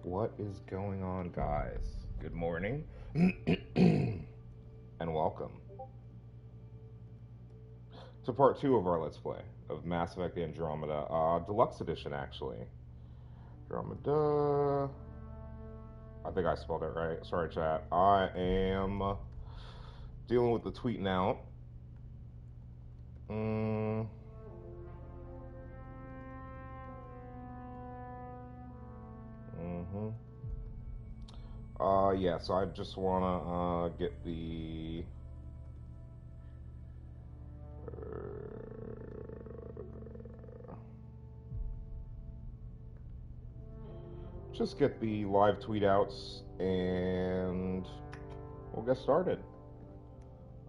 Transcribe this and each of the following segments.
What is going on, guys? Good morning and welcome to part two of our Let's Play of Mass Effect Andromeda, Deluxe Edition, actually. Andromeda. I think I spelled it right. Sorry, chat. I am dealing with the tweeting out. Mm. Mm-hmm. Yeah, so I just wanna get the just get the live tweet outs and we'll get started.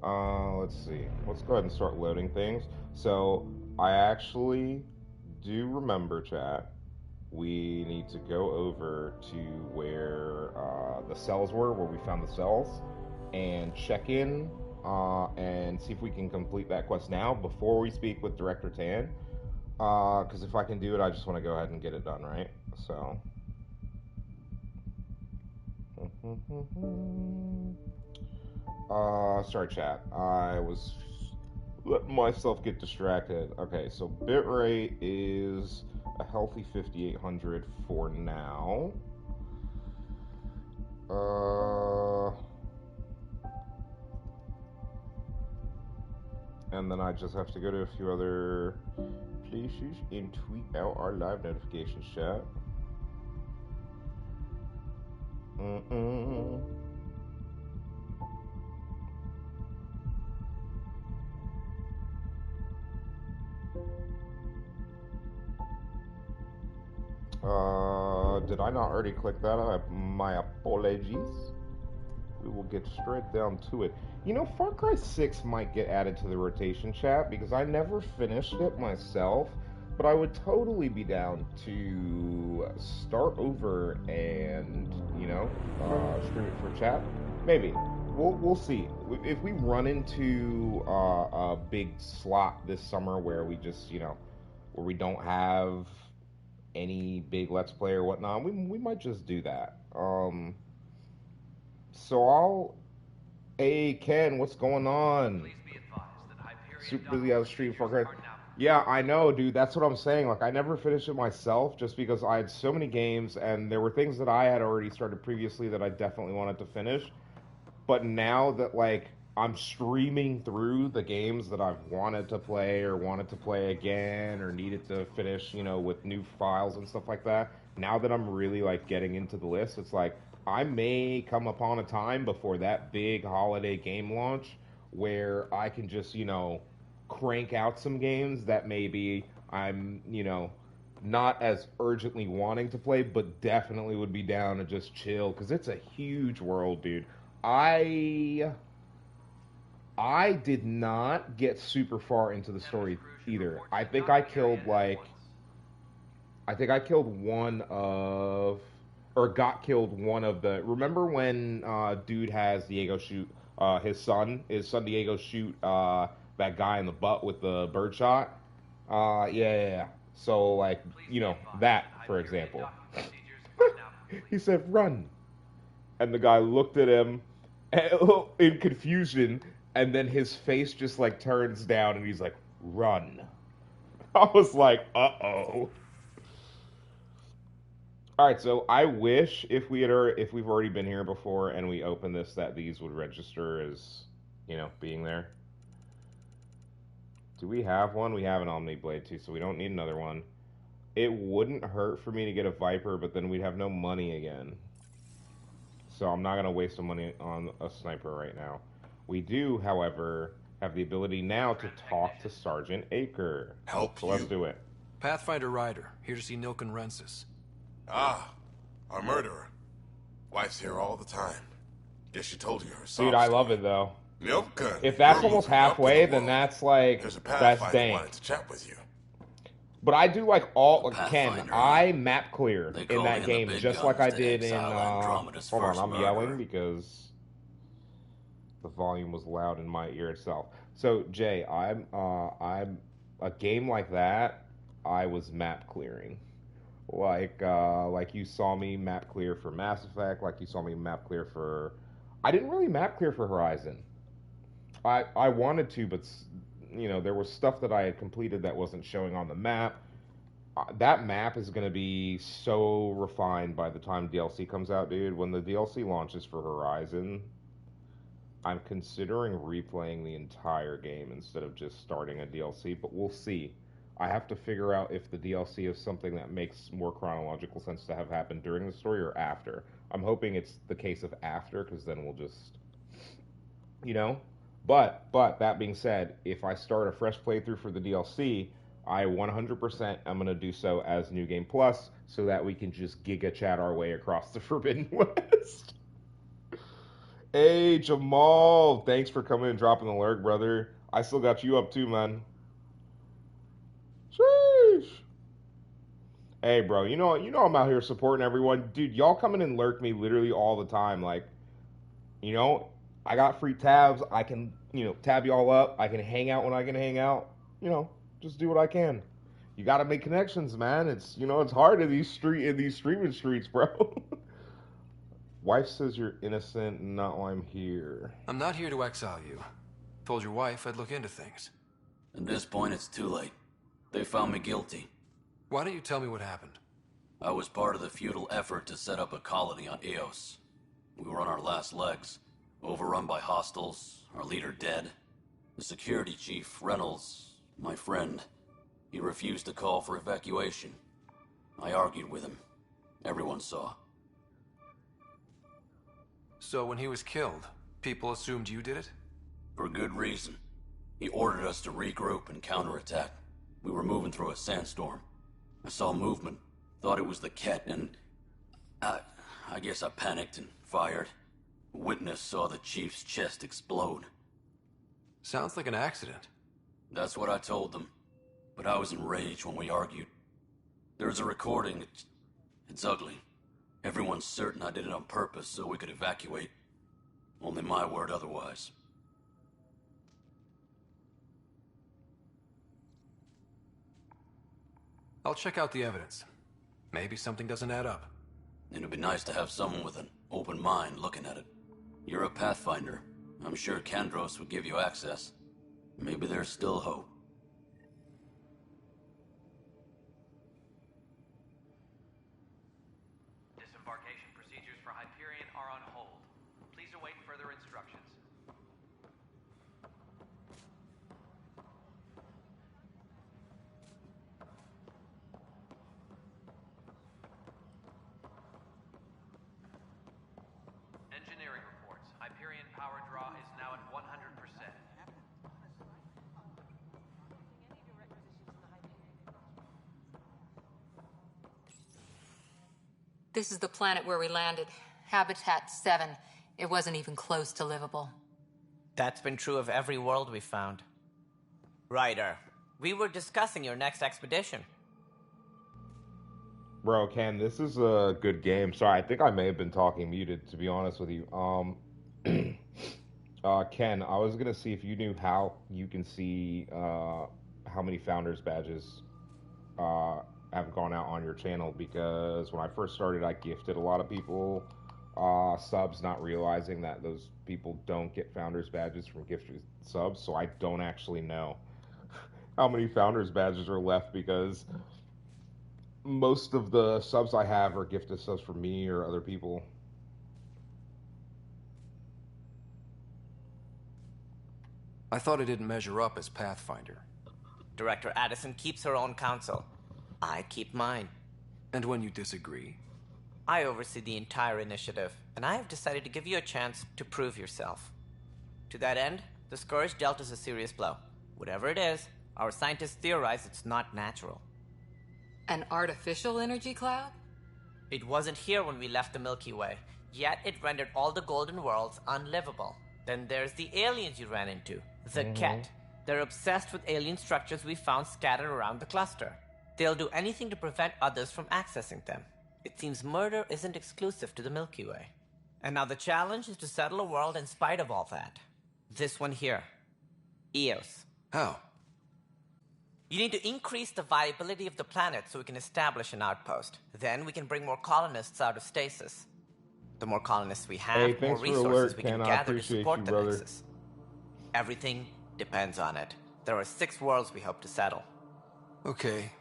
Let's see. Let's go ahead and start loading things. So, I actually do remember, chat. We need to go over to where the cells were, where we found the cells, and check in and see if we can complete that quest now before we speak with Director Tan. Because if I can do it, I just want to go ahead and get it done, right? So. Sorry, chat. I was letting myself get distracted. Okay, so bitrate is a healthy 5800 for now. And then I just have to go to a few other places and tweet out our live notifications, chat. Did I not already click that? My apologies. We will get straight down to it. You know, Far Cry 6 might get added to the rotation, chat, because I never finished it myself, but I would totally be down to start over and, stream it for chat. Maybe. We'll see. If we run into a big slot this summer where we just, where we don't have any big Let's Play or whatnot, we might just do that. So I'll. Hey Ken, what's going on? Super busy out of stream Far Cry. Yeah, I know, dude. That's what I'm saying. Like, I never finished it myself just because I had so many games, and there were things that I had already started previously that I definitely wanted to finish. But now that like I'm streaming through the games that I've wanted to play or wanted to play again or needed to finish, with new files and stuff like that. Now that I'm really like getting into the list, it's like I may come upon a time before that big holiday game launch where I can just, crank out some games that maybe I'm, not as urgently wanting to play, but definitely would be down to just chill because it's a huge world, dude. I I did not get super far into the story either. I think I killed one of or got killed one of the. Remember when dude has Diego shoot his son Diego shoot that guy in the butt with the birdshot? Yeah. So like that for example. He said run, and the guy looked at him in confusion, and then his face just like turns down, and he's like, "Run." I was like, "Uh oh." All right, so I wish if we've already been here before and we open this that these would register as being there. Do we have one? We have an Omni Blade too, so we don't need another one. It wouldn't hurt for me to get a Viper, but then we'd have no money again. So I'm not going to waste some money on a sniper right now. We do, however, have the ability now to talk to Sergeant Aker. So let's do it. Pathfinder Ryder, here to see Nilken Rensis. Ah, our murderer. Wife's here all the time. Guess she told you herself. Dude, I love it, though. Milton, If that's we're almost moving up in the halfway, then world. that's like, There's a that's Pathfinder dank. wanted to chat with you. But I do like all, A like, Ken, Pathfinder, huh? I map clear They in call that in the game big just like guns I to did in, exile Andromeda's hold on, first I'm murderer. yelling because the volume was loud in my ear itself. So, Jay, I'm, a game like that, I was map clearing. Like you saw me map clear for Mass Effect, like you saw me map clear for, I didn't really map clear for Horizon. I wanted to, but there was stuff that I had completed that wasn't showing on the map. That map is going to be so refined by the time DLC comes out, dude. When the DLC launches for Horizon, I'm considering replaying the entire game instead of just starting a DLC, but we'll see. I have to figure out if the DLC is something that makes more chronological sense to have happened during the story or after. I'm hoping it's the case of after, because then we'll just, you know. But that being said, if I start a fresh playthrough for the DLC, I 100% am gonna do so as New Game Plus, so that we can just giga chat our way across the Forbidden West. Hey Jamal, thanks for coming and dropping the lurk, brother. I still got you up too, man. Sheesh. Hey, bro, you know I'm out here supporting everyone, dude. Y'all coming and lurk me literally all the time. Like, you know, I got free tabs. I can, tab y'all up. I can hang out when I can hang out. Just do what I can. You got to make connections, man. It's hard in these streaming streets, bro. Wife says you're innocent, not why I'm here. I'm not here to exile you. Told your wife I'd look into things. At this point, it's too late. They found me guilty. Why don't you tell me what happened? I was part of the futile effort to set up a colony on Eos. We were on our last legs, overrun by hostiles, our leader dead. The security chief, Reynolds, my friend, he refused to call for evacuation. I argued with him. Everyone saw. So when he was killed, people assumed you did it? For good reason. He ordered us to regroup and counterattack. We were moving through a sandstorm. I saw movement, thought it was the Ket, and I guess I panicked and fired. A witness saw the chief's chest explode. Sounds like an accident. That's what I told them, but I was enraged when we argued. There's a recording. It's ugly. Everyone's certain I did it on purpose so we could evacuate. Only my word otherwise. I'll check out the evidence. Maybe something doesn't add up. It'd be nice to have someone with an open mind looking at it. You're a Pathfinder. I'm sure Kandros would give you access. Maybe there's still hope. Disembarkation procedures for Hyperion are on hold. Please await further instructions. Engineering reports. Hyperion power draw is now at 100%. This is the planet where we landed. Habitat 7. It wasn't even close to livable. That's been true of every world we've found. Ryder, we were discussing your next expedition. Bro, Ken, this is a good game. Sorry, I think I may have been talking muted, to be honest with you. Ken, I was gonna see if you knew how you can see how many Founders badges have gone out on your channel, because when I first started, I gifted a lot of people subs, not realizing that those people don't get Founders badges from gifted subs, so I don't actually know how many Founders badges are left, because most of the subs I have are gifted subs from me or other people. I thought I didn't measure up as Pathfinder. Director Addison keeps her own counsel. I keep mine. And when you disagree? I oversee the entire initiative, and I have decided to give you a chance to prove yourself. To that end, the Scourge dealt us a serious blow. Whatever it is, our scientists theorize it's not natural. An artificial energy cloud? It wasn't here when we left the Milky Way, yet it rendered all the golden worlds unlivable. Then there's the aliens you ran into. The Ket. They're obsessed with alien structures we found scattered around the cluster. They'll do anything to prevent others from accessing them. It seems murder isn't exclusive to the Milky Way. And now the challenge is to settle a world in spite of all that. This one here. Eos. How? You need to increase the viability of the planet so we can establish an outpost. Then we can bring more colonists out of stasis. The more colonists we have, Hey, more thanks for the resources alert, we can Ken. I gather to appreciate support you, the brother. Nexus. Everything depends on it. There are 6 worlds we hope to settle. Okay,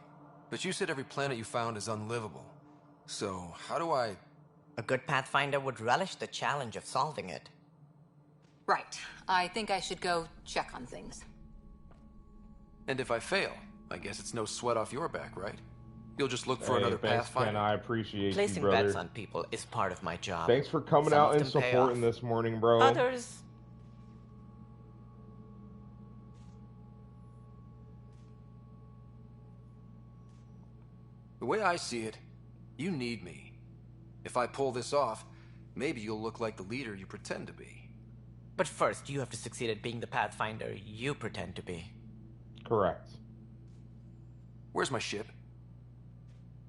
but you said every planet you found is unlivable. So, how do I... A good Pathfinder would relish the challenge of solving it. Right. I think I should go check on things. And if I fail, I guess it's no sweat off your back, right? You'll just look for Hey, another thanks, Pathfinder. Ken. I appreciate Placing you, brother. bets on people is part of my job. Thanks for coming Some out of and them pay supporting off. this morning, bro. Others... The way I see it, you need me. If I pull this off, maybe you'll look like the leader you pretend to be. But first, you have to succeed at being the Pathfinder you pretend to be. Correct. Where's my ship?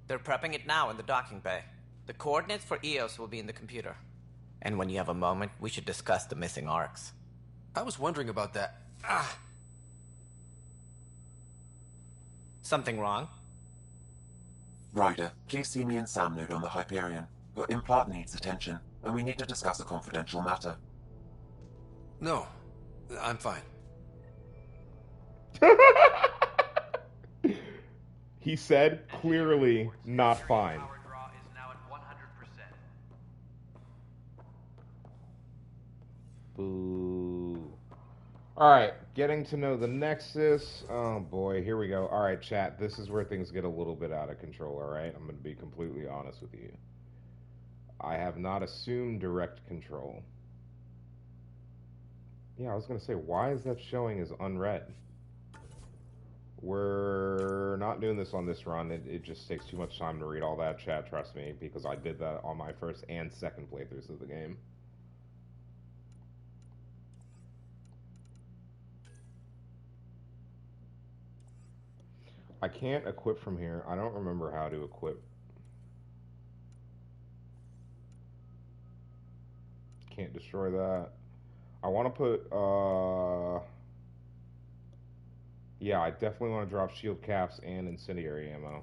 They're prepping it now in the docking bay. The coordinates for Eos will be in the computer. And when you have a moment, we should discuss the missing arcs. I was wondering about that. Something wrong? Ryder, please see me and Sam Node on the Hyperion. Your implant needs attention, and we need to discuss a confidential matter. No, I'm fine. He said, clearly not fine. Power draw is now at 100%. Boo. Alright, getting to know the Nexus. Oh boy, here we go. Alright, chat, this is where things get a little bit out of control, alright? I'm going to be completely honest with you. I have not assumed direct control. Yeah, I was going to say, why is that showing as unread? We're not doing this on this run. It just takes too much time to read all that, chat, trust me, because I did that on my first and second playthroughs of the game. I can't equip from here. I don't remember how to equip. Can't destroy that. I want to put, yeah, I definitely want to drop shield caps and incendiary ammo.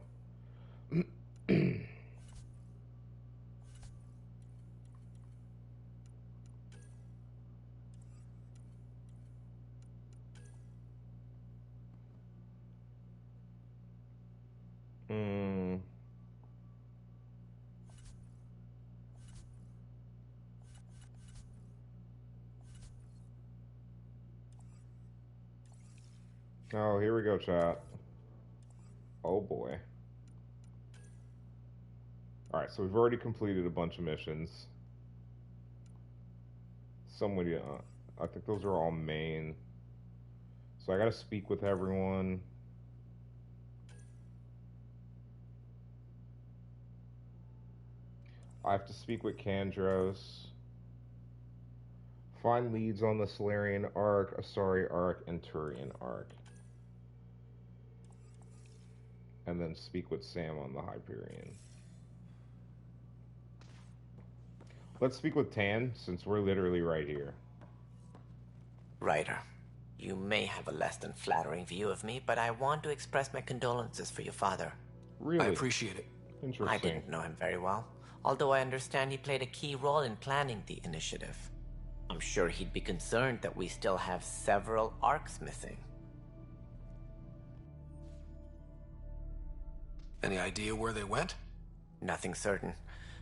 Oh, here we go, chat. Oh boy. Alright, so we've already completed a bunch of missions. Somebody, I think those are all main. So I gotta speak with everyone. I have to speak with Kandros. Find leads on the Solarian Arc, Asari Arc, and Turian Arc. And then speak with Sam on the Hyperion. Let's speak with Tan, since we're literally right here. Ryder, you may have a less than flattering view of me, but I want to express my condolences for your father. Really? I appreciate it. Interesting. I didn't know him very well, although I understand he played a key role in planning the initiative. I'm sure he'd be concerned that we still have several arcs missing. Any idea where they went? Nothing certain,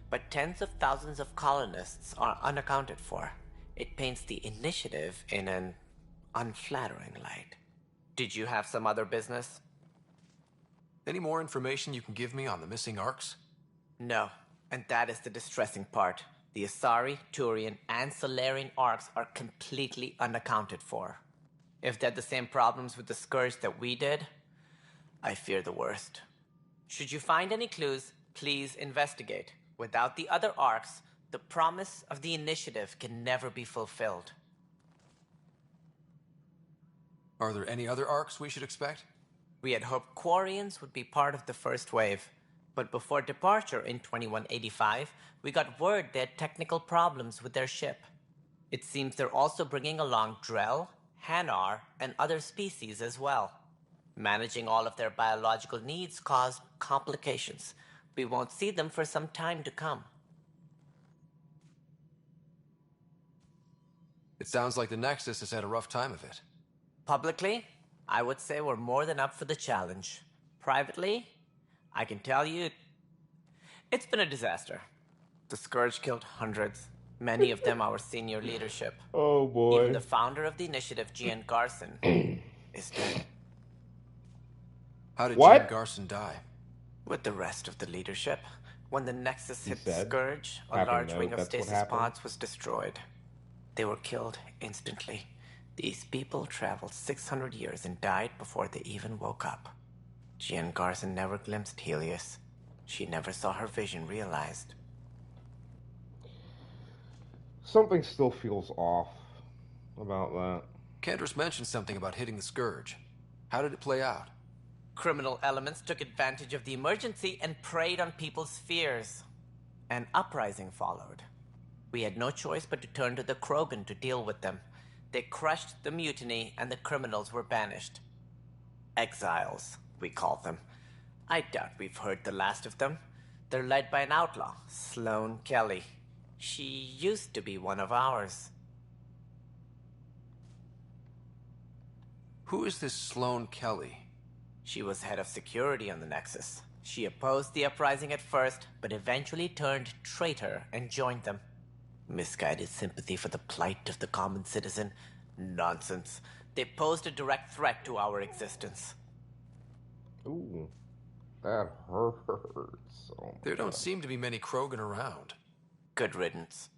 but tens of thousands of colonists are unaccounted for. It paints the initiative in an unflattering light. Did you have some other business? Any more information you can give me on the missing arcs? No, and that is the distressing part. The Asari, Turian, and Solarian arcs are completely unaccounted for. If they had the same problems with the Scourge that we did, I fear the worst. Should you find any clues, please investigate. Without the other arcs, the promise of the initiative can never be fulfilled. Are there any other arcs we should expect? We had hoped Quarians would be part of the first wave, but before departure in 2185, we got word they had technical problems with their ship. It seems they're also bringing along Drell, Hanar, and other species as well. Managing all of their biological needs caused complications. We won't see them for some time to come. It sounds like the Nexus has had a rough time of it. Publicly, I would say we're more than up for the challenge. Privately, I can tell you, it's been a disaster. The Scourge killed hundreds, many of them our senior leadership. Oh boy. Even the founder of the initiative, Gian Garson, is dead. How did What? Gian Garson die? With the rest of the leadership, when the Nexus hit the said? Scourge, a Happy large note, ring of that's what stasis happened? pods was destroyed. They were killed instantly. These people traveled 600 years and died before they even woke up. Gian Garson never glimpsed Helios. She never saw her vision realized. Something still feels off about that. Cantor's mentioned something about hitting the Scourge. How did it play out? Criminal elements took advantage of the emergency and preyed on people's fears. An uprising followed. We had no choice but to turn to the Krogan to deal with them. They crushed the mutiny and the criminals were banished. Exiles, we call them. I doubt we've heard the last of them. They're led by an outlaw, Sloane Kelly. She used to be one of ours. Who is this Sloane Kelly? She was head of security on the Nexus. She opposed the uprising at first, but eventually turned traitor and joined them. Misguided sympathy for the plight of the common citizen? Nonsense. They posed a direct threat to our existence. Ooh, that hurts. Oh There my don't God. seem to be many Krogan around. Good riddance.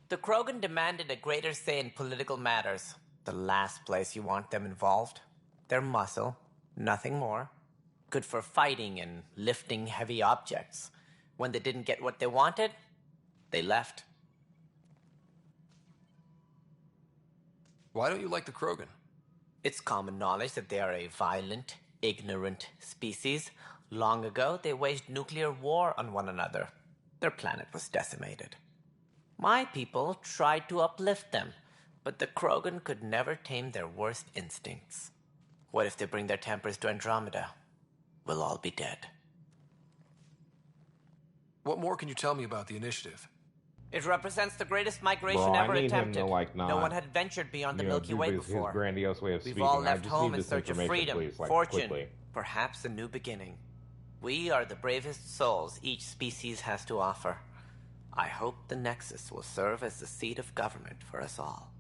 The Krogan demanded a greater say in political matters. The last place you want them involved. They're muscle, nothing more. Good for fighting and lifting heavy objects. When they didn't get what they wanted, they left. Why don't you like the Krogan? It's common knowledge that they are a violent, ignorant species. Long ago, they waged nuclear war on one another. Their planet was decimated. My people tried to uplift them, but the Krogan could never tame their worst instincts. What if they bring their tempers to Andromeda? We'll all be dead. What more can you tell me about the initiative? It represents the greatest migration Bro, I ever need him attempted. to, like, not, no one had ventured beyond the Milky do Way his before. grandiose way of We've speaking. all I left just home need in this search of information, freedom, please, like, fortune, quickly. perhaps a new beginning. We are the bravest souls each species has to offer. I hope the Nexus will serve as the seat of government for us all.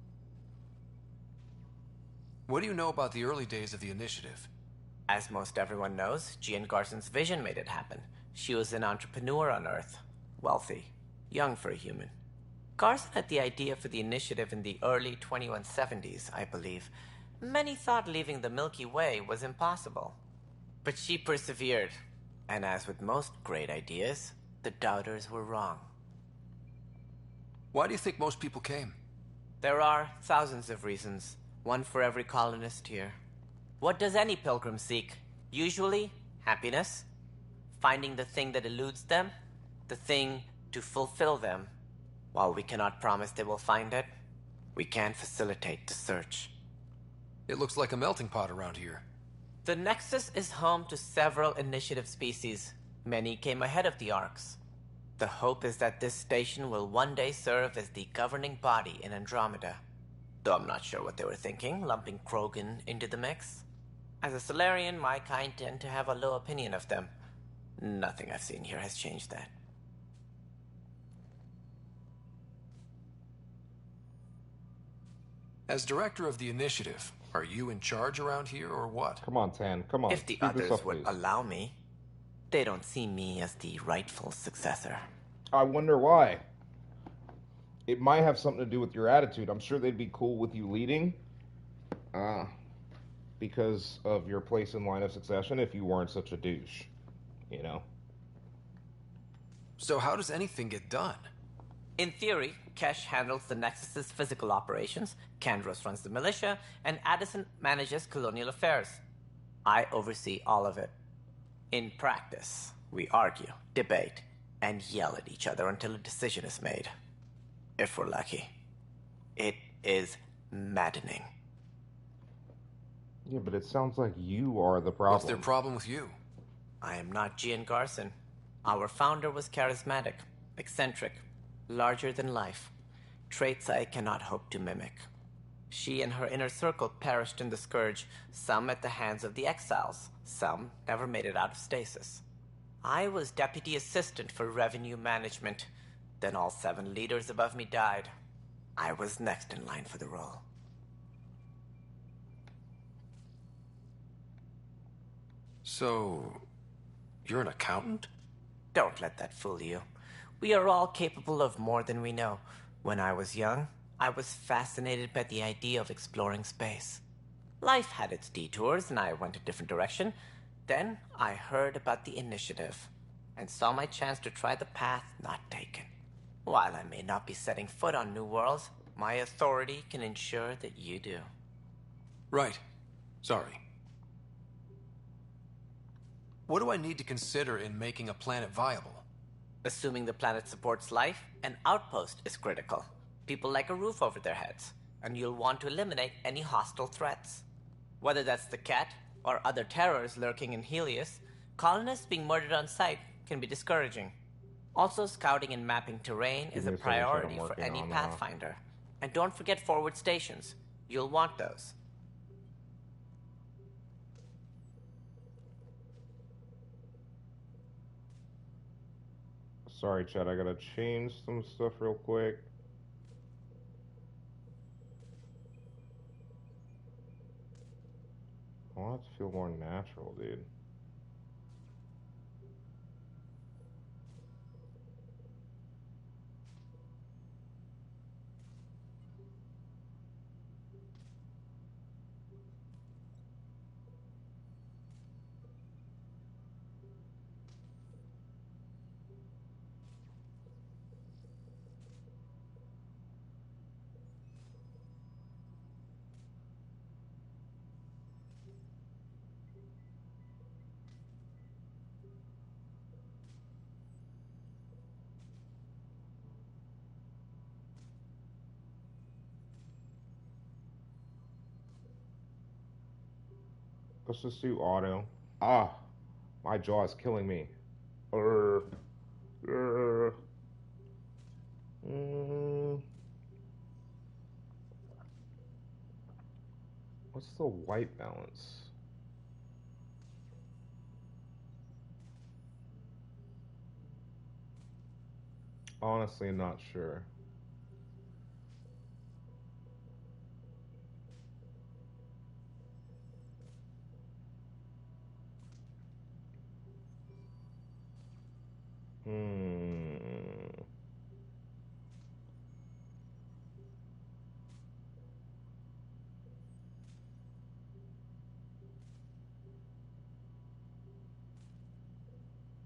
What do you know about the early days of the initiative? As most everyone knows, Gian Garson's vision made it happen. She was an entrepreneur on Earth. Wealthy. Young for a human. Garson had the idea for the initiative in the early 2170s, I believe. Many thought leaving the Milky Way was impossible. But she persevered. And as with most great ideas, the doubters were wrong. Why do you think most people came? There are thousands of reasons, one for every colonist here. What does any pilgrim seek? Usually, happiness. Finding the thing that eludes them, the thing to fulfill them. While we cannot promise they will find it, we can facilitate the search. It looks like a melting pot around here. The Nexus is home to several initiative species. Many came ahead of the Arks. The hope is that this station will one day serve as the governing body in Andromeda. Though I'm not sure what they were thinking, lumping Krogan into the mix. As a Solarian, my kind tend to have a low opinion of them. Nothing I've seen here has changed that. As director of the initiative, are you in charge around here or what? Come on, Tan. Come on. If the Speed this others up, would please. allow me, they don't see me as the rightful successor. I wonder why. It might have something to do with your attitude. I'm sure they'd be cool with you leading. Because of your place in line of succession if you weren't such a douche. You know? So how does anything get done? In theory, Kesh handles the Nexus's physical operations, Kandros runs the militia, and Addison manages colonial affairs. I oversee all of it. In practice, we argue, debate, and yell at each other until a decision is made. If we're lucky. It is maddening. Yeah, but it sounds like you are the problem. What's their problem with you? I am not Gian Garson. Our founder was charismatic, eccentric, larger than life. Traits I cannot hope to mimic. She and her inner circle perished in the Scourge, some at the hands of the Exiles, some never made it out of stasis. I was deputy assistant for revenue management. Then all 7 leaders above me died. I was next in line for the role. So, you're an accountant? Don't let that fool you. We are all capable of more than we know. When I was young, I was fascinated by the idea of exploring space. Life had its detours, and I went a different direction. Then I heard about the initiative, and saw my chance to try the path not taken. While I may not be setting foot on new worlds, my authority can ensure that you do. Right. Sorry. What do I need to consider in making a planet viable? Assuming the planet supports life, an outpost is critical. People like a roof over their heads, and you'll want to eliminate any hostile threats. Whether that's the cat, or other terrors lurking in Helios, colonists being murdered on sight can be discouraging. Also, scouting and mapping terrain is a priority for any Pathfinder. And don't forget forward stations. You'll want those. Sorry, Chad, I gotta change some stuff real quick. I want it to feel more natural, dude. Let's just do auto. Ah, my jaw is killing me. What's the white balance? Honestly, not sure.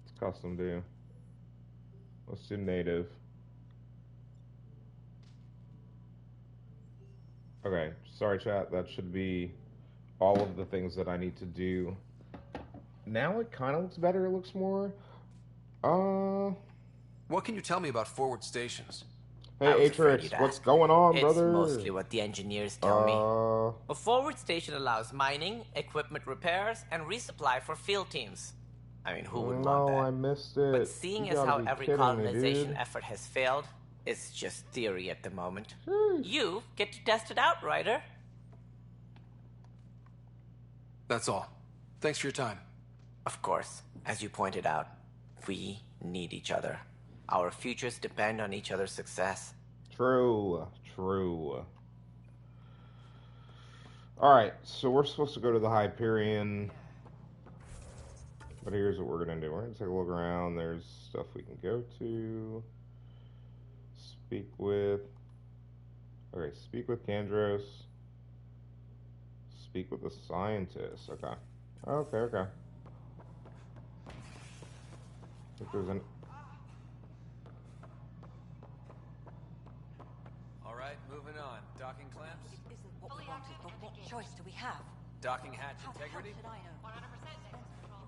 It's custom, do. Let's do native. Okay, sorry chat, that should be all of the things that I need to do. Now it kind of looks better, it looks more, What can you tell me about forward stations? Hey, Atrix, what's going on, brother? It's mostly what the engineers tell me. A forward station allows mining, equipment repairs, and resupply for field teams. I mean, who would want that? No, I missed it. But seeing as how every colonization effort has failed, it's just theory at the moment. You get to test it out, Ryder. That's all. Thanks for your time. Of course, as you pointed out, we need each other. Our futures depend on each other's success. True, true. Alright, so we're supposed to go to the Hyperion. But here's what we're gonna do. We're gonna take a look around. There's stuff we can go to. Speak with... Okay, speak with Kandros. Speak with the scientist. Okay. Okay. If there's an... moving on. Docking clamps? It isn't what we wanted, but what choice do we have? Docking hatch integrity? How should I know? 100% control.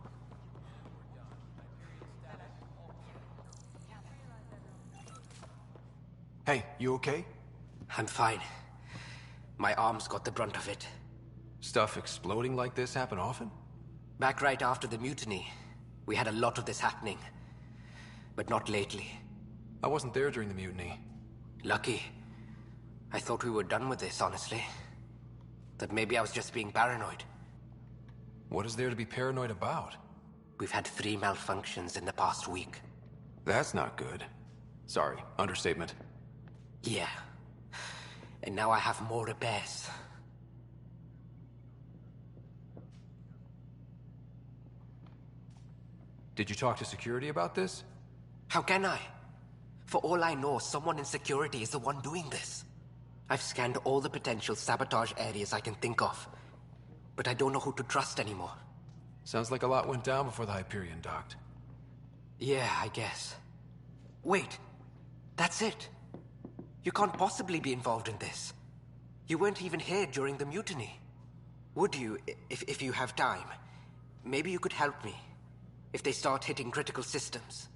Hey, you okay? I'm fine. My arms got the brunt of it. Stuff exploding like this happen often? Back right after the mutiny, we had a lot of this happening. But not lately. I wasn't there during the mutiny. Lucky. I thought we were done with this, honestly. That maybe I was just being paranoid. What is there to be paranoid about? We've had 3 malfunctions in the past week. That's not good. Sorry, understatement. Yeah. And now I have more repairs. Did you talk to security about this? How can I? For all I know, someone in security is the one doing this. I've scanned all the potential sabotage areas I can think of. But I don't know who to trust anymore. Sounds like a lot went down before the Hyperion docked. Yeah, I guess. Wait. That's it. You can't possibly be involved in this. You weren't even here during the mutiny. Would you, if you have time? Maybe you could help me. If they start hitting critical systems.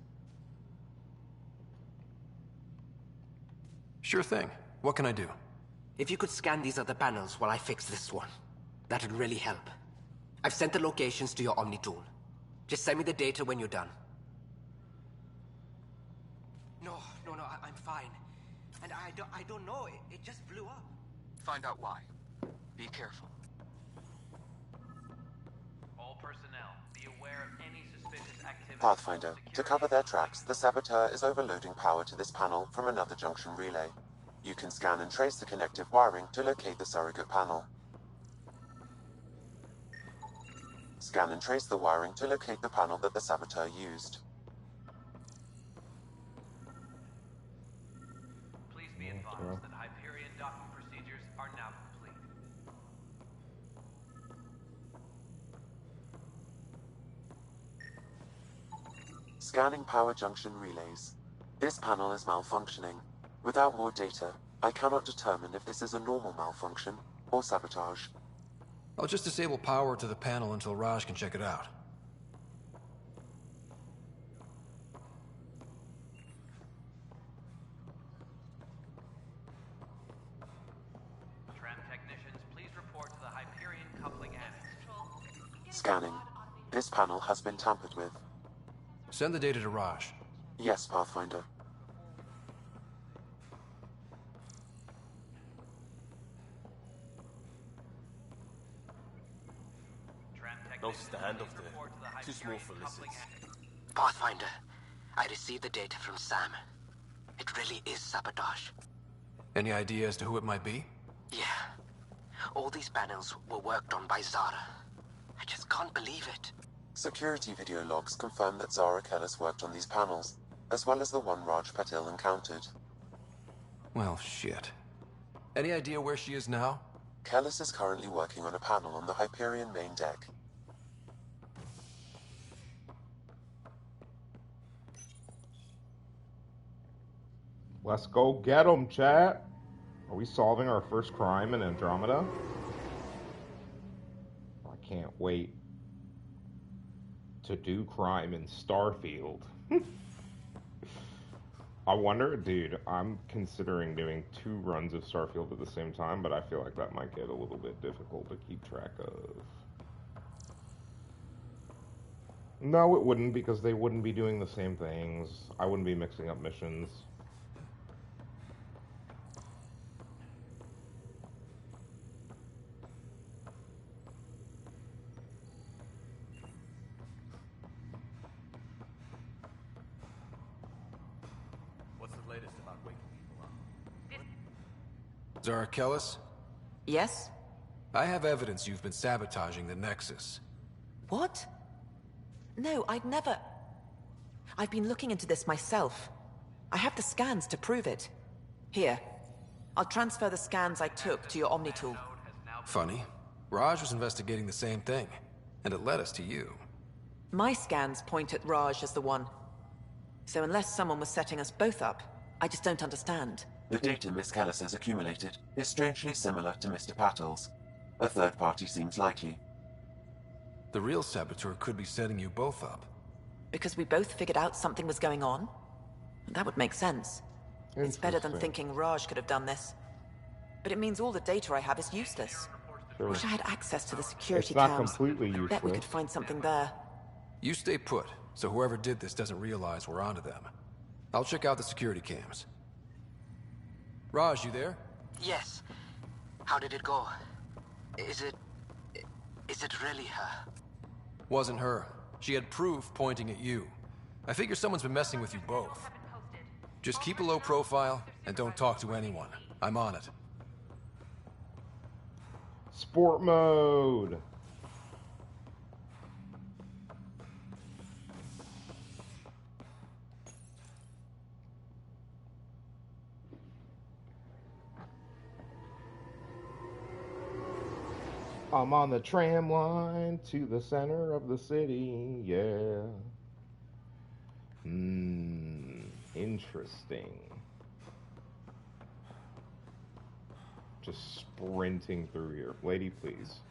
Sure thing. What can I do? If you could scan these other panels while I fix this one, that'd really help. I've sent the locations to your Omni tool. Just send me the data when you're done. No, I'm fine. And I don't know, it just blew up. Find out why. Be careful. All personnel, be aware of any suspicious activity. Pathfinder, to cover their tracks, the saboteur is overloading power to this panel from another junction relay. You can scan and trace the connective wiring to locate the surrogate panel. Scan and trace the wiring to locate the panel that the saboteur used. Please be advised that Hyperion docking procedures are now complete. Scanning power junction relays. This panel is malfunctioning. Without more data, I cannot determine if this is a normal malfunction or sabotage. I'll just disable power to the panel until Raj can check it out. Tram technicians, please report to the Hyperion coupling annex. Scanning. This panel has been tampered with. Send the data to Raj. Yes, Pathfinder. Notice the handoff there. Too small for lizards. Pathfinder, I received the data from Sam. It really is sabotage. Any idea as to who it might be? Yeah. All these panels were worked on by Zara. I just can't believe it. Security video logs confirm that Zara Kellis worked on these panels, as well as the one Raj Patil encountered. Well, shit. Any idea where she is now? Kellis is currently working on a panel on the Hyperion main deck. Let's go get 'em, chat. Are we solving our first crime in Andromeda? I can't wait to do crime in Starfield. I wonder, dude, I'm considering doing 2 runs of Starfield at the same time, but I feel like that might get a little bit difficult to keep track of. No, it wouldn't, because they wouldn't be doing the same things. I wouldn't be mixing up missions. Zara Kellis? Yes? I have evidence you've been sabotaging the Nexus. What? No, I'd never... I've been looking into this myself. I have the scans to prove it. Here. I'll transfer the scans I took to your Omni tool. Funny. Raj was investigating the same thing, and it led us to you. My scans point at Raj as the one. So unless someone was setting us both up, I just don't understand. The data Miss Callis has accumulated is strangely similar to Mr. Pattle's. A third party seems likely. The real saboteur could be setting you both up. Because we both figured out something was going on? That would make sense. It's better than thinking Raj could have done this. But it means all the data I have is useless. Sure. Wish I had access to the security It's not cams. completely Bet we useless. could find something there. You stay put, so whoever did this doesn't realize we're onto them. I'll check out the security cams. Raj, you there? Yes. How did it go? Is it really her? Wasn't her. She had proof pointing at you. I figure someone's been messing with you both. Just keep a low profile and don't talk to anyone. I'm on it. Sport mode. I'm on the tram line to the center of the city, yeah. Interesting. Just sprinting through here. Lady, please.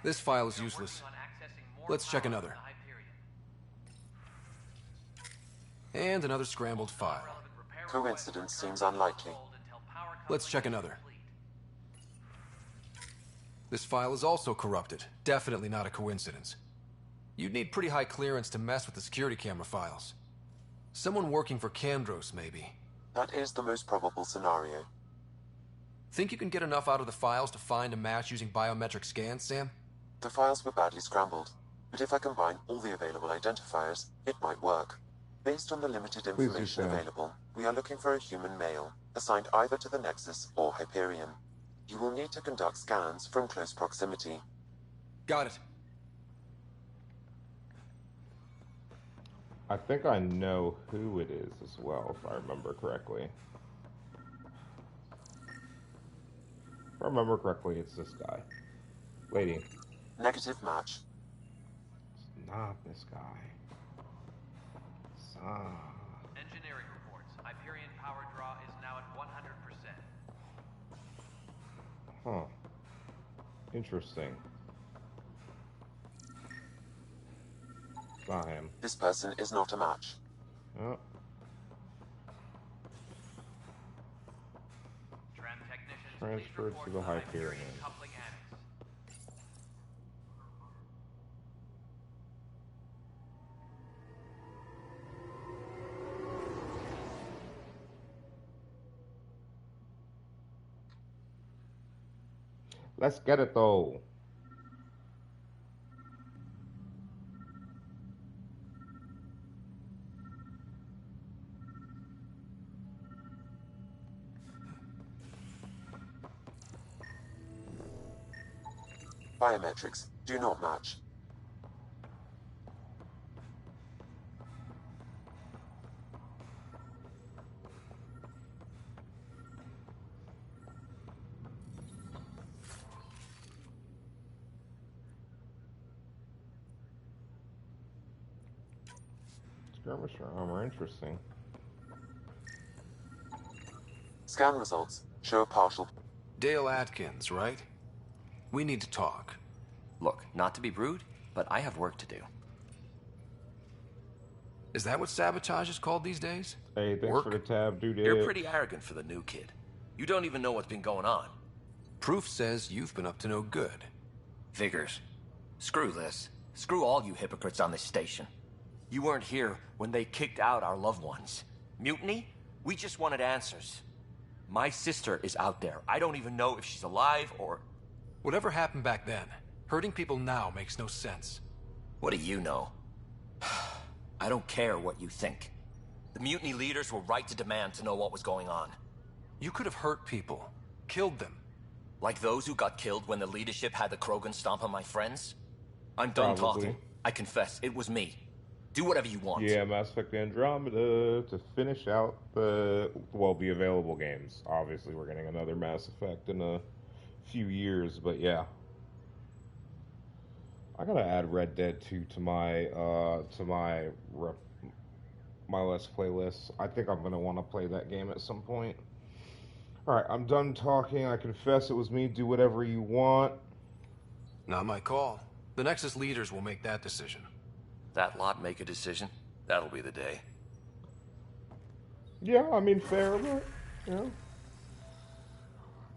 This file is useless. Let's check another. And another scrambled file. Coincidence seems unlikely. Let's check another. This file is also corrupted. Definitely not a coincidence. You'd need pretty high clearance to mess with the security camera files. Someone working for Kandros, maybe. That is the most probable scenario. Think you can get enough out of the files to find a match using biometric scans, Sam? The files were badly scrambled, but if I combine all the available identifiers, it might work. Based on the limited information available, we are looking for a human male, assigned either to the Nexus or Hyperion. You will need to conduct scans from close proximity. Got it. I think I know who it is as well, if I remember correctly. If I remember correctly, it's this guy. Lady. Negative match. It's not this guy. Engineering reports. Hyperion power draw is now at 100%. Huh. Interesting. It's not him. This person is not a match. Oh. Transferred to the Hyperion. Let's get it though. Biometrics do not match. Skirmisher armor, interesting. Scan results show a partial. Dale Atkins, right? We need to talk. Look, not to be rude, but I have work to do. Is that what sabotage is called these days? Hey, thanks for the tab, dude. You're pretty arrogant for the new kid. You don't even know what's been going on. Proof says you've been up to no good. Figures. Screw this. Screw all you hypocrites on this station. You weren't here when they kicked out our loved ones. Mutiny? We just wanted answers. My sister is out there. I don't even know if she's alive or... Whatever happened back then, hurting people now makes no sense. What do you know? I don't care what you think. The mutiny leaders were right to demand to know what was going on. You could have hurt people, killed them. Like those who got killed when the leadership had the Krogan stomp on my friends? I'm done talking. I confess, it was me. Do whatever you want. Yeah, Mass Effect Andromeda to finish out the, well, the available games. Obviously, we're getting another Mass Effect in a few years, but yeah. I gotta add Red Dead 2 to my my Let's Play list. I think I'm gonna want to play that game at some point. Alright, I'm done talking. I confess it was me. Do whatever you want. Not my call. The Nexus leaders will make that decision. That lot make a decision? That'll be the day. Yeah, I mean, fair, but, you know.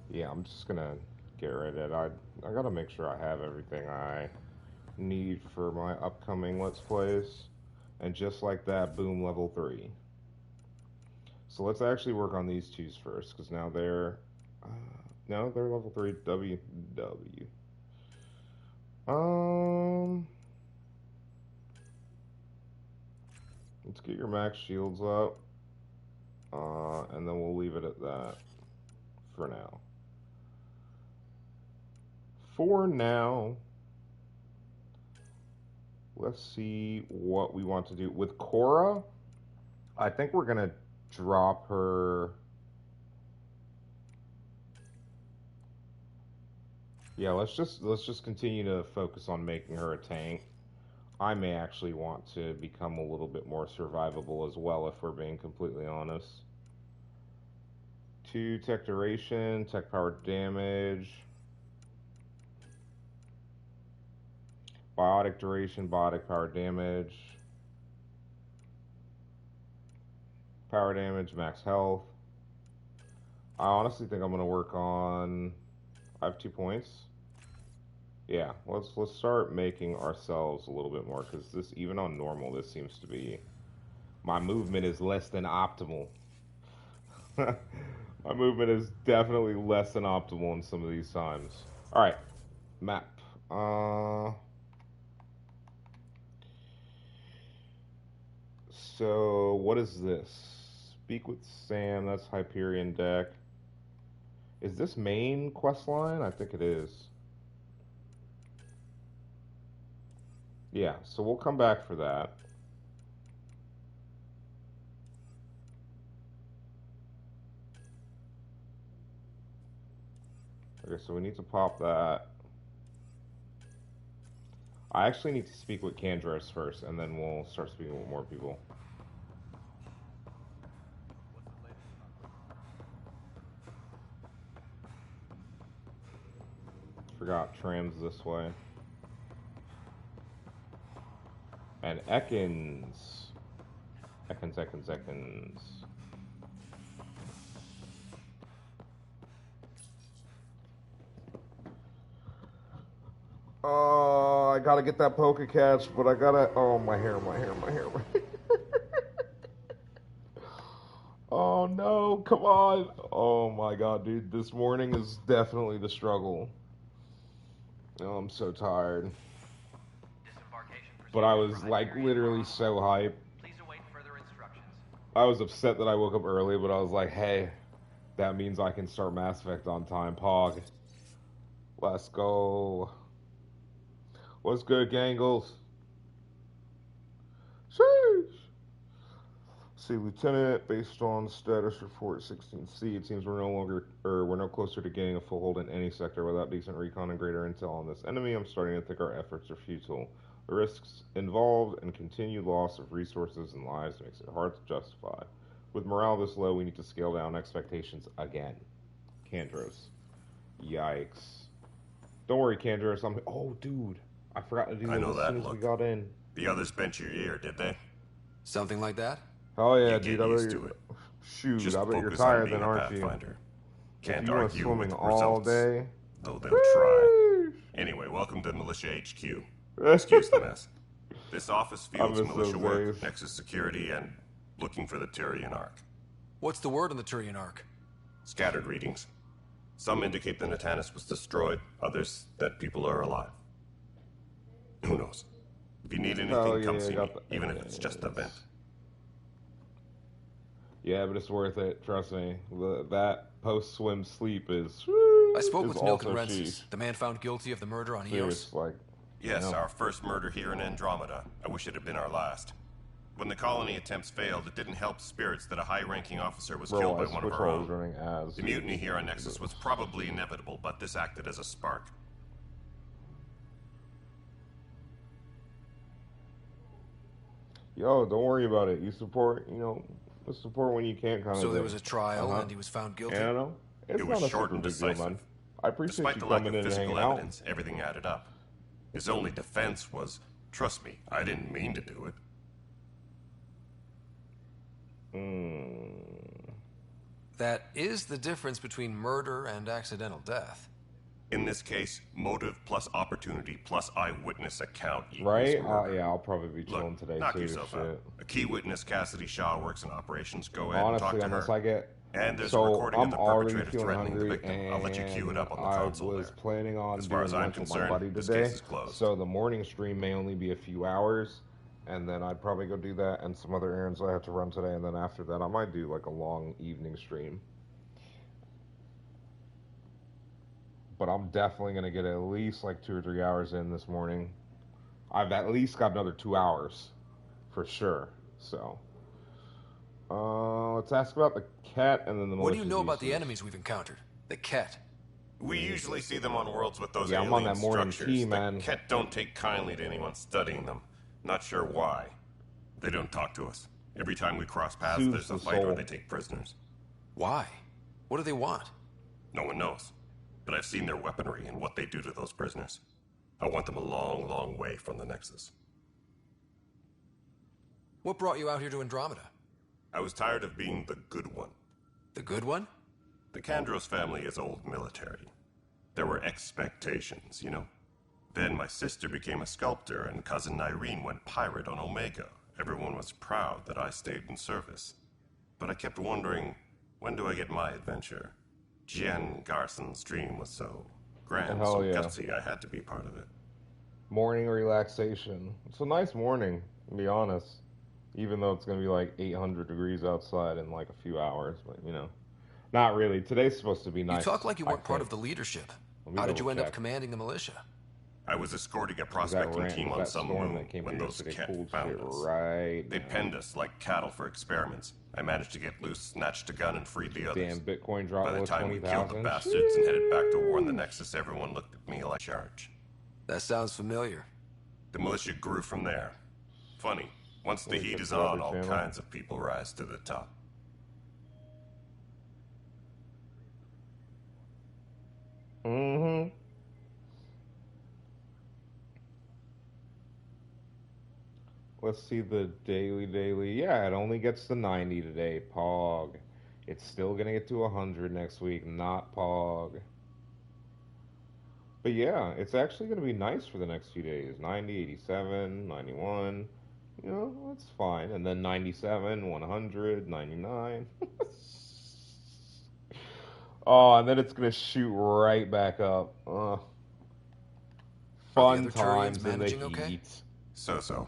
Yeah, I'm just gonna get rid of it. I gotta make sure I have everything I need for my upcoming Let's Plays. And just like that, boom, level 3. So let's actually work on these twos first, because now they're... no, they're level 3 WW. Let's get your max shields up. And then we'll leave it at that for now. For now, let's see what we want to do. With Cora, I think we're going to drop her... Yeah, let's just continue to focus on making her a tank. I may actually want to become a little bit more survivable as well, if we're being completely honest. 2 tech duration, tech power damage, biotic duration, biotic power damage, power damage, max health. I honestly think I'm gonna work on... I have 2 points. Yeah, let's start making ourselves a little bit more, because this, even on normal, this seems to be... My movement is less than optimal. My movement is definitely less than optimal in some of these times. Alright, map. So, what is this? Speak with Sam, that's Hyperion deck. Is this main quest line? I think it is. Yeah, so we'll come back for that. Okay, so we need to pop that. I actually need to speak with Candros first, and then we'll start speaking with more people. Forgot trams this way. And Ekans. Ekans. I gotta get that poke catch, but I gotta... Oh, my hair. Oh, no, come on. Oh, my God, dude. This morning is definitely the struggle. Oh, I'm so tired. But I was, like, literally so hyped. Please await further instructions. I was upset that I woke up early, but I was like, hey, that means I can start Mass Effect on time. Pog. Let's go. What's good, Gangles? Sheesh. See, Lieutenant, based on status report 16C, it seems we're no closer to getting a foothold in any sector without decent recon and greater intel on this enemy. I'm starting to think our efforts are futile. The risks involved and continued loss of resources and lives makes it hard to justify. With morale this low, we need to scale down expectations again. Candros. Yikes. Don't worry, Candros. Oh, dude. I forgot to do that as soon as we got in. The others bent your ear, did they? Something like that? Oh yeah, you dude. get used to it. Shoot, Just I bet you're focus tired on being then, a aren't you? Pathfinder. Can't If you went argue swimming with all results, day. though they'll try. Anyway, welcome to Militia HQ. Excuse the mess. This office fields militia work, Nexus security, and looking for the Turian Ark. What's the word on the Turian Ark? Scattered readings. Some indicate the Natanus was destroyed, others that people are alive. Who knows? If you need anything, come see me, even if it's just a vent. Yeah, but it's worth it. Trust me. That post-swim sleep is... I spoke with Nilk and Rensis, the man found guilty of the murder on Eos. Yes, our first murder here in Andromeda. I wish it had been our last. When the colony attempts failed, it didn't help spirits that a high-ranking officer was killed by one of our own. The mutiny here on Nexus was probably inevitable, but this acted as a spark. yo, don't worry about it. You support, support when you can, kind of So thing. there was a trial, and he was found guilty? Yeah, I know. It's It not was a short super and big deal, decisive. man. I appreciate Despite you the lack coming of in and physical hanging out. evidence, everything added up. His only defense was, trust me, I didn't mean to do it. That is the difference between murder and accidental death. In this case, motive plus opportunity plus eyewitness account equals Right? murder. Yeah, I'll probably be chilling today knock too. yourself out. Shit. A key witness, Cassidy Shaw, works in operations. Go ahead Honestly, and talk to unless her. I get And there's a so recording I'm of the already perpetrator feeling threatening the hungry, victim. I'll let you cue it up on the I console was there. planning on As far doing as I'm lunch with my concerned, buddy this today. case is closed. So the morning stream may only be a few hours, and then I'd probably go do that and some other errands I have to run today. And then after that, I might do like a long evening stream. But I'm definitely gonna get at least like 2 or 3 hours in this morning. I've at least got another 2 hours, for sure. So, let's ask about the cat and then the. What do you know about the enemies we've encountered? The Ket. We usually see them on worlds with those I'm alien on that morning structures. tea, man. The Ket don't take kindly to anyone studying them. Not sure why. They don't talk to us. Every time we cross paths, Soothes there's a the fight or soul. they take prisoners. Why? What do they want? No one knows. But I've seen their weaponry and what they do to those prisoners. I want them a long, long way from the Nexus. What brought you out here to Andromeda? I was tired of being the good one. The good one? The Kandros family is old military. There were expectations, you know? Then my sister became a sculptor and cousin Irene went pirate on Omega. Everyone was proud that I stayed in service. But I kept wondering, when do I get my adventure? Jen Garson's dream was so grand, Hell so yeah. gutsy, I had to be part of it. Morning relaxation. It's a nice morning, to be honest. Even though it's going to be like 800 degrees outside in like a few hours. But, not really. Today's supposed to be nice. You talk like you weren't part of the leadership. How did you end up commanding the militia? I was escorting a prospecting team on some moon when those Ket found us. Right. They penned us like cattle for experiments. I managed to get loose, snatched a gun, and freed the others. Damn, Bitcoin dropped By the below time we 20,000. killed the bastards and headed back to warn the Nexus, everyone looked at me like charge. That sounds familiar. The militia grew from there. Funny, once the heat is on, all kinds of people rise to the top. Mm-hmm. Let's see the daily. Yeah, it only gets to 90 today, Pog. It's still gonna get to 100 next week, not Pog. But yeah, it's actually gonna be nice for the next few days. 90, 87, 91. That's fine. And then 97, 100, 99. Oh, and then it's gonna shoot right back up. Fun times in the heat. Okay? So.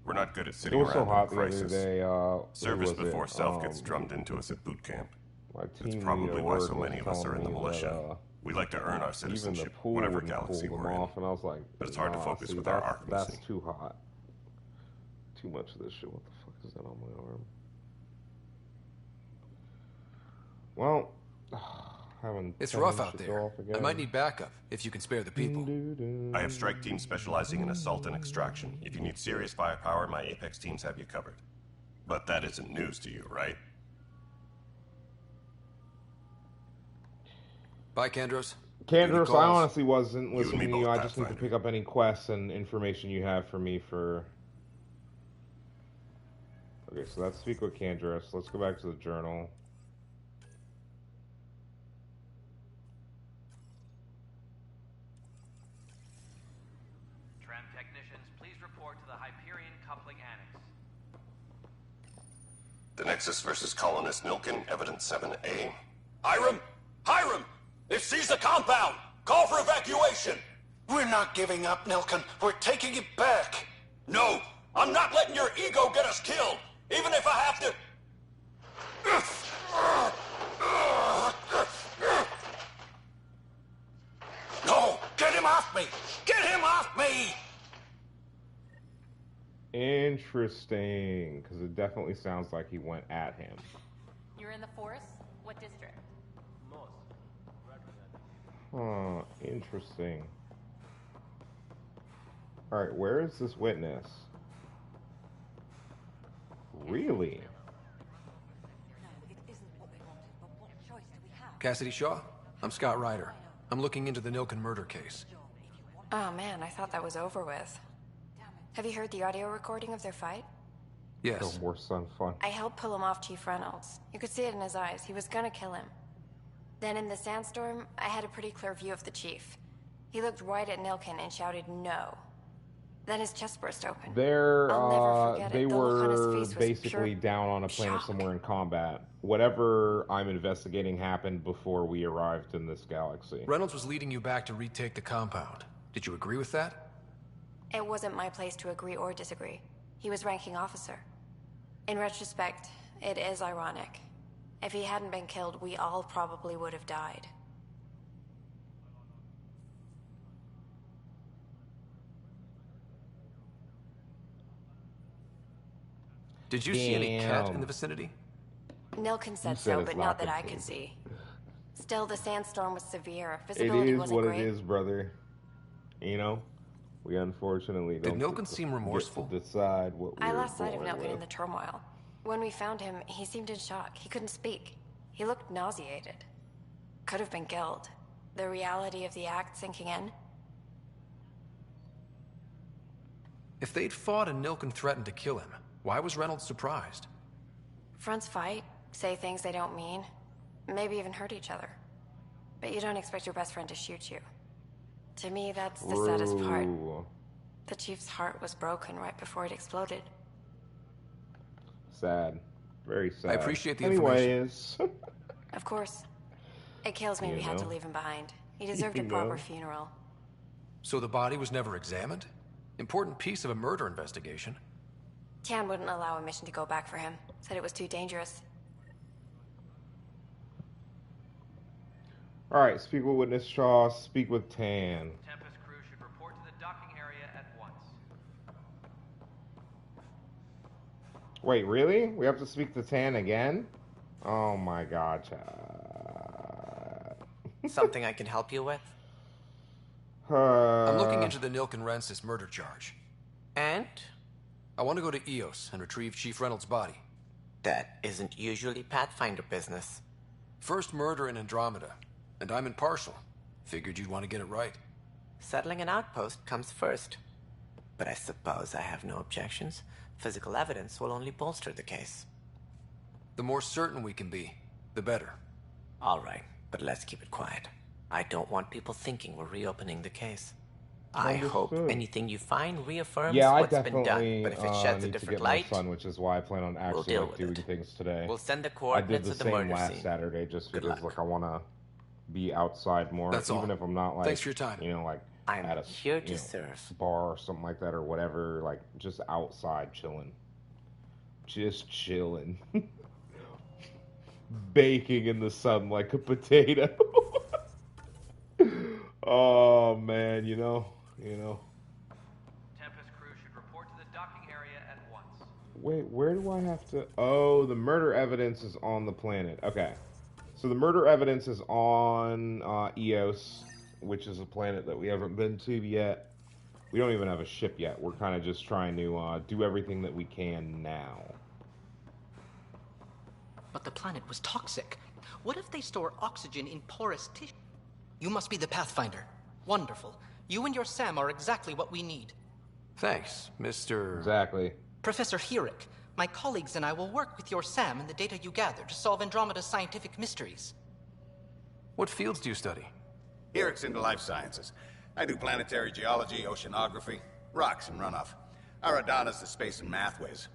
We're not good at sitting It was around so hot in the crisis. other day. Service before self gets drummed into us at boot camp. That's probably why so many of us are in the militia. We like to earn our citizenship, whatever galaxy we're in. And I was like, but it's hard to focus with our arc That's missing. too hot. Too much of this shit. What the fuck is that on my arm? Well, it's rough out there. I might need backup if you can spare the people. I have strike teams specializing in assault and extraction. If you need serious firepower, my Apex teams have you covered. But that isn't news to you, right? Bye, Kandros. Kandros, I honestly wasn't listening to you. both, I just need to Pathfinder. pick up any quests and information you have for me for... Okay, so let's speak with Kandros. Let's go back to the journal. Tram technicians, please report to the Hyperion Coupling Annex. The Nexus versus colonist Nilkin, evidence 7A. Hiram! Hiram! It seized the compound! Call for evacuation! We're not giving up, Nilkin. We're taking it back. No! I'm not letting your ego get us killed! Even if I have to... No! Get him off me! Get him off me! Interesting, because it definitely sounds like he went at him. You're in the force? What district? Huh, interesting. Alright, where is this witness? Cassidy Shaw? I'm Scott Ryder. I'm looking into the Nilken murder case. Oh man, I thought that was over with. Have you heard the audio recording of their fight? Yes. More son fun. I helped pull him off Chief Reynolds. You could see it in his eyes. He was gonna kill him. Then in the sandstorm, I had a pretty clear view of the chief. He looked right at Nilken and shouted no. Then his chest burst open. They were basically down on a planet shock. somewhere in combat. Whatever I'm investigating happened before we arrived in this galaxy. Reynolds was leading you back to retake the compound. Did you agree with that? It wasn't my place to agree or disagree. He was ranking officer. In retrospect, it is ironic. If he hadn't been killed, we all probably would have died. Did you see any cat in the vicinity? Nilken said so, but not that I could see. Still, the sandstorm was severe. Visibility wasn't great. It is what it is, brother. You know, we unfortunately don't. Did Nilken seem remorseful? Get to decide what I lost sight of Nilken in the turmoil. When we found him, he seemed in shock. He couldn't speak. He looked nauseated. Could have been killed. The reality of the act sinking in. If they'd fought and Nilken threatened to kill him, why was Reynolds surprised? Fronts fight, say things they don't mean, maybe even hurt each other. But you don't expect your best friend to shoot you. To me, that's the saddest part. The chief's heart was broken right before it exploded. Sad. Very sad. I appreciate the information. Anyways. Of course. It kills me we had to leave him behind. He deserved a proper funeral. So the body was never examined? Important piece of a murder investigation. Tian wouldn't allow a mission to go back for him. Said it was too dangerous. Alright, speak with Witness Shaw, speak with Tan. Tempest crew should report to the docking area at once. Wait, really? We have to speak to Tan again? Oh my god, Something I can help you with? I'm looking into the Nilken Rensis murder charge. And? I want to go to EOS and retrieve Chief Reynolds' body. That isn't usually Pathfinder business. First murder in Andromeda, and I'm impartial. Figured you'd want to get it right. Settling an outpost comes first. But I suppose I have no objections. Physical evidence will only bolster the case. The more certain we can be, the better. All right, but let's keep it quiet. I don't want people thinking we're reopening the case. I hope anything you find reaffirms what's been done. But if it sheds a different light, son, which is why I plan on actually doing things today. We'll send the coordinates of the murder scene. I did the same last Saturday just because like I want to be outside more, even if I'm not like. Thanks for your time. You know, like I'm at a here to serve. Bar or something like that or whatever, like just outside chilling. Just chilling. Baking in the sun like a potato. Oh man, you know. Tempest crew should report to the docking area at once. Wait, where do I have to? Oh, the murder evidence is on the planet. Okay, so the murder evidence is on EOS, which is a planet that we haven't been to yet. We don't even have a ship yet. We're kind of just trying to do everything that we can now. But the planet was toxic. What if they store oxygen in porous tissue? You must be the Pathfinder. Wonderful. You and your Sam are exactly what we need. Thanks, Mr. Exactly. Professor Herrick, my colleagues and I will work with your Sam and the data you gather to solve Andromeda's scientific mysteries. What fields do you study? Herrick's into life sciences. I do planetary geology, oceanography, rocks and runoff. Aradana's the space and math whiz.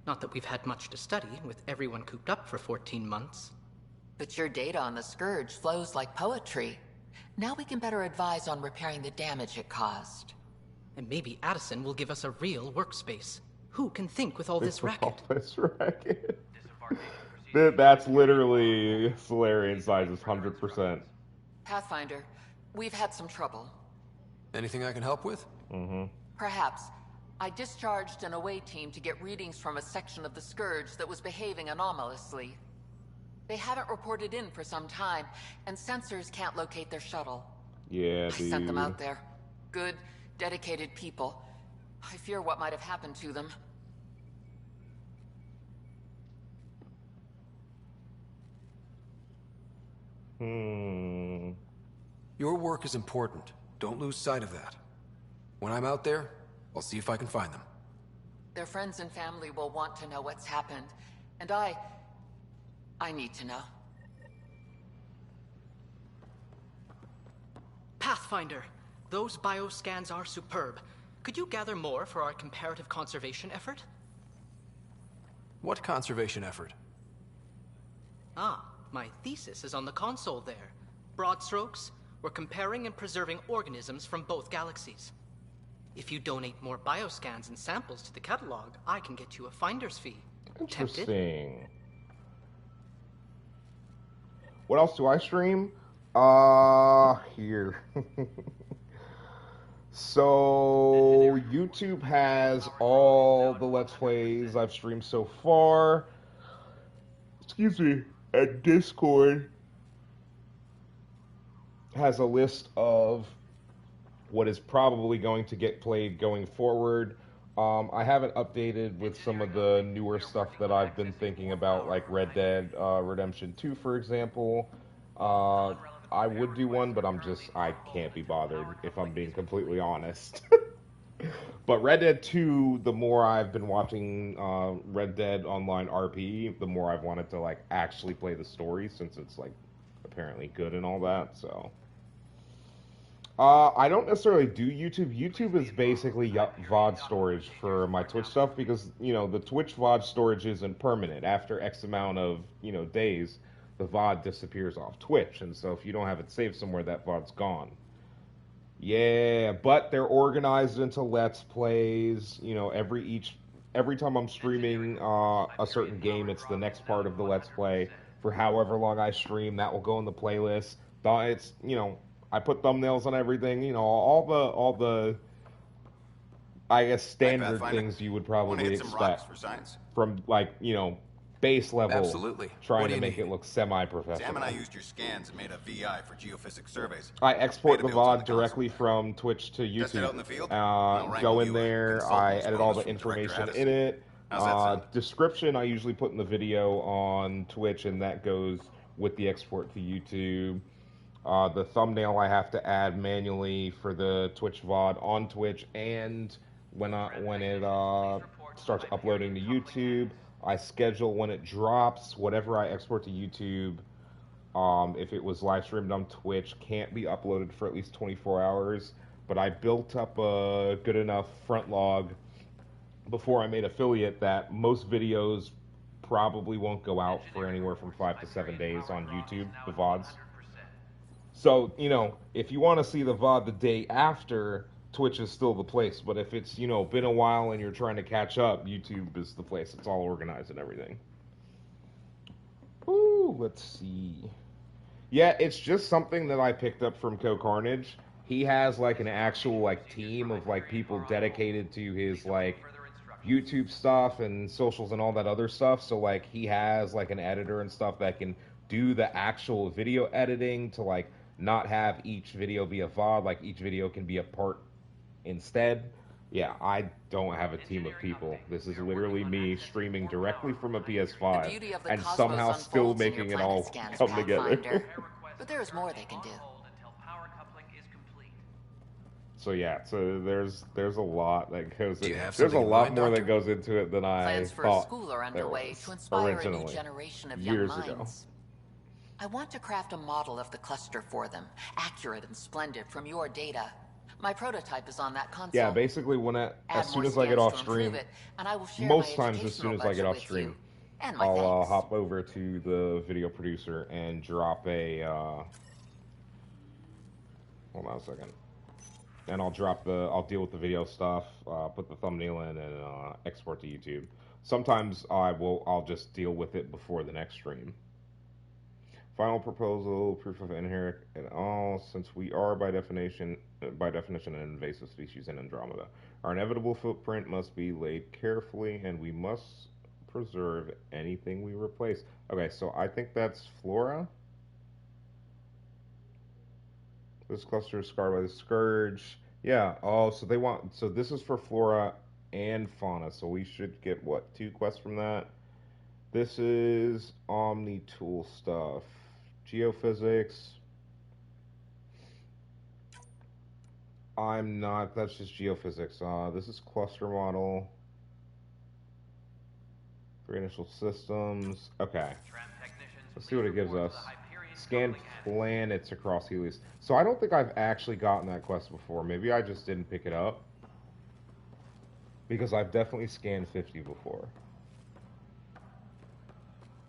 Not that we've had much to study, with everyone cooped up for 14 months. But your data on the Scourge flows like poetry. Now we can better advise on repairing the damage it caused. And maybe Addison will give us a real workspace. Who can think with all this racket? That's literally Solarian sizes, 100%. Pathfinder, we've had some trouble. Anything I can help with? Mm-hmm. Perhaps. I discharged an away team to get readings from a section of the Scourge that was behaving anomalously. They haven't reported in for some time, and sensors can't locate their shuttle. Yeah, I sent them out there. Good, dedicated people. I fear what might have happened to them. Your work is important. Don't lose sight of that. When I'm out there, I'll see if I can find them. Their friends and family will want to know what's happened. And I need to know. Pathfinder, those bioscans are superb. Could you gather more for our comparative conservation effort? What conservation effort? Ah, my thesis is on the console there. Broad strokes, we're comparing and preserving organisms from both galaxies. If you donate more bioscans and samples to the catalog, I can get you a finder's fee. Interesting. Tempted? What else do I stream? Here. So, YouTube has all the Let's Plays I've streamed so far. Excuse me. And Discord has a list of what is probably going to get played going forward. I haven't updated with some of the newer stuff that I've been thinking about, like Red Dead Redemption 2, for example. I would do one, but I can't be bothered, if I'm being completely honest. But Red Dead 2, the more I've been watching Red Dead Online RP, the more I've wanted to, like, actually play the story, since it's, like, apparently good and all that, so... I don't necessarily do YouTube. YouTube is basically VOD storage for my Twitch stuff, because, you know, the Twitch VOD storage isn't permanent. After X amount of, you know, days, the VOD disappears off Twitch, and so if you don't have it saved somewhere, that VOD's gone. Yeah, but they're organized into Let's Plays. You know, every time I'm streaming a certain game, it's the next part of the Let's Play. For however long I stream, that will go in the playlist. It's, you know, I put thumbnails on everything. You know, all the I guess standard things you would probably expect from, like, you know, base level. Absolutely. Trying to make it look semi-professional. Sam and I used your scans and made a VI for geophysics surveys. I export the VOD directly from Twitch to Test it out in the YouTube. field? Go in there, I edit all the information in it. How's that sound? Description I usually put in the video on Twitch, and that goes with the export to YouTube. The thumbnail I have to add manually for the Twitch VOD on Twitch, and when it starts uploading to YouTube, I schedule when it drops. Whatever I export to YouTube, if it was live streamed on Twitch, can't be uploaded for at least 24 hours. But I built up a good enough front log before I made affiliate that most videos probably won't go out for anywhere from 5 to 7 days on YouTube, the VODs. So, you know, if you want to see the VOD the day after, Twitch is still the place. But if it's, you know, been a while and you're trying to catch up, YouTube is the place. It's all organized and everything. Ooh, let's see. Yeah, it's just something that I picked up from Co Carnage. He has, like, an actual, like, team of, like, people dedicated to his, like, YouTube stuff and socials and all that other stuff. So, like, he has, like, an editor and stuff that can do the actual video editing to, like, not have each video be a VOD, like each video can be a part instead. Yeah, I don't have a team of people. This is literally me streaming directly from a PS5 and somehow still making it all come together. But there's more they can do. So yeah, so there's a lot that goes in. There's a something in lot mind, more Doctor? that goes into it than I Plans for a thought school are there underway was to inspire a new originally, generation of young years minds. ago. I want to craft a model of the cluster for them, accurate and splendid from your data. My prototype is on that console. Yeah, basically as soon as I get off stream, most times as soon as I get off stream, I'll hop over to the video producer and drop a, hold on a second. And I'll deal with the video stuff, put the thumbnail in, and export to YouTube. Sometimes I'll just deal with it before the next stream. Final proposal, proof of inherit and all, since we are by definition an invasive species in Andromeda. Our inevitable footprint must be laid carefully, and we must preserve anything we replace. Okay, so I think that's flora. This cluster is scarred by the scourge. Yeah, so this is for flora and fauna, so we should get, what, 2 quests from that? This is Omni-Tool stuff. Geophysics. I'm not. That's just geophysics. This is cluster model. Three initial systems. Okay. Let's see what it gives us. Scan planets across Helios. So I don't think I've actually gotten that quest before. Maybe I just didn't pick it up. Because I've definitely scanned 50 before.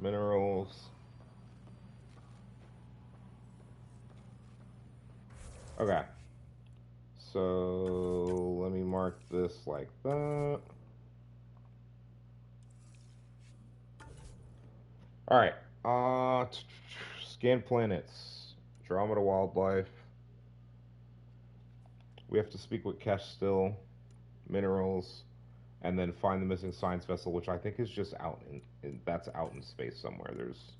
Minerals. Okay. So let me mark this like that. Alright. Scan planets. Andromeda wildlife. We have to speak with Kesh still. Minerals. And then find the missing science vessel, which I think is just out that's out in space somewhere. There's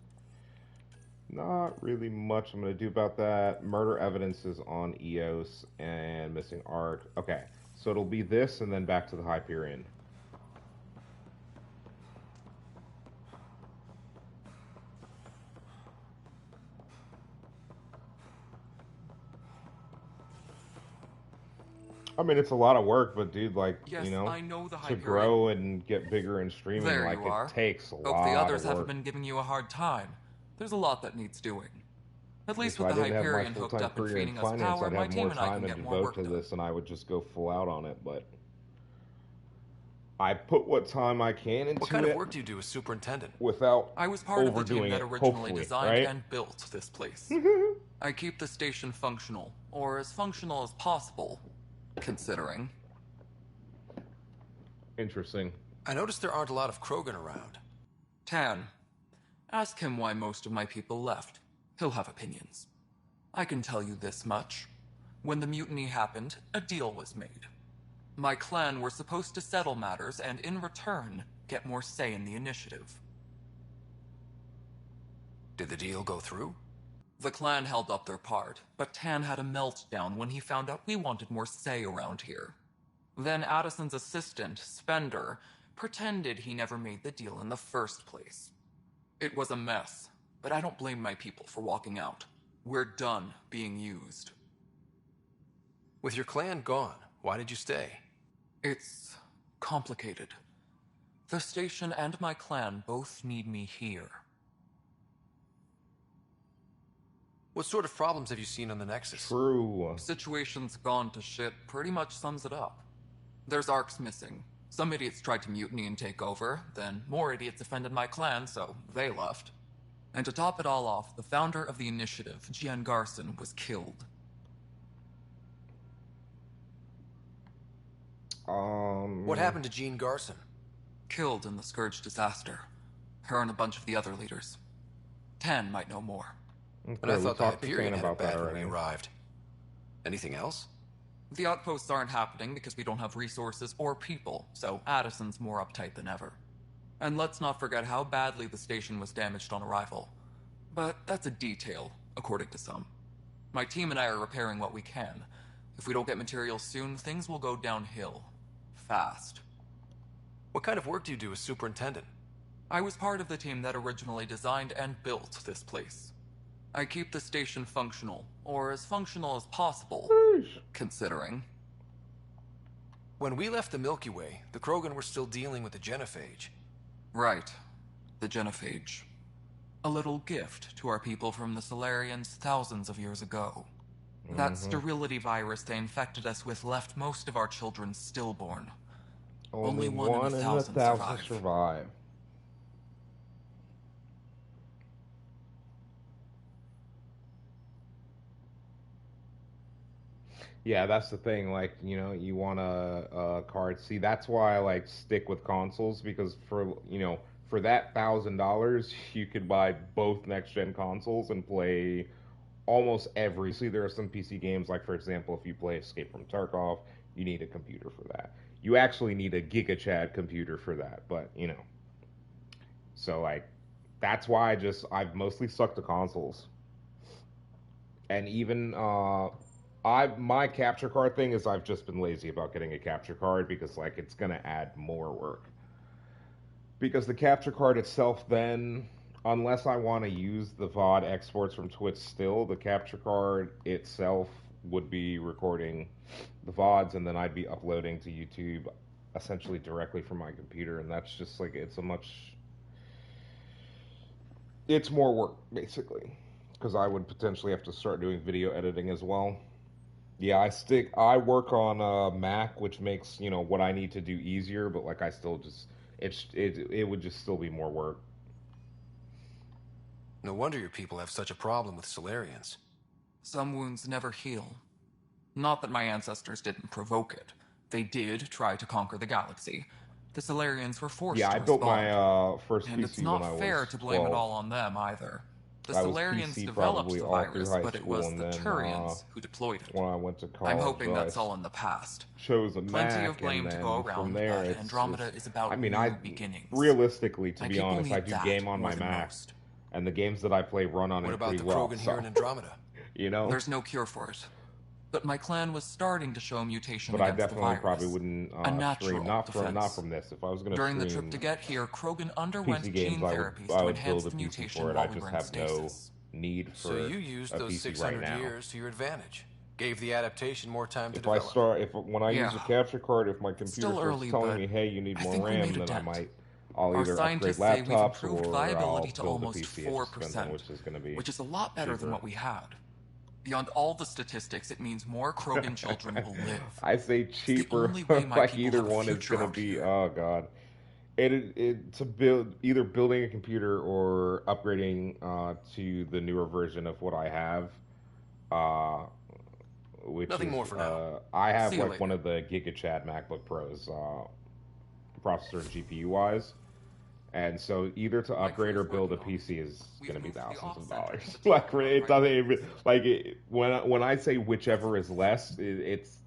not really much I'm going to do about that. Murder evidence is on Eos and missing art. Okay, so it'll be this and then back to the Hyperion. I mean, it's a lot of work, but dude, like, yes, you know, I know the to Hyperion. grow and get bigger in streaming, there like, you are. it takes a lot of work. Hope the others haven't been giving you a hard time. There's a lot that needs doing. At least with the Hyperion hooked up and feeding us power, my team and I can get more work done. This, and I would just go full out on it, but I put what time I can into it. What kind of work do you do as superintendent? Without I was part of the team that originally designed and built this place. I keep the station functional, or as functional as possible, considering. Interesting. I noticed there aren't a lot of Krogan around. Tan, ask him why most of my people left. He'll have opinions. I can tell you this much. When the mutiny happened, a deal was made. My clan were supposed to settle matters and, in return, get more say in the initiative. Did the deal go through? The clan held up their part, but Tan had a meltdown when he found out we wanted more say around here. Then Addison's assistant, Spender, pretended he never made the deal in the first place. It was a mess, but I don't blame my people for walking out. We're done being used. With your clan gone, why did you stay? It's complicated. The station and my clan both need me here. What sort of problems have you seen on the Nexus? True. Situation's gone to shit pretty much sums it up. There's arcs missing. Some idiots tried to mutiny and take over, then more idiots offended my clan, so they left. And to top it all off, the founder of the initiative, Gian Garson, was killed. What happened to Jean Garson? Killed in the Scourge disaster. Her and a bunch of the other leaders. Tan might know more. Okay, and I thought the Hyperion had it bad when we arrived. Anything else? The outposts aren't happening because we don't have resources or people, so Addison's more uptight than ever. And let's not forget how badly the station was damaged on arrival. But that's a detail, according to some. My team and I are repairing what we can. If we don't get materials soon, things will go downhill. Fast. What kind of work do you do as superintendent? I was part of the team that originally designed and built this place. I keep the station functional, or as functional as possible, considering. When we left the Milky Way, the Krogan were still dealing with the genophage. Right. The genophage. A little gift to our people from the Solarians thousands of years ago. That sterility virus they infected us with left most of our children stillborn. Only one in a thousand survive. Yeah, that's the thing. Like, you know, you want a card. See, that's why I like stick with consoles, because for, you know, for that $1,000, you could buy both next gen consoles and play almost every. See, there are some PC games, like for example, if you play Escape from Tarkov, you need a computer for that. You actually need a GigaChad computer for that, but you know. So like, that's why I've mostly stuck to consoles. And even my capture card thing is I've just been lazy about getting a capture card, because like it's gonna add more work. Because the capture card itself then, unless I want to use the VOD exports from Twitch still, the capture card itself would be recording the VODs, and then I'd be uploading to YouTube essentially directly from my computer, and that's just like it's more work basically, because I would potentially have to start doing video editing as well. Yeah, I work on a Mac, which makes, what I need to do easier, but like I still just it would just still be more work. No wonder your people have such a problem with Solarians. Some wounds never heal. Not that my ancestors didn't provoke it. They did try to conquer the galaxy. The Solarians were forced to I built respond. my first PC and it's not when I was fair to blame 12. it all on them either. The I was Solarians PC developed probably the all through virus, high but it school, was and the then Turians who deployed it. when I went to college, I'm hoping I that's all in the past. chose a Plenty Mac, of blame and to then go around, from there, but Andromeda is about new beginnings. Realistically, to My be people honest, need I do that game on more my than Mac, most. and the games that I play run on What it about pretty the well. Krogan here in Andromeda? There's no cure for it. But my clan was starting to show a mutation But I against definitely the virus. probably wouldn't a natural stream not defense. from this. If I was going to During stream the trip to get here, Krogan underwent PC gene games, therapies I to would enhance build a the PC mutation for it. while I we just were in have stasis. no need for So you used a those PC 600 right now. years to your advantage. Gave the adaptation more time to If develop. when I use a capture card, if my computer Still starts early, telling but me, hey, you need I more think we RAM, made a then dent. I'll Our either upgrade scientists say we've laptops improved or viability I'll to build a almost PC 4%, which is a lot better than what we had. Beyond all the statistics, it means more Krogan children will live. I say cheaper, only way my like people either have a one is future going to out be, here. oh god. It to build either building a computer or upgrading to the newer version of what I have, which Nothing is more for now. I have See you like later. one of the GigaChad MacBook Pros, processor and GPU wise. And so either to upgrade or build a PC is going to be thousands of dollars. Like it doesn't even like it, when I say whichever is less, it's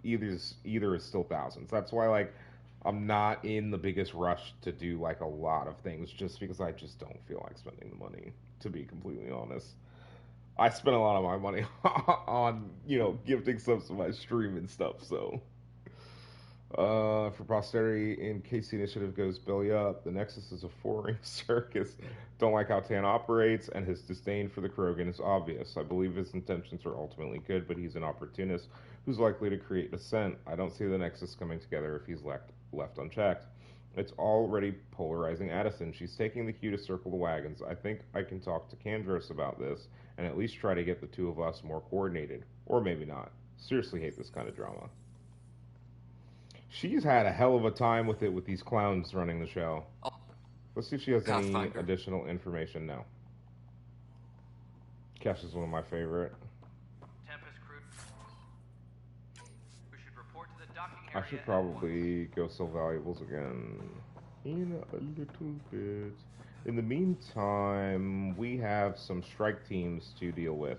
either is still thousands. That's why like I'm not in the biggest rush to do like a lot of things just because I just don't feel like spending the money, to be completely honest. I spent a lot of my money on, gifting subs to my stream and stuff, so for posterity, in case the initiative goes belly up, the Nexus is a four-ring circus. Don't like how Tan operates, and his disdain for the Krogan is obvious. I believe his intentions are ultimately good, but he's an opportunist who's likely to create dissent. I don't see the Nexus coming together if he's left unchecked. It's already polarizing Addison. She's taking the cue to circle the wagons. I think I can talk to Kandros about this, and at least try to get the two of us more coordinated. Or maybe not. Seriously hate this kind of drama. She's had a hell of a time with it with these clowns running the show. Let's see if she has any additional information now. Cash is one of my favorite. Tempest crew. We should report to the docking I area. should probably go sell valuables again in a little bit. In the meantime, we have some strike teams to deal with,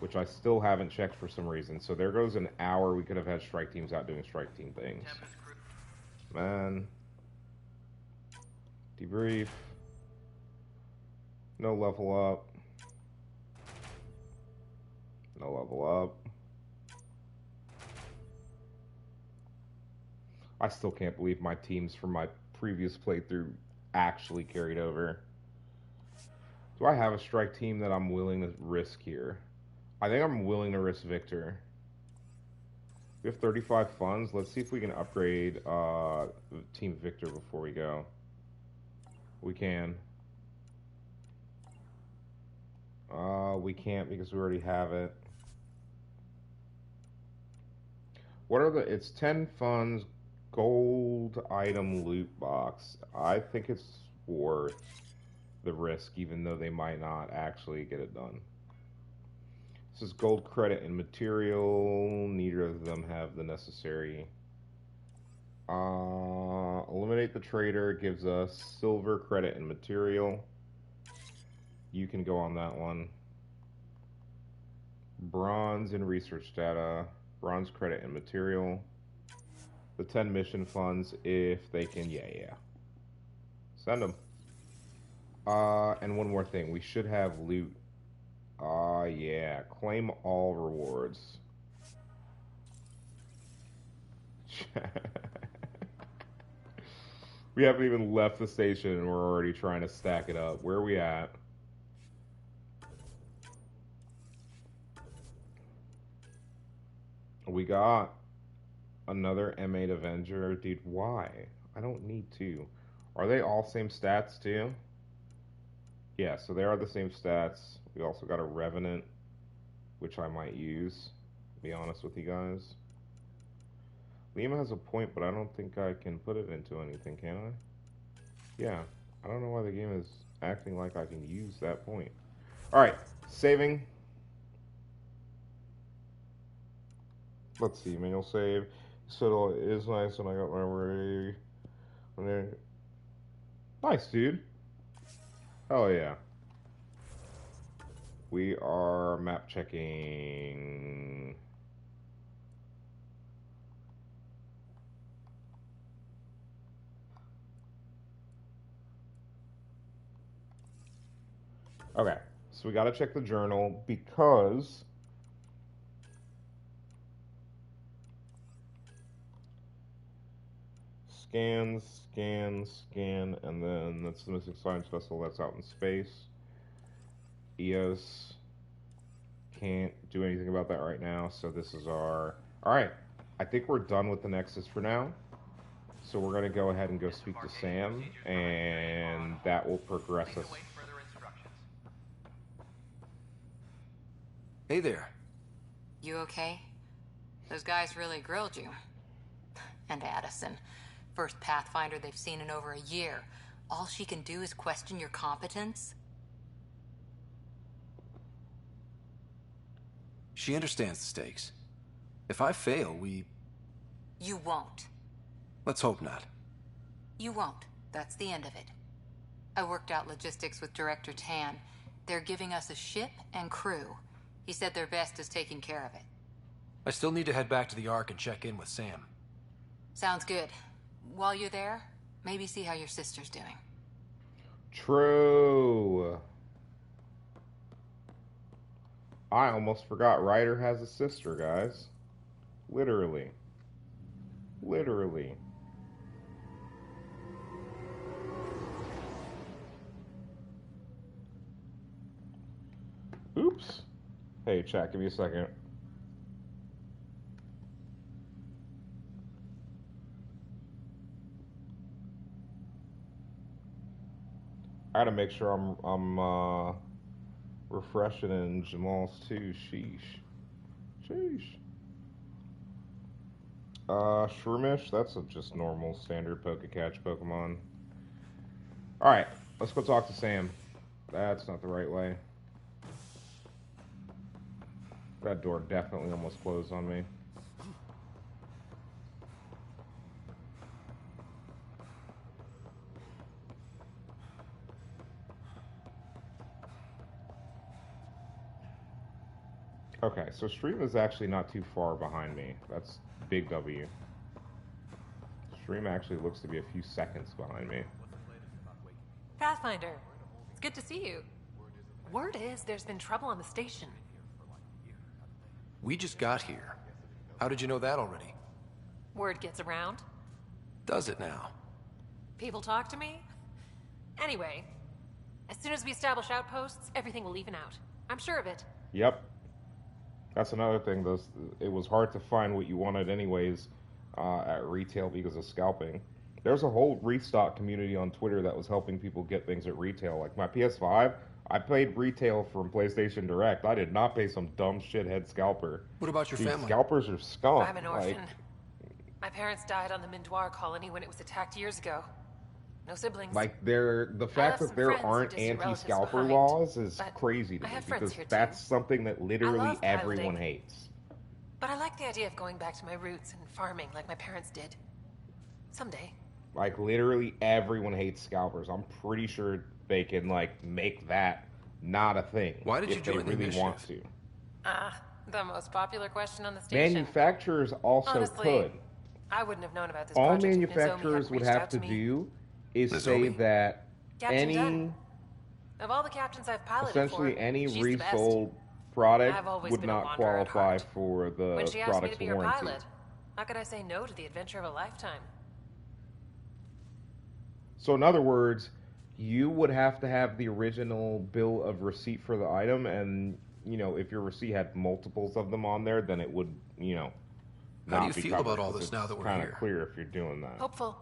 which I still haven't checked for some reason. So there goes an hour we could have had strike teams out doing strike team things. Man. Debrief. No level up. No level up. I still can't believe my teams from my previous playthrough actually carried over. Do I have a strike team that I'm willing to risk here? I think I'm willing to risk Victor. We have 35 funds. Let's see if we can upgrade Team Victor before we go. We can. We can't because we already have it. What are it's 10 funds, gold item loot box. I think it's worth the risk, even though they might not actually get it done. This is gold credit and material. Neither of them have the necessary. Eliminate the trader gives us silver credit and material. You can go on that one. Bronze and research data. Bronze credit and material. The 10 mission funds, if they can, yeah. Send them. And one more thing. We should have loot. Yeah. Claim all rewards. We haven't even left the station and we're already trying to stack it up. Where are we at? We got another M8 Avenger. Dude, why? I don't need to. Are they all same stats, too? Yeah, so they are the same stats. We also got a Revenant, which I might use, to be honest with you guys. Lima has a point, but I don't think I can put it into anything, can I? Yeah, I don't know why the game is acting like I can use that point. Alright, saving. Let's see, manual save. So it is nice when I got my ready. Nice, dude. Oh, yeah. We are map checking. Okay, so we got to check the journal because scan, and then that's the missing science vessel that's out in space. EOS can't do anything about that right now, so this is our... Alright, I think we're done with the Nexus for now. So we're going to go ahead and go speak to Sam, and that will progress us. Hey there. You okay? Those guys really grilled you. And Addison. First Pathfinder they've seen in over a year. All she can do is question your competence? She understands the stakes. If I fail, we... You won't. Let's hope not. You won't. That's the end of it. I worked out logistics with Director Tan. They're giving us a ship and crew. He said their best is taking care of it. I still need to head back to the Ark and check in with Sam. Sounds good. While you're there, maybe see how your sister's doing. True. I almost forgot Ryder has a sister, guys. Literally. Literally. Oops. Hey, chat, give me a second. I gotta make sure I'm refreshing in Jamal's too. Sheesh. Sheesh. Shroomish, that's a just normal standard Pokécatch Pokemon. Alright, let's go talk to Sam. That's not the right way. That door definitely almost closed on me. Okay, so Stream is actually not too far behind me. That's big W. Stream actually looks to be a few seconds behind me. Pathfinder, it's good to see you. Word is there's been trouble on the station. We just got here. How did you know that already? Word gets around. Does it now? People talk to me. Anyway, as soon as we establish outposts, everything will even out. I'm sure of it. Yep. That's another thing. It was hard to find what you wanted anyways at retail because of scalping. There's a whole restock community on Twitter that was helping people get things at retail. Like my PS5, I paid retail from PlayStation Direct. I did not pay some dumb shithead scalper. What about your Dude, family? Scalpers are scum. I'm an orphan. My parents died on the Mindoir colony when it was attacked years ago. No siblings. Like the fact that there aren't anti-scalper laws is crazy to me because that's something that literally everyone hates. But I like the idea of going back to my roots and farming like my parents did. Someday. Like literally everyone hates scalpers. I'm pretty sure they can like make that not a thing. Why did you join if they really want to? The most popular question on the station. Manufacturers also Honestly, could. I wouldn't have known about this All project if manufacturers would have to do is say that Captain of all the captains I've piloted essentially for, any she's resold product would been not qualify for the when she asked me product's to be her warranty. pilot, how could I say no to the adventure of a lifetime? So in other words, you would have to have the original bill of receipt for the item, and you know, if your receipt had multiples of them on there, then it would, you know, not How do you be feel covered, about all 'cause this now that we're It's kind here? of clear if you're doing that. Hopeful.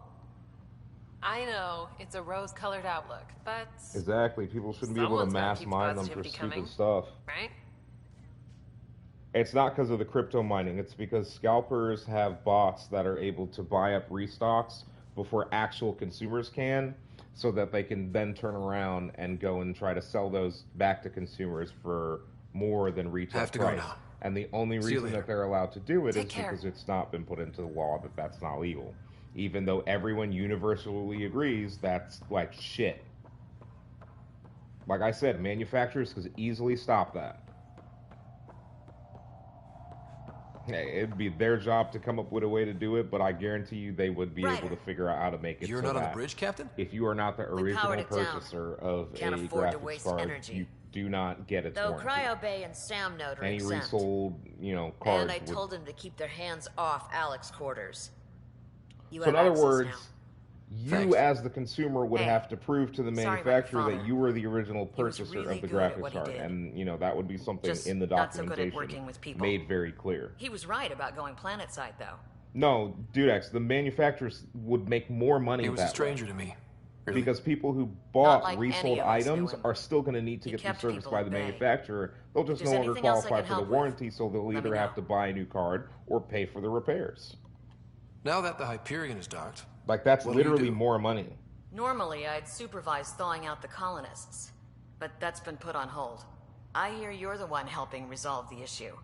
I know it's a rose-colored outlook, but Exactly. People shouldn't be able to someone's gotta mass keep the mine them for positivity stupid coming, stuff. right? It's not because of the crypto mining. It's because scalpers have bots that are able to buy up restocks before actual consumers can, so that they can then turn around and go and try to sell those back to consumers for more than retail Have to go price. now. And the only See you reason later. that they're allowed to do it Take is care. because it's not been put into the law that that's not legal. Even though everyone universally agrees that's like shit. Like I said, manufacturers could easily stop that. Hey, it'd be their job to come up with a way to do it, but I guarantee you they would be able to figure out how to make it You're so not on the that bridge, Captain? if you are not the We powered original it down. purchaser of Can't a afford to graphics waste card, energy. you do not get its Though warranty. Cryo-Bay and Sam Note are Any exempt. resold, cards And I would... told them to keep their hands off Alex quarters. You So have in other access words, now. you Thanks. as the consumer would Hey, have to prove to the sorry about your manufacturer that father. you were the original He was purchaser really of the good at graphics what he card. did. And, that would be something Just in the not so good at documentation working with people. made very clear. He was right about going planetside, though. No, Dudex, the manufacturers would make more money He was that a stranger way. to me. Really? Because people who bought like any resold of us knew items him. are still going to need to He get them kept serviced people by at the bay. manufacturer. They'll just If no there's longer anything else I qualify can for the help with, warranty, so they'll let me either have know. to buy a new card or pay for the repairs. Now that the Hyperion is docked, Like, that's What'll you literally do? more money. Normally, I'd supervise thawing out the colonists, but that's been put on hold. I hear you're the one helping resolve the issue.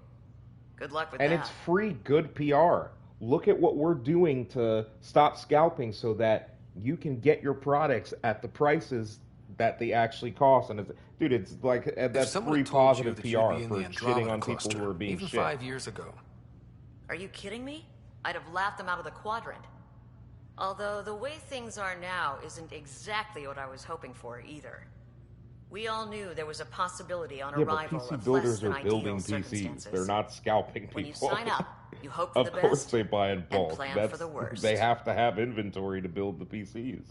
Good luck with And that. it's free good PR. Look at what we're doing to stop scalping so that you can get your products at the prices that they actually cost. And it's like that's someone free had told you positive that PR you'd be in for the shitting Andromeda on people cluster, who are being even shit. 5 years ago. Are you kidding me? I'd have laughed them out of the quadrant. Although the way things are now isn't exactly what I was hoping for either. We all knew there was a possibility on Yeah, but arrival PC of builders less than are building ideal PCs. circumstances. They're not scalping people. When you sign up, you hope for the Of course best they buy in and bulk. plan for the worst. They have to have inventory to build the PCs.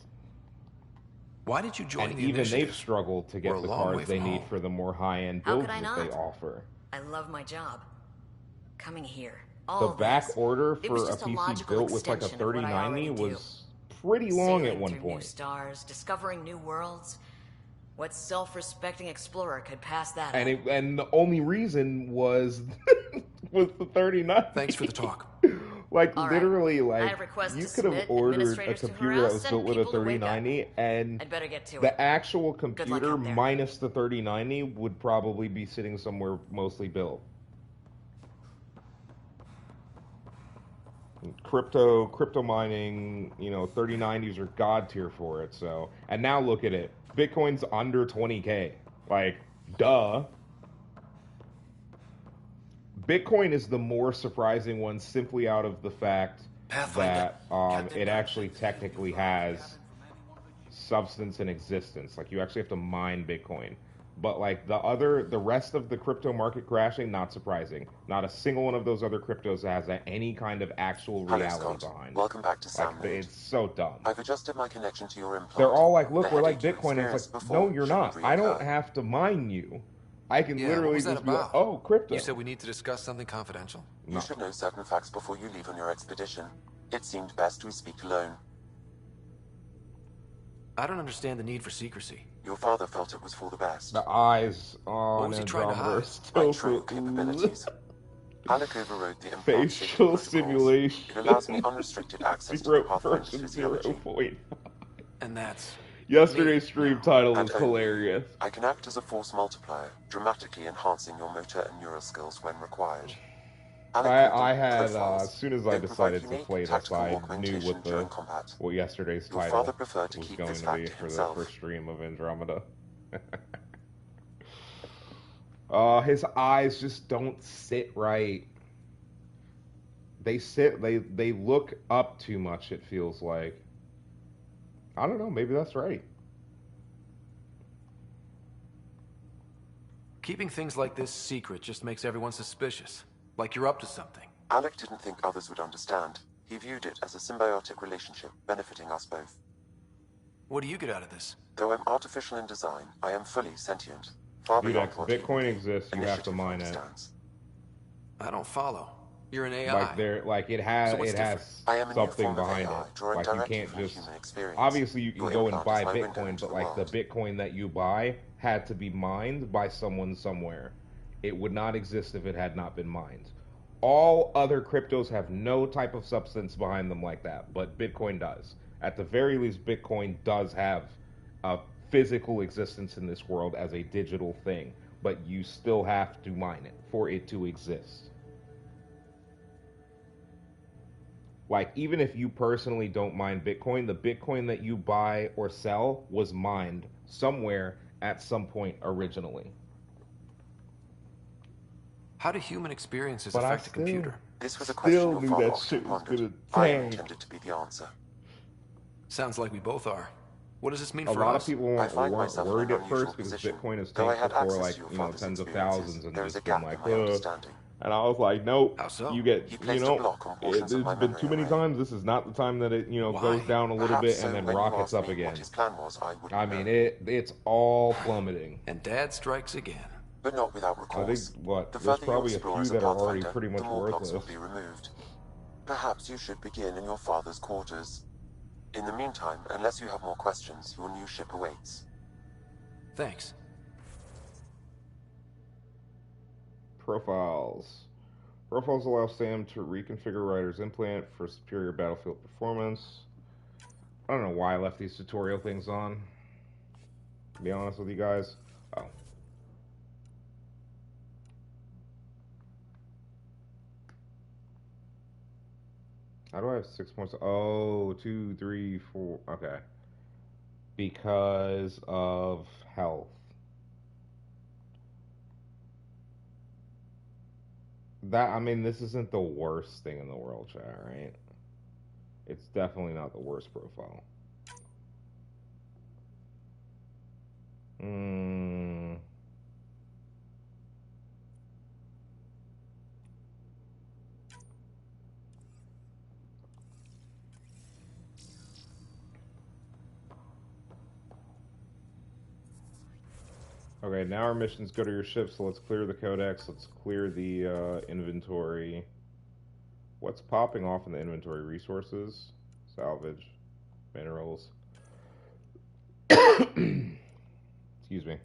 Why did you join And the even initiative? they've struggled to We're get a the long way cards they from need home. for the more high-end How builds could I that they not? offer. I love my job. Coming here. The All back this. order It for was a just PC logical built with like a extension of what I 3090 already do. was pretty long Sailing at one through new point. stars, discovering new worlds. What self-respecting explorer could pass that And up? and the only reason was was the 3090. Thanks for the talk. Like All right. literally, I like have requests you to could have submit, ordered a administrators to computer that harass, was and built with a people to wake up. 3090, and I'd better get to the it. actual luck computer out there. minus the 3090 would probably be sitting somewhere mostly built. Crypto mining, 3090s are god tier for it. So, and now look at it, Bitcoin's under 20K. Like, duh. Bitcoin is the more surprising one simply out of the fact that it actually technically has substance and existence. Like, you actually have to mine Bitcoin. But like the rest of the crypto market crashing, not surprising. Not a single one of those other cryptos has any kind of actual Hello, reality Scott. behind. Welcome back to Sam Like, Mode. it's so dumb. I've adjusted my connection to your implant. They're all like, look, The we're like headache you Bitcoin. And it's experienced like, before no, you're shouldn't not. I don't reoccur. have to mine you. I can Yeah, literally what was that just be like, about? oh, crypto. You said we need to discuss something confidential. You should know certain facts before you leave on your expedition. It seemed best we speak alone. I don't understand the need for secrecy. Your father felt it was for the best. The eyes on What was he trying to Andromeda are hide? still My true capabilities. Alec overrode the implant safety facial protocols. stimulation. It allows me unrestricted access to the Pathfinder's physiology. 0.0. And that's... Yesterday's stream title And was only. hilarious. I can act as a force multiplier, dramatically enhancing your motor and neural skills when required. I had as soon as I They decided provide to unique play this, tactical I knew augmentation what during combat. yesterday's Your title father preferred to was keep going this to fact be to for the himself. first stream of Andromeda. His eyes just don't sit right. They look up too much, it feels like. I don't know, maybe that's right. Keeping things like this secret just makes everyone suspicious. Like you're up to something. Alec didn't think others would understand. He viewed it as a symbiotic relationship, benefiting us both. What do you get out of this? Though I'm artificial in design, I am fully sentient. Far Dude, beyond what Bitcoin exists, you have to initiative mine it. understands. I don't follow. You're an AI. Like it has So what's different? something behind it. Like you can't just obviously you can go and buy Bitcoin, but like the Bitcoin that you buy had to be mined by someone somewhere. It would not exist if it had not been mined. All other cryptos have no type of substance behind them like that, but Bitcoin does. At the very least, Bitcoin does have a physical existence in this world as a digital thing, but you still have to mine it for it to exist. Like, even if you personally don't mine Bitcoin, the Bitcoin that you buy or sell was mined somewhere at some point originally. How do human experiences affect a computer? This was a question your father often pondered. I intended to be the answer. Sounds like we both are. What does this mean for us? A lot of people weren't worried at first because Bitcoin is tanked before, like, tens of thousands, and just been like, and I was like, nope. How so? You get, it's been too many times. This is not the time that it, goes down a little bit and then rockets up again. I mean, it's all plummeting. And Dad strikes again. But not without recourse. I think, there's probably a few that are already pretty much worthless. Will be removed. Perhaps you should begin in your father's quarters. In the meantime, unless you have more questions, your new ship awaits. Thanks. Profiles. Profiles allow Sam to reconfigure Ryder's implant for superior battlefield performance. I don't know why I left these tutorial things on, to be honest with you guys. Oh. How do I have 6 points? Oh, 2, 3, 4. Okay. Because of health. I mean, this isn't the worst thing in the world, chat, right? It's definitely not the worst profile. Okay, now our missions go to your ship, so let's clear the codex, let's clear the inventory. What's popping off in the inventory? Resources, salvage, minerals. Excuse me.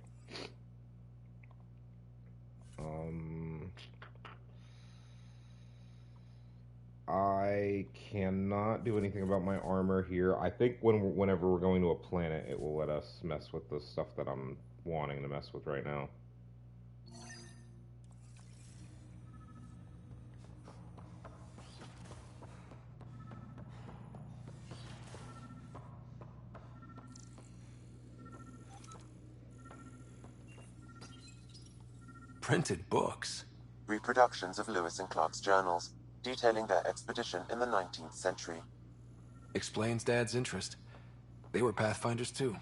I cannot do anything about my armor here. I think whenever we're going to a planet, it will let us mess with the stuff that I'm wanting to mess with right now. Printed books. Reproductions of Lewis and Clark's journals, detailing their expedition in the 19th century. Explains Dad's interest. They were Pathfinders too.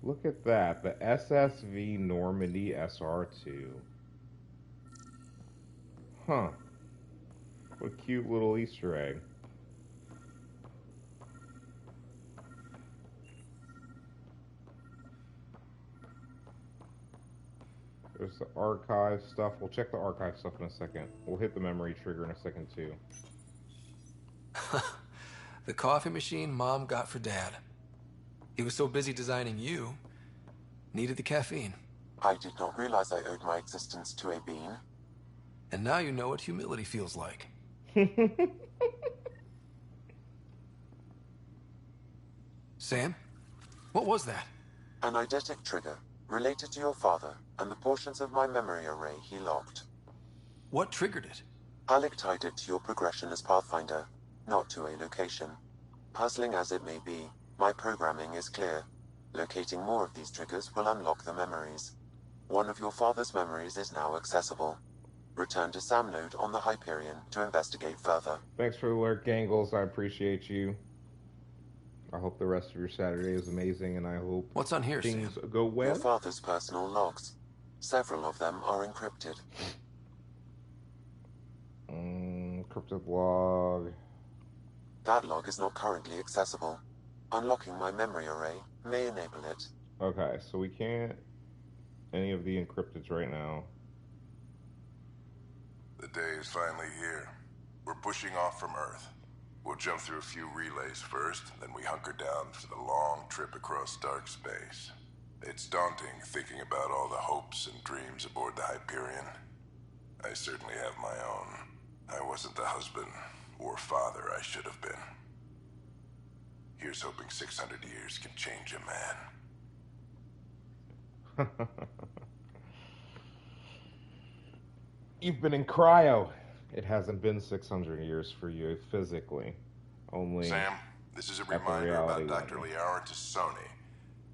Look at that, the SSV Normandy SR2. Huh. What a cute little Easter egg. There's the archive stuff. We'll check the archive stuff in a second. We'll hit the memory trigger in a second too. The coffee machine Mom got for Dad. He was so busy designing you, needed the caffeine. I did not realize I owed my existence to a bean. And now you know what humility feels like. Sam? What was that? An eidetic trigger, related to your father, and the portions of my memory array he locked. What triggered it? Alec tied it to your progression as Pathfinder, not to a location. Puzzling as it may be, my programming is clear. Locating more of these triggers will unlock the memories. One of your father's memories is now accessible. Return to Sam Node on the Hyperion to investigate further. Thanks for the alert, Gangles. I appreciate you. I hope the rest of your Saturday is amazing, and I hope what's on here, things Sam? Go well. Your father's personal logs. Several of them are encrypted. Encrypted log. That log is not currently accessible. Unlocking my memory array may enable it. Okay, so we can't any of the encrypteds right now. The day is finally here. We're pushing off from Earth. We'll jump through a few relays first, then we hunker down for the long trip across dark space. It's daunting thinking about all the hopes and dreams aboard the Hyperion. I certainly have my own. I wasn't the husband or father I should have been. Here's hoping 600 years can change a man. You've been in cryo. It hasn't been 600 years for you physically. Only Sam, this is a reminder about Dr. Liara Tassoni.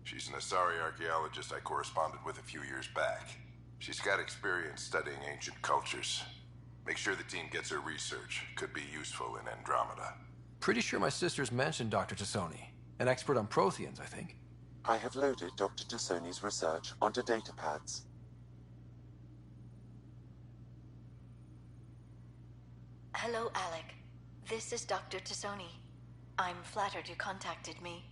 She's an Asari archaeologist I corresponded with a few years back. She's got experience studying ancient cultures. Make sure the team gets her research. Could be useful in Andromeda. Pretty sure my sister's mentioned Dr. Tassoni. An expert on Protheans, I think. I have loaded Dr. Tassoni's research onto datapads. Hello, Alec. This is Dr. Tassoni. I'm flattered you contacted me.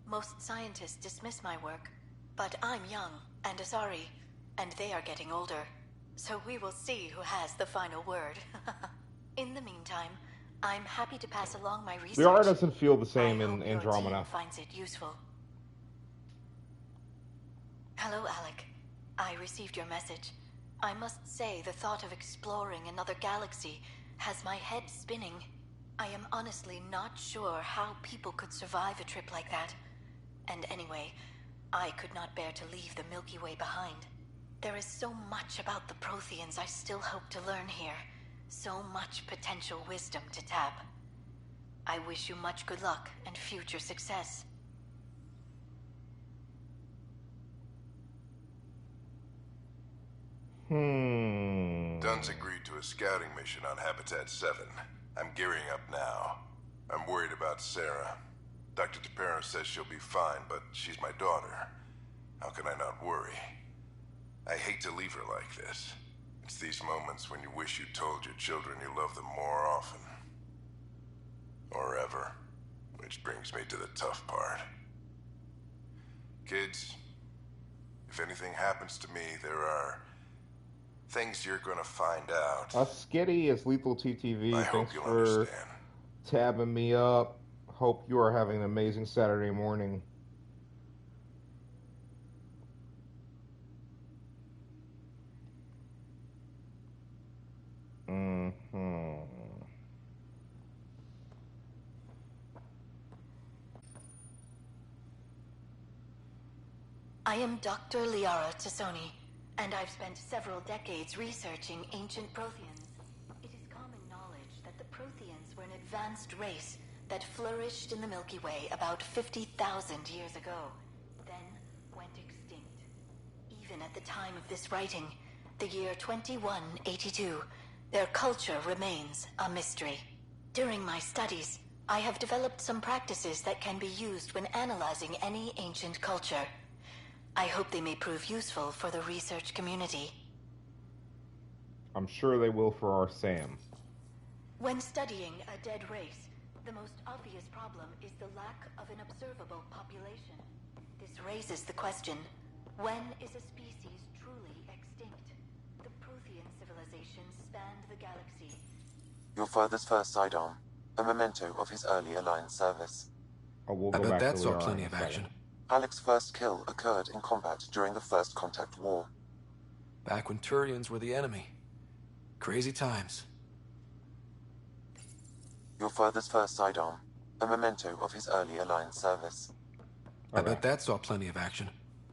Most scientists dismiss my work, but I'm young and Asari, and they are getting older. So we will see who has the final word. In the meantime, I'm happy to pass along my research. Liara doesn't feel the same in Andromeda. Your team finds it useful. Hello, Alec. I received your message. I must say the thought of exploring another galaxy has my head spinning. I am honestly not sure how people could survive a trip like that. And anyway, I could not bear to leave the Milky Way behind. There is so much about the Protheans I still hope to learn here. So much potential wisdom to tap. I wish you much good luck and future success. Dunn's agreed to a scouting mission on Habitat 7. I'm gearing up now. I'm worried about Sarah. Dr. Tapero says she'll be fine, but she's my daughter. How can I not worry? I hate to leave her like this. It's these moments when you wish you told your children you love them more often. Or ever. Which brings me to the tough part. Kids, if anything happens to me, there are things you're gonna find out. Skitty is Lethal TTV. I hope Thanks you'll for understand. tabbing me up. Hope you are having an amazing Saturday morning. I am Dr. Liara Tassoni, and I've spent several decades researching ancient Protheans. It is common knowledge that the Protheans were an advanced race that flourished in the Milky Way about 50,000 years ago, then went extinct. Even at the time of this writing, the year 2182, their culture remains a mystery. During my studies, I have developed some practices that can be used when analyzing any ancient culture. I hope they may prove useful for the research community. I'm sure they will for our Sam. When studying a dead race, the most obvious problem is the lack of an observable population. This raises the question, when is a species truly extinct? The Prothean civilization spanned the galaxy. Your father's first sidearm, a memento of his early Alliance service. We'll I go bet back that to saw Liara plenty in of a second. action. Alec's first kill occurred in combat during the First Contact War. Back when Turians were the enemy. Crazy times. Your father's first sidearm, a memento of his early Alliance service. I bet that saw plenty of action.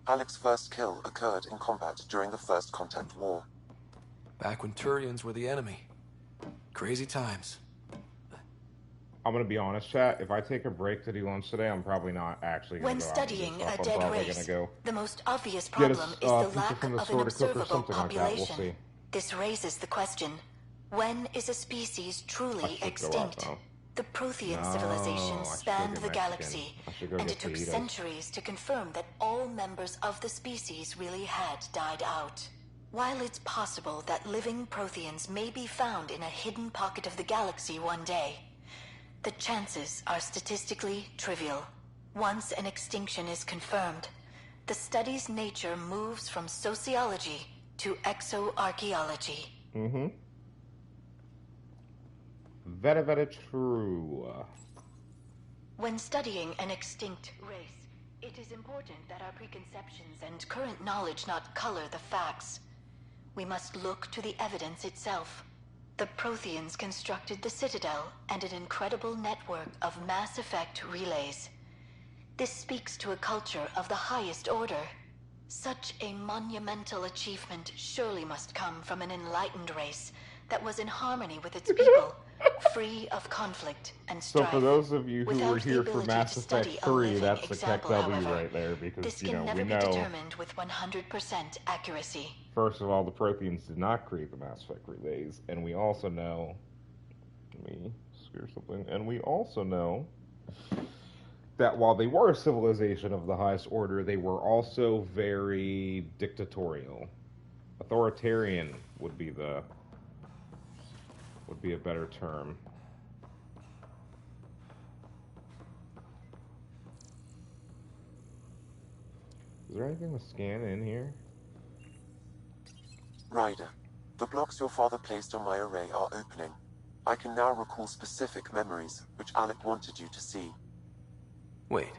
Alec's first kill occurred in combat during the First Contact War. Back when Turians were the enemy. Crazy times. I'm gonna be honest, chat. If I take a break to do lunch today, I'm probably not actually gonna When go studying out and do stuff. a I'm dead probably race, gonna go the most obvious get problem us is the pizza lack from the of an store to cook or observable something like that. We'll population. see. This raises the question, when is a species truly extinct? The Prothean civilization spanned the galaxy, and it took centuries to confirm that all members of the species really had died out. While it's possible that living Protheans may be found in a hidden pocket of the galaxy one day, the chances are statistically trivial. Once an extinction is confirmed, the study's nature moves from sociology to exoarchaeology. Mm-hmm. Very, very true. When studying an extinct race, it is important that our preconceptions and current knowledge not color the facts. We must look to the evidence itself. The Protheans constructed the Citadel and an incredible network of mass effect relays. This speaks to a culture of the highest order. Such a monumental achievement surely must come from an enlightened race that was in harmony with its people, free of conflict and strife. So for those of you who were Without the here for ability Mass to Effect study a 3, living that's the Keck example, W however, right there, because, this you can know, never we be know, determined with 100% accuracy. first of all, the Protheans did not create the Mass Effect relays, and we also know, let me screw something, and we also know that while they were a civilization of the highest order, they were also very dictatorial. Authoritarian would be a better term. Is there anything to scan in here? Ryder, the blocks your father placed on my array are opening. I can now recall specific memories, which Alec wanted you to see. Wait,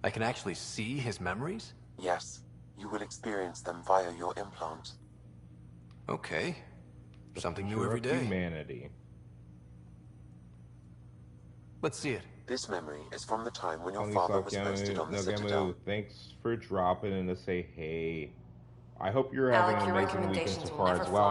I can actually see his memories? Yes, you will experience them via your implant. Okay. Something new every day. Humanity. Let's see it. This memory is from the time when your father was posted on the Citadel. Thanks for dropping in to say hey. I hope you're having an amazing weekend so far as well.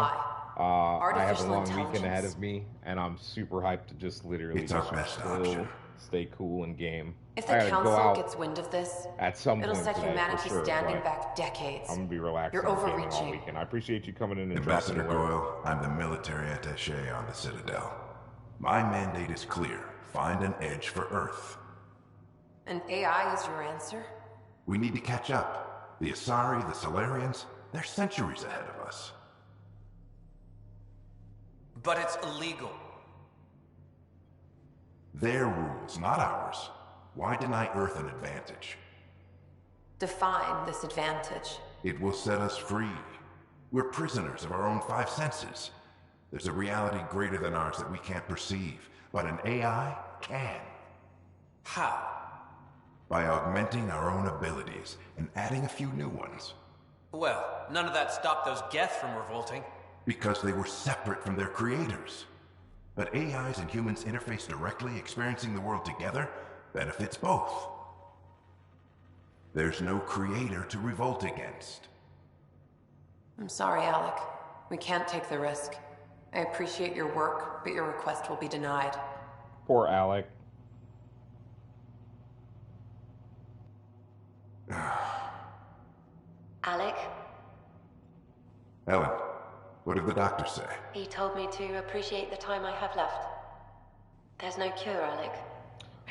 I have a long weekend ahead of me, and I'm super hyped to just literally It's our best option. Stay cool in game. If the Council gets wind of this, at some it'll point set today, humanity for sure, standing but back decades. I'm gonna be relaxed. You're on gaming overreaching. all weekend. I appreciate you coming in and Ambassador dropping in. Doyle, I'm the military attaché on the Citadel. My mandate is clear. Find an edge for Earth. And AI is your answer? We need to catch up. The Asari, the Solarians, they're centuries ahead of us. But it's illegal. Their rules, not ours. Why deny Earth an advantage? Define this advantage. It will set us free. We're prisoners of our own five senses. There's a reality greater than ours that we can't perceive, but an AI can. How? By augmenting our own abilities and adding a few new ones. Well, none of that stopped those Geth from revolting. Because they were separate from their creators. But AIs and humans interface directly, experiencing the world together, benefits both. There's no creator to revolt against. I'm sorry, Alec. We can't take the risk. I appreciate your work, but your request will be denied. Poor Alec. Alec? Ellen, what did the doctor say? He told me to appreciate the time I have left. There's no cure, Alec.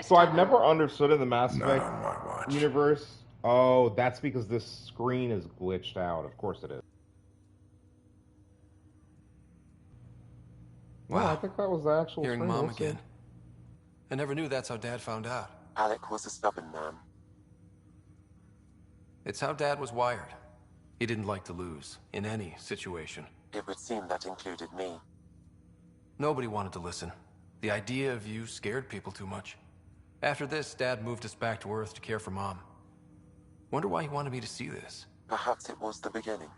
So I've never understood in the Mass Not Effect on my watch. universe. Oh, that's because this screen is glitched out. Of course it is. Wow. I think that was the actual Hearing screen. Mom We'll see. again. I never knew that's how Dad found out. Alec was a stubborn man. It's how Dad was wired. He didn't like to lose, in any situation. It would seem that included me. Nobody wanted to listen. The idea of you scared people too much. After this, Dad moved us back to Earth to care for Mom. Wonder why he wanted me to see this. Perhaps it was the beginning.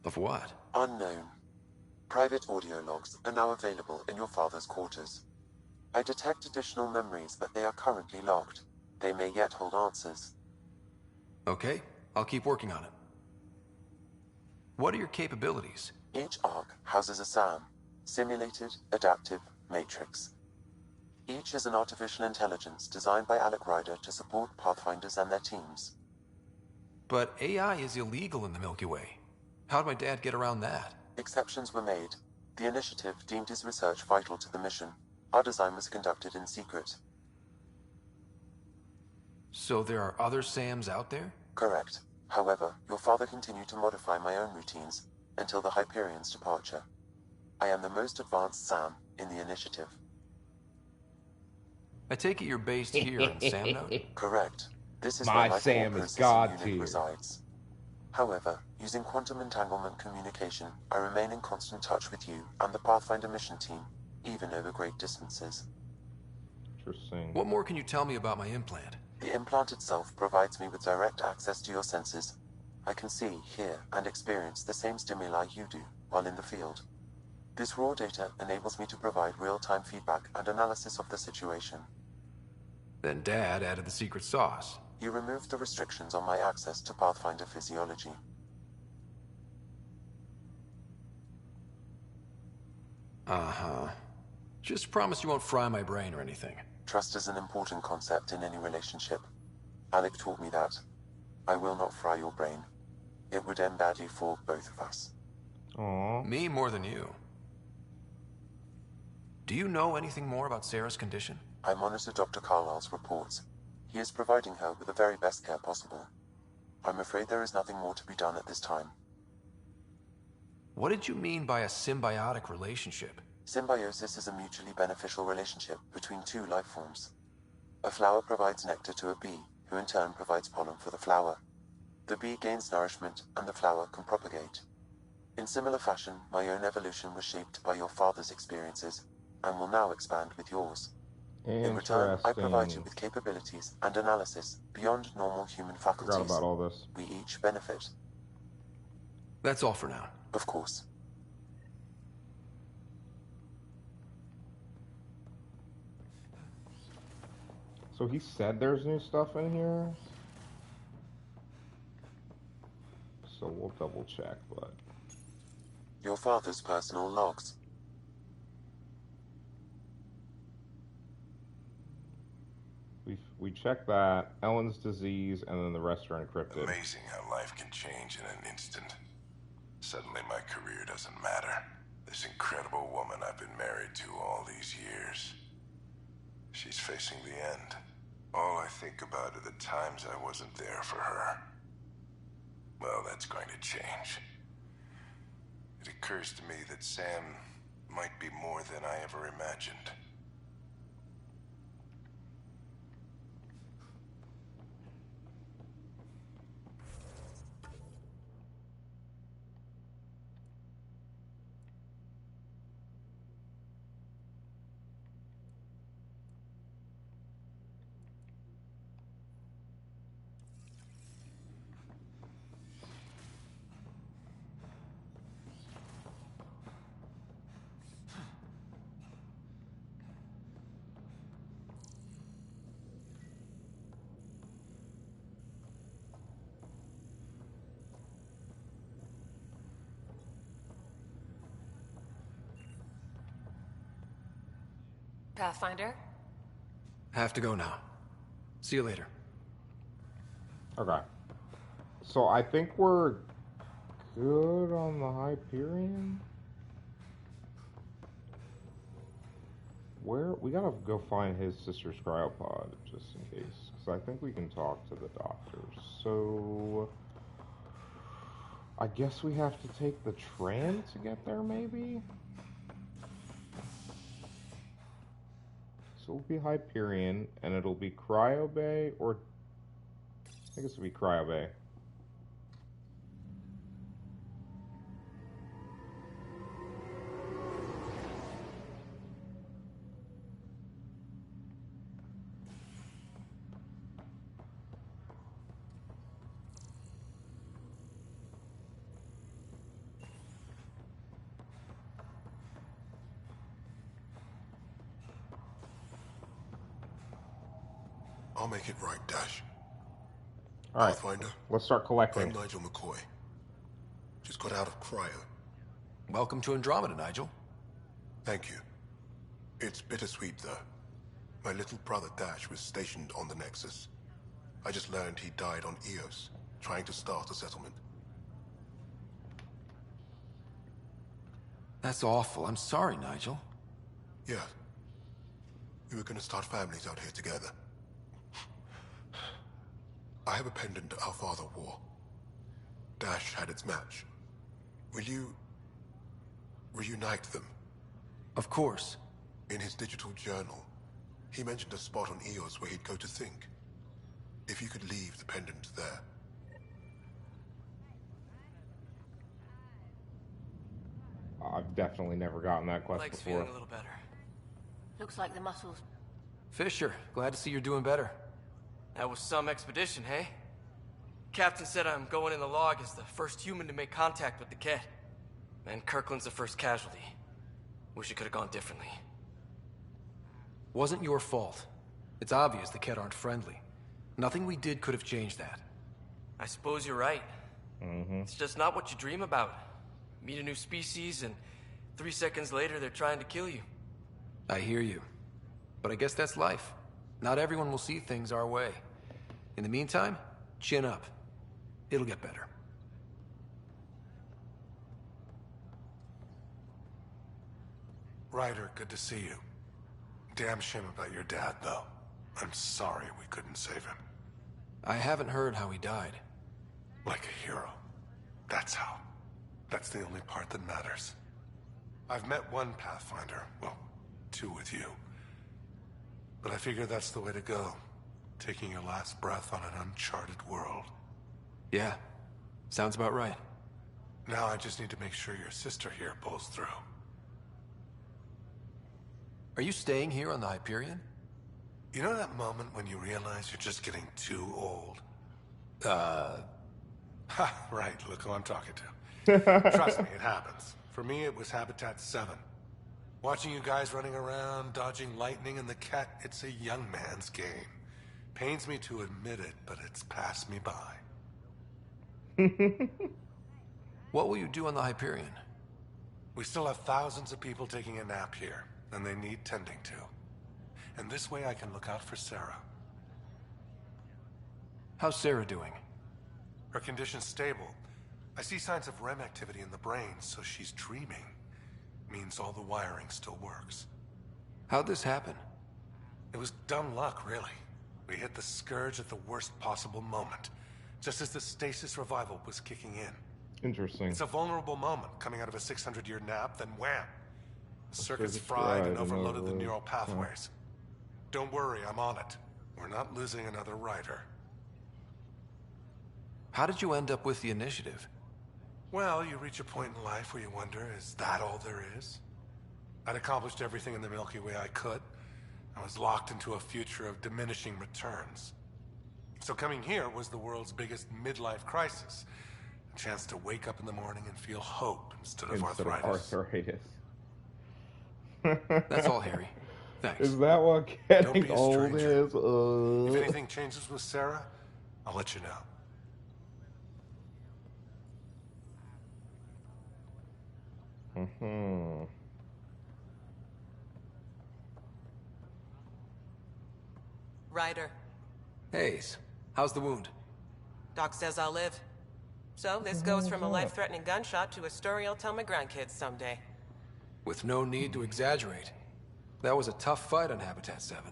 Of what? Unknown. Private audio logs are now available in your father's quarters. I detect additional memories, but they are currently logged. They may yet hold answers. Okay, I'll keep working on it. What are your capabilities? Each arc houses a SAM, Simulated Adaptive Matrix. Each is an artificial intelligence designed by Alec Ryder to support Pathfinders and their teams. But AI is illegal in the Milky Way. How'd my dad get around that? Exceptions were made. The initiative deemed his research vital to the mission. Our design was conducted in secret. So there are other SAMs out there? Correct. However, your father continued to modify my own routines until the Hyperion's departure. I am the most advanced SAM in the initiative. I take it you're based here in Samnode? Correct. This is My where my Sam core is processing God unit tier. resides. However, using quantum entanglement communication, I remain in constant touch with you and the Pathfinder mission team, even over great distances. Interesting. What more can you tell me about my implant? The implant itself provides me with direct access to your senses. I can see, hear, and experience the same stimuli you do while in the field. This raw data enables me to provide real-time feedback and analysis of the situation. Then Dad added the secret sauce. You removed the restrictions on my access to Pathfinder physiology. Uh-huh. Just promise you won't fry my brain or anything. Trust is an important concept in any relationship. Alec taught me that. I will not fry your brain. It would end badly for both of us. Aww. Me more than you. Do you know anything more about Sarah's condition? I monitor Dr. Carlisle's reports. He is providing her with the very best care possible. I'm afraid there is nothing more to be done at this time. What did you mean by a symbiotic relationship? Symbiosis is a mutually beneficial relationship between two life forms. A flower provides nectar to a bee, who in turn provides pollen for the flower. The bee gains nourishment, and the flower can propagate. In similar fashion, my own evolution was shaped by your father's experiences, and will now expand with yours. In return, I provide you with capabilities and analysis beyond normal human faculties. Forgot about all this. We each benefit. That's all for now. Of course. So he said there's new stuff in here? So we'll double check, but... Your father's personal logs. We checked that, Ellen's disease, and then the rest are encrypted. Amazing how life can change in an instant. Suddenly my career doesn't matter. This incredible woman I've been married to all these years. She's facing the end. All I think about are the times I wasn't there for her. Well, that's going to change. It occurs to me that Sam might be more than I ever imagined. Pathfinder? Have to go now. See you later. Okay. So I think we're good on the Hyperion? Where? We gotta go find his sister's cryopod, just in case. Because I think we can talk to the doctor. So... I guess we have to take the tram to get there, maybe? So it'll be Hyperion, and it'll be Cryo Bay, or... I guess it'll be Cryo Bay. I'll make it right, Dash. Alright, Pathfinder, let's start collecting. I'm Nigel McCoy. Just got out of cryo. Welcome to Andromeda, Nigel. Thank you. It's bittersweet, though. My little brother Dash was stationed on the Nexus. I just learned he died on Eos, trying to start a settlement. That's awful. I'm sorry, Nigel. Yeah. We were gonna start families out here together. I have a pendant our father wore. Dash had its match. Will you... reunite them? Of course. In his digital journal, he mentioned a spot on Eos where he'd go to think. If you could leave the pendant there. I've definitely never gotten that quest Leg's before. feeling a little better. Looks like the muscles. Fisher, glad to see you're doing better. That was some expedition, hey? Captain said I'm going in the log as the first human to make contact with the Kett. And Kirkland's the first casualty. Wish it could have gone differently. Wasn't your fault. It's obvious the Kett aren't friendly. Nothing we did could have changed that. I suppose you're right. It's just not what you dream about. Meet a new species, and 3 seconds later they're trying to kill you. I hear you. But I guess that's life. Not everyone will see things our way. In the meantime, chin up. It'll get better. Ryder, good to see you. Damn shame about your dad, though. I'm sorry we couldn't save him. I haven't heard how he died. Like a hero. That's how. That's the only part that matters. I've met one Pathfinder. Well, 2 with you. But I figure that's the way to go. Taking your last breath on an uncharted world. Yeah. Sounds about right. Now I just need to make sure your sister here pulls through. Are you staying here on the Hyperion? You know that moment when you realize you're just getting too old? Ha, right, look who I'm talking to. Trust me, it happens. For me, it was Habitat 7. Watching you guys running around, dodging lightning and the Kett, it's a young man's game. Pains me to admit it, but it's passed me by. What will you do on the Hyperion? We still have thousands of people taking a nap here, and they need tending to. And this way I can look out for Sarah. How's Sarah doing? Her condition's stable. I see signs of REM activity in the brain, so she's dreaming. Means all the wiring still works. How'd this happen? It was dumb luck, really. We hit the Scourge at the worst possible moment, just as the stasis revival was kicking in. Interesting. It's a vulnerable moment, coming out of a 600-year nap, then wham! The circuit's fried and overloaded the neural pathways. Don't worry, I'm on it. We're not losing another Ryder. How did you end up with the initiative? Well, you reach a point in life where you wonder, is that all there is? I'd accomplished everything in the Milky Way I could. I was locked into a future of diminishing returns. So coming here was the world's biggest midlife crisis. A chance to wake up in the morning and feel hope instead of arthritis. That's all, Harry. Thanks. Is that what Don't getting be a old stranger. is? If anything changes with Sarah, I'll let you know. Ryder. Hayes, how's the wound? Doc says I'll live. So this goes from a life-threatening gunshot to a story I'll tell my grandkids someday. With no need to exaggerate. That was a tough fight on Habitat 7.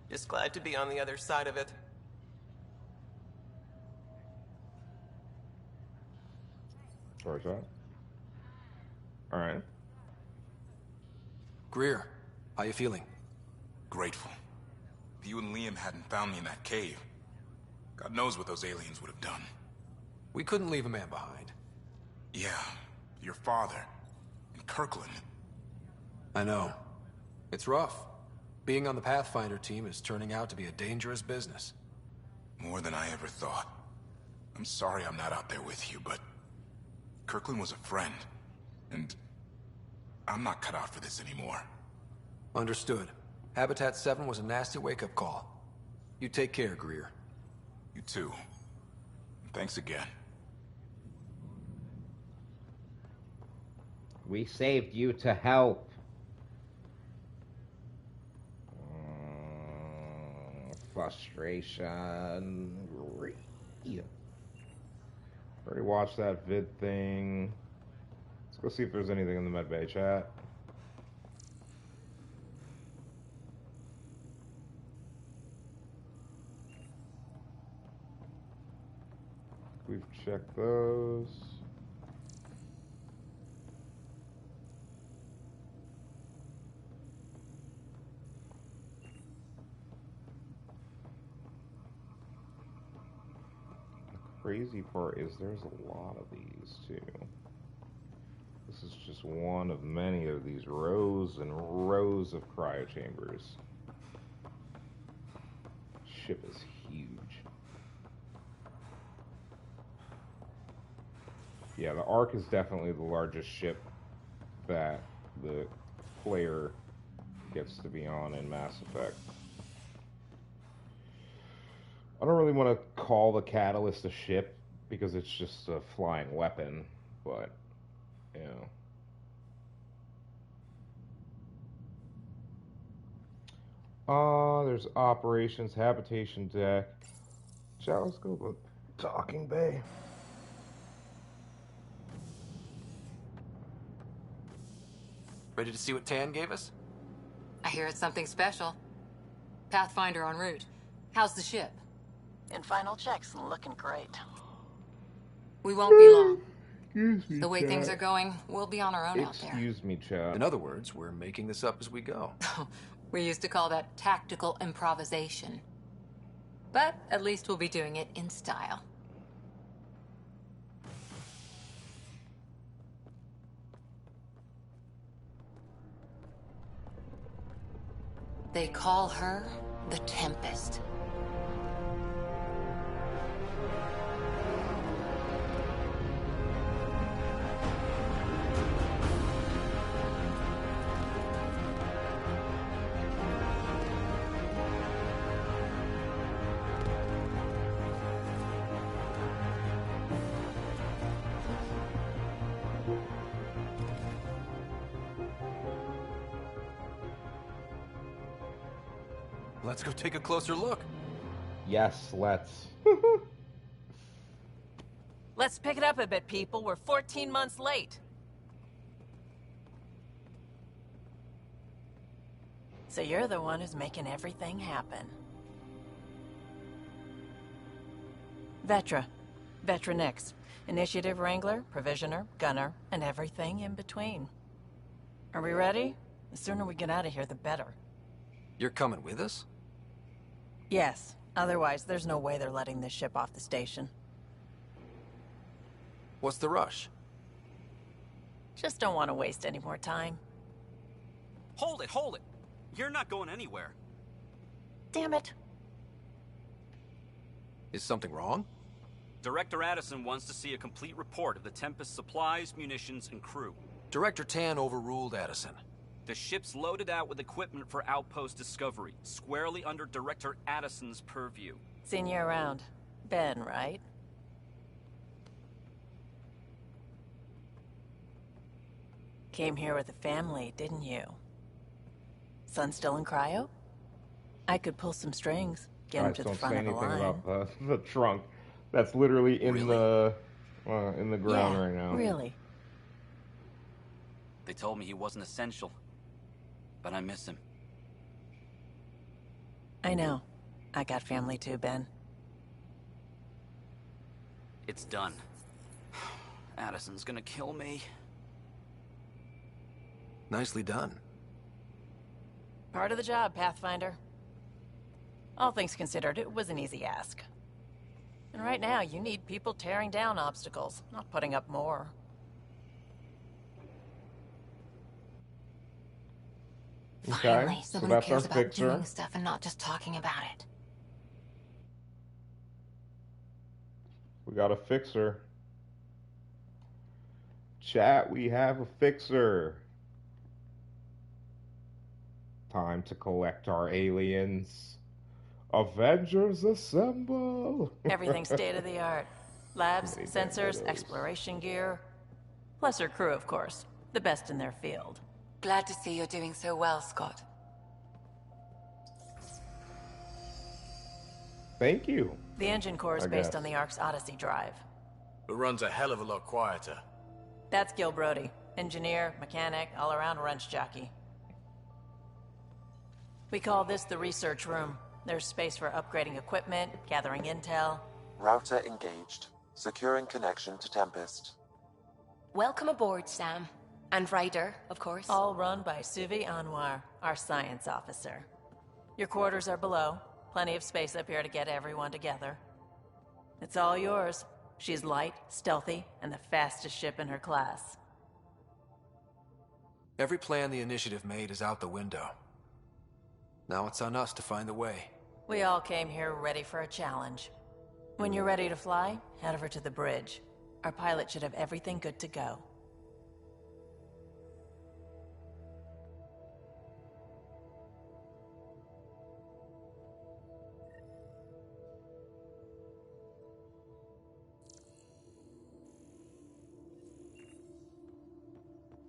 Just glad to be on the other side of it. Where's that? Alright. Greer, how you feeling? Grateful. If you and Liam hadn't found me in that cave, God knows what those aliens would have done. We couldn't leave a man behind. Yeah, your father. And Kirkland. I know. It's rough. Being on the Pathfinder team is turning out to be a dangerous business. More than I ever thought. I'm sorry I'm not out there with you, but Kirkland was a friend. And I'm not cut out for this anymore. Understood. Habitat 7 was a nasty wake-up call. You take care, Greer. You too. Thanks again. We saved you to help. Frustration. Already watched that vid thing. Let's go see if there's anything in the medbay chat. We've checked those. crazy part is there's a lot of these, too. This is just one of many of these rows and rows of cryochambers. Ship is huge. Yeah, the Ark is definitely the largest ship that the player gets to be on in Mass Effect. I don't really want to call the Catalyst a ship because it's just a flying weapon, but, you know. There's operations, habitation deck. Shall let's go to the docking bay. Ready to see what Tan gave us? I hear it's something special. Pathfinder en route. How's the ship? In final checks and looking great. We won't be long. Excuse me, The way Chad. things are going, we'll be on our own out there. Excuse me, Chad. In other words, we're making this up as we go. We used to call that tactical improvisation. But at least we'll be doing it in style. They call her the Tempest. Let's go take a closer look. Yes, let's. Let's pick it up a bit, people. We're 14 months late. So you're the one who's making everything happen. Vetra. Vetronix. Initiative Wrangler, Provisioner, Gunner, and everything in between. Are we ready? The sooner we get out of here, the better. You're coming with us? Yes. Otherwise, there's no way they're letting this ship off the station. What's the rush? Just don't want to waste any more time. Hold it, hold it! You're not going anywhere. Damn it. Is something wrong? Director Addison wants to see a complete report of the Tempest's supplies, munitions, and crew. Director Tan overruled Addison. The ship's loaded out with equipment for outpost discovery, squarely under Director Addison's purview. Seen you around. Ben, right? Came here with a family, didn't you? Son still in cryo? I could pull some strings, get him to the front of the line. Don't say anything about the trunk. That's literally in the ground right now. Really? They told me he wasn't essential, but I miss him. I know. I got family too, Ben. It's done. Addison's gonna kill me. Nicely done. Part of the job, Pathfinder. All things considered, it was an easy ask. And right now, you need people tearing down obstacles, not putting up more. Finally, Okay, so someone who that's our cares about fixer. doing stuff and not just talking about it. We got a fixer. Chat, we have a fixer. Time to collect our aliens. Avengers assemble! Everything's state-of-the-art. Labs, sensors, exploration gear. Plus her crew, of course. The best in their field. Glad to see you're doing so well, Scott. Thank you. The engine core is I based guess. on the Ark's Odyssey drive. It runs a hell of a lot quieter. That's Gil Brody. Engineer, mechanic, all-around wrench jockey. We call this the research room. There's space for upgrading equipment, gathering intel. Router engaged. Securing connection to Tempest. Welcome aboard, Sam. And Ryder, of course. All run by Suvi Anwar, our science officer. Your quarters are below. Plenty of space up here to get everyone together. It's all yours. She's light, stealthy, and the fastest ship in her class. Every plan the Initiative made is out the window. Now it's on us to find the way. We all came here ready for a challenge. When you're ready to fly, head over to the bridge. Our pilot should have everything good to go.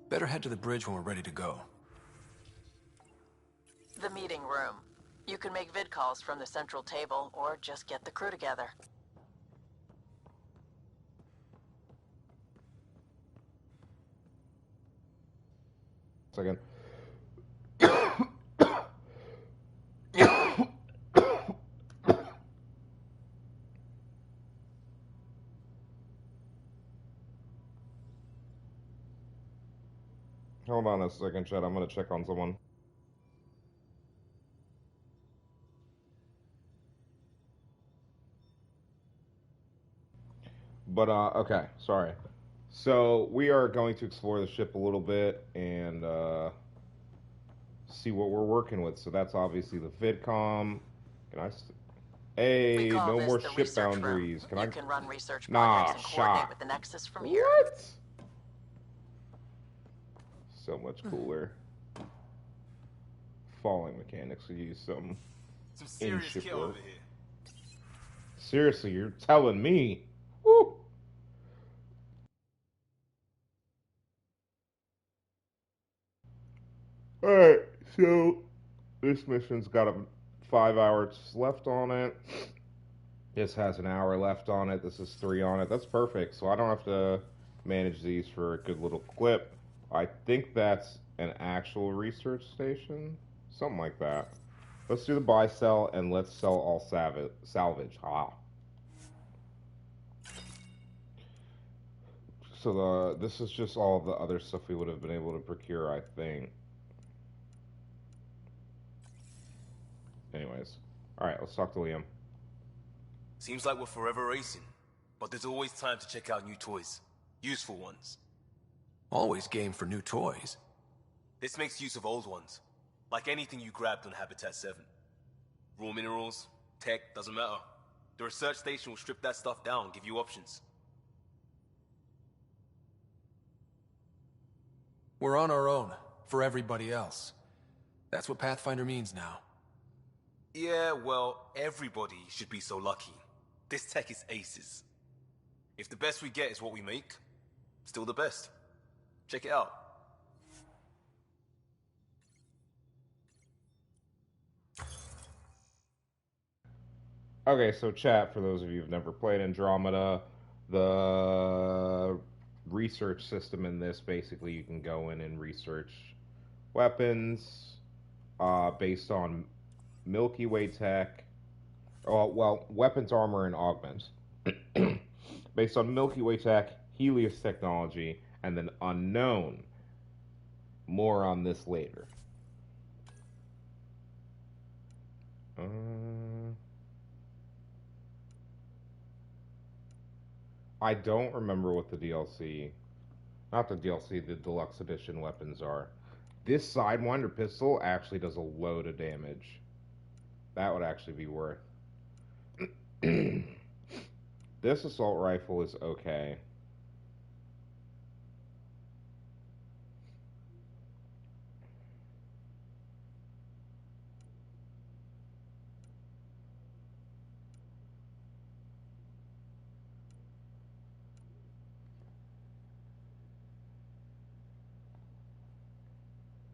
Better head to the bridge when we're ready to go. The meeting room. You can make vid calls from the central table, or just get the crew together. Second. Hold on a second, chat. I'm gonna check on someone. But, okay, sorry. So, we are going to explore the ship a little bit and, see what we're working with. So that's obviously the VidCom. Can I... Hey, no more ship boundaries. You can run research nah, projects and coordinate with the Nexus from here. What? So much cooler. Falling mechanics. We use some serious kill over here. Seriously, you're telling me? Woo! Alright, so this mission's got 5 hours left on it. This has an hour left on it. This is 3 on it. That's perfect. So I don't have to manage these for a good little clip. I think that's an actual research station. Something like that. Let's do the buy sell and let's sell all salvage. So this is just all the other stuff we would have been able to procure, I think. Anyways. Alright, let's talk to Liam. Seems like we're forever racing, but there's always time to check out new toys. Useful ones. Always game for new toys. This makes use of old ones. Like anything you grabbed on Habitat 7. Raw minerals, tech, doesn't matter. The research station will strip that stuff down and give you options. We're on our own, for everybody else. That's what Pathfinder means now. Yeah, well, everybody should be so lucky. This tech is aces. If the best we get is what we make, still the best. Check it out. Okay, so chat, for those of you who've never played Andromeda, the research system in this, basically you can go in and research weapons based on Milky Way tech. Well, weapons, armor, and augments. Based on Milky Way tech, Helios technology, and then unknown. More on this later. I don't remember what the DLC, not the DLC, the deluxe edition weapons are. This Sidewinder pistol actually does a load of damage. That would actually be worth. This assault rifle is okay.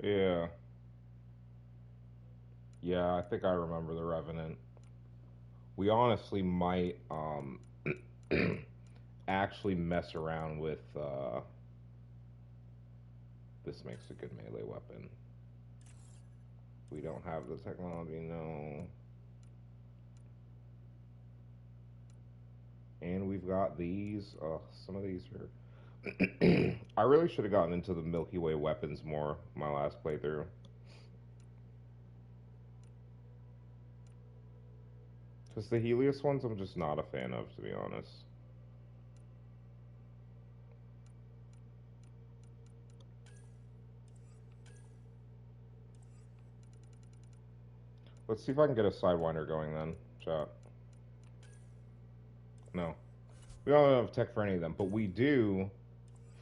Yeah. Yeah, I think I remember the Revenant. We honestly might actually mess around with this makes a good melee weapon. We don't have the technology, no. And we've got these. Some of these are I really should have gotten into the Milky Way weapons more my last playthrough. Because the Helios ones I'm just not a fan of, to be honest. Let's see if I can get a Sidewinder going then, chat. No. We don't have tech for any of them, but we do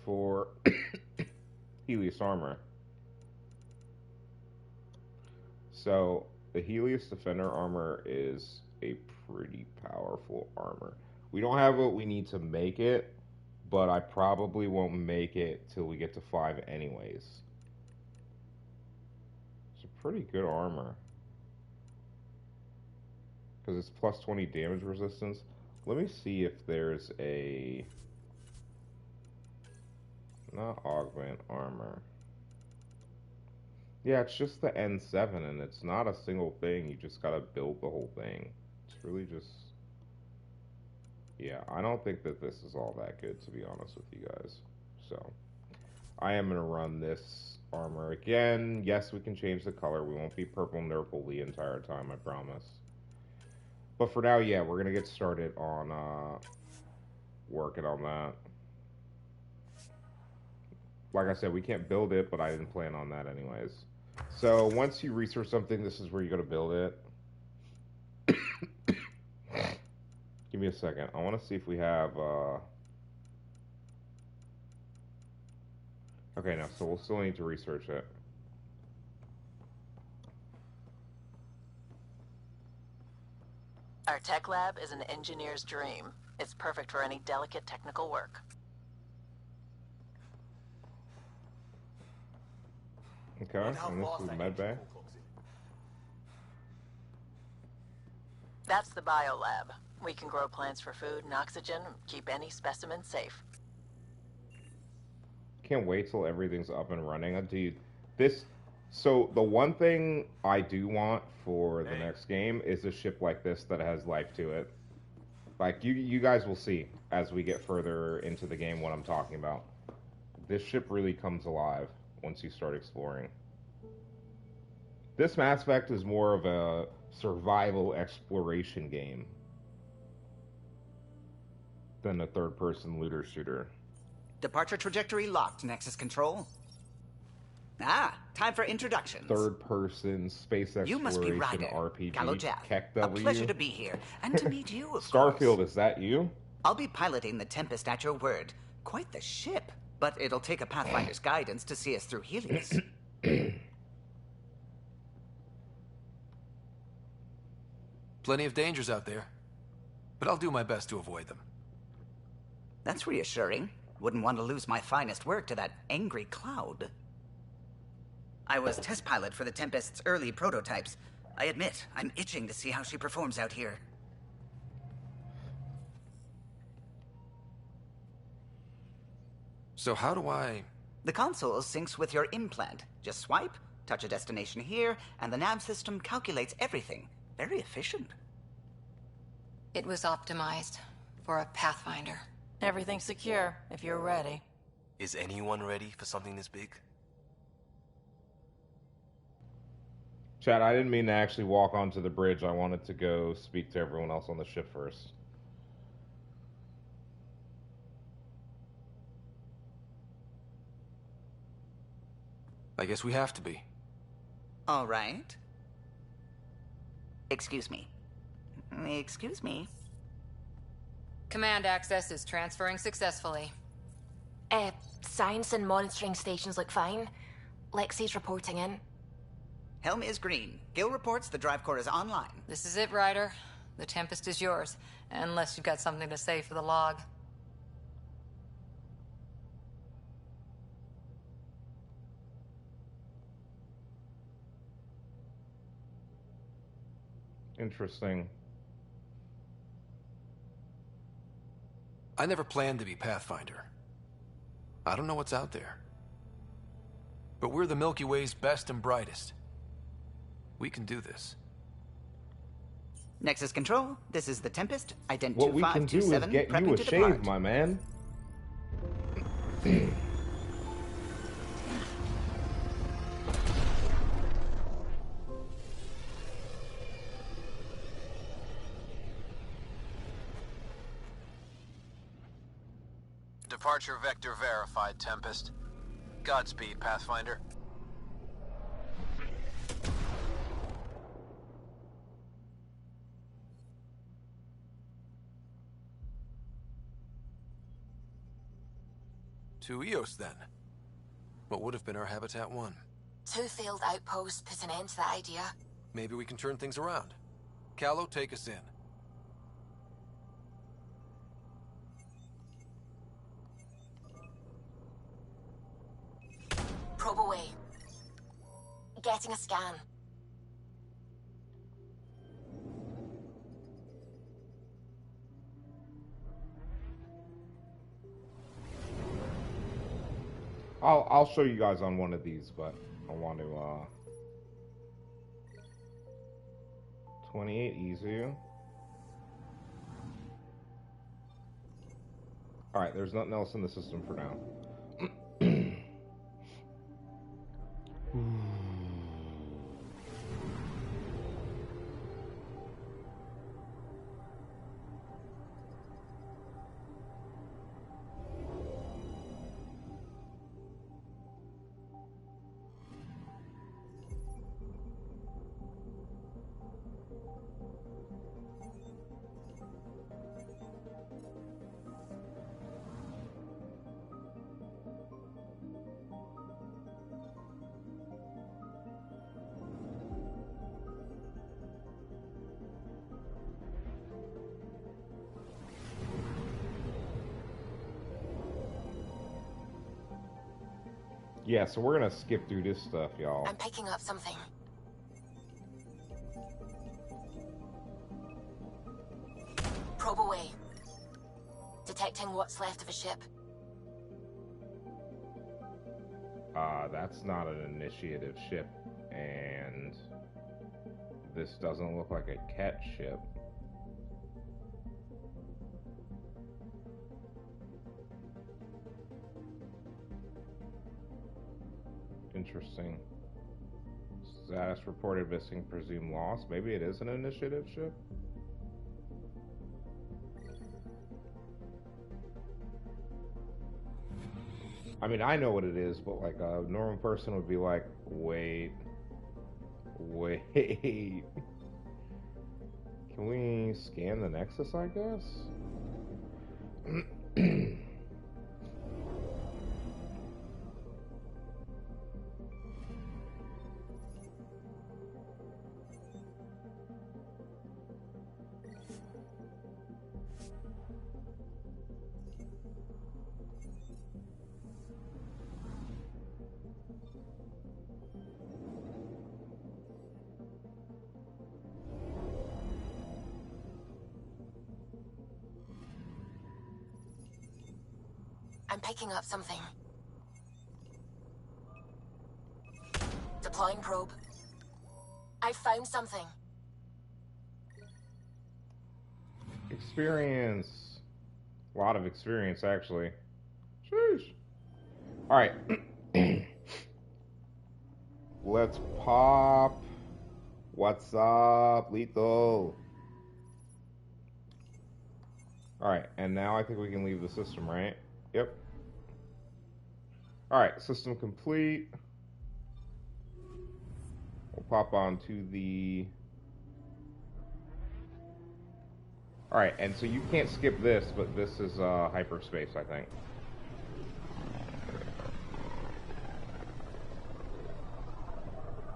for Helios armor. So, the Helios Defender armor is a pretty powerful armor. We don't have what we need to make it, but I probably won't make it till we get to 5 anyways. It's a pretty good armor. Because it's plus 20 damage resistance. Let me see if there's a... Not augment armor. Yeah, it's just the N7, and it's not a single thing. You just gotta build the whole thing. It's really just... Yeah, I don't think that this is all that good, to be honest with you guys. So, I am gonna run this armor again. Yes, we can change the color. We won't be purple nurple the entire time, I promise. But for now, yeah, we're gonna get started on working on that. Like I said, we can't build it, but I didn't plan on that anyways. So once you research something, this is where you go to build it. Give me a second. I want to see if we have... Okay, no, so we'll still need to research it. Our tech lab is an engineer's dream. It's perfect for any delicate technical work. Okay, and this is med bay. That's the biolab. We can grow plants for food and oxygen, and keep any specimen safe. Can't wait till everything's up and running. Dude, this... So, the one thing I do want for the next game is a ship like this that has life to it. Like, you guys will see as we get further into the game what I'm talking about. This ship really comes alive once you start exploring. This Mass Effect is more of a survival exploration game than a third-person looter shooter. Departure trajectory locked, Nexus Control. Ah, time for introductions. Third-person space exploration you must be Ryder, RPG. Gallo-Jath. A pleasure to be here, and to meet you, of Starfield, course. Is that you? I'll be piloting the Tempest at your word. Quite the ship, but it'll take a Pathfinder's guidance to see us through Helios. Plenty of dangers out there, but I'll do my best to avoid them. That's reassuring. Wouldn't want to lose my finest work to that angry cloud. I was test pilot for the Tempest's early prototypes. I admit, I'm itching to see how she performs out here. So how do I... The console syncs with your implant. Just swipe, touch a destination here, and the nav system calculates everything. Very efficient. It was optimized for a Pathfinder. Everything's secure, if you're ready. Is anyone ready for something this big? Chad, I didn't mean to actually walk onto the bridge. I wanted to go speak to everyone else on the ship first. I guess we have to be. All right. Excuse me. Excuse me. Command access is transferring successfully. Science and monitoring stations look fine. Lexi's reporting in. Helm is green. Gil reports the drive core is online. This is it, Ryder. The Tempest is yours, unless you've got something to say for the log. Interesting. I never planned to be Pathfinder. I don't know what's out there. But we're the Milky Way's best and brightest. We can do this. Nexus Control, this is the Tempest. Ident What we can do is get you a shave, my man. Departure vector verified, Tempest. Godspeed, Pathfinder. To Eos, then. What would have been our Habitat 1? 2 failed outposts put an end to that idea. Maybe we can turn things around. Callow, take us in. Probe away. Getting a scan. I'll show you guys on one of these, but I want to 28 easy. Alright, there's nothing else in the system for now. Yeah, so we're gonna skip through this stuff, y'all. I'm picking up something. Probe away. Detecting what's left of a ship. That's not an initiative ship, and this doesn't look like a cat ship. Interesting. Status reported missing, presumed lost. Maybe it is an initiative ship? I mean, I know what it is, but like a normal person would be like, wait. Can we scan the Nexus, I guess? I'm picking up something. Deploying probe. I found something. Experience. A lot of experience, actually. Sheesh. Alright. Let's pop. What's up, Lethal? Alright, and now I think we can leave the system, right? Yep. Alright, system complete. We'll pop on to the... Alright, and so you can't skip this, but this is hyperspace, I think.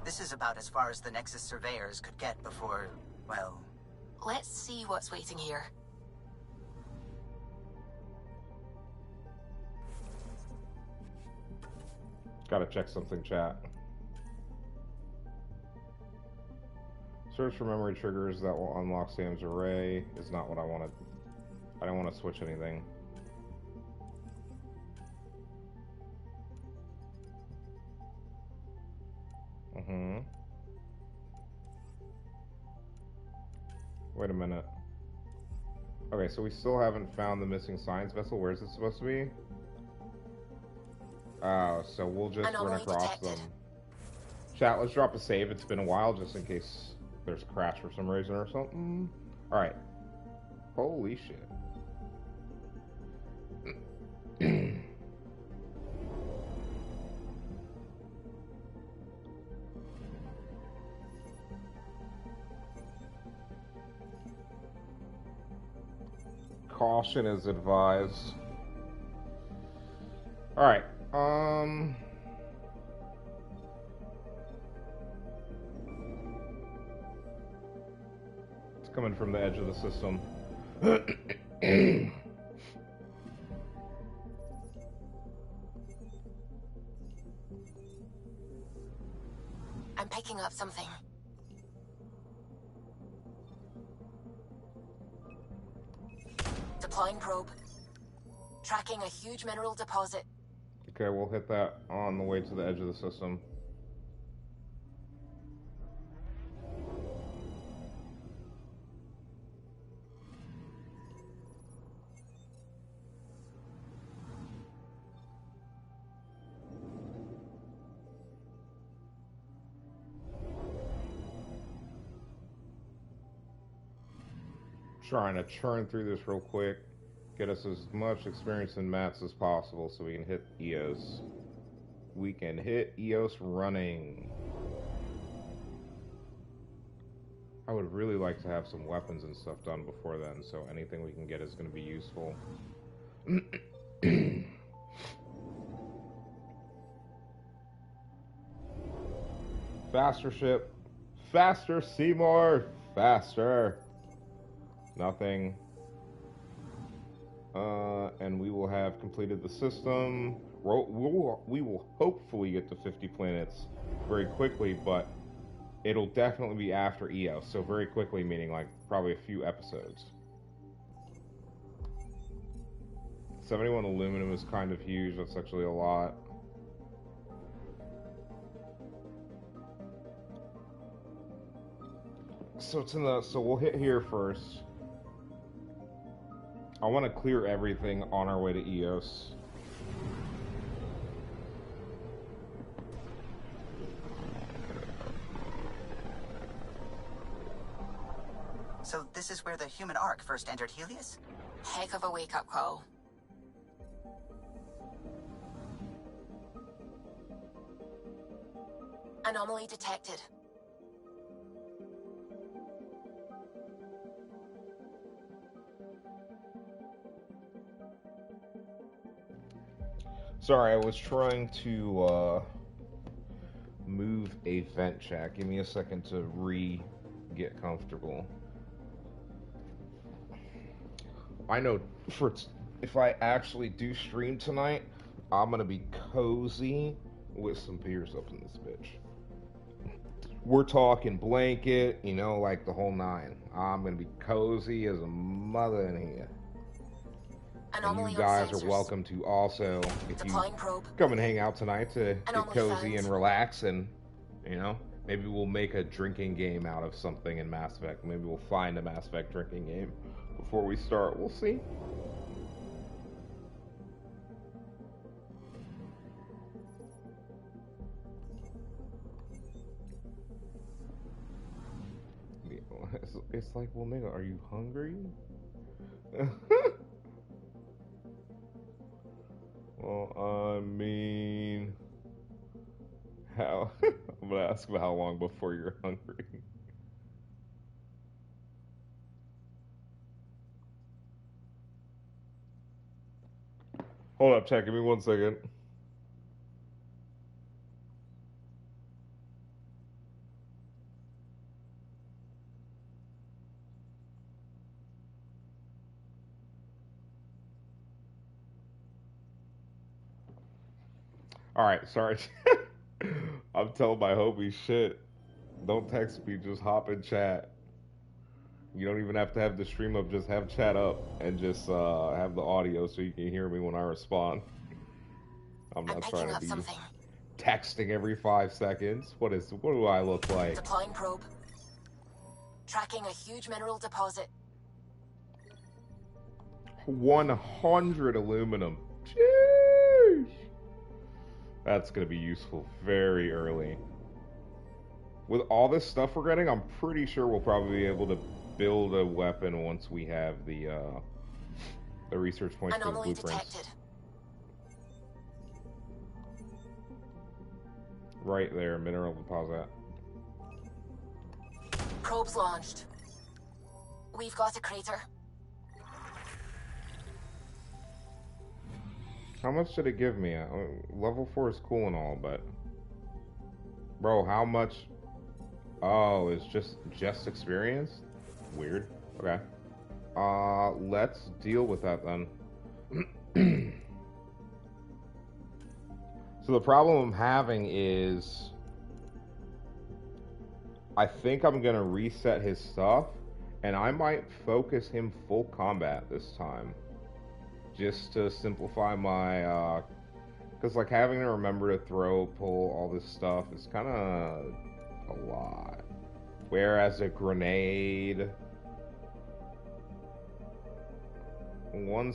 This is about as far as the Nexus surveyors could get before, well... Let's see what's waiting here. Gotta check something, chat. Search for memory triggers that will unlock Sam's array is not what I wanted. I don't want to switch anything. Wait a minute. Okay, so we still haven't found the missing science vessel. Where is it supposed to be? Oh, so we'll just run across them. Chat, let's drop a save. It's been a while, just in case there's a crash for some reason or something. Alright. Holy shit. Caution is advised. Alright, it's coming from the edge of the system. I'm picking up something. Deploying probe. Tracking a huge mineral deposit. Okay, we'll hit that on the way to the edge of the system. Trying to churn through this real quick. Get us as much experience in mats as possible so we can hit EOS. We can hit EOS running. I would really like to have some weapons and stuff done before then, so anything we can get is going to be useful. Faster ship. Faster, Seymour. Faster. Nothing. And we will have completed the system. We will hopefully get to 50 planets very quickly, but it'll definitely be after EOS. So very quickly meaning like probably a few episodes. 71 aluminum is kind of huge. That's actually a lot. So it's in the. So we'll hit here first. I want to clear everything on our way to EOS. So this is where the human ark first entered Helios? Heck of a wake-up call. Anomaly detected. Sorry, I was trying to move a vent check. Give me a second to get comfortable. I know if I actually do stream tonight, I'm gonna be cozy with some beers up in this bitch. We're talking blanket, you know, like the whole nine. I'm gonna be cozy as a mother in here. And you guys are welcome to also, if you come and hang out tonight, to get cozy and relax, and, you know, maybe we'll make a drinking game out of something in Mass Effect. Maybe we'll find a Mass Effect drinking game before we start. We'll see. It's like, well, nigga, are you hungry? Well, I mean, how? I'm gonna ask about how long before you're hungry. Hold up, chat. Give me 1 second. Alright, sorry. I'm telling my homie shit. Don't text me, just hop in chat. You don't even have to have the stream up, just have chat up and just have the audio so you can hear me when I respond. I'm not trying to be texting every 5 seconds. What do I look like? Deploying probe. Tracking a huge mineral deposit. 100 aluminum. Jeez. That's going to be useful very early. With all this stuff we're getting, I'm pretty sure we'll probably be able to build a weapon once we have the research points for the blueprints. Detected. Right there, mineral deposit. Probes launched. We've got a crater. How much did it give me? Level 4 is cool and all, but... Bro, how much... Oh, it's just experience? Weird. Okay. Let's deal with that then. So the problem I'm having is... I think I'm gonna reset his stuff, and I might focus him full combat this time. Just to simplify my, because like having to remember to throw, pull, all this stuff is kind of a lot. Whereas a grenade, one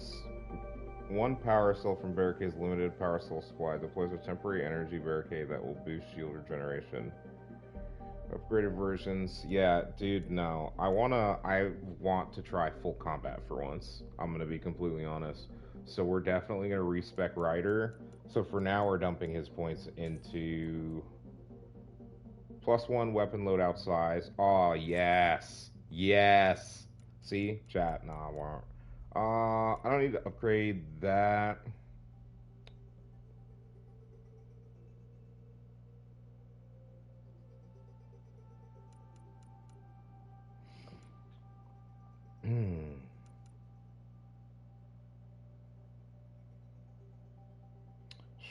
power cell from barricade's limited power cell supply deploys a temporary energy barricade that will boost shield regeneration. Upgraded versions, yeah, dude, no. I want to try full combat for once. I'm gonna be completely honest. So we're definitely gonna respec Ryder. So for now, we're dumping his points into +1 weapon loadout size. Oh yes, yes. See, chat. Nah, I won't. I don't need to upgrade that.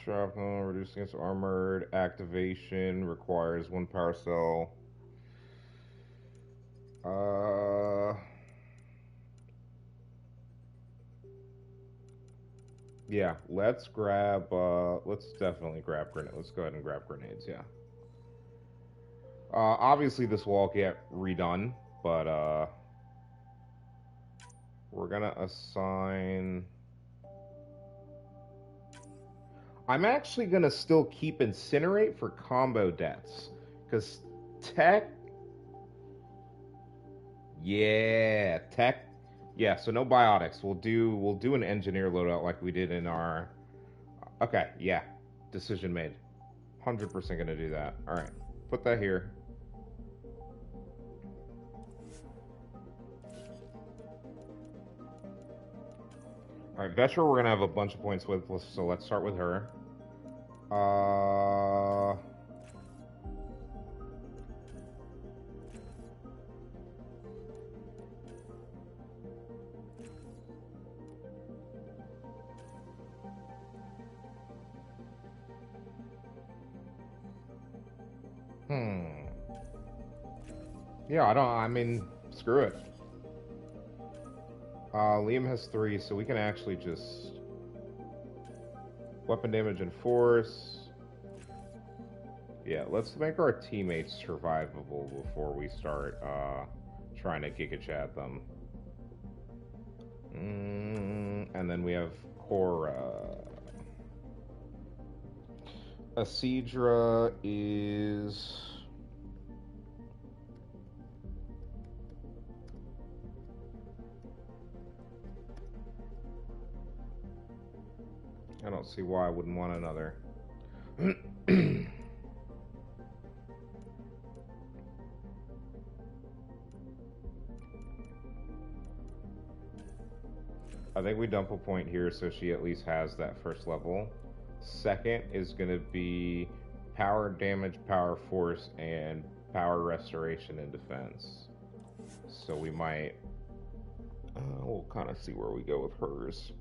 Shrapnel, reducing its armored activation, requires 1 power cell. Yeah, let's definitely grab grenades. Let's go ahead and grab grenades, yeah. Obviously this will all get redone, but, we're gonna assign... I'm actually gonna still keep Incinerate for combo deaths, because tech... Yeah, tech... Yeah, so no biotics. We'll do an engineer loadout like we did in our... Okay, yeah. Decision made. 100% gonna do that. Alright, put that here. Alright, Vetra we're gonna have a bunch of points with, so let's start with her. Yeah, I mean, screw it. Liam has 3, so we can actually just... Weapon damage and force. Yeah, let's make our teammates survivable before we start, trying to Giga Chat them. And then we have Cora. Asidra is... I don't see why I wouldn't want another. I think we dump a point here so she at least has that first level. Second is going to be power damage, power force, and power restoration and defense. So we might... we'll kind of see where we go with hers.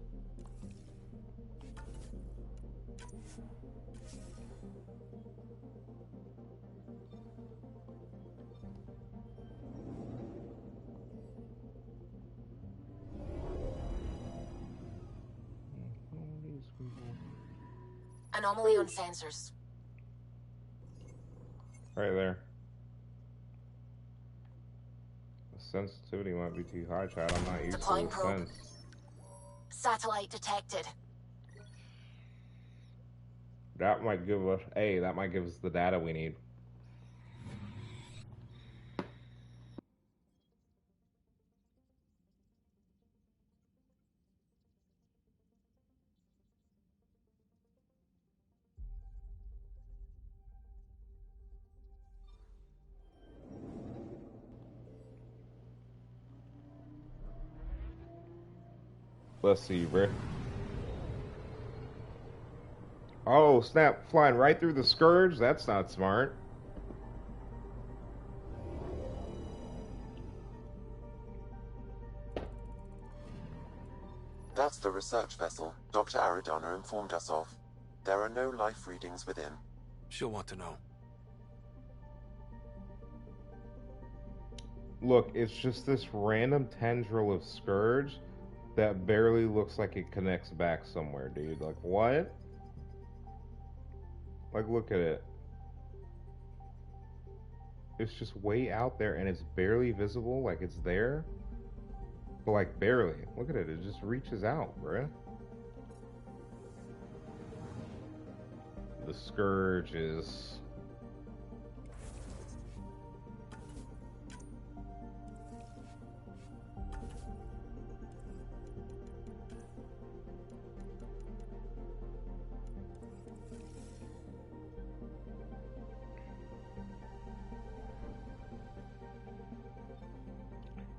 Anomaly on sensors. Right there. The sensitivity might be too high, Chad. I'm not used Deploying to probe. sense. Satellite detected. That might give us... Hey, that might give us the data we need. Let's see, bro. Oh, snap. Flying right through the Scourge? That's not smart. That's the research vessel Dr. Aridana informed us of. There are no life readings within. She'll want to know. Look, it's just this random tendril of Scourge that barely looks like it connects back somewhere, dude. Like, what? Like, look at it. It's just way out there and it's barely visible, like it's there. But, like, barely. Look at it. It just reaches out, bruh. The Scourge is...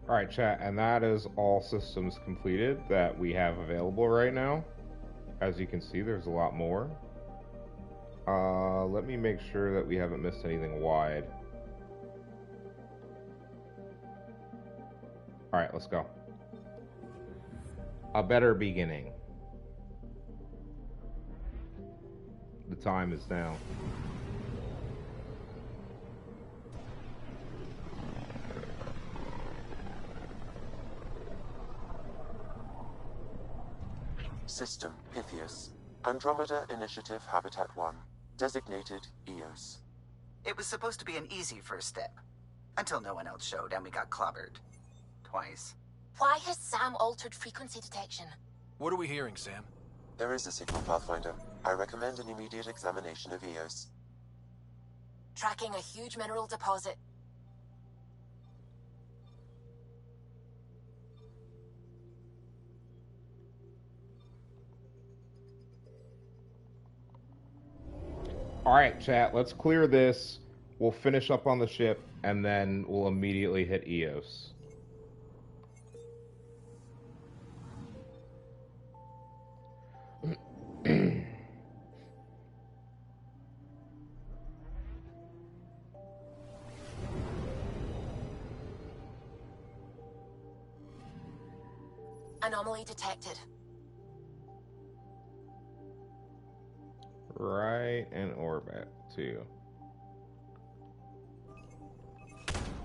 Alright, chat, and that is all systems completed that we have available right now. As you can see, there's a lot more. Let me make sure that we haven't missed anything wide. Alright, let's go. A better beginning. The time is now. System Pythias. Andromeda Initiative Habitat 1. Designated EOS. It was supposed to be an easy first step. Until no one else showed and we got clobbered. Twice. Why has Sam altered frequency detection? What are we hearing, Sam? There is a signal, Pathfinder. I recommend an immediate examination of EOS. Tracking a huge mineral deposit. Alright, chat, let's clear this. We'll finish up on the ship, and then we'll immediately hit EOS. Anomaly detected. Right in orbit, too.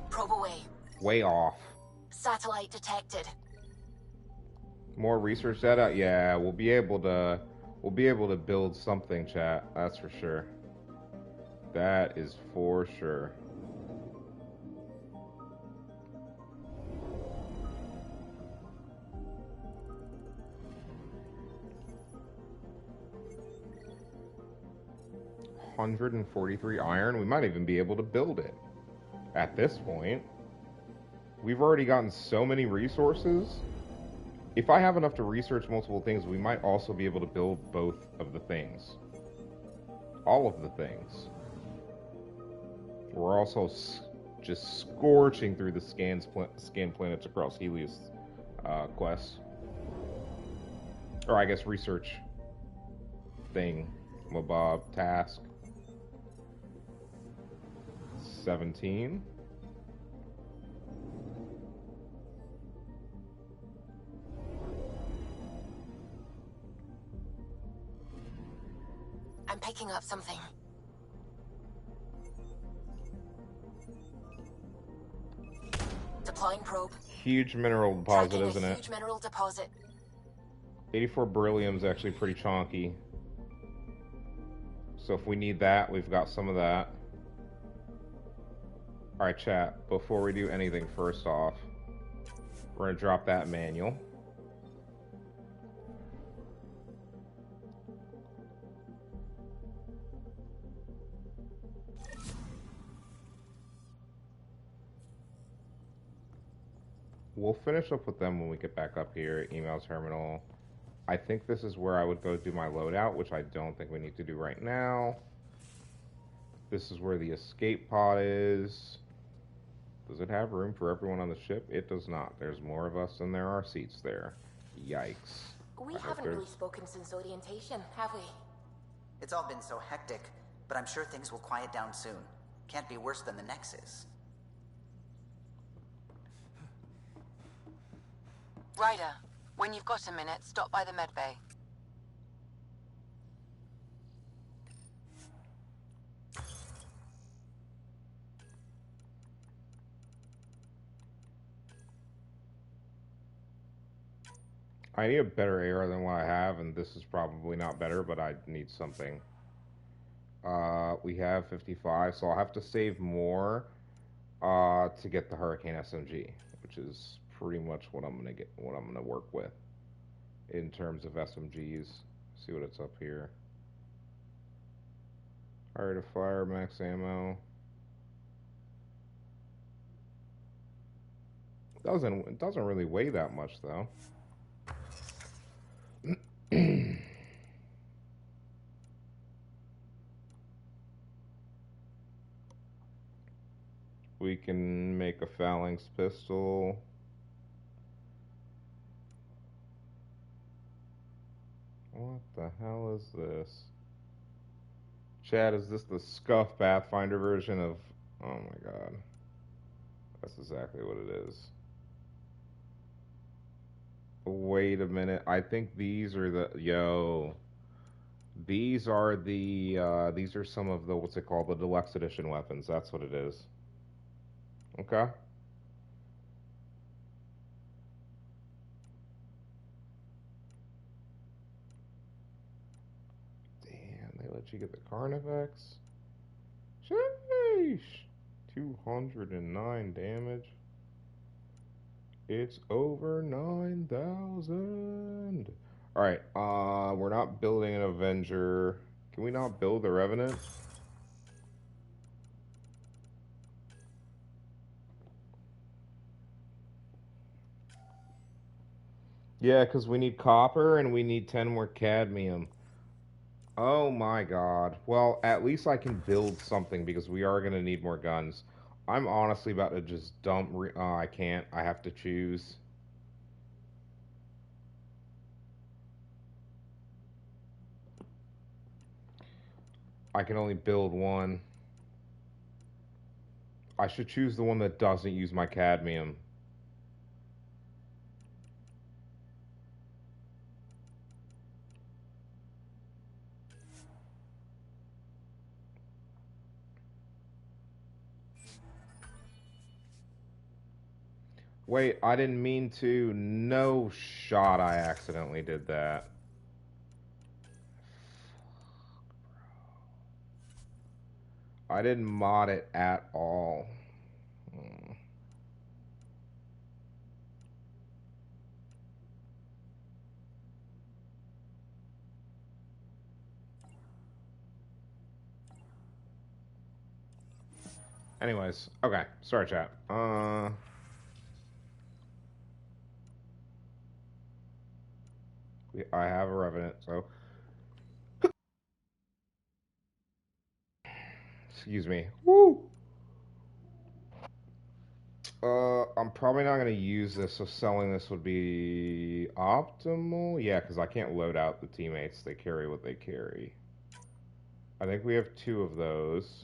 Probe away. Way off. Satellite detected. More research data? Yeah, we'll be able to build something, chat. That's for sure. That is for sure. $143 iron. We might even be able to build it. At this point, we've already gotten so many resources. If I have enough to research multiple things, we might also be able to build both of the things. All of the things. We're also just scorching through the scan planets across Helios quests. Or I guess research thing. Mabob task. 17. I'm picking up something. Deploying probe. Huge mineral deposit, isn't it? Huge mineral deposit. 84 beryllium is actually pretty chonky. So if we need that, we've got some of that. Alright, chat. Before we do anything, first off, we're going to drop that manual. We'll finish up with them when we get back up here. Email terminal. I think this is where I would go do my loadout, which I don't think we need to do right now. This is where the escape pod is. Does it have room for everyone on the ship? It does not. There's more of us than there are seats there. Yikes. We haven't really spoken since orientation, have we? It's all been so hectic, but I'm sure things will quiet down soon. Can't be worse than the Nexus. Ryder, when you've got a minute, stop by the medbay. I need a better AR than what I have, and this is probably not better, but I need something. We have 55, so I'll have to save more to get the Hurricane SMG, which is pretty much what I'm gonna work with in terms of SMGs. See what it's up here. Alright, a fire, max ammo. It doesn't really weigh that much though. We can make a phalanx pistol. What the hell is this? Chad, is this the Scuff Pathfinder version of... Oh my god. That's exactly what it is. Wait a minute. I think these are the... Yo. These are the... these are some of the... What's it called? The Deluxe Edition weapons. That's what it is. Okay. Damn, they let you get the Carnifex? Sheesh! 209 damage. It's over 9,000. Alright, we're not building an Avenger. Can we not build a Revenant? Yeah, because we need copper and we need 10 more cadmium. Oh my god. Well, at least I can build something because we are going to need more guns. I'm honestly about to just dump... I can't. I have to choose. I can only build one. I should choose the one that doesn't use my cadmium. Wait, I didn't mean to. No shot I accidentally did that. I didn't mod it at all. Anyways, okay. Sorry, chat. I have a Revenant, so... Excuse me. Woo! I'm probably not going to use this, so selling this would be optimal. Yeah, because I can't load out the teammates. They carry what they carry. I think we have 2 of those.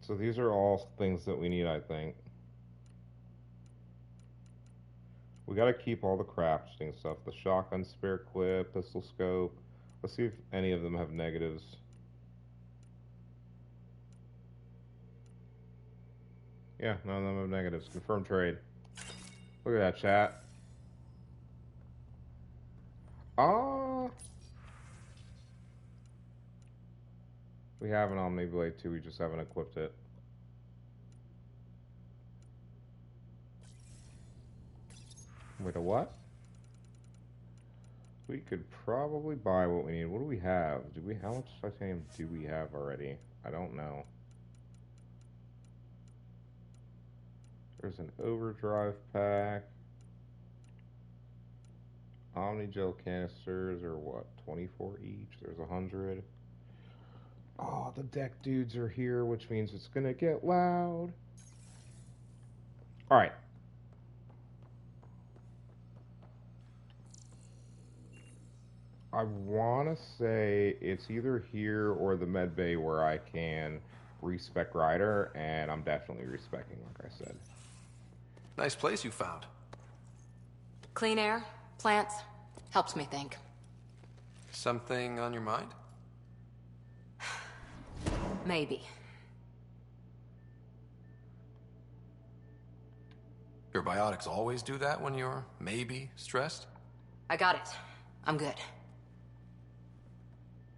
So these are all things that we need, I think. We gotta keep all the crafting stuff. The shotgun spare clip, pistol scope. Let's see if any of them have negatives. Yeah, none of them have negatives. Confirm trade. Look at that, chat. We have an Omni Blade too, we just haven't equipped it. Wait, a what? We could probably buy what we need. What do we have? How much titanium do we have already? I don't know. There's an overdrive pack. Omni-gel canisters are what? 24 each? There's 100. Oh, the deck dudes are here, which means it's gonna get loud. Alright. I want to say it's either here or the med bay where I can respec Ryder, and I'm definitely respecing, like I said. Nice place you found. Clean air, plants, helps me think. Something on your mind? Maybe. Your biotics always do that when you're maybe stressed? I got it. I'm good.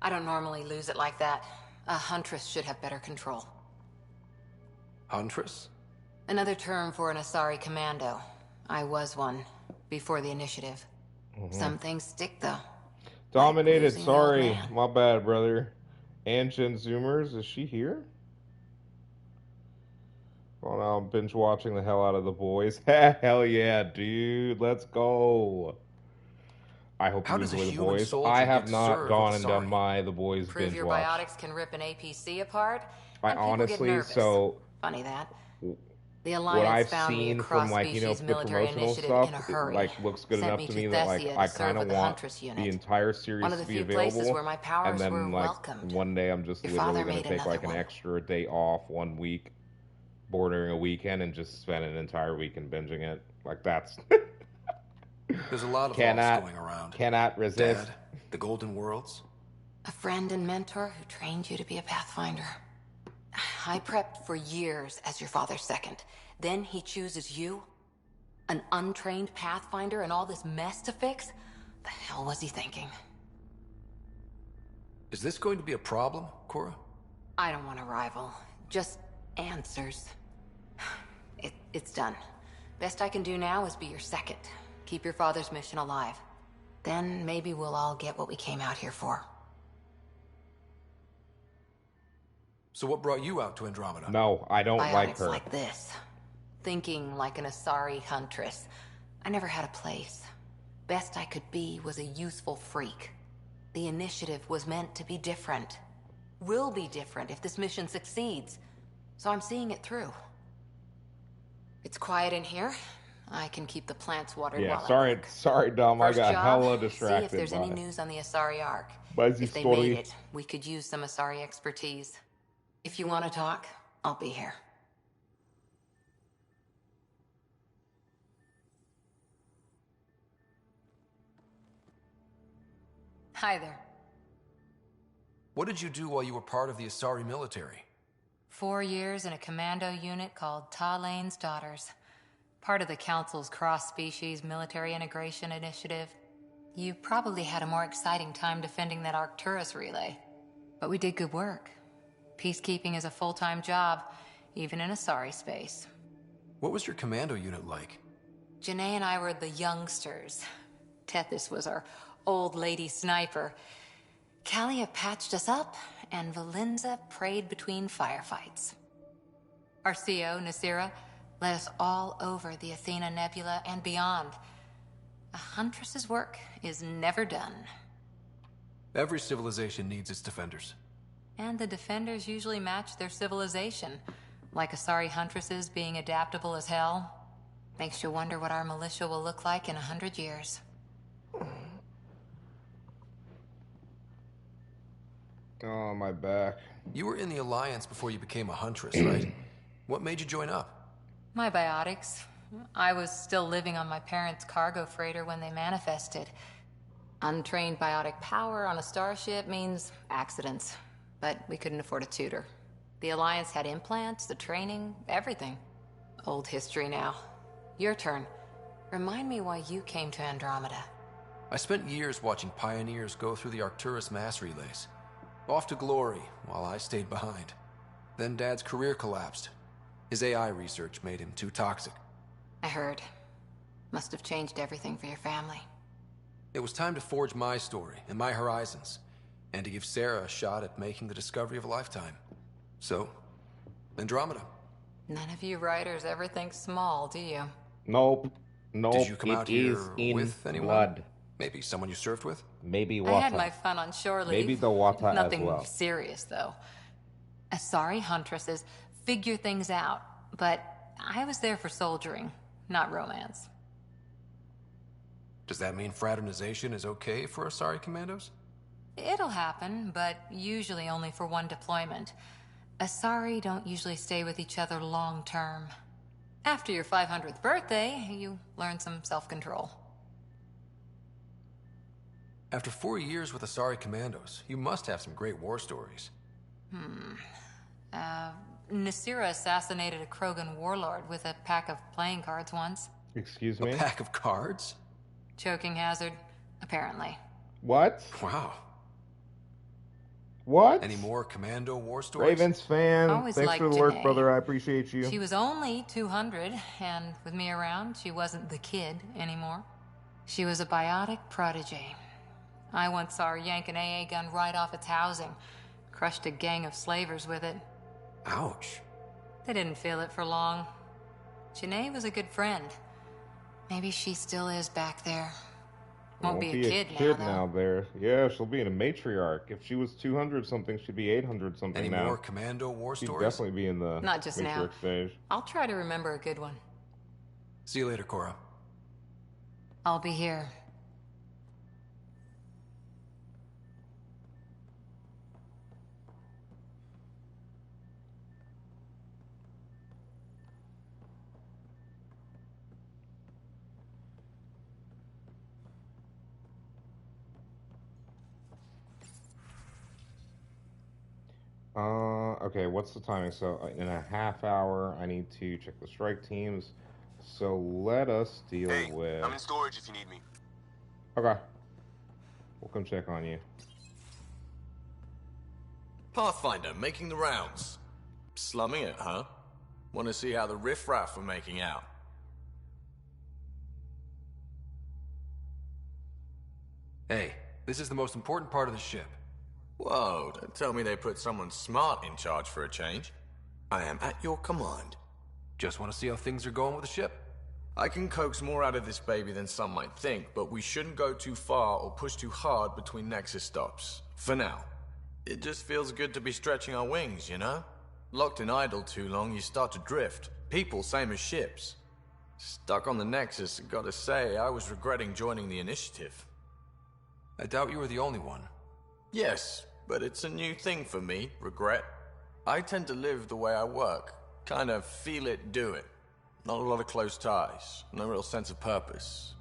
I don't normally lose it like that. A huntress should have better control. Huntress? Another term for an Asari commando. I was one, before the initiative. Some things stick, though. Dominated, Like sorry. My bad, brother. Anjen Zoomers, is she here? Well, now I'm binge watching the hell out of The Boys. Hell yeah, dude. Let's go. I hope you enjoy The Boys. I have not gone and done my The Boys Prove binge your watch. biotics can rip an APC apart. I and people get honestly, nervous. so Funny that. The what Alliance I've found me seen across from, like, you know, species the military promotional initiative stuff, in a hurry. it, like, looks good Sent enough me to to me that, like, Thessia I to serve kind of with the want Huntress unit. the entire series One of to the be few available. places where my powers and were then, like, welcomed. one day I'm just Your literally father going made to take, another like, an one. extra day off 1 week, bordering a weekend, and just spend an entire weekend binging it. Like, that's... There's a lot of loss going around. Cannot resist. Dad, the Golden Worlds. A friend and mentor who trained you to be a Pathfinder. I prepped for years as your father's second. Then he chooses you? An untrained Pathfinder and all this mess to fix? The hell was he thinking? Is this going to be a problem, Cora? I don't want a rival. Just answers. It's done. Best I can do now is be your second. Keep your father's mission alive. Then maybe we'll all get what we came out here for. So what brought you out to Andromeda? No, I don't like Biotics her. like this. Thinking like an Asari huntress. I never had a place. Best I could be was a useful freak. The initiative was meant to be different. Will be different if this mission succeeds. So I'm seeing it through. It's quiet in here. I can keep the plants watered Yeah, while I sorry, Dom. I First got job, hella see distracted if there's by any it. news on the Asari Ark. By the If they story. made it, we could use some Asari expertise. If you want to talk, I'll be here. Hi there. What did you do while you were part of the Asari military? 4 years in a commando unit called Talane's Daughters. Part of the Council's cross-species military integration initiative. You probably had a more exciting time defending that Arcturus relay. But we did good work. Peacekeeping is a full-time job, even in Asari space. What was your commando unit like? Janae and I were the youngsters. Tethys was our old lady sniper. Kalia patched us up, and Valenza prayed between firefights. Our CO, Nasira, led us all over the Athena Nebula and beyond. A huntress's work is never done. Every civilization needs its defenders. And the defenders usually match their civilization. Like Asari huntresses being adaptable as hell. Makes you wonder what our militia will look like in 100 years. Oh, my back. You were in the Alliance before you became a huntress, right? What made you join up? My biotics. I was still living on my parents' cargo freighter when they manifested. Untrained biotic power on a starship means accidents. But we couldn't afford a tutor. The Alliance had implants, the training, everything. Old history now. Your turn. Remind me why you came to Andromeda. I spent years watching pioneers go through the Arcturus mass relays. Off to glory, while I stayed behind. Then Dad's career collapsed. His AI research made him too toxic. I heard. Must have changed everything for your family. It was time to forge my story and my horizons, and to give Sarah a shot at making the discovery of a lifetime. So, Andromeda. None of you writers ever think small, do you? Nope. Nope. Did you come out here in with anyone? blood. Maybe someone you served with? Maybe Wata. I had my fun on shore leave. Maybe the Wata Nothing as well. serious, though. Asari huntresses figure things out, but I was there for soldiering, not romance. Does that mean fraternization is okay for Asari commandos? It'll happen, but usually only for one deployment. Asari don't usually stay with each other long term. After your 500th birthday, you learn some self-control. After 4 years with Asari commandos, you must have some great war stories. Nasira assassinated a Krogan warlord with a pack of playing cards once. Excuse me? A pack of cards? Choking hazard, apparently. What? Wow. What? Any more commando war stories? Ravens fan. Always Thanks liked for the work, Janae. brother. I appreciate you. She was only 200, and with me around, she wasn't the kid anymore. She was a biotic protege. I once saw her yank an AA gun right off its housing. Crushed a gang of slavers with it. Ouch. They didn't feel it for long. Janae was a good friend. Maybe she still is back there. Won't be a kid now, though. there. Yeah, she'll be in a matriarch. If she was 200 something, she'd be 800 something Any now. more commando war She'd stories? definitely be in the Not just now. matriarch stage. I'll try to remember a good one. See you later, Cora. I'll be here. Okay, what's the timing? So in a half hour, I need to check the strike teams. So let us deal with... I'm in storage if you need me. Okay. We'll come check on you. Pathfinder, making the rounds. Slumming it, huh? Want to see how the riffraff are making out? Hey, this is the most important part of the ship. Whoa, don't tell me they put someone smart in charge for a change. I am at your command. Just want to see how things are going with the ship? I can coax more out of this baby than some might think, but we shouldn't go too far or push too hard between Nexus stops. For now. It just feels good to be stretching our wings, you know? Locked in idle too long, you start to drift. People, same as ships. Stuck on the Nexus, gotta say, I was regretting joining the initiative. I doubt you were the only one. Yes, but it's a new thing for me, regret. I tend to live the way I work. Kind of feel it, do it. Not a lot of close ties. No real sense of purpose.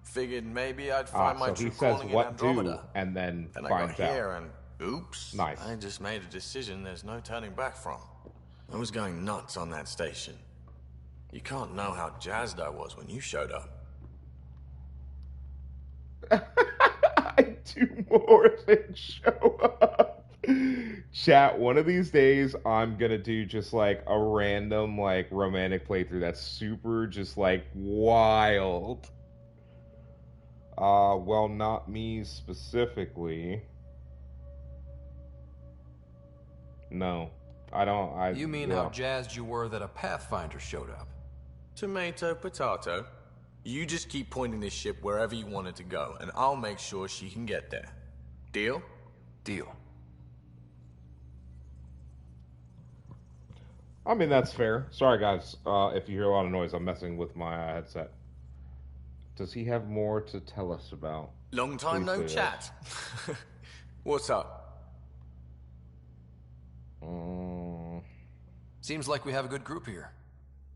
Figured maybe I'd find my so true he says calling what in Andromeda. do, and then I finds got out. here and oops. Nice. I just made a decision there's no turning back from. I was going nuts on that station. You can't know how jazzed I was when you showed up. I do more than show up. Chat, one of these days I'm gonna do just like a random like romantic playthrough that's super just like wild. Well, not me specifically. No, I don't. You mean how jazzed you were that a Pathfinder showed up? Tomato, potato. You just keep pointing this ship wherever you want it to go, and I'll make sure she can get there. Deal? Deal. I mean, that's fair. Sorry, guys. If you hear a lot of noise, I'm messing with my headset. Does he have more to tell us about? Long time Please no say chat. What's up? Seems like we have a good group here.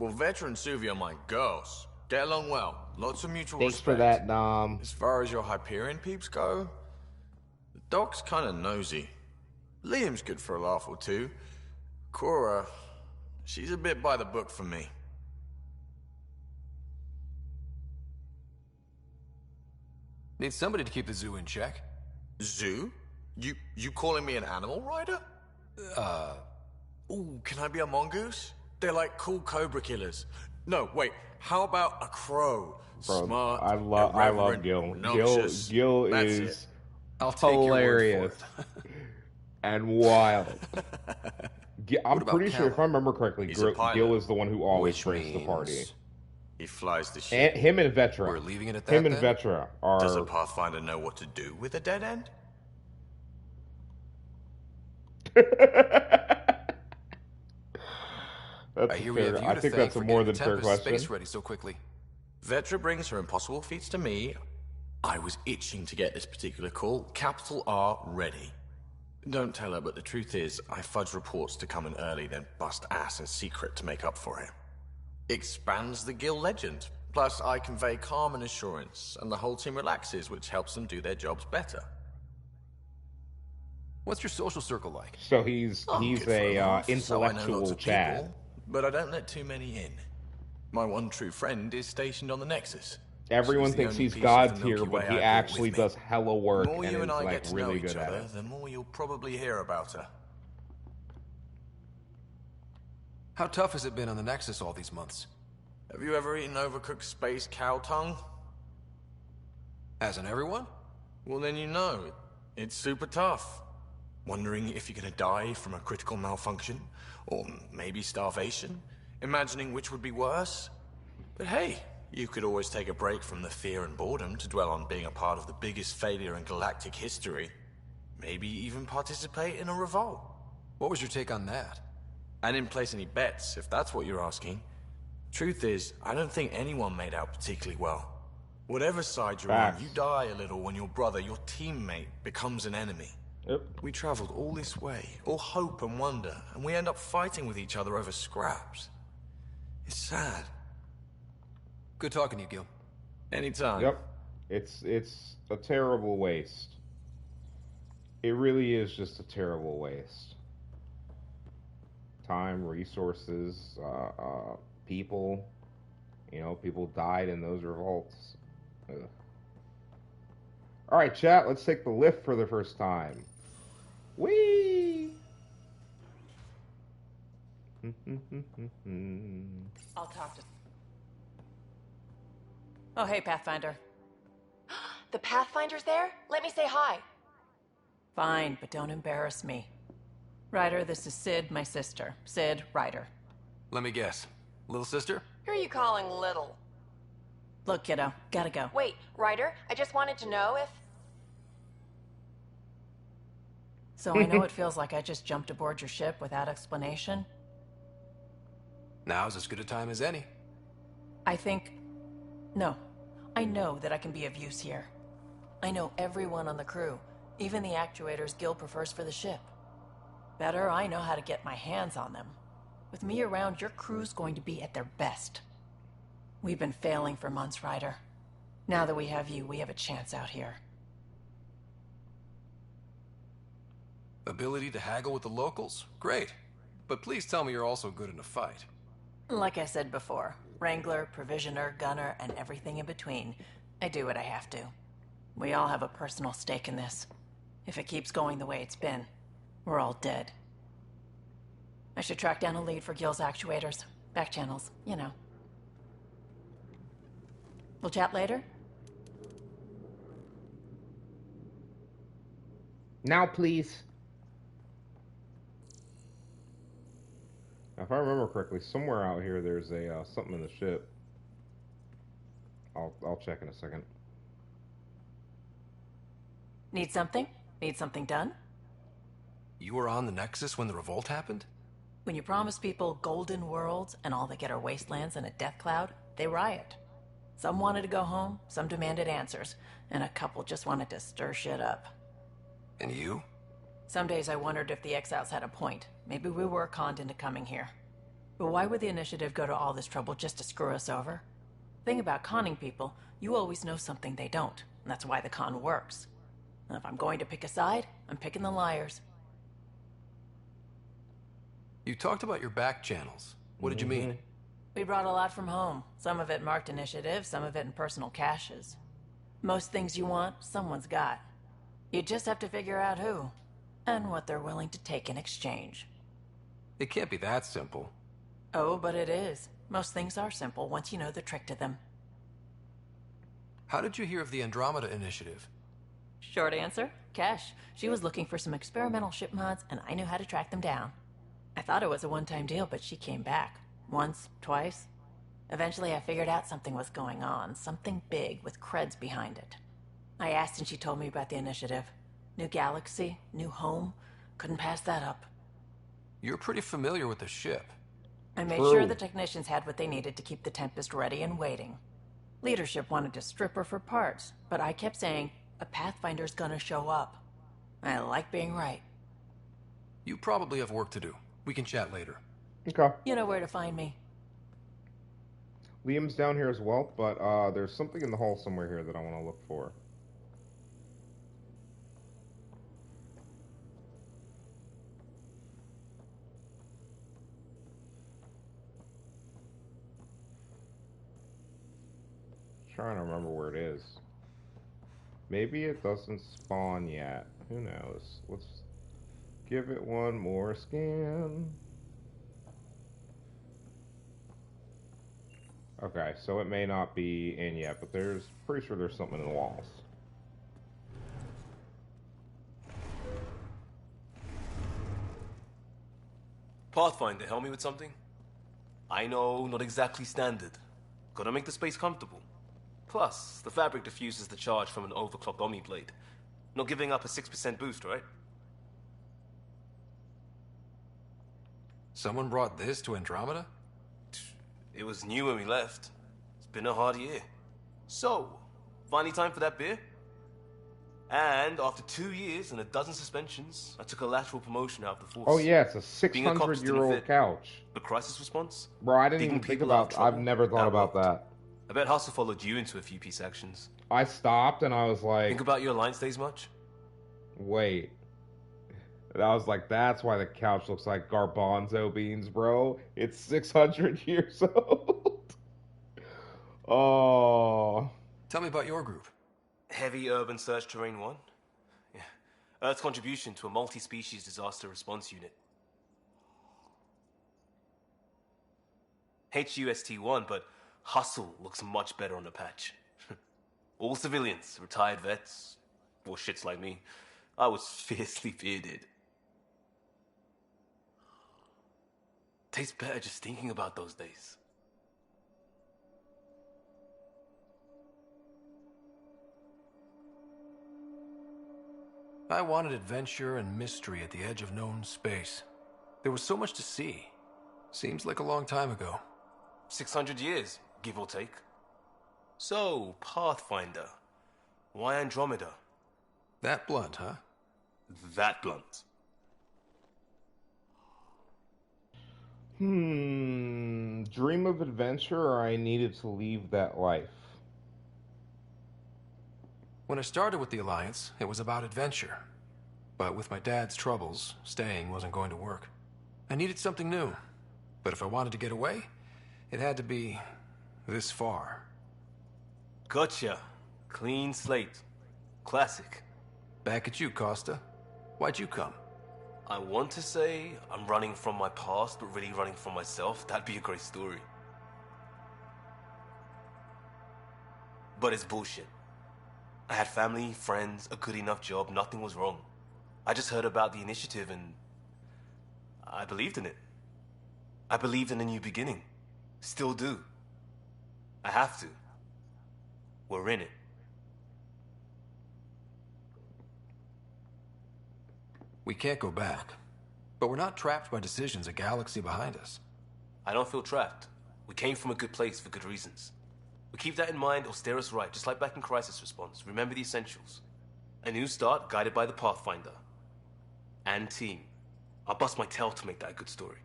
Well, veteran Suvi are my girls. Get along well. Lots of mutual Thanks respect. for that, Dom. As far as your Hyperion peeps go, the doc's kind of nosy. Liam's good for a laugh or two. Cora, she's a bit by the book for me. Need somebody to keep the zoo in check. Zoo? You calling me an animal rider? Ooh, can I be a mongoose? They're like cool cobra killers. No, wait, How about a crow? Bro, Smart, I love irreverent, Gil. rambunctious. Gil That's is it. I'll take your word hilarious for it. and wild. I'm What about pretty sure, if I Callum? remember correctly, He's a pilot. Gil is the one who always Which breaks the party. means He flies the And ship. him and Vetra. we're leaving it at Him that and then? Vetra Does a are. Pathfinder know what to do with a dead end? That's I hear a we fair, have you I to think thank that's a for more getting than the fair Tempest question. space ready so quickly. Vetra brings her impossible feats to me. I was itching to get this particular call. Capital R ready. Don't tell her, but the truth is, I fudge reports to come in early, then bust ass in secret to make up for it. Expands the Guild legend. Plus, I convey calm and assurance, and the whole team relaxes, which helps them do their jobs better. What's your social circle like? So he's Good for a laugh, so I know intellectual lots of Chad. people, but I don't let too many in. My one true friend is stationed on the Nexus. Everyone She's the thinks only he's piece of God the tier, Milky but Way he I brought actually with me. does hella work The more and you is and I like get to know really each good at other, it. the more you'll probably hear about her. How tough has it been on the Nexus all these months? Have you ever eaten overcooked space cow tongue? Hasn't everyone? Well, then you know. It's super tough. Wondering if you're gonna die from a critical malfunction? Or maybe starvation? Imagining which would be worse? But hey, you could always take a break from the fear and boredom to dwell on being a part of the biggest failure in galactic history. Maybe even participate in a revolt. What was your take on that? I didn't place any bets, if that's what you're asking. Truth is, I don't think anyone made out particularly well. Whatever side you're on, you die a little when your brother, your teammate, becomes an enemy. Yep. We traveled all this way, all hope and wonder, and we end up fighting with each other over scraps. It's sad. Good talking to you, Gil. Anytime. Yep. It's a terrible waste. It really is just a terrible waste. Time, resources, people. You know, people died in those revolts. Ugh. All right, chat. Let's take the lift for the first time. Whee! I'll talk to... Oh, hey, Pathfinder. The Pathfinder's there? Let me say hi. Fine, but don't embarrass me. Ryder, this is Sid, my sister. Sid, Ryder. Let me guess. Little sister? Who are you calling little? Look, kiddo, gotta go. Wait, Ryder, I just wanted to know if... So I know it feels like I just jumped aboard your ship without explanation. Now's as good a time as any. I think... No. I know that I can be of use here. I know everyone on the crew, even the actuators Gil prefers for the ship. Better, I know how to get my hands on them. With me around, your crew's going to be at their best. We've been failing for months, Ryder. Now that we have you, we have a chance out here. Ability to haggle with the locals? Great. But please tell me you're also good in a fight. Like I said before, Wrangler, Provisioner, Gunner, and everything in between. I do what I have to. We all have a personal stake in this. If it keeps going the way it's been, we're all dead. I should track down a lead for Gil's actuators. Back channels, you know. We'll chat later? Now, please. If I remember correctly, somewhere out here there's a something in the ship. I'll check in a second. Need something? Need something done? You were on the Nexus when the revolt happened? When you promise people golden worlds and all they get are wastelands and a death cloud, they riot. Some wanted to go home, some demanded answers, and a couple just wanted to stir shit up. And you? Some days I wondered if the exiles had a point. Maybe we were conned into coming here. But why would the Initiative go to all this trouble just to screw us over? Thing about conning people, you always know something they don't, and that's why the con works. And if I'm going to pick a side, I'm picking the liars. You talked about your back channels. What did you mean? We brought a lot from home. Some of it marked initiative, some of it in personal caches. Most things you want, someone's got. You just have to figure out who, and what they're willing to take in exchange. It can't be that simple. Oh, but it is. Most things are simple once you know the trick to them. How did you hear of the Andromeda initiative? Short answer, Cash. She was looking for some experimental ship mods, and I knew how to track them down. I thought it was a one-time deal, but she came back. Once, twice. Eventually I figured out something was going on, something big with creds behind it. I asked and she told me about the initiative. New galaxy, new home. Couldn't pass that up. You're pretty familiar with the ship. I made sure the technicians had what they needed to keep the Tempest ready and waiting. Leadership wanted to strip her for parts, but I kept saying, a Pathfinder's gonna show up. I like being right. You probably have work to do. We can chat later. Okay. You know where to find me. Liam's down here as well, but there's something in the hall somewhere here that I want to look for. Trying to remember where it is. Maybe it doesn't spawn yet. Who knows? Let's give it one more scan. Okay, so it may not be in yet, but pretty sure there's something in the walls. Pathfinder, help me with something? I know, not exactly standard. Gotta make the space comfortable. Plus, the fabric diffuses the charge from an overclocked Omniblade. Not giving up a 6% boost, right? Someone brought this to Andromeda? It was new when we left. It's been a hard year. So, finally time for that beer? And after 2 years and a dozen suspensions, I took a lateral promotion out of the force. Oh yeah, it's a 600-year-old couch. The crisis response? Bro, I didn't even think about. I've never thought about that. I bet Hustle followed you into a few peace actions. I stopped and I was like... Think about your Alliance days much? Wait. And I was like, that's why the couch looks like garbanzo beans, bro. It's 600 years old. Oh. Tell me about your group. Heavy Urban Search Terrain 1? Yeah. Earth's contribution to a multi-species disaster response unit. HUST-1, but Hustle looks much better on the patch. All civilians, retired vets, or shits like me. I was fiercely bearded. Tastes better just thinking about those days. I wanted adventure and mystery at the edge of known space. There was so much to see. Seems like a long time ago. 600 years, give or take. So, Pathfinder. Why Andromeda? That blunt, huh? That blunt. Dream of adventure, or I needed to leave that life? When I started with the Alliance, it was about adventure. But with my dad's troubles, staying wasn't going to work. I needed something new. But if I wanted to get away, it had to be this far. Gotcha. Clean slate. Classic. Back at you, Costa. Why'd you come? I want to say I'm running from my past, but really running from myself. That'd be a great story. But it's bullshit. I had family, friends, a good enough job, nothing was wrong. I just heard about the initiative and I believed in it. I believed in a new beginning. Still do. I have to. We're in it. We can't go back. But we're not trapped by decisions a galaxy behind us. I don't feel trapped. We came from a good place for good reasons. We keep that in mind or steer us right, just like back in Crisis Response. Remember the essentials. A new start guided by the Pathfinder. And team. I'll bust my tail to make that a good story.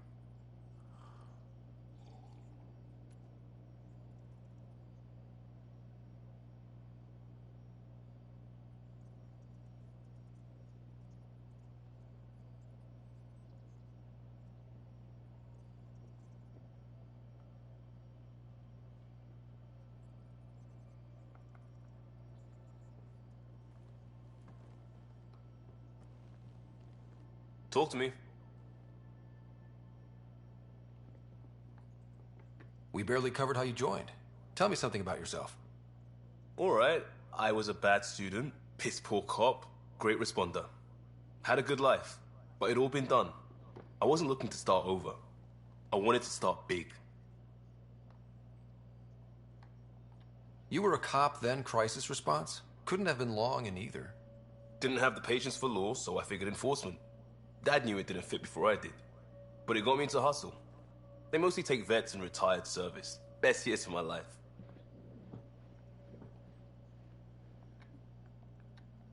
Talk to me. We barely covered how you joined. Tell me something about yourself. Alright, I was a bad student, piss poor cop, great responder. Had a good life, but it'd all been done. I wasn't looking to start over. I wanted to start big. You were a cop, then crisis response? Couldn't have been long in either. Didn't have the patience for law, so I figured enforcement. Dad knew it didn't fit before I did. But it got me into hustle. They mostly take vets and retired service. Best years of my life.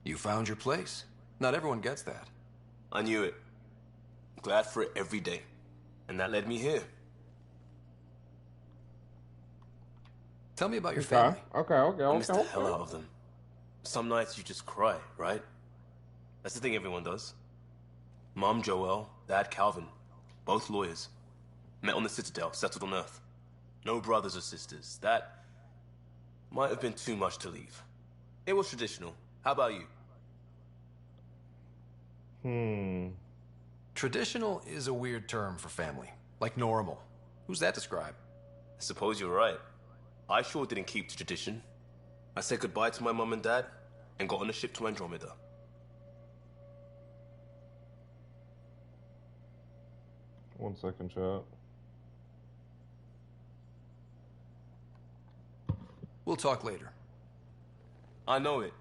You found your place. Not everyone gets that. I knew it. Glad for it every day. And that led me here. Tell me about your family. Okay. I miss the hell out of them. Some nights you just cry, right? That's the thing everyone does. Mom Joelle, Dad Calvin. Both lawyers. Met on the Citadel, settled on Earth. No brothers or sisters. That might have been too much to leave. It was traditional. How about you? Traditional is a weird term for family. Like normal. Who's that describe? I suppose you're right. I sure didn't keep to tradition. I said goodbye to my mom and dad and got on a ship to Andromeda. One second, chat. We'll talk later. I know it.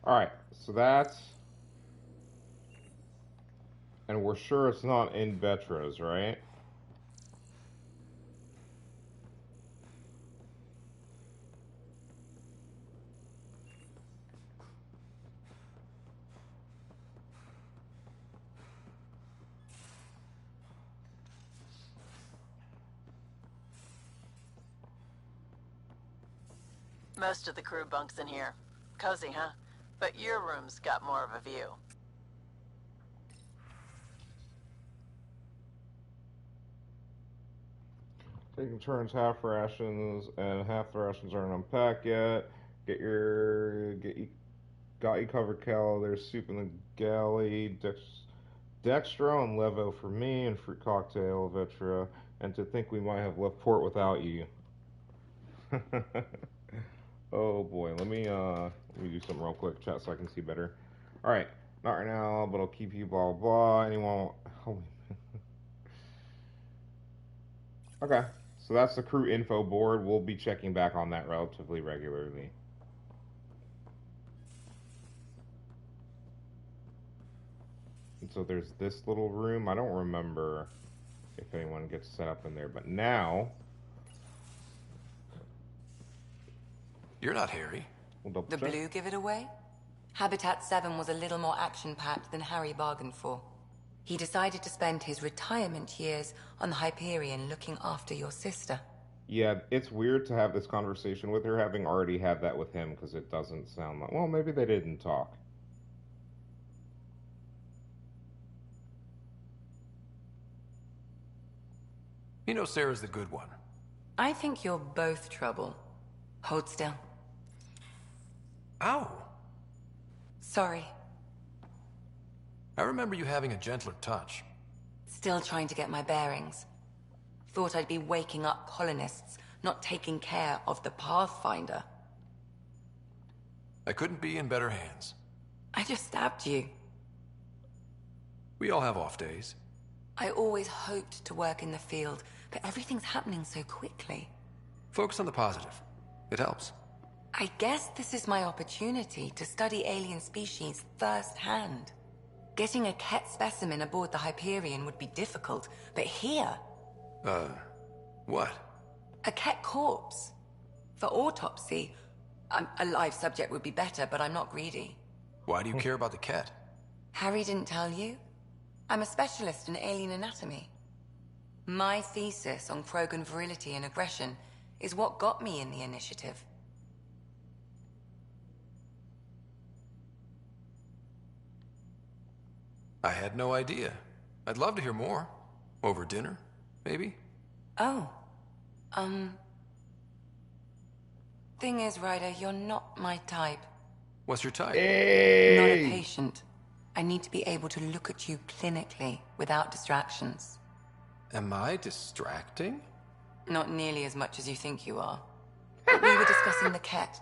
Alright, so that's... And we're sure it's not in Vetros, right? Most of the crew bunks in here. Cozy, huh? But your room's got more of a view. Taking turns, half rations, and half the rations aren't unpacked yet. Got you covered, Cal. There's soup in the galley. Dextro and Levo for me, and fruit cocktail, Vitra. And to think we might have left port without you. Oh boy, let me do something real quick, chat, so I can see better. All right, not right now, but I'll keep you. Blah blah. Anyone? Oh, okay. So that's the crew info board. We'll be checking back on that relatively regularly. And so there's this little room. I don't remember if anyone gets set up in there, but now... You're not Harry. The blue give it away? Habitat 7 was a little more action-packed than Harry bargained for. He decided to spend his retirement years on the Hyperion looking after your sister. Yeah, it's weird to have this conversation with her, having already had that with him, because it doesn't sound like... Well, maybe they didn't talk. You know Sarah's the good one. I think you're both trouble. Hold still. Ow! Sorry. I remember you having a gentler touch. Still trying to get my bearings. Thought I'd be waking up colonists, not taking care of the Pathfinder. I couldn't be in better hands. I just stabbed you. We all have off days. I always hoped to work in the field, but everything's happening so quickly. Focus on the positive. It helps. I guess this is my opportunity to study alien species firsthand. Getting a Ket specimen aboard the Hyperion would be difficult, but here... What? A Ket corpse. For autopsy, a live subject would be better, but I'm not greedy. Why do you care about the Ket? Harry didn't tell you? I'm a specialist in alien anatomy. My thesis on Krogan virility and aggression is what got me in the initiative. I had no idea. I'd love to hear more. Over dinner, maybe? Oh. Thing is, Ryder, you're not my type. What's your type? Hey! Not a patient. I need to be able to look at you clinically without distractions. Am I distracting? Not nearly as much as you think you are. But we were discussing the Ket.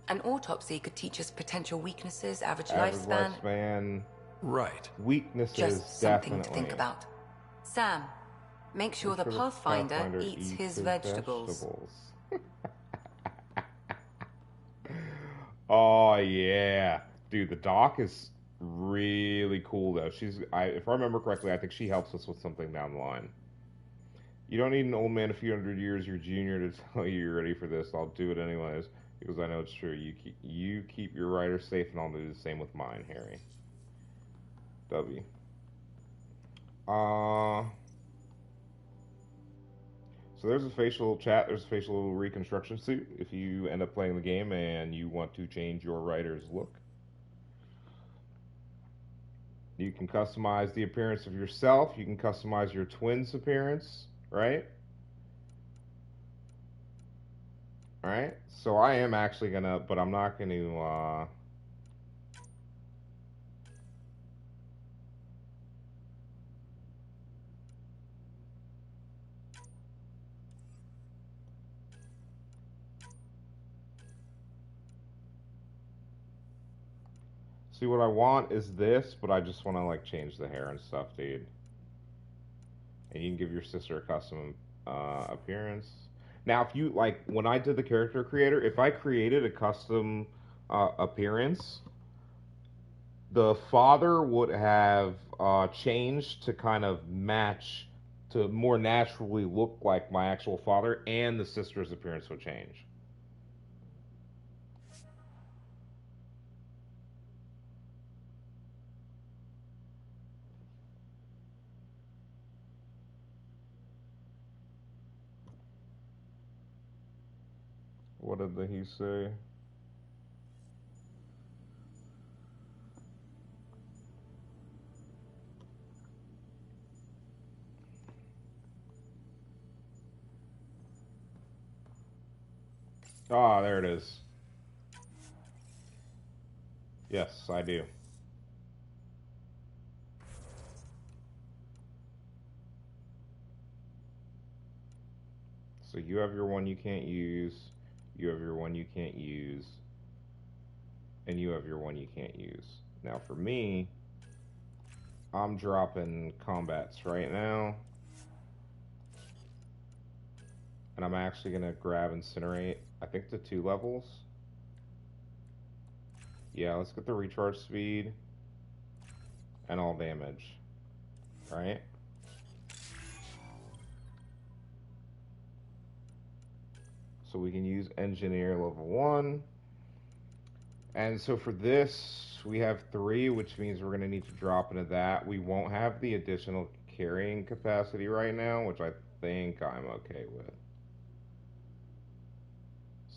An autopsy could teach us potential weaknesses, average lifespan. Right. Weaknesses, just something definitely. to think about. Sam, make sure the Pathfinder eats his vegetables. Oh, yeah. Dude, the doc is really cool, though. If I remember correctly, I think she helps us with something down the line. You don't need an old man a few hundred years your junior to tell you you're ready for this. I'll do it anyways, because I know it's true. You keep your rider safe, and I'll do the same with mine, Harry. W. So there's a facial chat. There's a facial reconstruction suit if you end up playing the game and you want to change your rider's look. You can customize the appearance of yourself. You can customize your twin's appearance, right? All right. So I am actually gonna, but I'm not gonna. See, what I want is this, but I just want to like change the hair and stuff, dude. And you can give your sister a custom appearance. Now, if you like, when I did the character creator, if I created a custom appearance, the father would have changed to kind of match, to more naturally look like my actual father, and the sister's appearance would change. What did he say? Ah, there it is. Yes, I do. So you have your one you can't use, you have your one you can't use, and you have your one you can't use. Now for me, I'm dropping combats right now. And I'm actually going to grab Incinerate, I think to 2 levels. Yeah, let's get the recharge speed and all damage. Right? So we can use Engineer level 1. And so for this, we have 3, which means we're going to need to drop into that. We won't have the additional carrying capacity right now, which I think I'm okay with.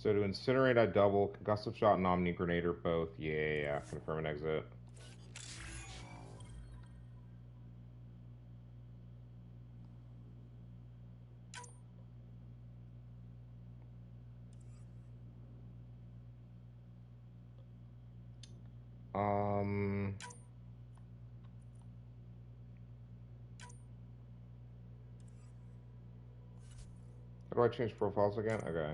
So to Incinerate, I double. Concussive Shot and Omni Grenade are both. Yeah. Confirm and exit. How do I change profiles again? Okay.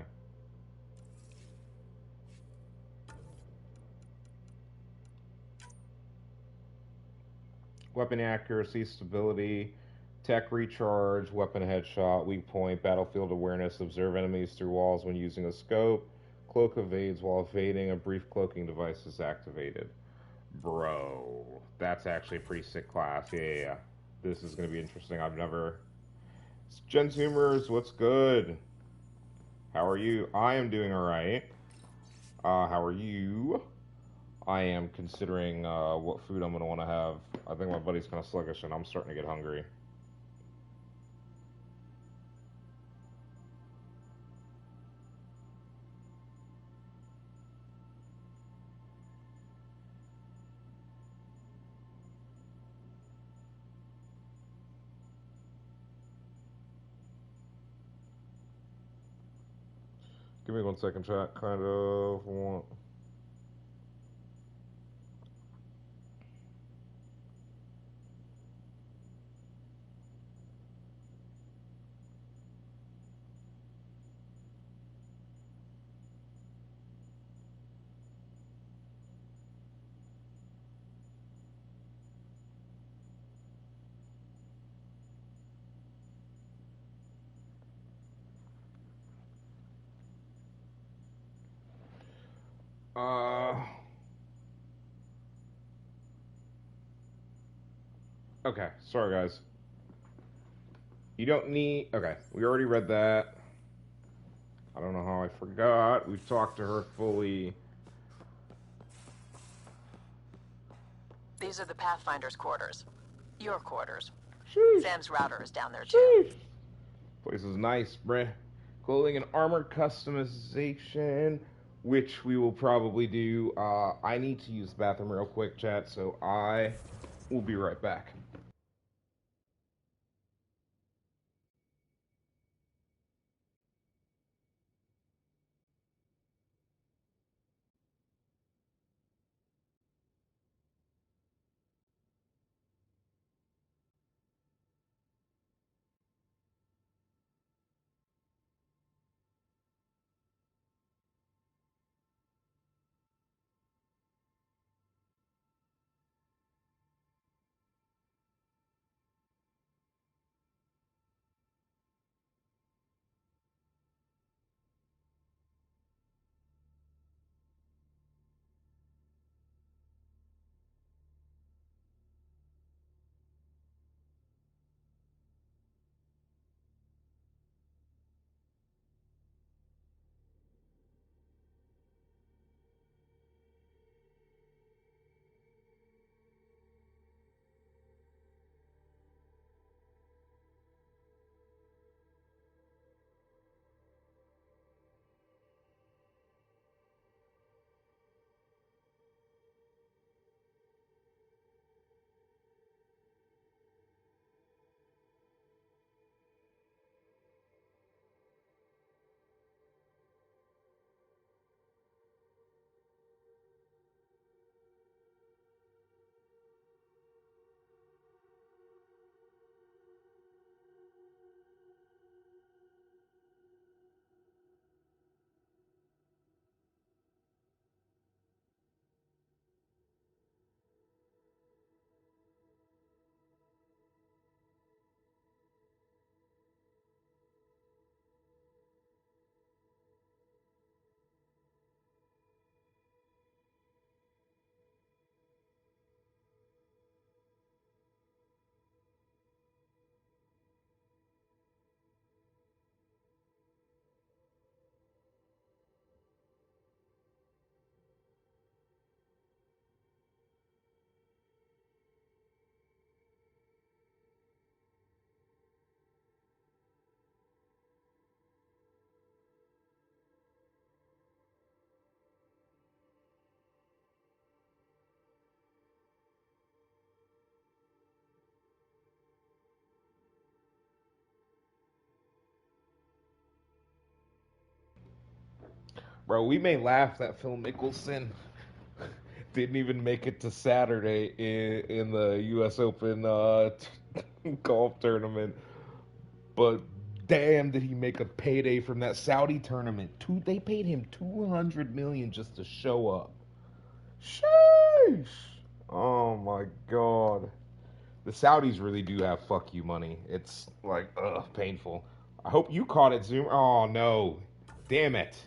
Weapon accuracy, stability, tech recharge, weapon headshot, weak point, battlefield awareness, observe enemies through walls when using a scope, cloak evades while evading, a brief cloaking device is activated. Bro, that's actually a pretty sick class. Yeah. This is going to be interesting. I've never... Jen's Humors, what's good? How are you? I am doing alright. How are you? I am considering what food I'm going to want to have. I think my buddy's kind of sluggish and I'm starting to get hungry. Give me 1 second, chat. Kind of want... Okay, sorry guys. You don't need... Okay, we already read that. I don't know how I forgot. We've talked to her fully. These are the Pathfinder's quarters. Your quarters. Sheesh. Sam's router is down there too. Place is nice, bruh. Clothing and armor customization, which we will probably do. I need to use the bathroom real quick, chat, so I will be right back. Bro, we may laugh that Phil Mickelson didn't even make it to Saturday in the U.S. Open golf tournament. But damn, did he make a payday from that Saudi tournament. They paid him $200 million just to show up. Sheesh! Oh my god. The Saudis really do have fuck you money. It's like, painful. I hope you caught it, Zoom. Oh no. Damn it.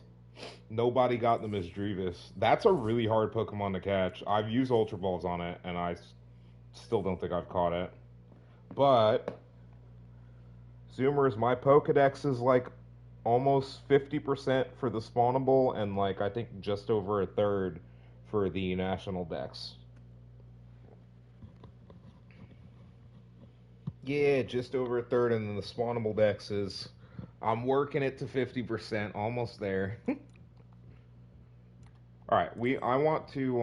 Nobody got the Misdreavus. That's a really hard Pokemon to catch. I've used Ultra Balls on it, and I still don't think I've caught it. But, Zoomers, my Pokedex is like almost 50% for the spawnable, and like I think just over a third for the national dex. Yeah, just over a third, and then the spawnable dex is... I'm working it to 50%, almost there. Alright, I want to,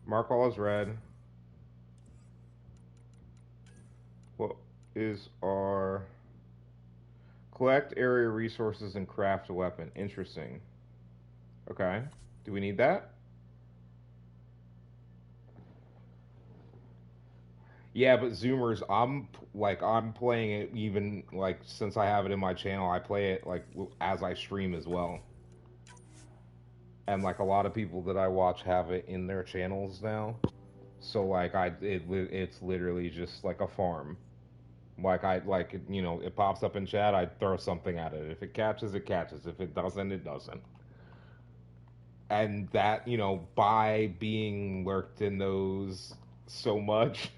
mark all as red. What is our... Collect area resources and craft a weapon. Interesting. Okay. Do we need that? Yeah, but Zoomers, I'm playing it even, like, since I have it in my channel, I play it, like, as I stream as well. And, like, a lot of people that I watch have it in their channels now. So, like, it's literally just, like, a farm. Like, you know, it pops up in chat, I throw something at it. If it catches, it catches. If it doesn't, it doesn't. and that, you know, by being lurked in those so much,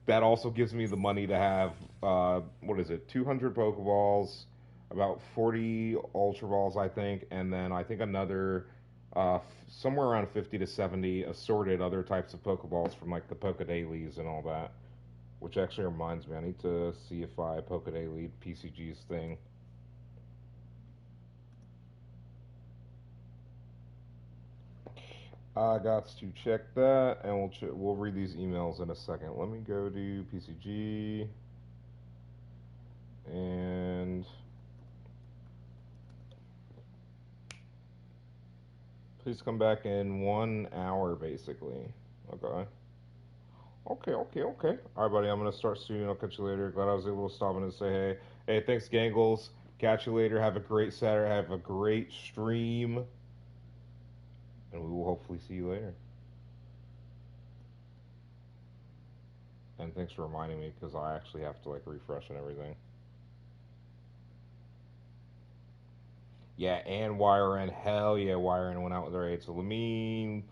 that also gives me the money to have, what is it, 200 Pokeballs, about 40 Ultra Balls, I think, and then I think another, somewhere around 50 to 70 assorted other types of Pokeballs from, like, the Pokedailies and all that. Which actually reminds me, I need to see if I Pokedaily PCG's thing. I got to check that, and we'll read these emails in a second. Let me go to PCG, and please come back in 1 hour, basically. Okay. Okay. All right, buddy, I'm going to start soon. I'll catch you later. Glad I was able to stop in and say hey. Hey, thanks, Gangles. Catch you later. Have a great Saturday. Have a great stream. And we will hopefully see you later. And thanks for reminding me, because I actually have to, like, refresh and everything. Yeah, and YRN. Hell yeah, YRN went out with their 8. So I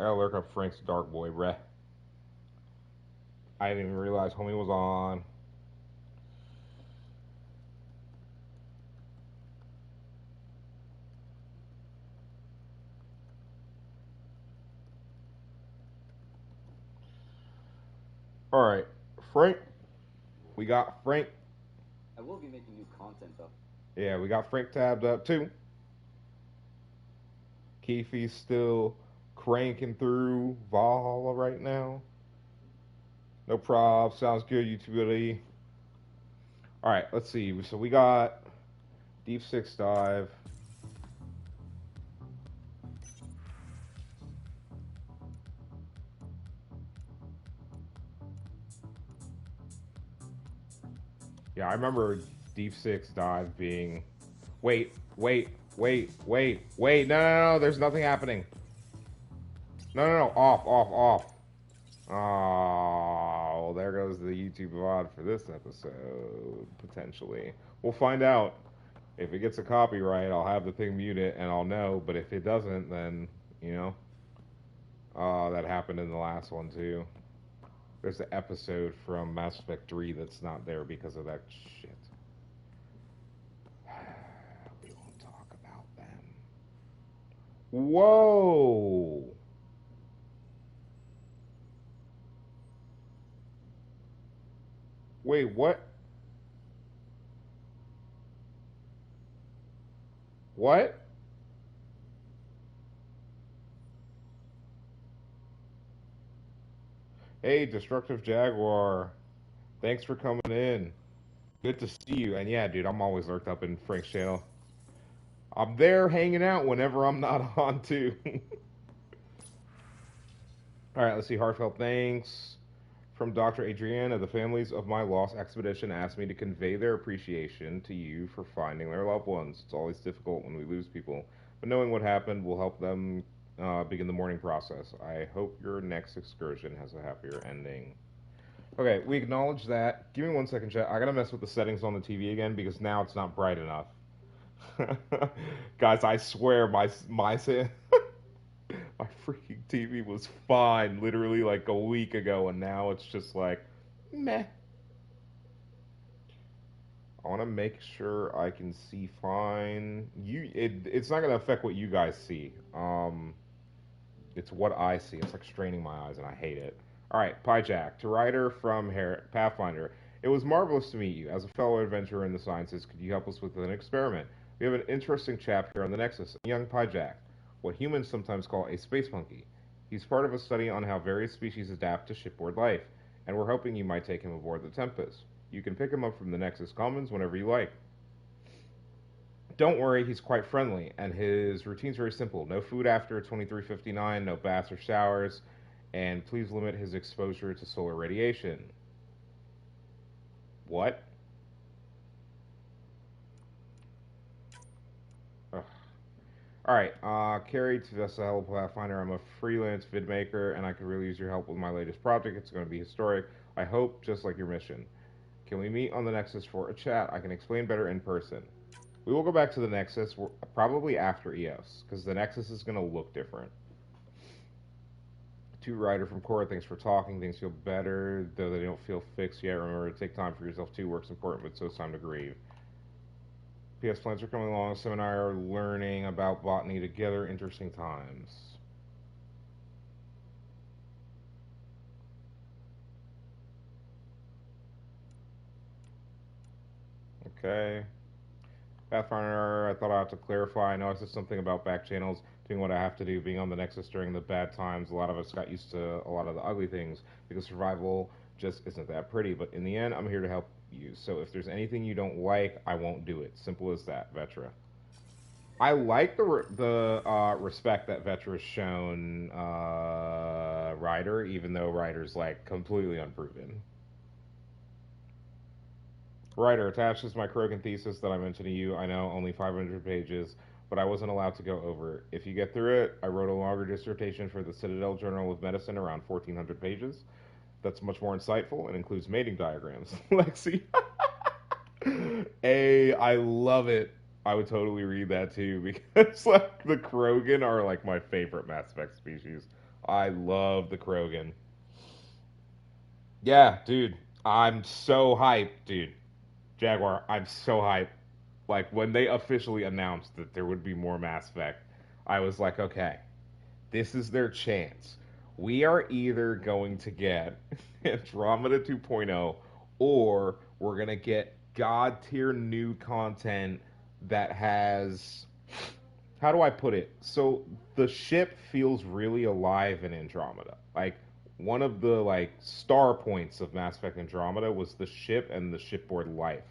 gotta lurk up Frank's Dark Boy, bruh. I didn't even realize homie was on. Alright, Frank. We got Frank. I will be making new content, though. Yeah, we got Frank tabbed up, too. Keefe's still cranking through Valhalla right now. No prob. Sounds good, YouTube. Alright, let's see. So we got Deep Six Dive. Yeah, I remember Deep Six Dive being... Wait. No, there's nothing happening. No. Off. Oh, there goes the YouTube VOD for this episode, potentially. We'll find out. If it gets a copyright, I'll have the thing muted and I'll know, but if it doesn't, then, you know. That happened in the last one, too. There's an episode from Mass Effect 3 that's not there because of that shit. We won't talk about them. Whoa! Wait, what? What? Hey, Destructive Jaguar. Thanks for coming in. Good to see you. And yeah, dude, I'm always lurked up in Frank's channel. I'm there hanging out whenever I'm not on, too. Alright, let's see. Heartfelt thanks from Dr. Adriana. The families of my lost expedition asked me to convey their appreciation to you for finding their loved ones. It's always difficult when we lose people, but knowing what happened will help them begin the mourning process. I hope your next excursion has a happier ending. Okay, we acknowledge that. Give me 1 second, chat. I gotta mess with the settings on the TV again because now it's not bright enough. Guys, I swear my freaking TV was fine literally like a week ago, and now it's just like meh. I want to make sure I can see fine. It's not gonna affect what you guys see. It's what I see. It's like straining my eyes, and I hate it. All right, Pyjack to Ryder from Pathfinder. It was marvelous to meet you. As a fellow adventurer in the sciences, could you help us with an experiment? We have an interesting chap here on the Nexus, a young Pyjack, what humans sometimes call a space monkey. He's part of a study on how various species adapt to shipboard life, and we're hoping you might take him aboard the Tempest. You can pick him up from the Nexus Commons whenever you like. Don't worry, he's quite friendly, and his routine's very simple. No food after 23:59, no baths or showers, and please limit his exposure to solar radiation. What? Ugh. Alright, Carrie to Hello Pathfinder. I'm a freelance vidmaker, and I could really use your help with my latest project. It's going to be historic, I hope, just like your mission. Can we meet on the Nexus for a chat? I can explain better in person. We will go back to the Nexus probably after EOS, because the Nexus is going to look different. To Ryder from Core, thanks for talking. Things feel better, though they don't feel fixed yet. Remember to take time for yourself too. Work's important, but so is time to grieve. PS plans are coming along. Sam and I are learning about botany together. Interesting times. Okay. Pathfinder, I thought I ought to clarify. I know I said something about back channels, doing what I have to do, being on the Nexus during the bad times. A lot of us got used to a lot of the ugly things, because survival just isn't that pretty. But in the end, I'm here to help you. So if there's anything you don't like, I won't do it. Simple as that, Vetra. I like the respect that Vetra's shown Ryder, even though Ryder's, like, completely unproven. Writer, attached is my Krogan thesis that I mentioned to you. I know, only 500 pages, but I wasn't allowed to go over it. If you get through it, I wrote a longer dissertation for the Citadel Journal of Medicine, around 1,400 pages. That's much more insightful and includes mating diagrams. Lexi. I love it. I would totally read that too, because, like, the Krogan are, like, my favorite Mass Effect species. I love the Krogan. Yeah, dude. I'm so hyped, dude. Jaguar, I'm so hyped. Like, when they officially announced that there would be more Mass Effect, I was like, okay, this is their chance. We are either going to get Andromeda 2.0, or we're going to get god-tier new content that has... How do I put it? So, the ship feels really alive in Andromeda. Like, one of the, like, star points of Mass Effect Andromeda was the ship and the shipboard life.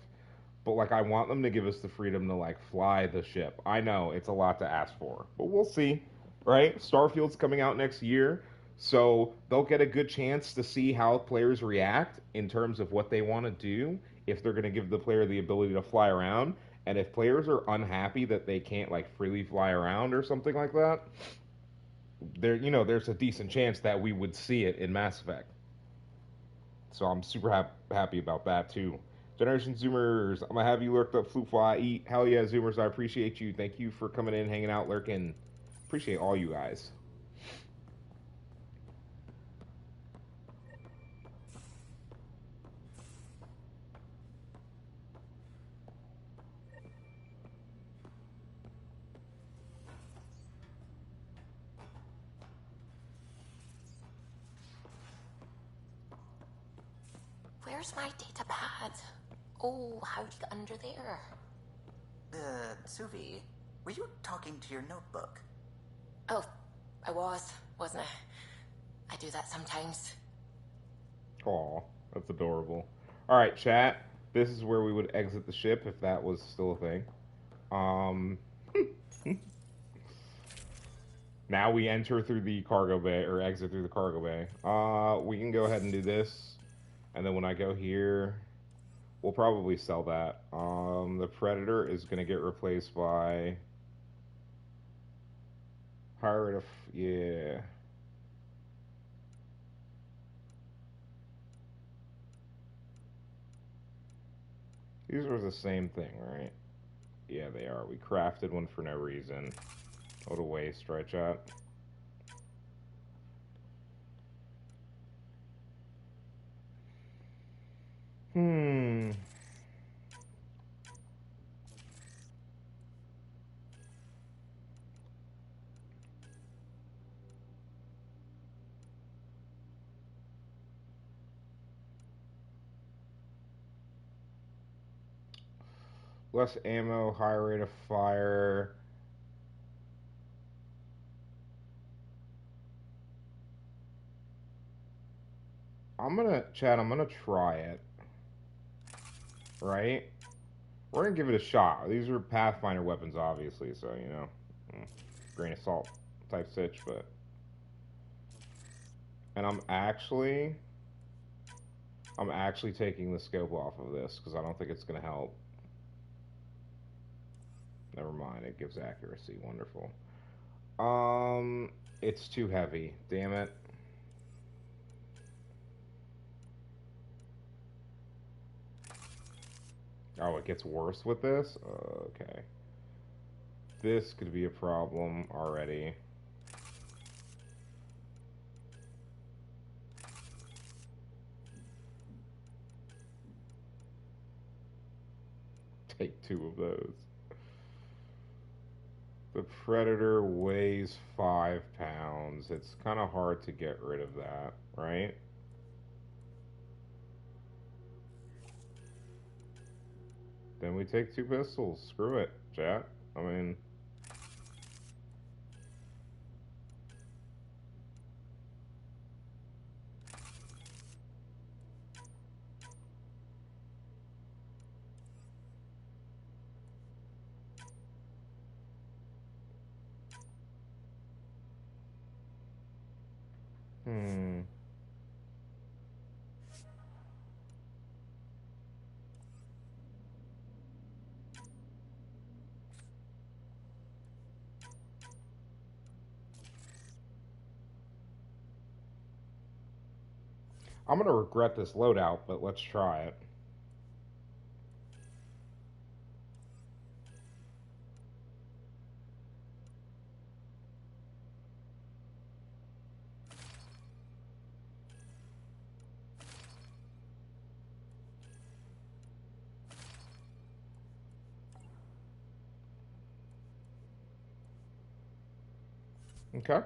But, like, I want them to give us the freedom to, like, fly the ship. I know, it's a lot to ask for, but we'll see, right? Starfield's coming out next year, so they'll get a good chance to see how players react in terms of what they want to do, if they're going to give the player the ability to fly around, and if players are unhappy that they can't, like, freely fly around or something like that, there's a decent chance that we would see it in Mass Effect. So I'm super happy about that, too. Generation Zoomers, I'm gonna have you lurked up, Flute Fly, Eat. Hell yeah, Zoomers, I appreciate you. Thank you for coming in, hanging out, lurking. Appreciate all you guys. Where's my data pad? Oh, how'd you get under there? Suvi, were you talking to your notebook? Oh, I wasn't I? I do that sometimes. Aw, that's adorable. Alright, chat. This is where we would exit the ship, if that was still a thing. Now we enter through the cargo bay, or exit through the cargo bay. We can go ahead and do this. And then when I go here, we'll probably sell that. The Predator is going to get replaced by... Higher rate of... Yeah. These are the same thing, right? Yeah, they are. We crafted one for no reason. What a waste, right, chat? Less ammo, higher rate of fire. I'm gonna try it. Right? We're gonna give it a shot. These are Pathfinder weapons, obviously, so, grain of salt type sitch, but... And I'm actually taking the scope off of this, because I don't think it's gonna help. Never mind, it gives accuracy. Wonderful. It's too heavy. Damn it. Oh, it gets worse with this? Okay. This could be a problem already. Take 2 of those. The Predator weighs 5 pounds. It's kind of hard to get rid of that, right? Then we take 2 pistols. Screw it, chat. I mean... I'm gonna regret this loadout, but let's try it. Okay.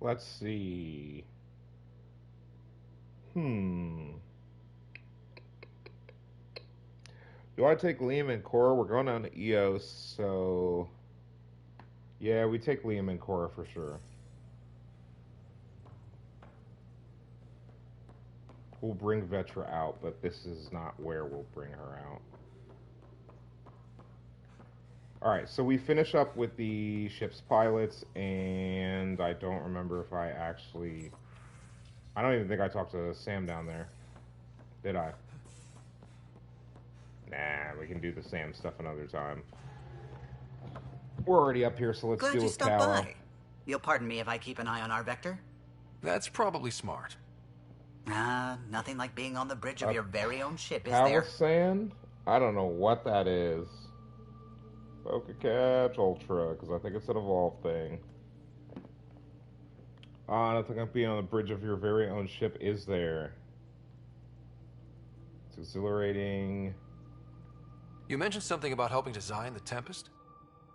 Let's see. Do I take Liam and Cora? We're going on to EOS, so... Yeah, we take Liam and Cora for sure. We'll bring Vetra out, but this is not where we'll bring her out. Alright, so we finish up with the ship's pilots, and I don't remember if I actually... I don't even think I talked to Sam down there. Did I? Nah, we can do the Sam stuff another time. We're already up here, so let's deal with Callow. By. You'll pardon me if I keep an eye on our vector? That's probably smart. Nothing like being on the bridge of your very own ship, is Palisand? I don't know what that is. Catch Ultra, because I think it's an evolved thing. Nothing like being on the bridge of your very own ship, is there? It's exhilarating. You mentioned something about helping design the Tempest?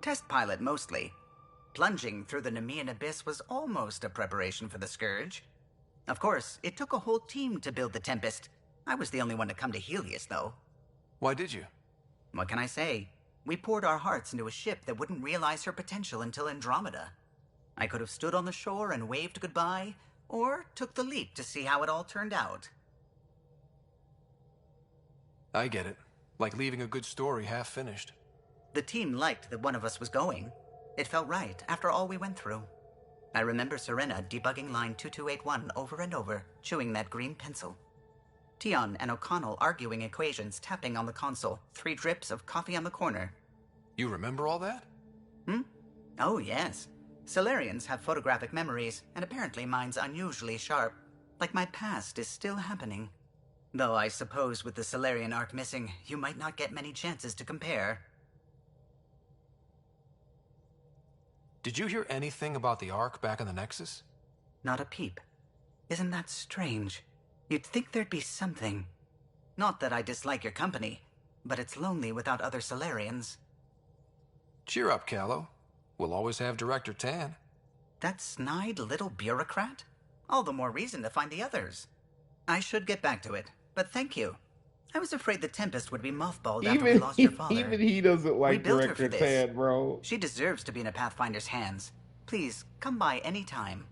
Test pilot, mostly. Plunging through the Nemean abyss was almost a preparation for the Scourge. Of course, it took a whole team to build the Tempest. I was the only one to come to Helios, though. Why did you? What can I say? We poured our hearts into a ship that wouldn't realize her potential until Andromeda. I could have stood on the shore and waved goodbye, or took the leap to see how it all turned out. I get it. Like leaving a good story half-finished. The team liked that one of us was going. It felt right, after all we went through. I remember Serena debugging line 2281 over and over, chewing that green pencil. Tion and O'Connell arguing equations, tapping on the console, 3 drips of coffee on the corner. You remember all that? Oh, yes. Solarians have photographic memories, and apparently mine's unusually sharp. Like my past is still happening. Though I suppose with the Solarian arc missing, you might not get many chances to compare. Did you hear anything about the Ark back in the Nexus? Not a peep. Isn't that strange? You'd think there'd be something. Not that I dislike your company, but it's lonely without other Solarians. Cheer up, Callow. We'll always have Director Tan. That snide little bureaucrat? All the more reason to find the others. I should get back to it, but thank you. I was afraid the Tempest would be mothballed after we lost your father. Even he doesn't like Director Tan, bro. She deserves to be in a Pathfinder's hands. Please, come by any time.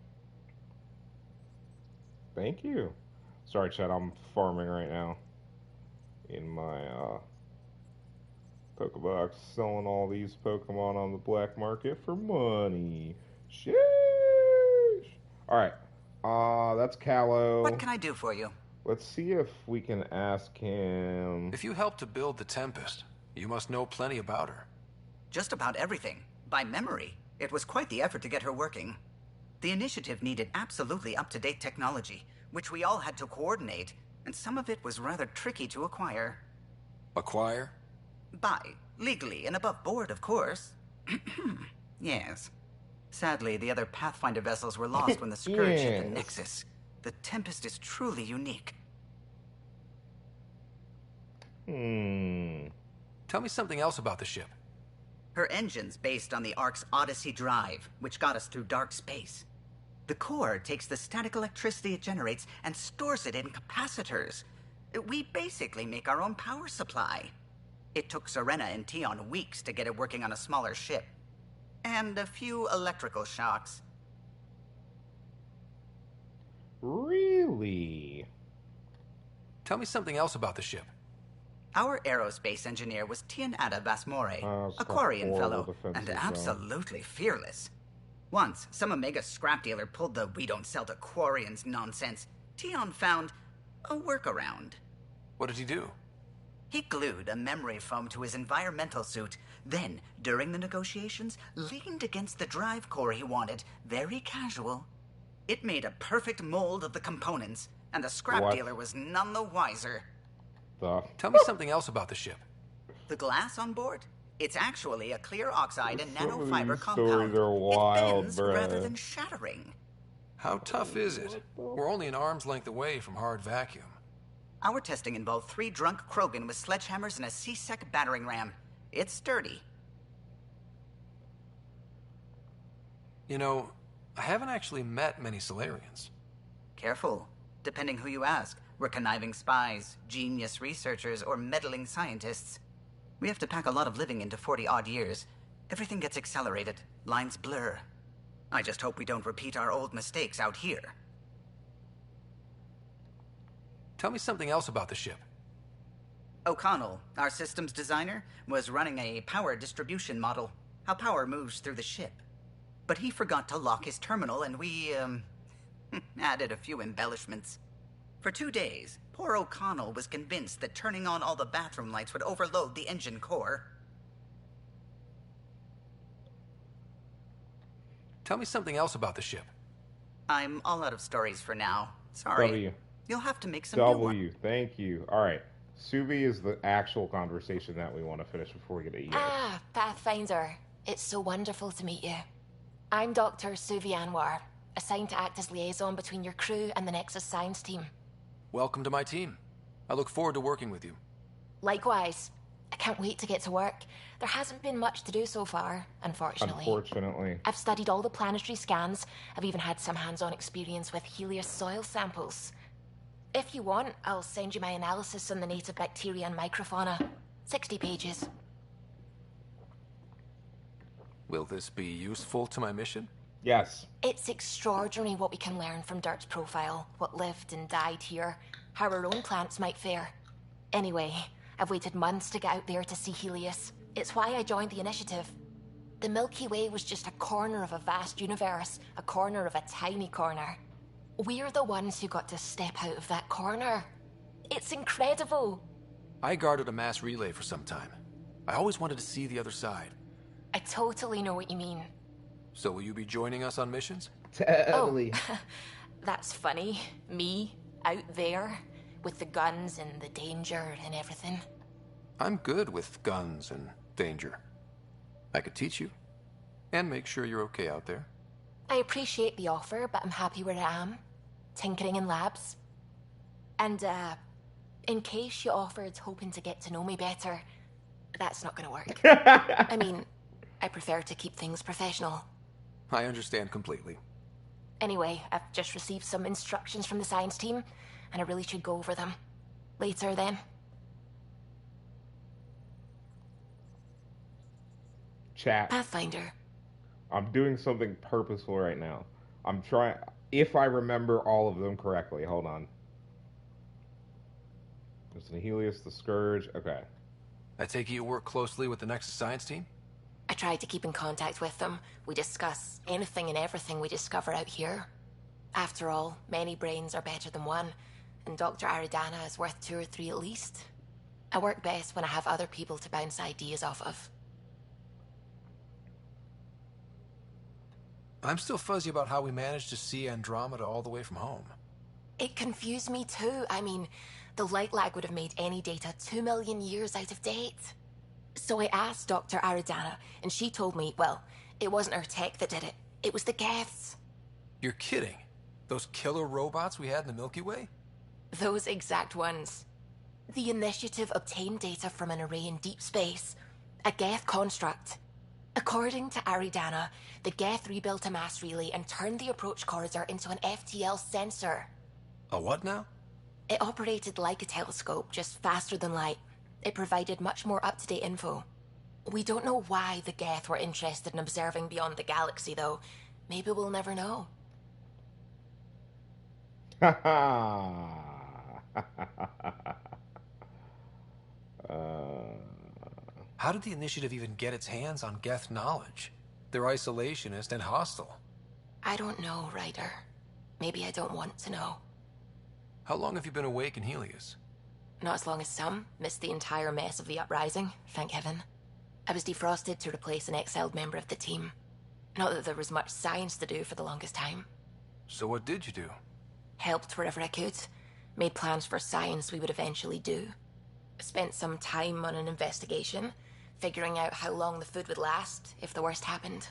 Thank you. Sorry, Chad, I'm farming right now. In my, Pokebox, selling all these Pokemon on the black market for money. Sheesh! Alright, that's Callow. What can I do for you? Let's see if we can ask him. If you helped to build the Tempest, you must know plenty about her. Just about everything. By memory. It was quite the effort to get her working. The initiative needed absolutely up-to-date technology, which we all had to coordinate, and some of it was rather tricky to acquire. Acquire? Buy. Legally and above board, of course. Yes. Sadly, the other Pathfinder vessels were lost when the Scourge hit the Nexus. The Tempest is truly unique. Tell me something else about the ship. Her engine's based on the Ark's Odyssey drive, which got us through dark space. The core takes the static electricity it generates and stores it in capacitors. We basically make our own power supply. It took Serena and Tion weeks to get it working on a smaller ship. And a few electrical shocks. Really? Tell me something else about the ship. Our aerospace engineer was Tianada Vasmore, a Quarian fellow, and absolutely fearless. Once, some Omega scrap dealer pulled the "we don't sell to Quarians" nonsense. Tion found a workaround. What did he do? He glued a memory foam to his environmental suit, then, during the negotiations, leaned against the drive core he wanted, very casual. It made a perfect mold of the components, and the scrap dealer was none the wiser. Tell me something else about the ship. The glass on board? It's actually a clear oxide and nanofiber compound. Stories are wild, it bends bruh. rather than shattering. How tough is it? We're only an arm's length away from hard vacuum. Our testing involved 3 drunk Krogan with sledgehammers and a C-Sec battering ram. It's sturdy. You know, I haven't actually met many Solarians. Careful. Depending who you ask. We're conniving spies, genius researchers, or meddling scientists. We have to pack a lot of living into 40-odd years. Everything gets accelerated. Lines blur. I just hope we don't repeat our old mistakes out here. Tell me something else about the ship. O'Connell, our systems designer, was running a power distribution model. How power moves through the ship. But he forgot to lock his terminal, and we, added a few embellishments. For 2 days, poor O'Connell was convinced that turning on all the bathroom lights would overload the engine core. Tell me something else about the ship. I'm all out of stories for now. Sorry. W. You'll have to make some new ones. W. Thank you. All right. Suvi is the actual conversation that we want to finish before we get to EA. Ah, Pathfinder. It's so wonderful to meet you. I'm Dr. Suvi Anwar, assigned to act as liaison between your crew and the Nexus science team. Welcome to my team. I look forward to working with you. Likewise. I can't wait to get to work. There hasn't been much to do so far, unfortunately. Unfortunately. I've studied all the planetary scans. I've even had some hands-on experience with Helios soil samples. If you want, I'll send you my analysis on the native bacteria and microfauna. 60 pages. Will this be useful to my mission? Yes. It's extraordinary what we can learn from Dirt's profile, what lived and died here, how our own plants might fare. Anyway, I've waited months to get out there to see Helios. It's why I joined the initiative. The Milky Way was just a corner of a vast universe, a corner of a tiny corner. We're the ones who got to step out of that corner. It's incredible. I guarded a mass relay for some time. I always wanted to see the other side. I totally know what you mean. So will you be joining us on missions? Totally. Oh, that's funny. Me, out there, with the guns and the danger and everything. I'm good with guns and danger. I could teach you. And make sure you're okay out there. I appreciate the offer, but I'm happy where I am. Tinkering in labs. And, in case you offered hoping to get to know me better, that's not gonna work. I mean, I prefer to keep things professional. I understand completely. Anyway, I've just received some instructions from the science team, and I really should go over them. Later, then. Chat. Pathfinder. I'm doing something purposeful right now. I'm trying... If I remember all of them correctly. Hold on. There's the Helios, the Scourge. Okay. I take it you work closely with the Nexus science team? I try to keep in contact with them. We discuss anything and everything we discover out here. After all, many brains are better than one, and Dr. Aridana is worth 2 or 3 at least. I work best when I have other people to bounce ideas off of. I'm still fuzzy about how we managed to see Andromeda all the way from home. It confused me too. I mean, the light lag would have made any data 2 million years out of date. So I asked Dr. Aridana, and she told me, well, it wasn't her tech that did it. It was the Geths. You're kidding. Those killer robots we had in the Milky Way? Those exact ones. The Initiative obtained data from an array in deep space, a Geth construct. According to Aridana, the Geth rebuilt a mass relay and turned the approach corridor into an FTL sensor. A what now? It operated like a telescope, just faster than light. It provided much more up-to-date info. We don't know why the Geth were interested in observing beyond the galaxy, though. Maybe we'll never know. How did the Initiative even get its hands on Geth knowledge? They're isolationist and hostile. I don't know, Ryder. Maybe I don't want to know. How long have you been awake in Helios? Not as long as some. Missed the entire mess of the uprising, thank heaven. I was defrosted to replace an exiled member of the team. Not that there was much science to do for the longest time. So what did you do? Helped wherever I could. Made plans for science we would eventually do. Spent some time on an investigation, figuring out how long the food would last if the worst happened.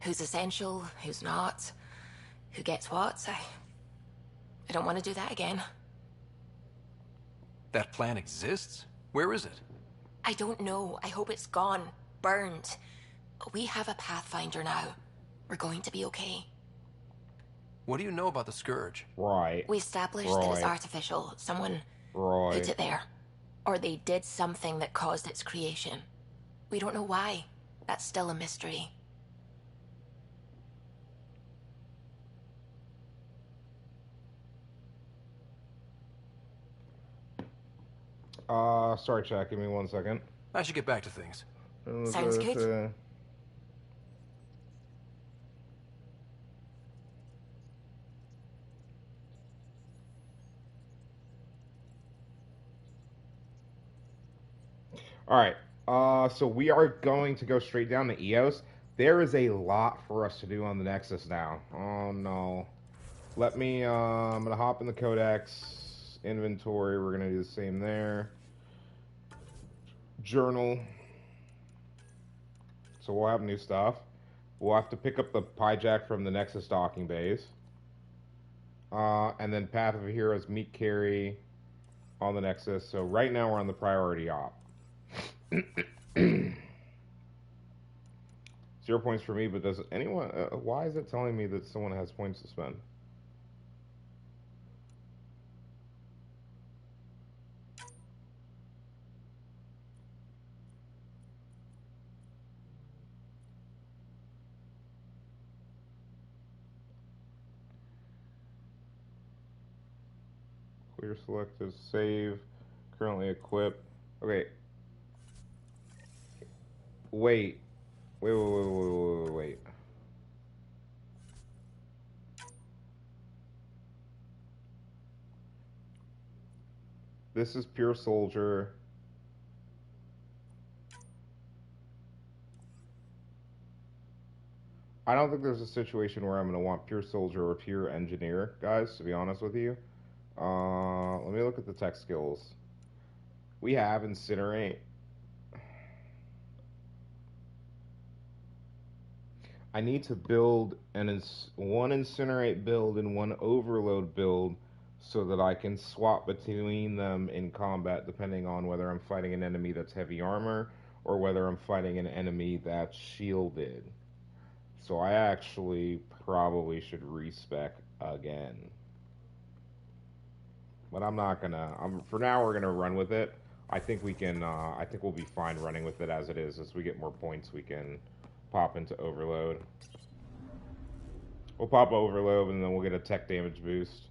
Who's essential, who's not, who gets what. I don't want to do that again. That plan exists? Where is it? I don't know. I hope it's gone. Burned. We have a Pathfinder now. We're going to be okay. What do you know about the Scourge? Right. We established that it's artificial. Someone put it there. Or they did something that caused its creation. We don't know why. That's still a mystery. Sorry, chat. Give me 1 second. I should get back to things. Sounds good. Alright, so we are going to go straight down to EOS. There is a lot for us to do on the Nexus now. Oh no. Let me, I'm gonna hop in the Codex, inventory, we're gonna do the same there. Journal. So we'll have new stuff. We'll have to pick up the Pyjack from the Nexus docking bays. And then Path of Heroes meet Carrie on the Nexus. So right now we're on the priority op. 0 points for me, but does anyone... why is it telling me that someone has points to spend? Clear selected, save, currently equipped. Okay. Wait. This is pure soldier. I don't think there's a situation where I'm going to want pure soldier or pure engineer, guys, to be honest with you. Let me look at the tech skills. We have incinerate. I need to build one incinerate build and one overload build so that I can swap between them in combat depending on whether I'm fighting an enemy that's heavy armor or whether I'm fighting an enemy that's shielded. So I actually probably should respec again. But I'm not gonna, for now we're gonna run with it. I think we can, I think we'll be fine running with it as it is. As we get more points, we can pop into overload. We'll pop overload and then we'll get a tech damage boost.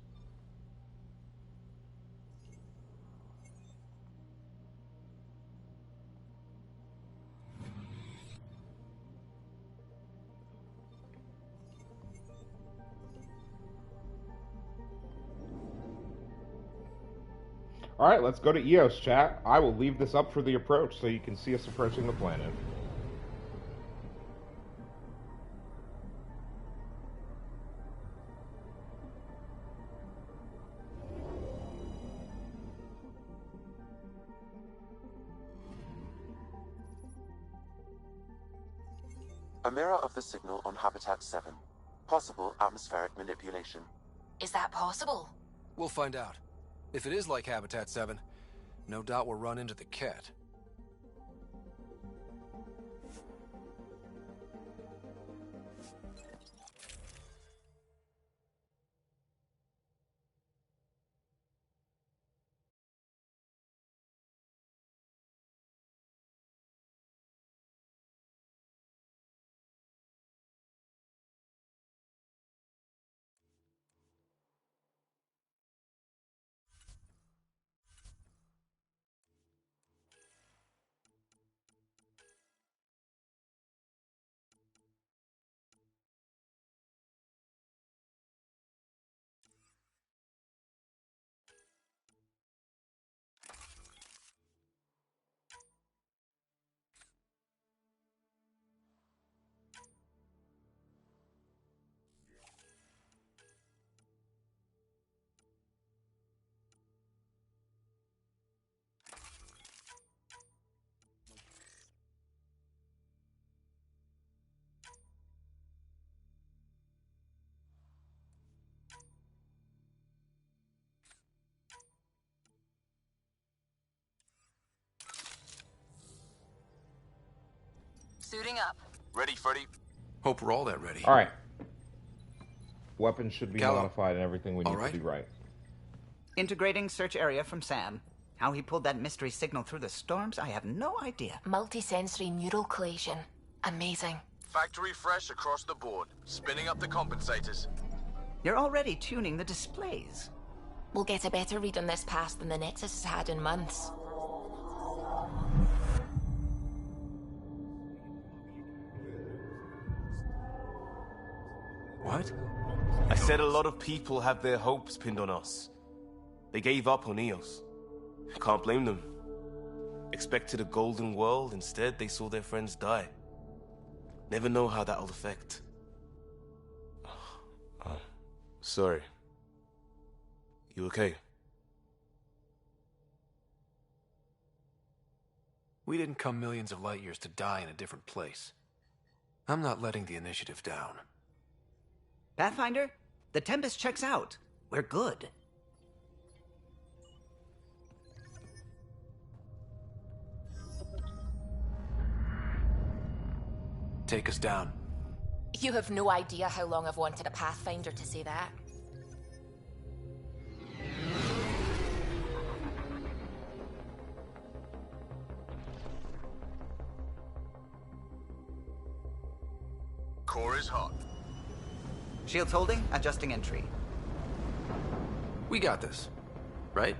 Alright, let's go to Eos, chat. I will leave this up for the approach so you can see us approaching the planet. A mirror of the signal on Habitat 7. Possible atmospheric manipulation. Is that possible? We'll find out. If it is like Habitat 7, no doubt we'll run into the Ket. Suiting up. Ready, Freddy? Hope we're all that ready. Alright. Weapons should be Callum. modified and everything we need to do right. Integrating search area from Sam. How he pulled that mystery signal through the storms, I have no idea. Multi-sensory neural collation. Amazing. Factory fresh across the board. Spinning up the compensators. You're already tuning the displays. We'll get a better read on this pass than the Nexus has had in months. What? I said a lot of people have their hopes pinned on us. They gave up on Eos. Can't blame them. Expected a golden world, instead they saw their friends die. Never know how that'll affect. Sorry. You okay? We didn't come millions of light years to die in a different place. I'm not letting the initiative down. Pathfinder, the Tempest checks out. We're good. Take us down. You have no idea how long I've wanted a Pathfinder to say that. Core is hot. Shields holding, adjusting entry. We got this, right?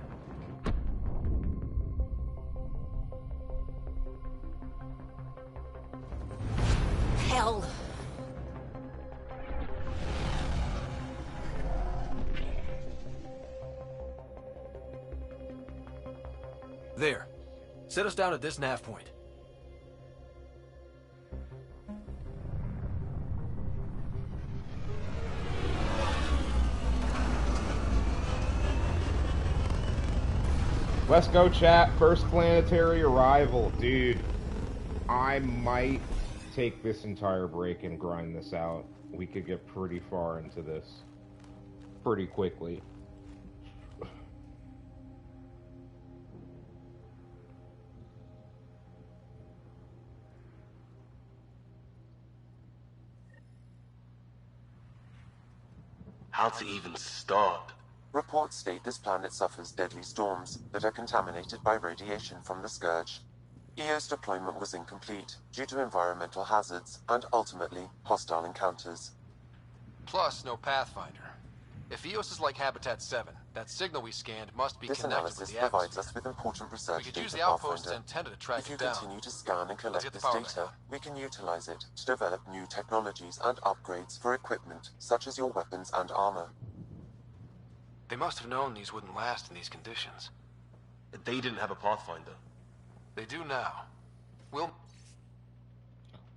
Hell. There. Set us down at this nav point. Let's go, chat. First planetary arrival. Dude, I might take this entire break and grind this out. We could get pretty far into this pretty quickly. How to even start? Reports state this planet suffers deadly storms that are contaminated by radiation from the Scourge. EO's deployment was incomplete due to environmental hazards and, ultimately, hostile encounters. Plus, no Pathfinder. If EOS is like Habitat 7, that signal we scanned must be This connected analysis with the provides atmosphere. us with important research We could data, use the outpost's Pathfinder. antenna to track If you it down. continue to scan and Let's collect get the this power back data, on. we can utilize it to develop new technologies and upgrades for equipment, such as your weapons and armor. They must have known these wouldn't last in these conditions. They didn't have a Pathfinder. They do now. We'll...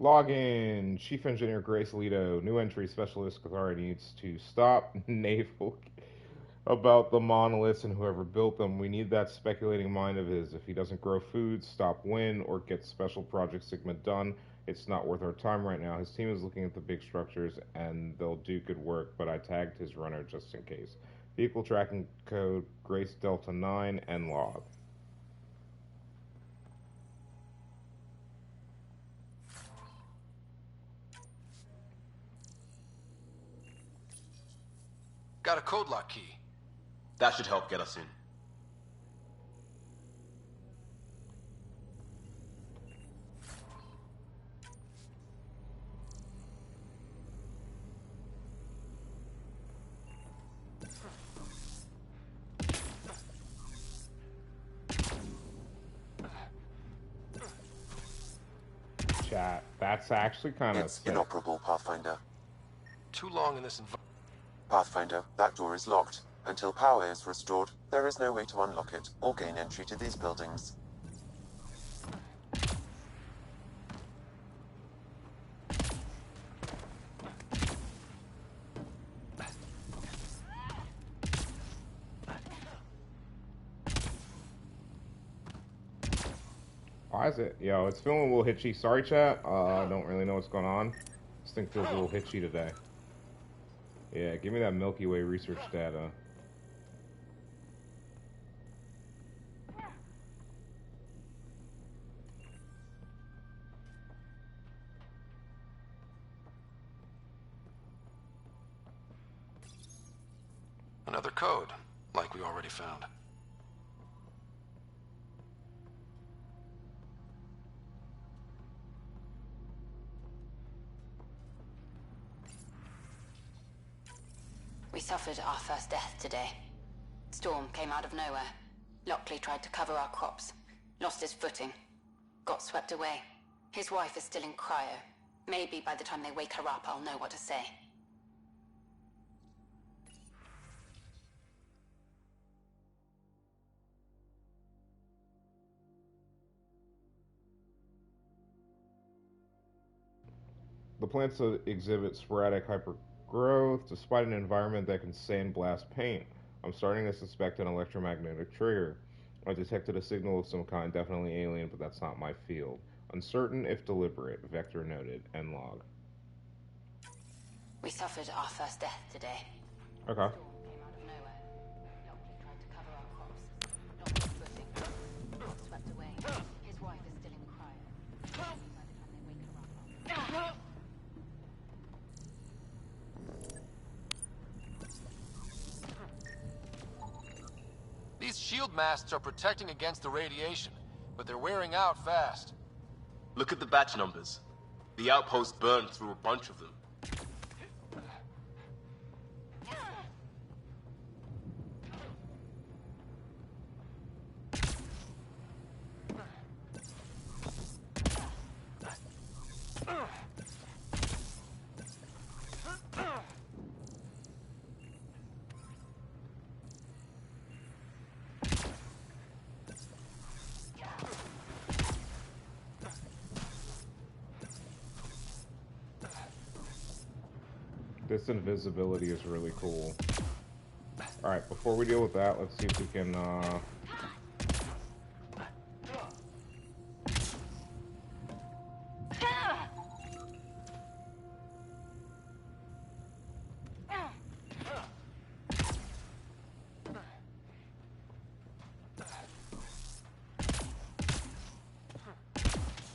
Login. Chief Engineer Grace Leto. New entry specialist Cathari needs to stop naval about the monoliths and whoever built them. We need that speculating mind of his. If he doesn't grow food, stop Win, or get Special Project Sigma done, it's not worth our time right now. His team is looking at the big structures, and they'll do good work, but I tagged his runner just in case. Vehicle tracking code Grace Delta 9 and log. Got a code lock key. That should help get us in. Chat. That's actually kind of It's inoperable, Pathfinder. Too long in this environment. Pathfinder, that door is locked. Until power is restored, there is no way to unlock it or gain entry to these buildings. Why is it? Yo, it's feeling a little hitchy. Sorry, chat. I don't really know what's going on. This thing feels a little hitchy today. Yeah, give me that Milky Way research data. Another code, like we already found. We suffered our first death today. Storm came out of nowhere. Lockley tried to cover our crops. Lost his footing. Got swept away. His wife is still in cryo. Maybe by the time they wake her up, I'll know what to say. The plants exhibit sporadic hypergrowth despite an environment that can sandblast paint. I'm starting to suspect an electromagnetic trigger. I detected a signal of some kind, definitely alien, but that's not my field. Uncertain if deliberate. Vector noted. End log. We suffered our first death today. Okay. These shield masts are protecting against the radiation, but they're wearing out fast. Look at the batch numbers. The outpost burned through a bunch of them. This invisibility is really cool. Alright, before we deal with that, let's see if we can,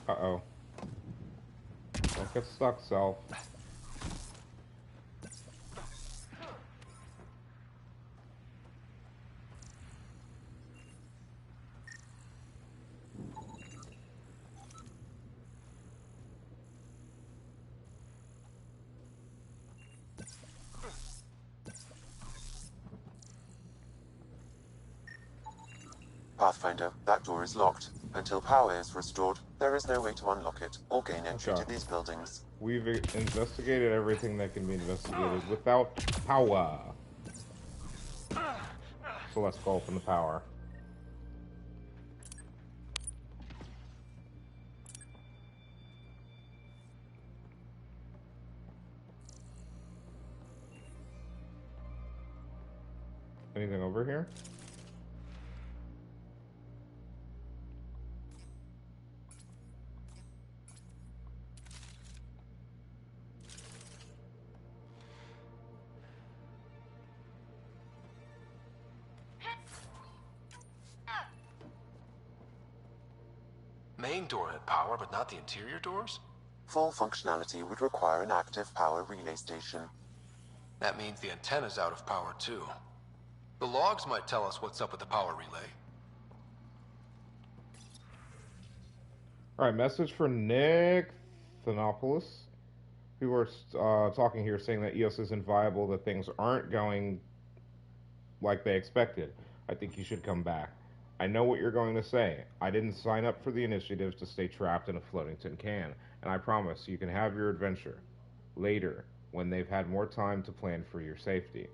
Uh-oh. Don't get stuck, self. Pathfinder, that door is locked. Until power is restored, there is no way to unlock it or gain entry to these buildings. We've investigated everything that can be investigated without power. So let's go open the power. Anything over here? Main door had power, but not the interior doors? Full functionality would require an active power relay station. That means the antenna's out of power, too. The logs might tell us what's up with the power relay. Alright, message for Nick Thanopoulos. People are talking here saying that EOS isn't viable, that things aren't going like they expected. I think you should come back. I know what you're going to say. I didn't sign up for the initiative to stay trapped in a floating tin can, and I promise you can have your adventure later when they've had more time to plan for your safety.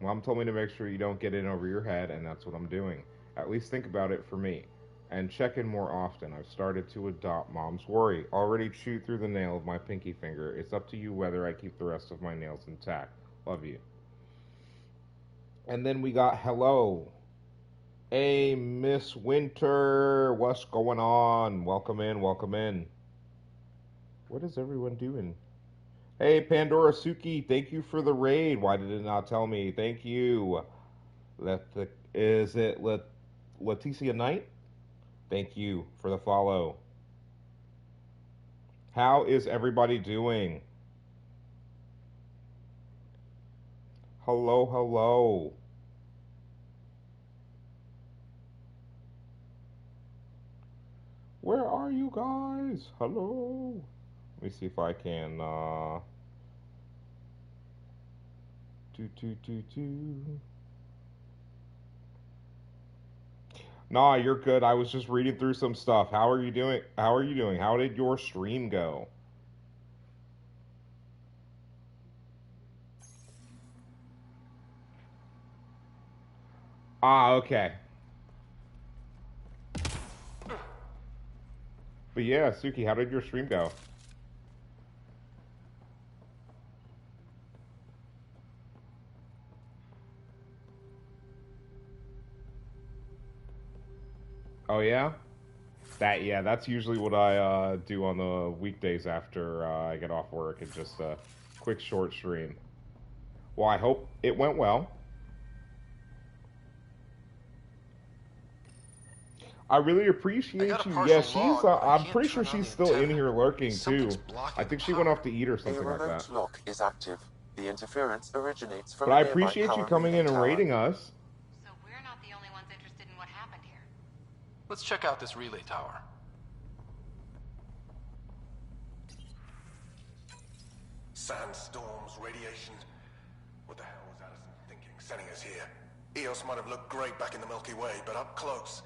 Mom told me to make sure you don't get in over your head, and that's what I'm doing. At least think about it for me. And check in more often. I've started to adopt Mom's worry. Already chewed through the nail of my pinky finger. It's up to you whether I keep the rest of my nails intact. Love you. And then we got hello. Hey, Miss Winter. What's going on? Welcome in, welcome in. What is everyone doing? Hey, Pandora Suki, thank you for the raid. Why did it not tell me? Thank you. Is it Leticia Knight? Thank you for the follow. How is everybody doing? Hello, hello. Where are you guys? Hello. Let me see if I can, Nah, you're good. I was just reading through some stuff. How are you doing? How are you doing? How did your stream go? Ah, okay. But yeah, Suki, how did your stream go? Oh yeah? That's usually what I do on the weekdays after I get off work. It's just a quick short stream. Well, I hope it went well. I really appreciate you. Yeah, she's. I'm pretty sure she's still in here lurking too. I think she went off to eat or something like that. A remote lock is active. The interference originates from. But I appreciate you coming in and raiding us. So we're not the only ones interested in what happened here. Let's check out this relay tower. Sandstorms, radiation. What the hell was Addison thinking, sending us here? EOS might have looked great back in the Milky Way, but up close,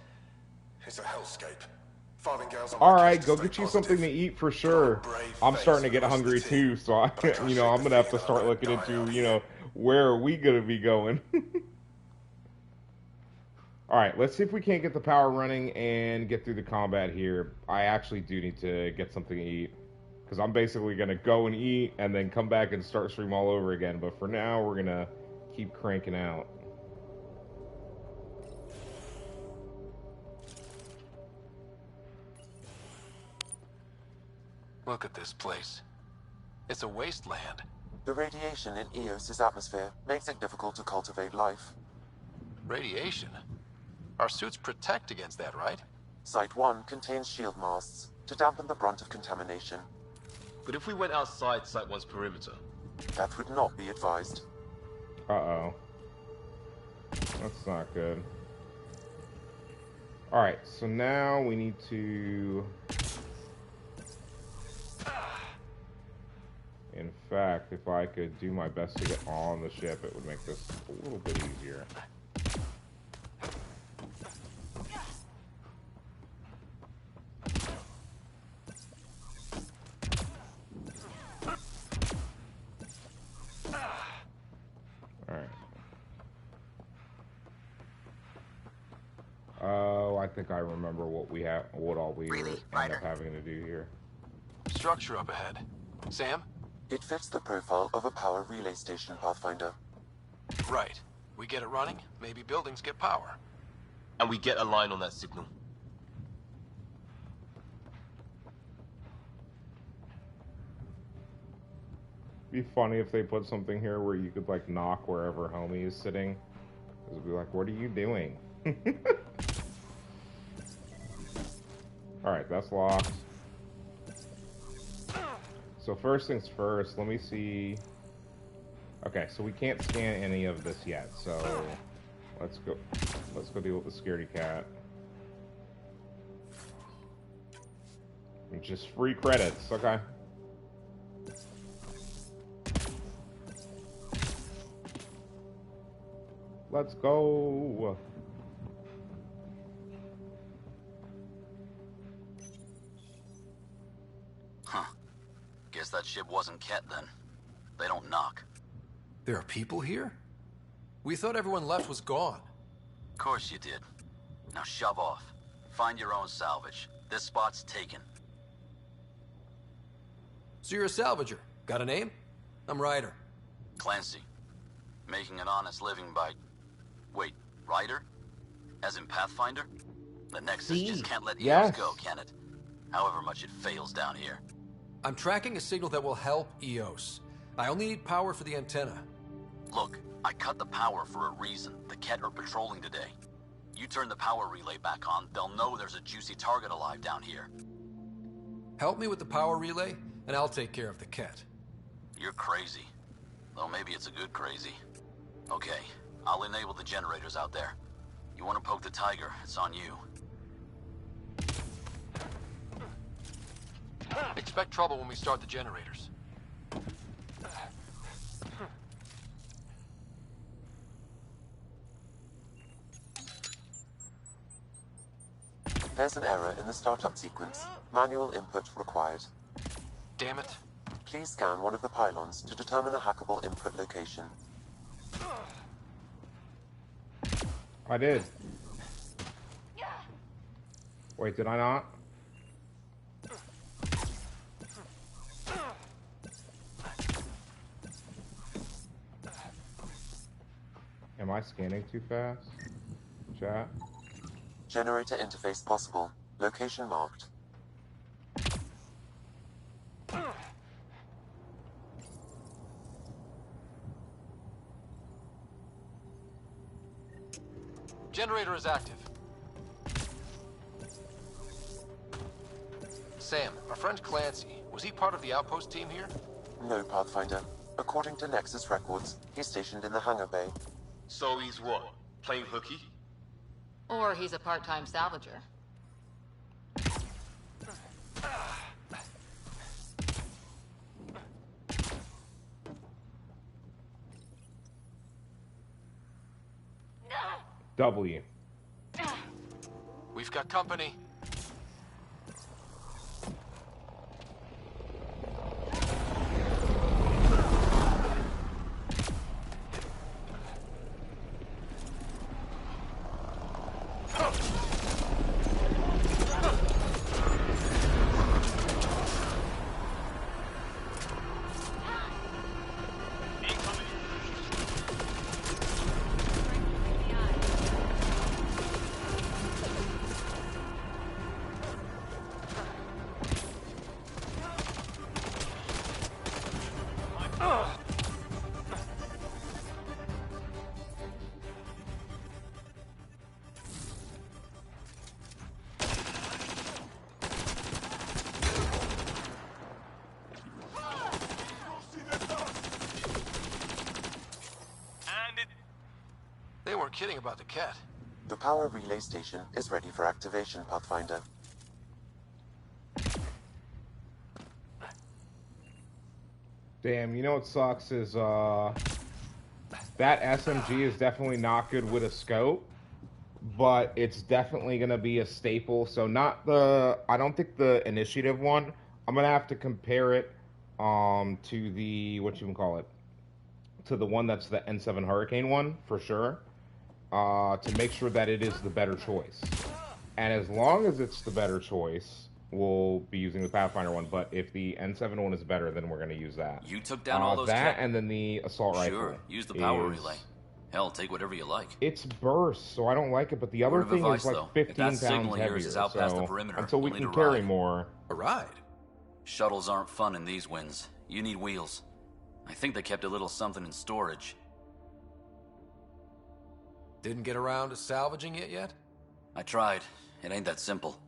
it's a hellscape. Alright, go get you something to eat for sure. I'm starting to get hungry too, so I'm gonna have to start looking into, where are we gonna be going? Alright, let's see if we can't get the power running and get through the combat here. I actually do need to get something to eat. Because I'm basically going to go and eat and then come back and start stream all over again. But for now, we're going to keep cranking out. Look at this place. It's a wasteland. The radiation in EOS's atmosphere makes it difficult to cultivate life. Radiation? Our suits protect against that, right? Site 1 contains shield masts to dampen the brunt of contamination. But if we went outside Site 1's perimeter? That would not be advised. Uh-oh. That's not good. Alright, so now we need to... In fact, if I could do my best to get on the ship, it would make this a little bit easier. I think I remember what all we end up having to do here. Structure up ahead. Sam? It fits the profile of a power relay station, Pathfinder. Right. We get it running, maybe buildings get power. And we get a line on that signal. It'd be funny if they put something here where you could, like, knock wherever homie is sitting. It would be like, what are you doing? Alright, that's locked. So first things first, let me see... Okay, so we can't scan any of this yet, so... Let's go deal with the scaredy cat. Just free credits, okay. Let's go. Huh. Guess that ship wasn't Ket then. They don't knock. There are people here? We thought everyone left was gone. Of course you did. Now shove off. Find your own salvage. This spot's taken. So you're a salvager. Got a name? I'm Ryder. Clancy. Making an honest living by... Wait, Ryder? As in Pathfinder? The Nexus just can't let EOS go, can it? However much it fails down here. I'm tracking a signal that will help EOS. I only need power for the antenna. Look, I cut the power for a reason. The Ket are patrolling today. You turn the power relay back on, they'll know there's a juicy target alive down here. Help me with the power relay, and I'll take care of the Ket. You're crazy. Though maybe it's a good crazy. Okay, I'll enable the generators out there. You want to poke the tiger, it's on you. Expect trouble when we start the generators. There's an error in the startup sequence. Manual input required. Damn it. Please scan one of the pylons to determine a hackable input location. I did. Wait, did I not? Am I scanning too fast? Chat? Generator interface possible. Location marked. Generator is active. Sam, our friend Clancy, was he part of the outpost team here? No, Pathfinder. According to Nexus records, he's stationed in the hangar bay. So he's what? Playing hooky? Or he's a part-time salvager. W. We've got company. They weren't kidding about the Ket. The power relay station is ready for activation, Pathfinder. Damn, you know what sucks is, that SMG is definitely not good with a scope, but it's definitely gonna be a staple, so not the, I don't think the initiative one, I'm gonna have to compare it, to the, what you can call it, to the one that's the N7 Hurricane one, for sure, to make sure that it is the better choice. And as long as it's the better choice, we'll be using the Pathfinder one, but if the N7 one is better, then we're going to use that. You took down all those that, and then the assault rifle. Sure, use the power relay. Hell, take whatever you like. It's burst, so I don't like it, but the other thing is like 15 pounds heavier, so until we can carry more. A ride? Shuttles aren't fun in these winds. You need wheels. I think they kept a little something in storage. Didn't get around to salvaging it yet? I tried. It ain't that simple.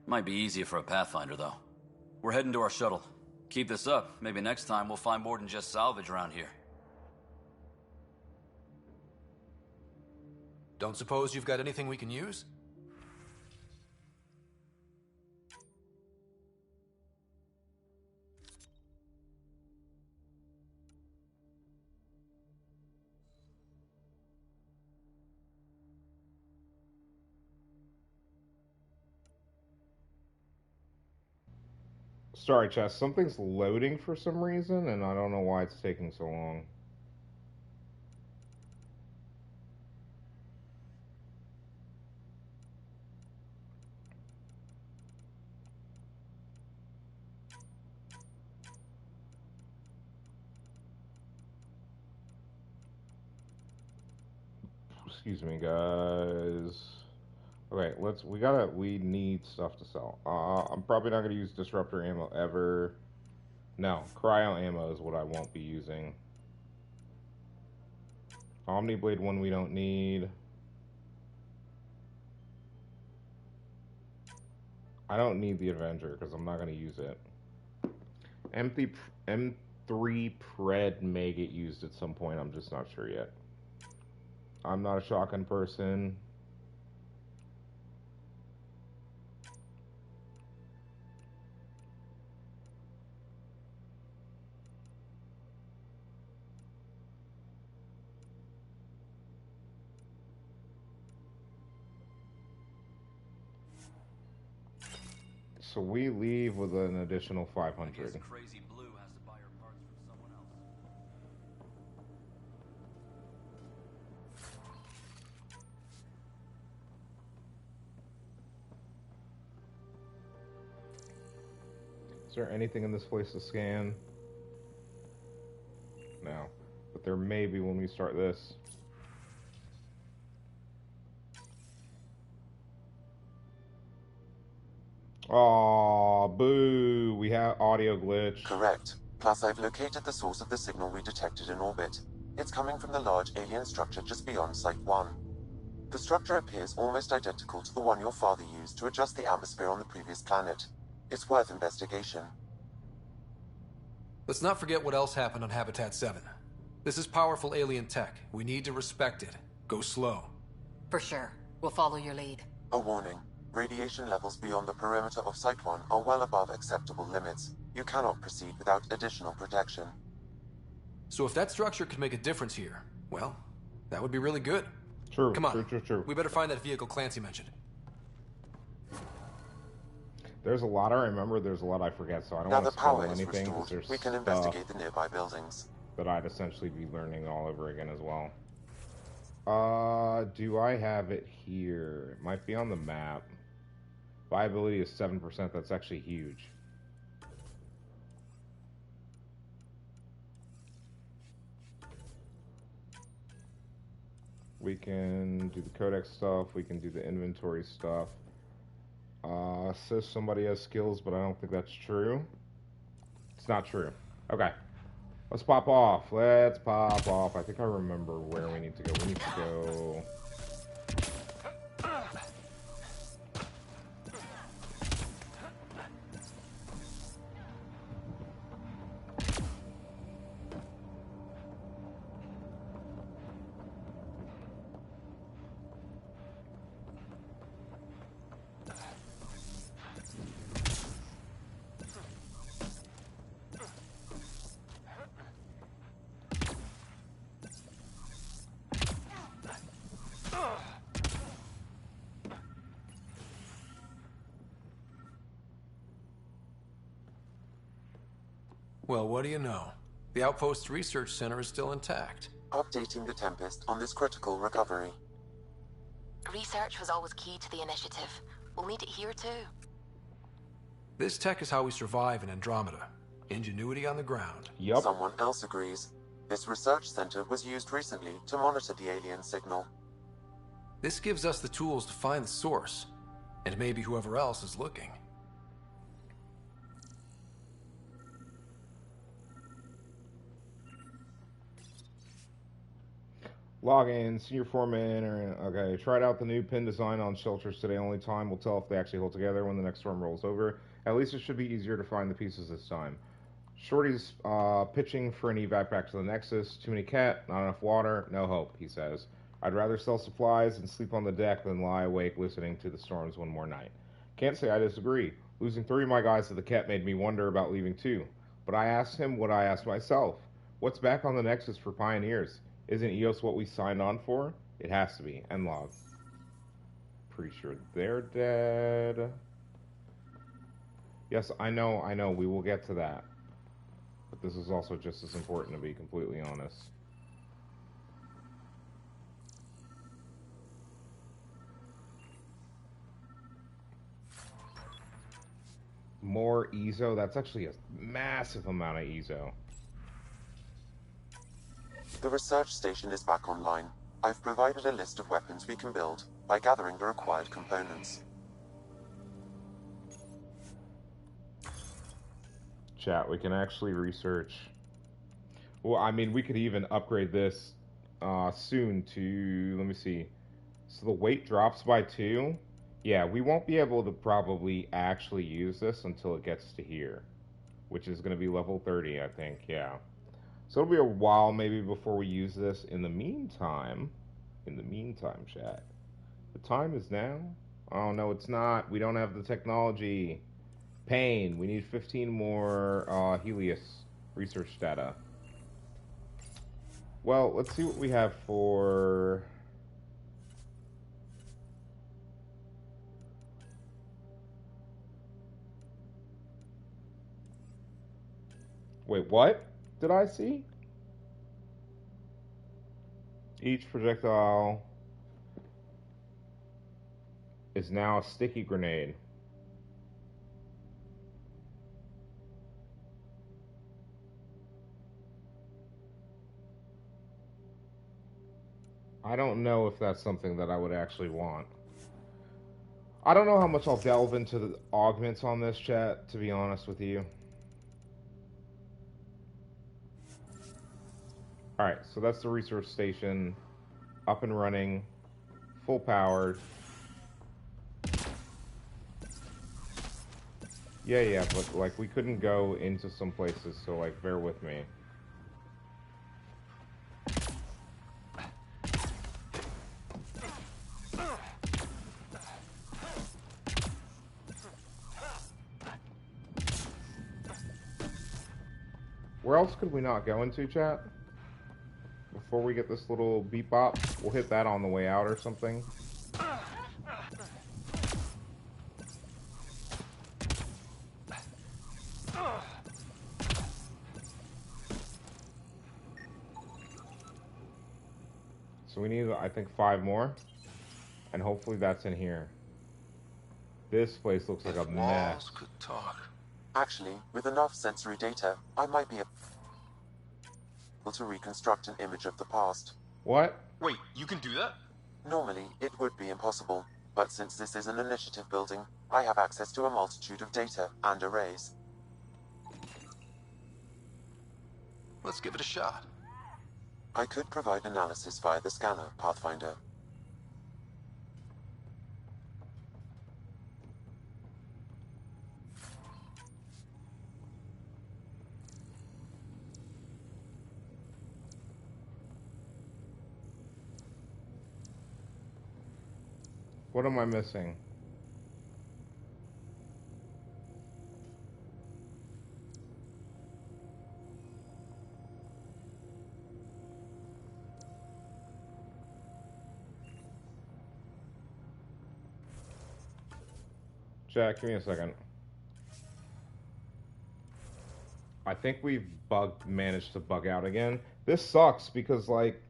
Might be easier for a Pathfinder, though. We're heading to our shuttle. Keep this up. Maybe next time we'll find more than just salvage around here. Don't suppose you've got anything we can use? Sorry, Chess. Something's loading for some reason, and I don't know why it's taking so long. Excuse me, guys. Okay, we need stuff to sell. I'm probably not going to use disruptor ammo ever. No, cryo ammo is what I won't be using. Omniblade one we don't need. I don't need the Avenger because I'm not going to use it. M3 Pred may get used at some point, I'm just not sure yet. I'm not a shotgun person. So we leave with an additional 500. Is there anything in this place to scan? No. But there may be when we start this. Aw, boo. We have audio glitch. Correct. Plus, I've located the source of the signal we detected in orbit. It's coming from the large alien structure just beyond Site 1. The structure appears almost identical to the one your father used to adjust the atmosphere on the previous planet. It's worth investigation. Let's not forget what else happened on Habitat 7. This is powerful alien tech. We need to respect it. Go slow. For sure. We'll follow your lead. A warning. Radiation levels beyond the perimeter of Site 1 are well above acceptable limits. You cannot proceed without additional protection. So if that structure could make a difference here, well, that would be really good. True. Come on. True. We better find that vehicle Clancy mentioned. There's a lot I remember, there's a lot I forget, so I don't want to spoil anything. Now the power is restored. We can investigate the nearby buildings. That I'd essentially be learning all over again as well. Do I have it here? It might be on the map. Viability is 7%. That's actually huge. We can do the codex stuff. We can do the inventory stuff. Says somebody has skills, but I don't think that's true. It's not true. Okay. Let's pop off. I think I remember where we need to go. We need to go... Well, what do you know? The Outpost Research Center is still intact. Updating the Tempest on this critical recovery. Research was always key to the initiative. We'll need it here too. This tech is how we survive in Andromeda. Ingenuity on the ground. Yup. Someone else agrees. This research center was used recently to monitor the alien signal. This gives us the tools to find the source, and maybe whoever else is looking. Login, senior foreman, okay. Tried out the new pin design on shelters today. Only time will tell if they actually hold together when the next storm rolls over. At least it should be easier to find the pieces this time. Shorty's pitching for an evac back to the Nexus. Too many cat, not enough water, no hope, he says. I'd rather sell supplies and sleep on the deck than lie awake listening to the storms one more night. Can't say I disagree. Losing 3 of my guys to the cat made me wonder about leaving too. But I asked him what I asked myself. What's back on the Nexus for Pioneers? Isn't EOS what we signed on for? It has to be. End log. Pretty sure they're dead. Yes, I know, we will get to that. But this is also just as important, to be completely honest. More EZO? That's actually a massive amount of EZO. The research station is back online. I've provided a list of weapons we can build by gathering the required components. Chat, we can actually research. Well, I mean, we could even upgrade this soon to, let me see. So the weight drops by 2. Yeah, we won't be able to probably actually use this until it gets to here, which is going to be level 30, I think. Yeah. So it'll be a while maybe before we use this. In the meantime, chat, the time is now. Oh, no, it's not. We don't have the technology. Pain. We need 15 more Helios research data. Well, let's see what we have for... Wait, what did I see? Each projectile is now a sticky grenade. I don't know if that's something that I would actually want. I don't know how much I'll delve into the augments on this, chat, to be honest with you. Alright, so that's the research station. Up and running. Full powered. Yeah, but, like, we couldn't go into some places, so, like, bear with me. Where else could we not go into, chat? Before we get this little beep bop, we'll hit that on the way out or something. So we need, I think, 5 more. And hopefully that's in here. This place looks like a mess. Walls could talk. Actually, with enough sensory data, I might be able to reconstruct an image of the past. What? Wait, you can do that? Normally, it would be impossible. But since this is an initiative building, I have access to a multitude of data and arrays. Let's give it a shot. I could provide analysis via the scanner, Pathfinder. What am I missing? Jack, give me a second. I think we've managed to bug out again. This sucks because, like,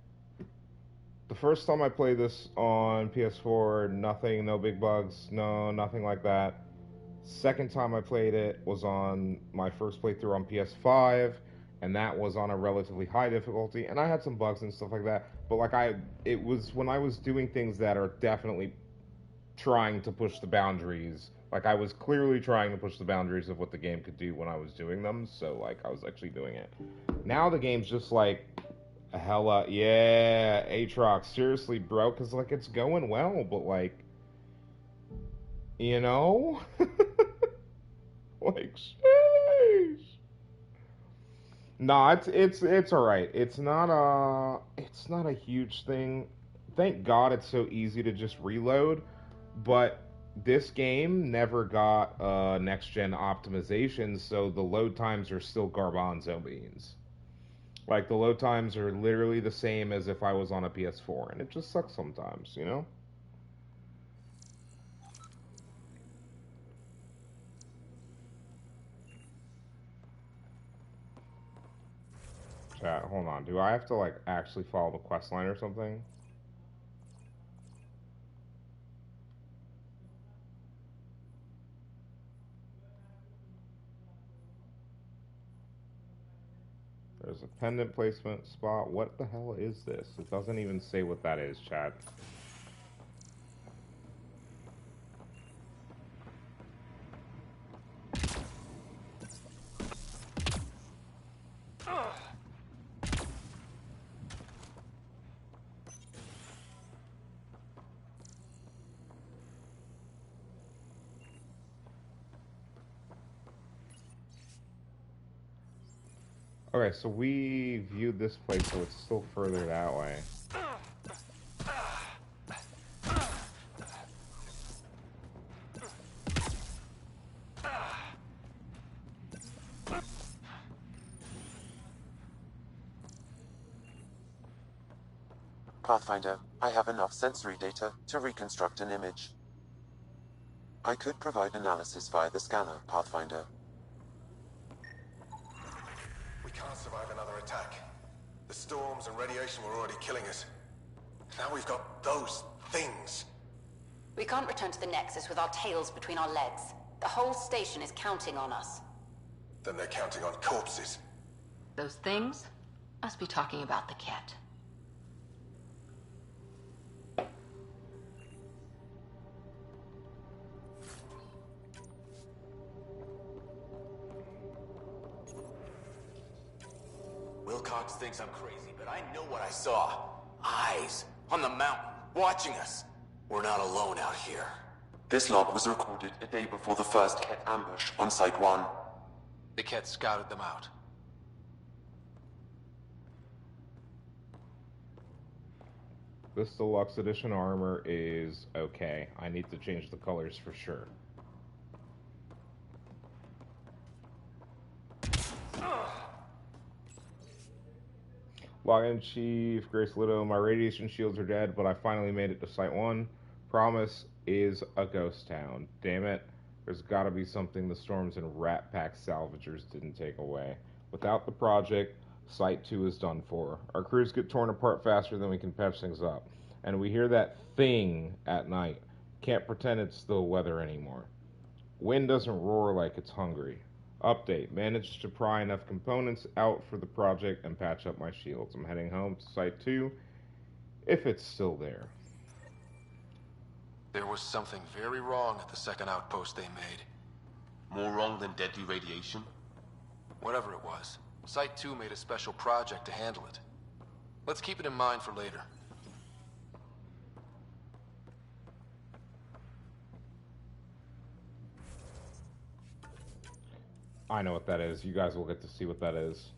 the first time I played this on PS4, nothing, no big bugs, nothing like that. Second time I played it was on my first playthrough on PS5, and that was on a relatively high difficulty, and I had some bugs and stuff like that, but like it was when I was doing things that are definitely trying to push the boundaries, like I was clearly trying to push the boundaries of what the game could do when I was doing them, so like I was actually doing it. Now the game's just like, hella, yeah, Aatrox, seriously, bro, because like it's going well, but like, you know, like, sheesh. No, it's all right. It's not a huge thing. Thank God it's so easy to just reload. But this game never got next gen optimization, so the load times are still garbanzo beans. Like the load times are literally the same as if I was on a PS4, and it just sucks sometimes, you know. Chat, hold on. Do I have to, like, actually follow the quest line or something? There's a pendant placement spot. What the hell is this? It doesn't even say what that is, chat. Okay, so we viewed this place, so it's still further that way. Pathfinder, I have enough sensory data to reconstruct an image. I could provide analysis via the scanner, Pathfinder. We can't survive another attack. The storms and radiation were already killing us. Now we've got those things. We can't return to the Nexus with our tails between our legs. The whole station is counting on us. Then they're counting on corpses. Those things must be talking about the cat. Wilcox thinks I'm crazy, but I know what I saw. Eyes on the mountain, watching us. We're not alone out here. This log was recorded a day before the first Ket ambush on Site 1. The Ket scouted them out. This deluxe edition armor is okay. I need to change the colors for sure. Login Chief, Grace Litto, my radiation shields are dead, but I finally made it to Site 1. Promise is a ghost town. Damn it. There's gotta be something the storms and Rat Pack salvagers didn't take away. Without the project, Site 2 is done for. Our crews get torn apart faster than we can patch things up. And we hear that thing at night. Can't pretend it's the weather anymore. Wind doesn't roar like it's hungry. Update. Managed to pry enough components out for the project and patch up my shields. I'm heading home to Site 2, if it's still there. There was something very wrong at the second outpost they made. More wrong than deadly radiation? Whatever it was, Site 2 made a special project to handle it. Let's keep it in mind for later. I know what that is. You guys will get to see what that is.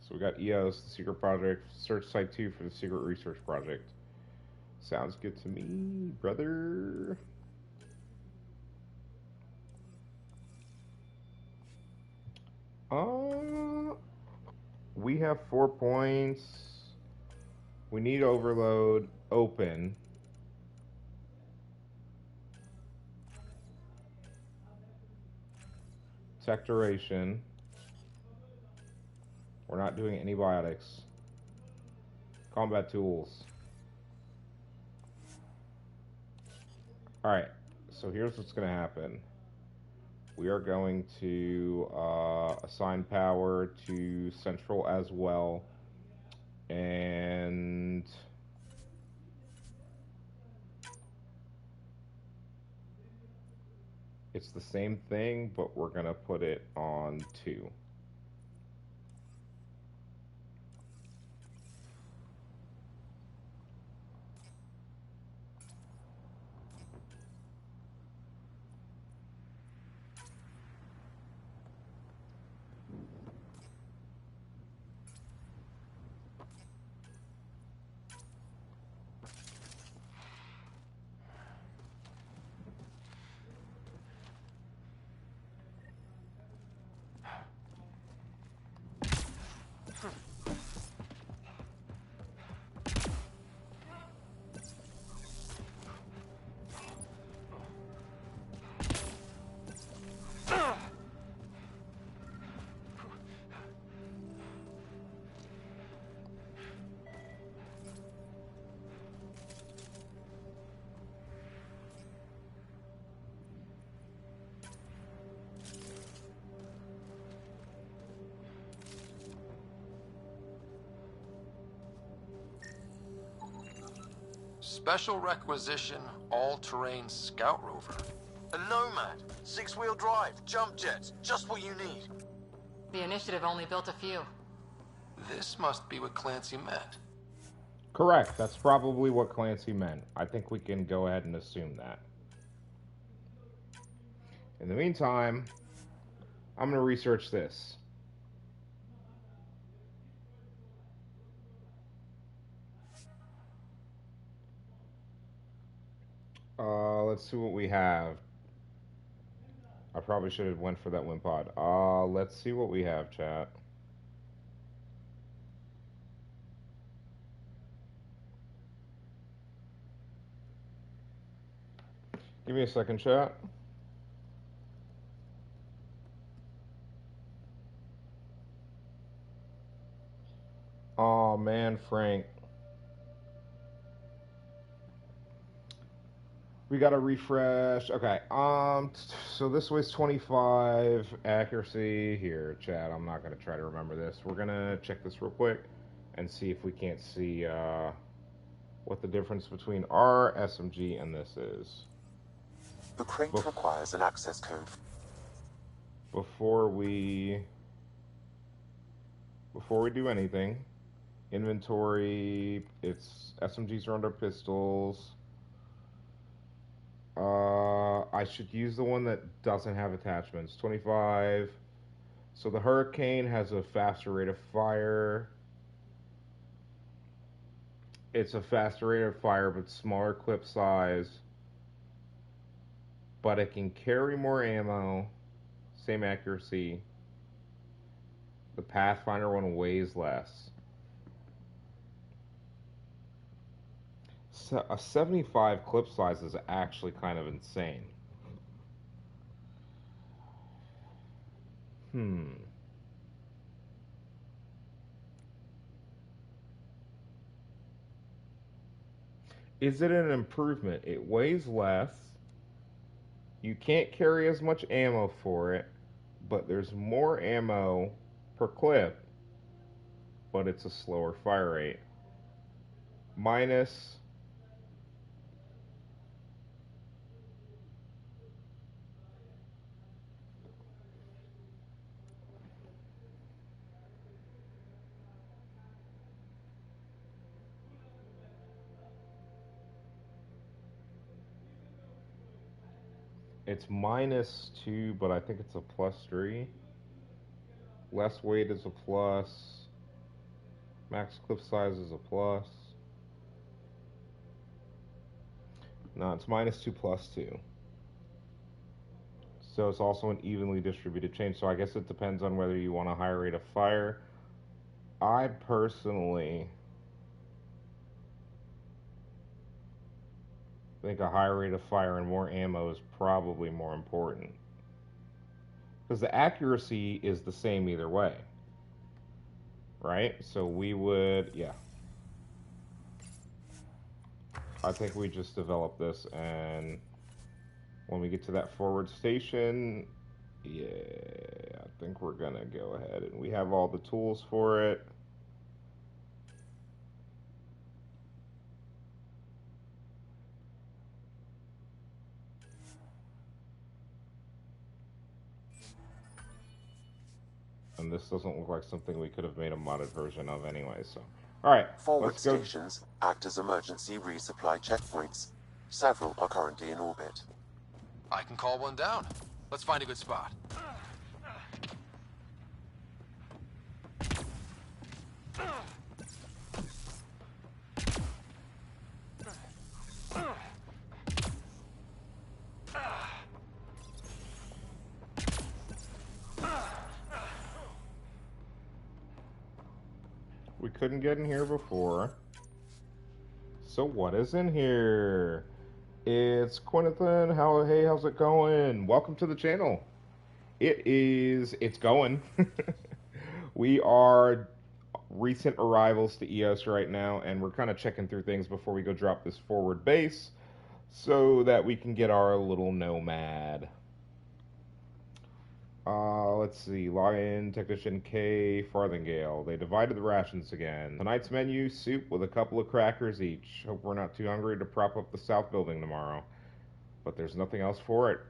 So we got EOS, the secret project. Search Site 2 for the secret research project. Sounds good to me, brother. We have 4 points. We need overload open. Tech duration. We're not doing antibiotics. Combat tools. Alright, so here's what's gonna happen. we are going to assign power to Central as well. And it's the same thing, but we're going to put it on 2. Special requisition, all-terrain scout rover. A Nomad, 6-wheel drive, jump jets, just what you need. The initiative only built a few. This must be what Clancy meant. Correct. That's probably what Clancy meant. I think we can go ahead and assume that. In the meantime, I'm going to research this. Let's see what we have. I probably should have went for that wind pod. Let's see what we have, chat. Give me a second, chat. Oh man, Frank. We gotta refresh. Okay. So this weighs 25 accuracy. Here, chat. I'm not gonna try to remember this. We're gonna check this real quick and see if we can't see what the difference between our SMG and this is. The crate requires an access code. Before we do anything, inventory. It's SMGs are under pistols. I should use the one that doesn't have attachments. 25. So the Hurricane has a faster rate of fire. It's a faster rate of fire, but smaller clip size. But it can carry more ammo. Same accuracy. The Pathfinder one weighs less. So a 75 clip size is actually kind of insane. Is it an improvement? It weighs less. You can't carry as much ammo for it, but there's more ammo per clip, but it's a slower fire rate. Minus it's -2, but I think it's a +3. Less weight is a plus. Max clip size is a plus. No, it's -2 +2. So it's also an evenly distributed change. So I guess it depends on whether you want a higher rate of fire. I personally think a higher rate of fire and more ammo is probably more important. Because the accuracy is the same either way. Right? So we would, yeah. I think we just develop this, and when we get to that forward station, Yeah, I think we're gonna go ahead, and we have all the tools for it. And this doesn't look like something we could have made a modded version of anyway, so. Alright, Forward let's go. stations act as emergency resupply checkpoints. Several are currently in orbit. I can call one down. Let's find a good spot. We couldn't get in here before. So what is in here? It's Quentin. Hey, how's it going? Welcome to the channel. It's going. We are recent arrivals to EOS right now, and we're kind of checking through things before we go drop this forward base so that we can get our little nomad. Let's see. Lion, Technician K, Farthingale. They divided the rations again. Tonight's menu, soup with a couple of crackers each. Hope we're not too hungry to prop up the south building tomorrow. But there's nothing else for it.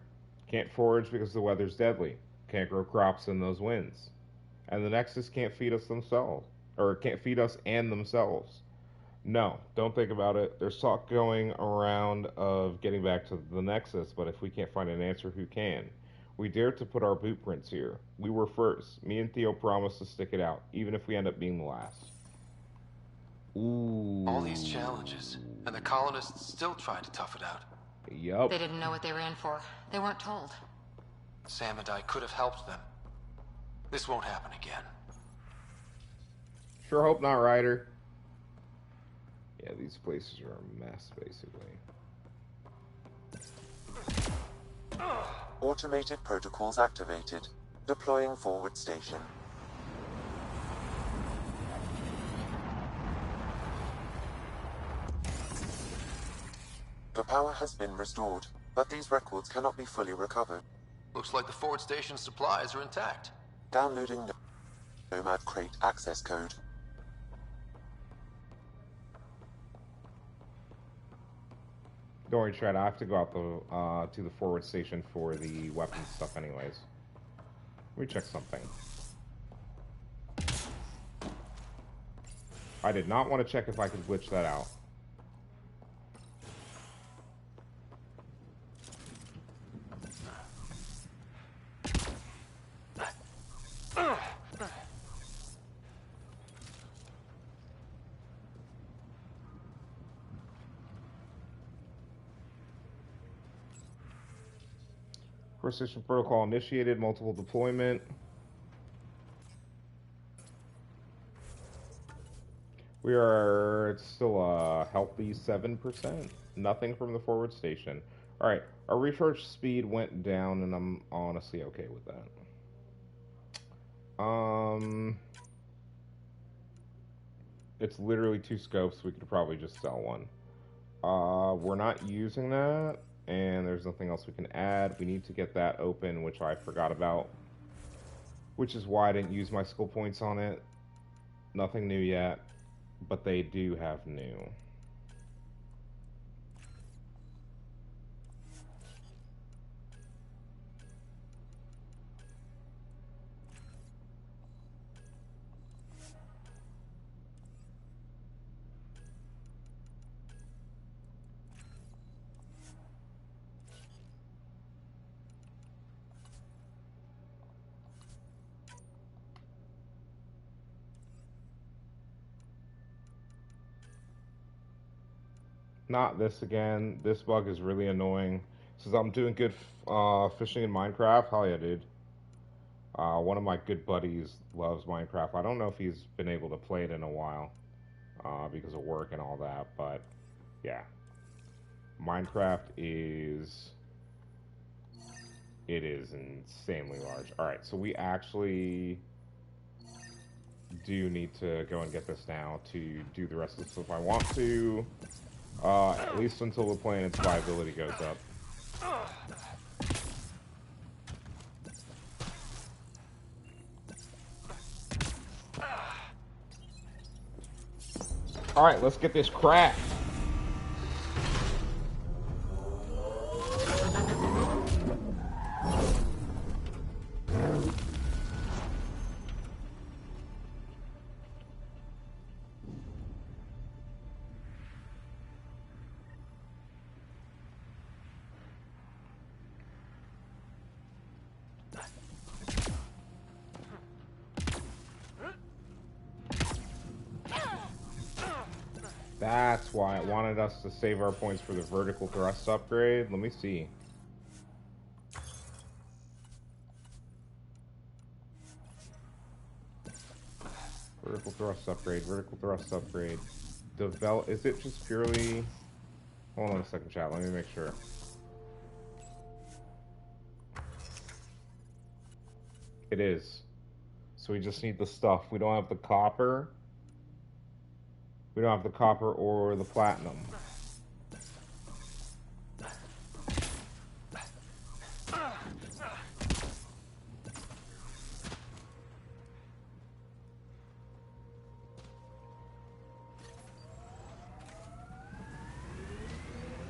Can't forage because the weather's deadly. Can't grow crops in those winds. And the Nexus can't feed us themselves. Or can't feed us and themselves. No, don't think about it. There's talk going around of getting back to the Nexus, but if we can't find an answer, who can? We dared to put our boot prints here. We were first. Me and Theo promised to stick it out, even if we end up being the last. Ooh. All these challenges, and the colonists still trying to tough it out. Yup. They didn't know what they were in for. They weren't told. Sam and I could have helped them. This won't happen again. Sure hope not, Ryder. Yeah, these places are a mess, basically. Automated protocols activated. Deploying forward station. The power has been restored, but these records cannot be fully recovered. Looks like the forward station supplies are intact. Downloading Nomad Crate access code. Don't worry, Shred. I have to go out to the forward station for the weapons stuff anyways. Let me check something. I did not want to check if I could glitch that out. Forward station protocol initiated, multiple deployment. We are still a healthy 7%. Nothing from the forward station. Alright, our recharge speed went down, and I'm honestly okay with that. It's literally 2 scopes. We could probably just sell one. We're not using that, and there's nothing else we can add. We need to get that open, which I forgot about, which is why I didn't use my skill points on it. Nothing new yet, but they do have new. Not this again. This bug is really annoying. Says I'm doing good fishing in Minecraft. Hell yeah, dude. One of my good buddies loves Minecraft. I don't know if he's been able to play it in a while because of work and all that, but yeah. Minecraft is insanely large. Alright, so we actually do need to go and get this now to do the rest of the stuff I want to. At least until the planet's viability goes up. Alright, let's get this crack. That's why it wanted us to save our points for the vertical thrust upgrade. Let me see. Vertical thrust upgrade, vertical thrust upgrade. Develop, is it just purely... Hold on a second, chat, let me make sure. It is. So we just need the stuff. We don't have the copper. We don't have the copper or the platinum.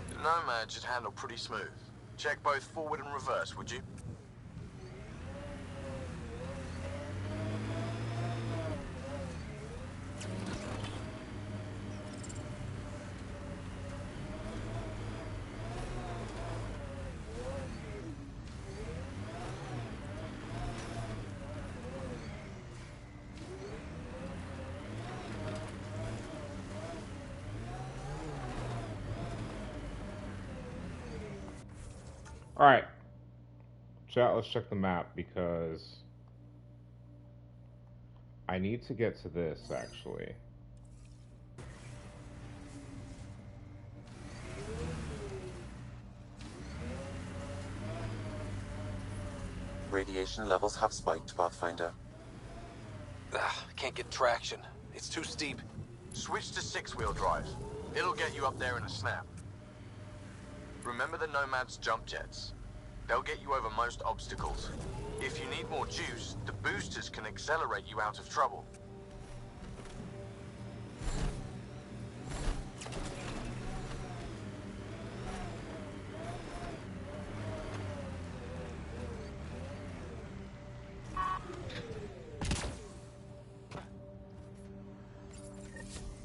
The Nomad should handle pretty smooth. Check both forward and reverse, would you? Alright. Chat, let's check the map because I need to get to this, actually. Radiation levels have spiked, Pathfinder. Can't get traction. It's too steep. Switch to six-wheel drive. It'll get you up there in a snap. Remember the Nomad's jump jets? They'll get you over most obstacles. If you need more juice, the boosters can accelerate you out of trouble.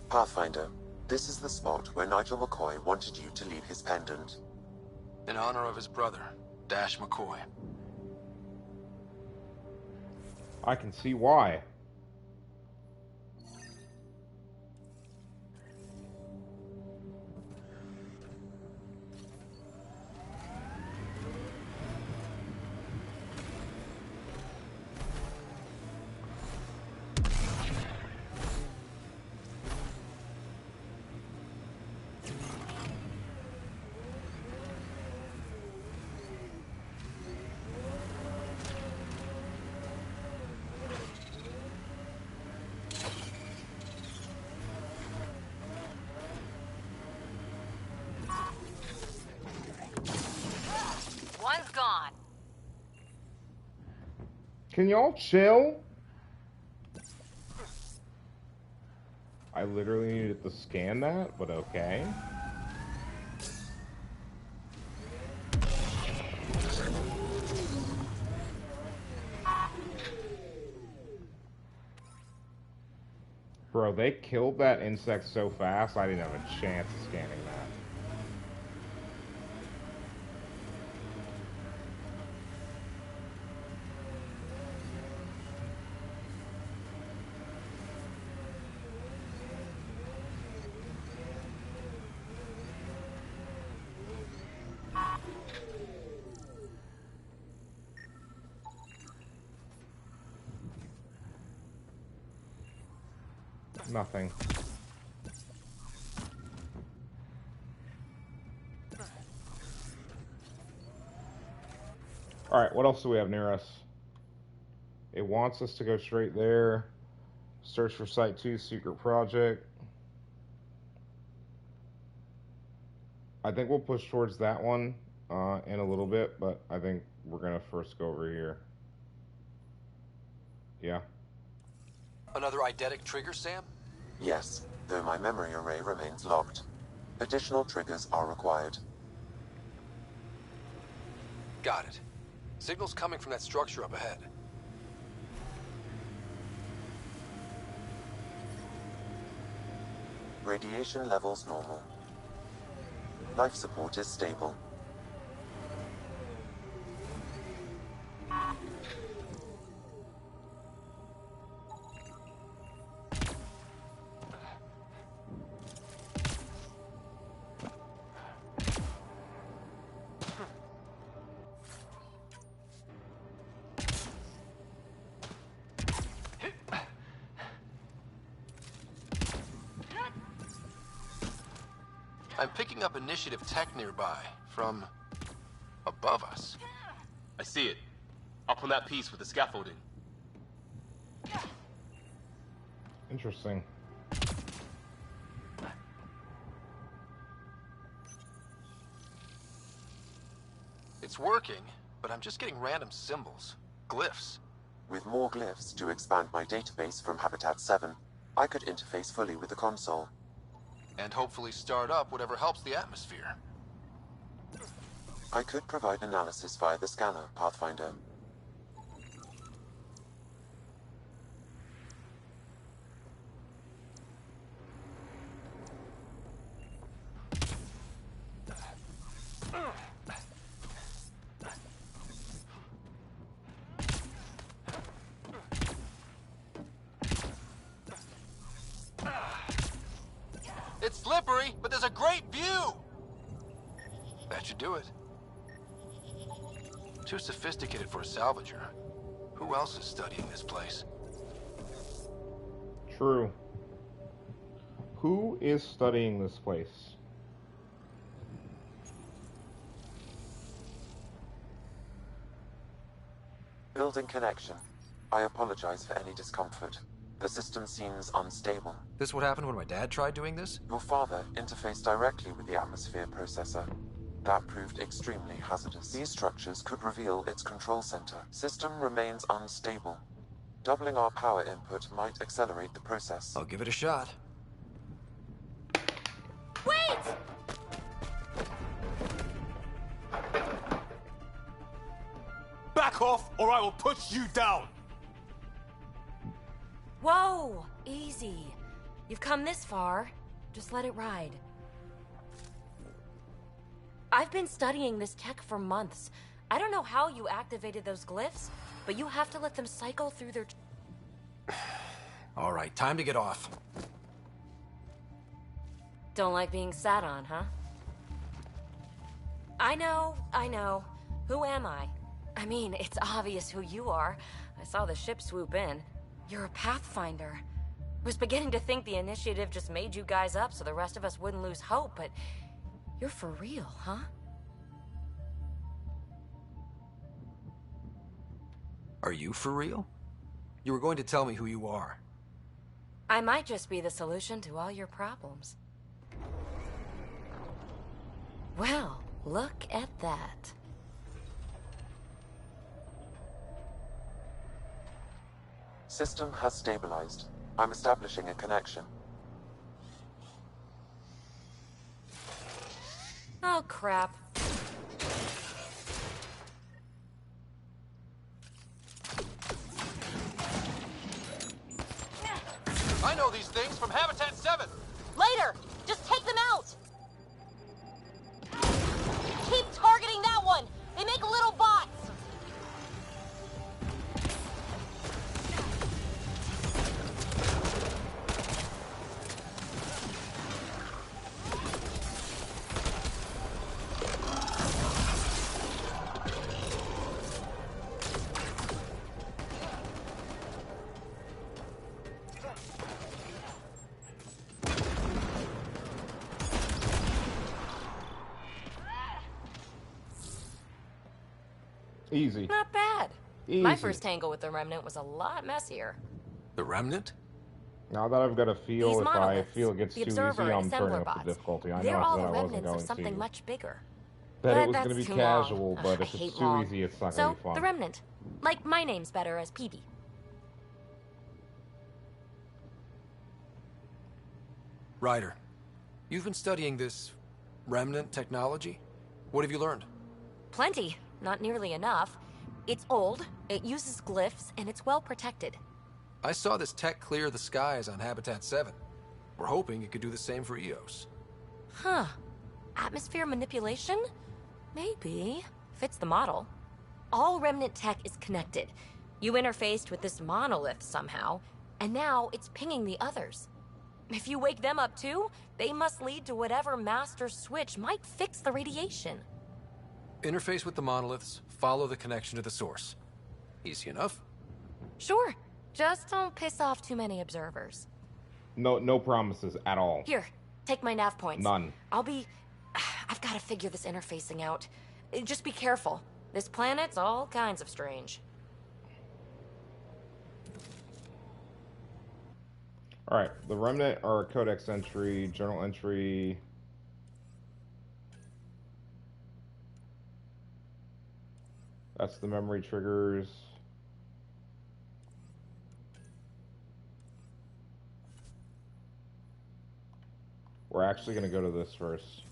Pathfinder, this is the spot where Nigel McCoy wanted you to leave his pendant. In honor of his brother, Dash McCoy. I can see why. One's gone. Can y'all chill? I literally needed to scan that, but okay. Bro, they killed that insect so fast, I didn't have a chance of scanning that. Nothing. Alright, what else do we have near us? It wants us to go straight there. Search for Site 2, Secret Project. I think we'll push towards that one in a little bit, but I think we're going to first go over here. Yeah. Another eidetic trigger, Sam? Yes. though my memory array remains locked. Additional triggers are required. Got it. Signal's coming from that structure up ahead. Radiation levels normal. Life support is stable. I'm picking up initiative tech nearby, from above us. I see it. Up on that piece with the scaffolding. Interesting. It's working, but I'm just getting random symbols, glyphs. With more glyphs to expand my database from Habitat 7, I could interface fully with the console. And hopefully start up whatever helps the atmosphere. I could provide analysis via the scanner, Pathfinder. It's slippery, but there's a great view! That should do it. Too sophisticated for a salvager. Who else is studying this place? True. Who is studying this place? Building connection. I apologize for any discomfort. The system seems unstable. This what happened when my dad tried doing this? Your father interfaced directly with the atmosphere processor. That proved extremely hazardous. These structures could reveal its control center. System remains unstable. Doubling our power input might accelerate the process. I'll give it a shot. Wait! Back off, or I will push you down! Whoa! Easy. You've come this far. Just let it ride. I've been studying this tech for months. I don't know how you activated those glyphs, but you have to let them cycle through their... All right, time to get off. Don't like being sat on, huh? I know. Who am I? I mean, it's obvious who you are. I saw the ship swoop in. You're a Pathfinder. Was beginning to think the initiative just made you guys up so the rest of us wouldn't lose hope, but you're for real, huh? Are you for real? You were going to tell me who you are. I might just be the solution to all your problems. Well, look at that. System has stabilized. I'm establishing a connection. Oh, crap. I know these things from Habitat 7! Later! Just take them out! Keep targeting that one! They make little bots! Easy. Not bad. Easy. My first tangle with the Remnant was a lot messier. The Remnant? Now that I've got a feel, These if I monoliths, feel it gets the too Observer easy, and I'm Assembler turning up bots. the difficulty. I They're know all that the I wasn't remnants going of something to. much bigger. That it was that's going to be too casual, long. but I if hate it's too long. easy, it's not So, going to be fun. the Remnant. Like, my name's better as PB. Ryder, you've been studying this remnant technology? What have you learned? Plenty. Not nearly enough. It's old, it uses glyphs, and it's well protected. I saw this tech clear the skies on Habitat 7. We're hoping it could do the same for EOS. Huh. Atmosphere manipulation? Maybe. Fits the model. All remnant tech is connected. You interfaced with this monolith somehow, and now it's pinging the others. If you wake them up too, they must lead to whatever master switch might fix the radiation. Interface with the monoliths, follow the connection to the source. Easy enough. Sure. Just don't piss off too many observers. No promises at all. Here, take my nav points. None. I've got to figure this interfacing out. Just be careful. This planet's all kinds of strange. Alright, the remnant are a codex entry, journal entry. That's the memory triggers. We're actually going to go to this first.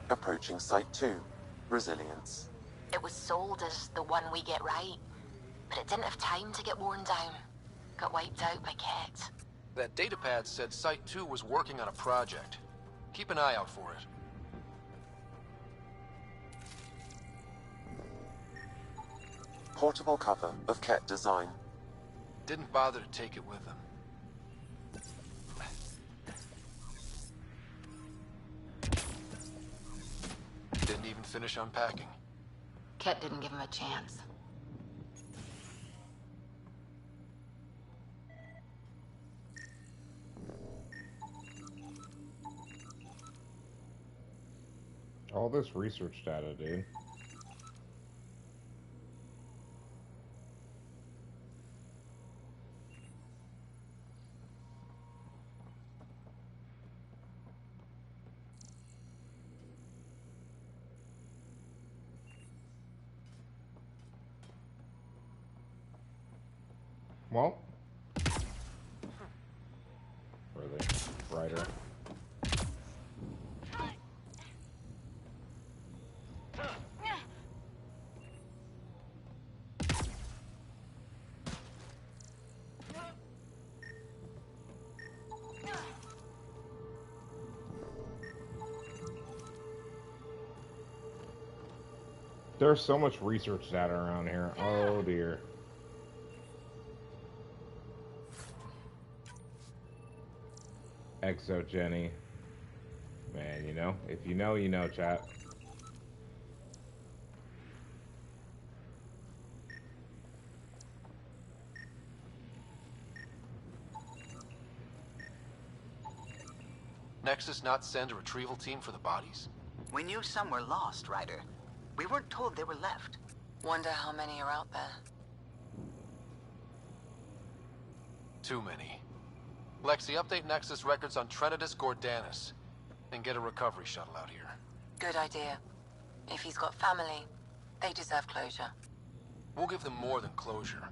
Approaching Site 2. Resilience. It was sold as the one we get right, but it didn't have time to get worn down. Got wiped out by Ket. That datapad said Site 2 was working on a project. Keep an eye out for it. Portable cover of Ket design. Didn't bother to take it with them. Didn't even finish unpacking. Ket didn't give him a chance. All this research data, dude. Well, really, Ryder. There's so much research data around here. Oh dear. Exogeny. Man, you know, if you know, you know, chat. Nexus not send a retrieval team for the bodies? We knew some were lost, Ryder. We weren't told they were left. Wonder how many are out there. Too many. Lexi, update Nexus records on Trinitas Gordanis, and get a recovery shuttle out here. Good idea. If he's got family, they deserve closure. We'll give them more than closure.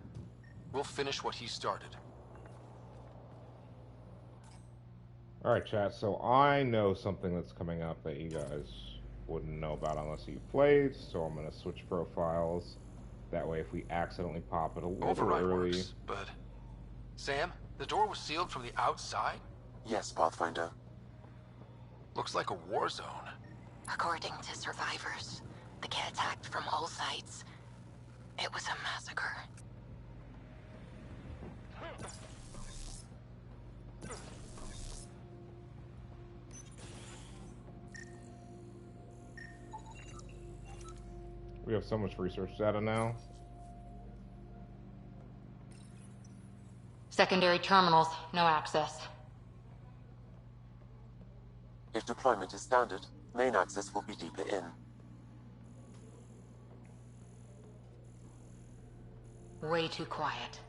We'll finish what he started. Alright, chat, so I know something that's coming up that you guys wouldn't know about unless you played, so I'm going to switch profiles. That way, if we accidentally pop it a little Override early... works, but... Sam, the door was sealed from the outside? Yes, Pathfinder. Looks like a war zone. According to survivors, the Ket attacked from all sides. It was a massacre. We have so much research data now. Secondary terminals, no access. If deployment is standard, main access will be deeper in. Way too quiet.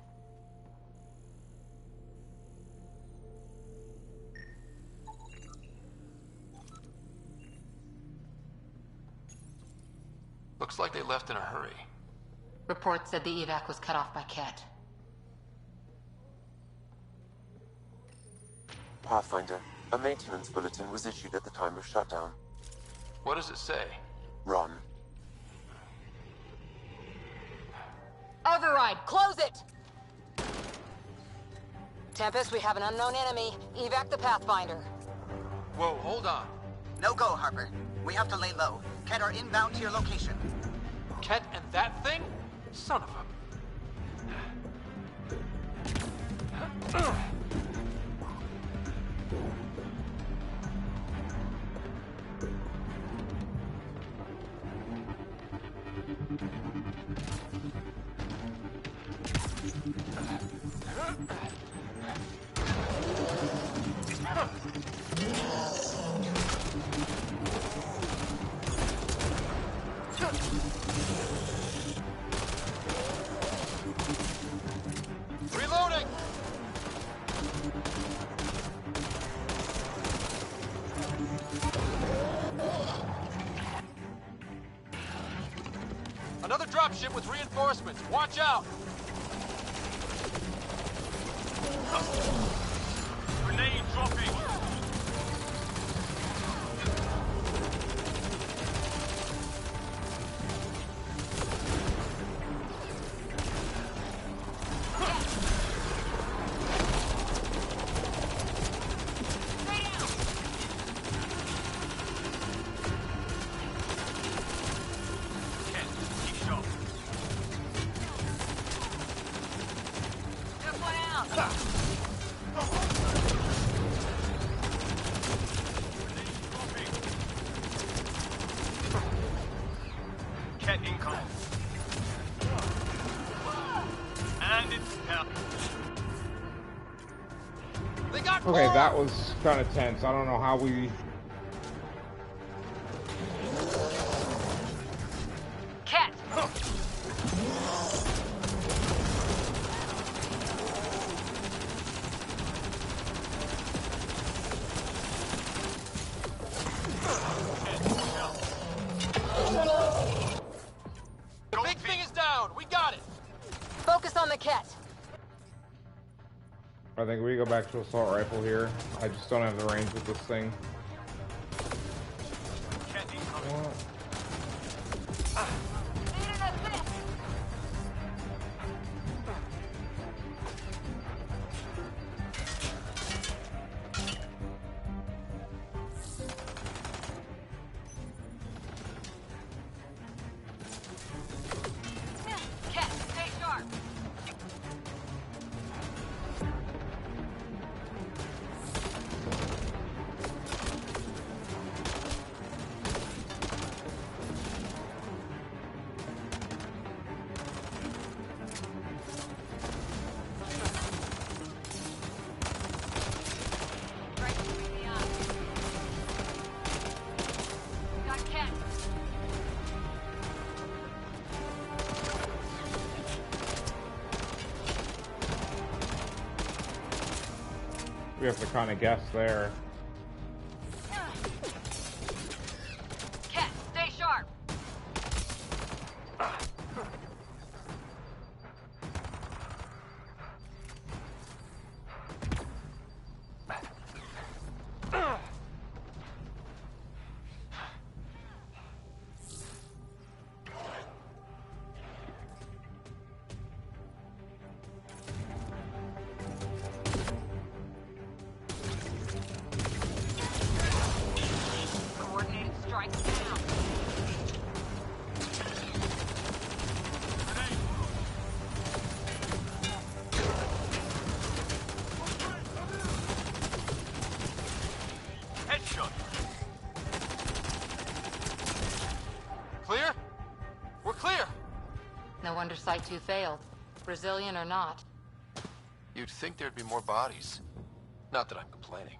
Looks like they left in a hurry. Reports said the evac was cut off by Ket. Pathfinder, a maintenance bulletin was issued at the time of shutdown. What does it say? Run. Override, close it! Tempest, we have an unknown enemy. Evac the Pathfinder. Whoa, hold on. No go, Harper. We have to lay low. Ket are inbound to your location. Ket and that thing? Son of a... Reloading! Another dropship with reinforcements. Watch out! Grenade dropping! Okay, that was kind of tense. I don't know how we... Ket! The big thing is down! We got it! Focus on the Ket! I think we go back to assault rifle here. I just don't have the range with this thing. What? Ket, stay sharp! We have to kind of guess there. Ket, stay sharp! wonder Site 2 failed. Brazilian or not. You'd think there'd be more bodies. Not that I'm complaining.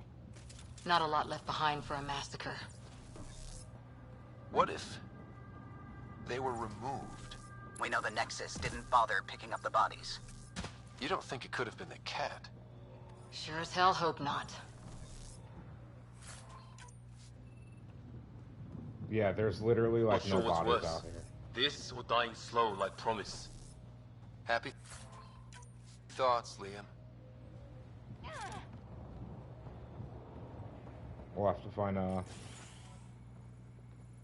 Not a lot left behind for a massacre. What if they were removed? We know the Nexus didn't bother picking up the bodies. You don't think it could have been the cat? Sure as hell hope not. Yeah, there's literally like no Not sure what's bodies worse. out here. This or dying slow like promise. Happy thoughts, Liam. We'll have to find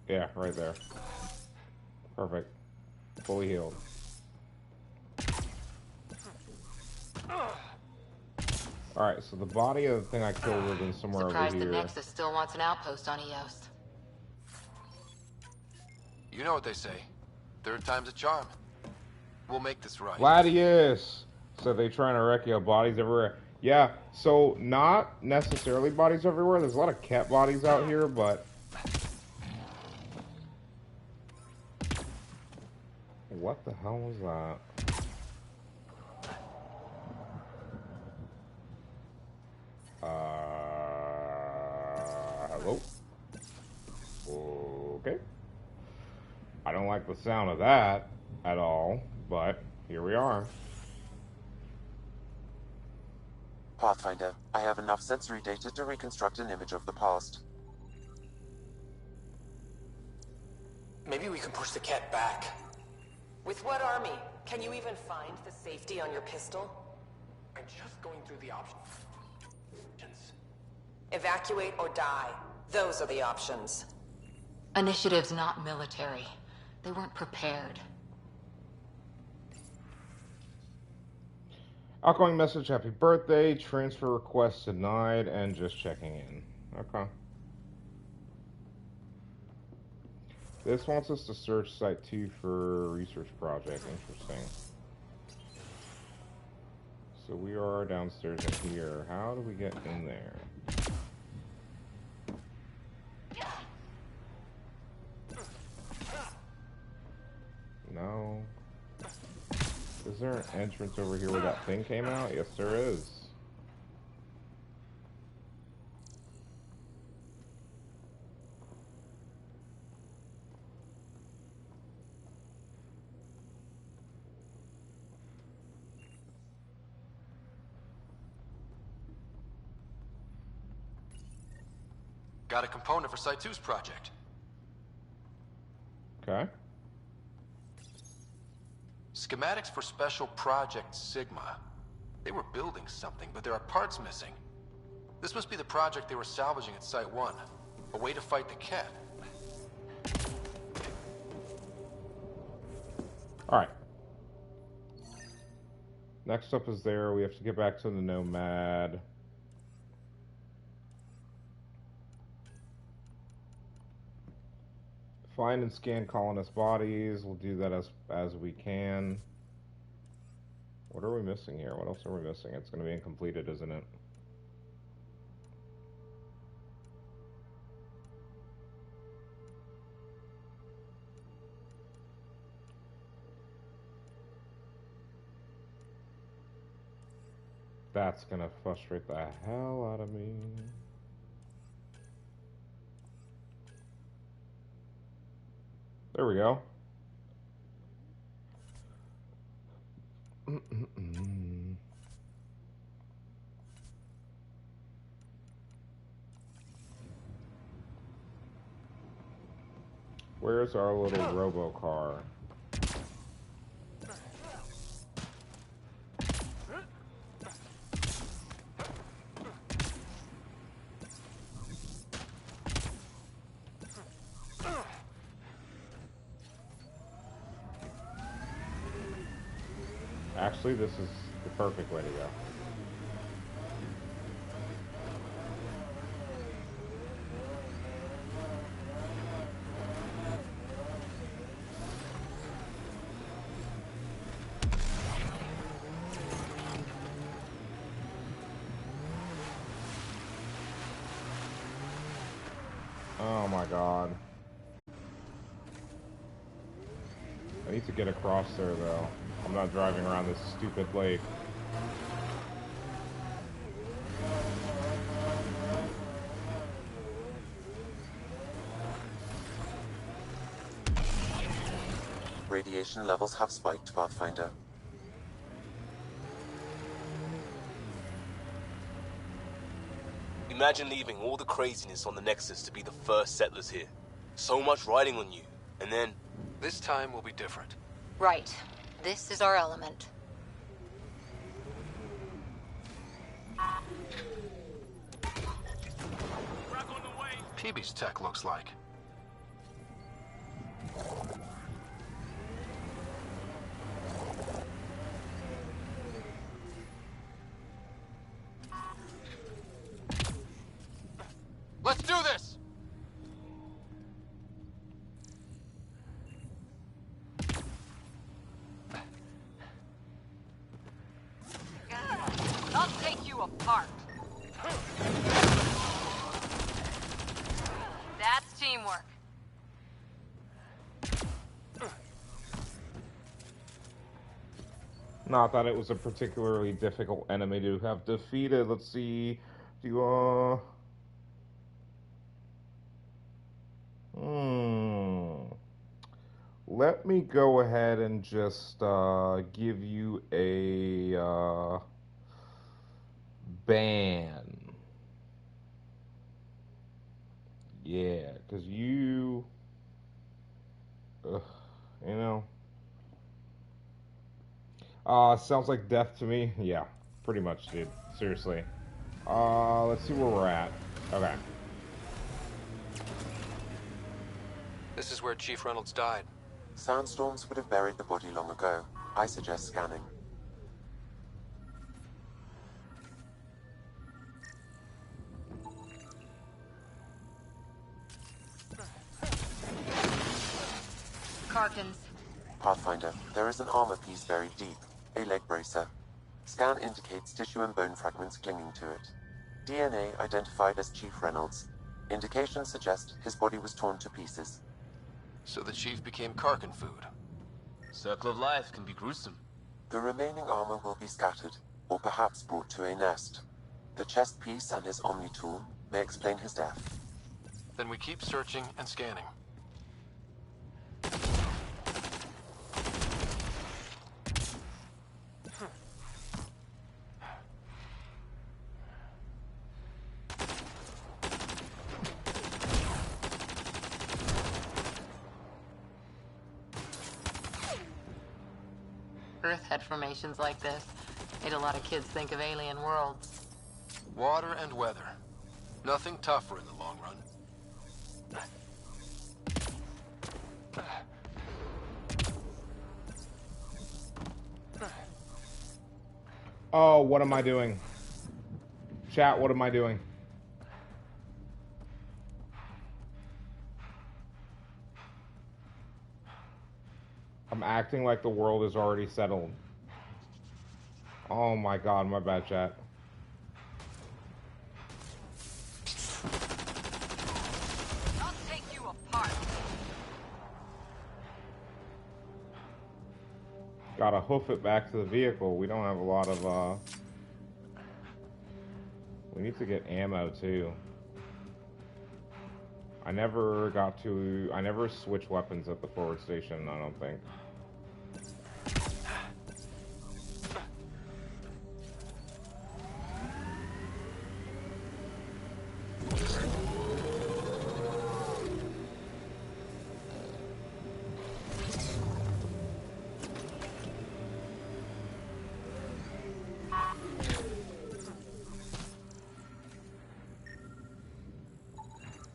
yeah, right there. Perfect. Fully healed. Alright, so the body of the thing I killed would have been somewhere Surprised over the here. Nexus still wants an outpost on Eos. You know what they say. Third time's a charm. We'll make this right. Gladius! So they trying to wreck your bodies everywhere. Yeah, so not necessarily bodies everywhere. There's a lot of cat bodies out here, but... What the hell was that? Hello? Okay. I don't like the sound of that at all, but here we are. Pathfinder, I have enough sensory data to reconstruct an image of the past. Maybe we can push the cat back. With what army? Can you even find the safety on your pistol? I'm just going through the options. Evacuate or die. Those are the options. Initiative's not military. They weren't prepared. Outgoing message, happy birthday, transfer request denied, and just checking in. Okay. This wants us to search Site 2 for research project. Interesting. So we are downstairs in here. How do we get in there? No. Is there an entrance over here where that thing came out? Yes, there is. Got a component for Site 2's project. Okay. Schematics for Special Project Sigma. They were building something, but there are parts missing. This must be the project they were salvaging at Site 1. A way to fight the cat. Alright. Next up is there. We have to get back to the Nomad. Find and scan colonist bodies. We'll do that as we can. What are we missing here? What else are we missing? It's going to be incompleted, isn't it? That's going to frustrate the hell out of me. There we go. Where's our little robo car? Actually, this is the perfect way to go. Oh my god. I need to get across there, though. I'm not driving around this stupid lake. Radiation levels have spiked, Pathfinder. Imagine leaving all the craziness on the Nexus to be the first settlers here. So much riding on you, and then... This time will be different. Right. This is our element. Peebee's tech looks like. Let's do this! I'll take you apart. That's teamwork. Not that it was a particularly difficult enemy to have defeated. Let's see. Do you, Let me go ahead and just give you a ban. Yeah, because you know. Sounds like death to me. Yeah, pretty much, dude. Seriously. Let's see where we're at. Okay. This is where Chief Reynolds died. Sandstorms would have buried the body long ago. I suggest scanning. Karkins. Pathfinder, there is an armor piece buried deep. A leg bracer. Scan indicates tissue and bone fragments clinging to it. DNA identified as Chief Reynolds. Indications suggest his body was torn to pieces. So the Chief became Karkin food. Circle of life can be gruesome. The remaining armor will be scattered, or perhaps brought to a nest. The chest piece and his Omni tool may explain his death. Then we keep searching and scanning. Earth had formations like this. Made a lot of kids think of alien worlds. Water and weather. Nothing tougher in the long run. Oh, what am I doing? Chat, what am I doing? I'm acting like the world is already settled. Oh my god, my bad, chat. I'll take you apart. Gotta hoof it back to the vehicle. We don't have a lot of, we need to get ammo, too. I never switched weapons at the forward station, I don't think.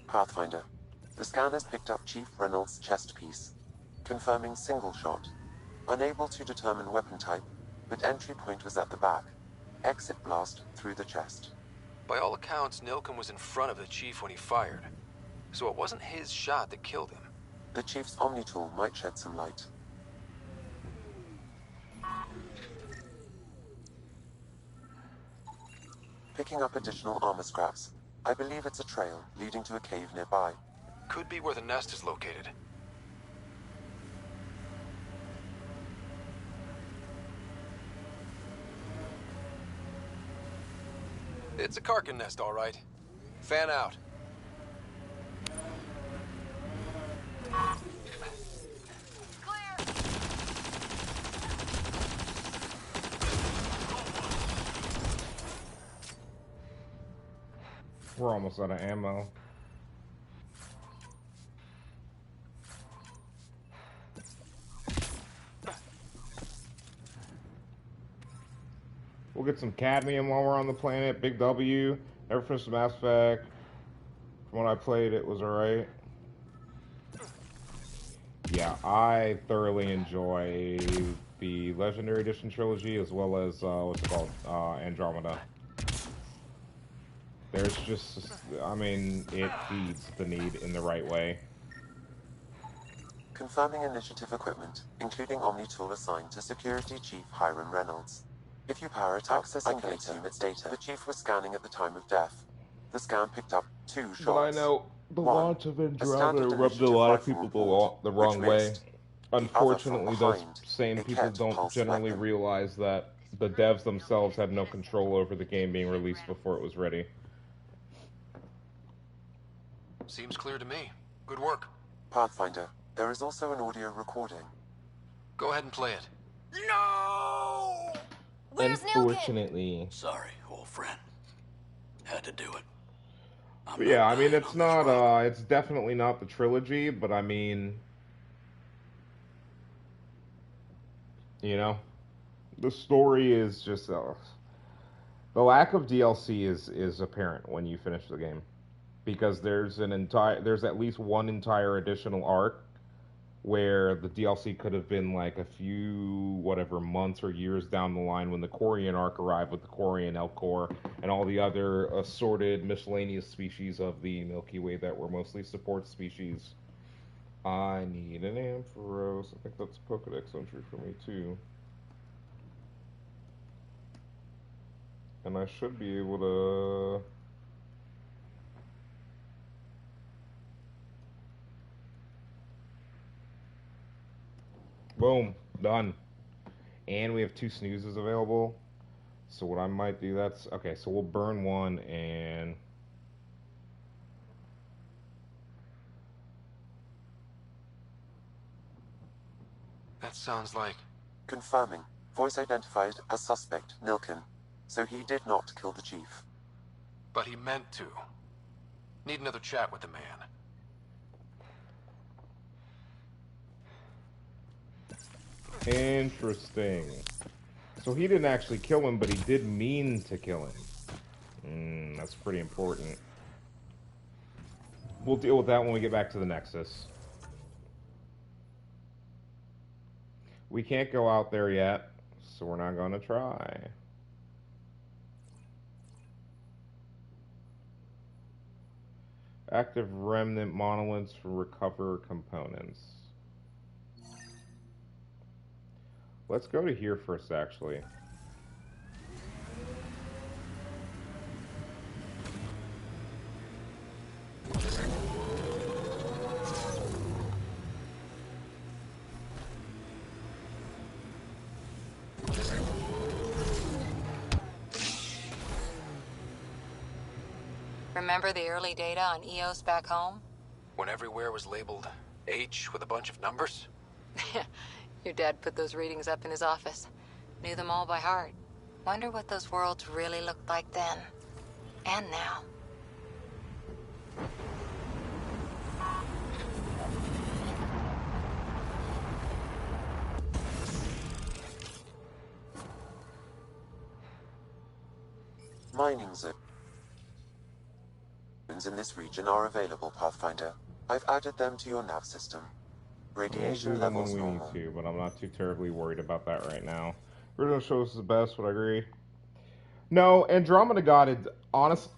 Pathfinder. The scanners picked up Chief Reynolds' chest piece, confirming single shot. Unable to determine weapon type, but entry point was at the back. Exit blast through the chest. By all accounts, Nilken was in front of the Chief when he fired. So it wasn't his shot that killed him. The Chief's Omni tool might shed some light. Picking up additional armor scraps. I believe it's a trail leading to a cave nearby. Could be where the nest is located. It's a Karkin nest, all right. Fan out. We're almost out of ammo. We'll get some cadmium while we're on the planet. Big W. Never finished Mass Effect. From what I played, it was alright. Yeah, I thoroughly enjoy the Legendary Edition trilogy as well as, what's it called? Andromeda. There's just, I mean, it feeds the need in the right way. Confirming initiative equipment, including Omni tool assigned to Security Chief Hiram Reynolds. If you power it up, I can assume its data. The Chief was scanning at the time of death. The scan picked up 2 shots. But I know the launch of Andromeda rubbed a lot of people the wrong way. Unfortunately, those same people don't generally realize that the devs themselves had no control over the game being released before it was ready. Seems clear to me. Good work. Pathfinder, there is also an audio recording. Go ahead and play it. No! Unfortunately. Sorry, old friend. Had to do it. But yeah, I mean, it's not, it's definitely not the trilogy, but I mean, you know, the story is just, the lack of DLC is apparent when you finish the game. Because there's at least one entire additional arc where the DLC could have been like a few, whatever, months or years down the line when the Quarian arc arrived with the Quarian Elcor and all the other assorted miscellaneous species of the Milky Way that were mostly support species. I need an Ampharos. I think that's a Pokedex entry for me too. And I should be able to... Boom, done. And we have 2 snoozes available. So what I might do, that's... Okay, so we'll burn one and... That sounds like... Confirming. Voice identified as suspect, Nilkin. So he did not kill the Chief. But he meant to. Need another chat with the man. Interesting. So he didn't actually kill him, but he did mean to kill him. That's pretty important. We'll deal with that when we get back to the Nexus. We can't go out there yet, so we're not going to try. Active remnant monoliths for recover components. Let's go to here first, actually. Remember the early data on EOS back home? When everywhere was labeled H with a bunch of numbers? Your dad put those readings up in his office. Knew them all by heart. Wonder what those worlds really looked like then. And now. Mining zones in this region are available, Pathfinder. I've added them to your nav system. Radiation levels when we normal. need to, but I'm not too terribly worried about that right now. Original shows is the best, would I agree? No, Andromeda got it. Honestly,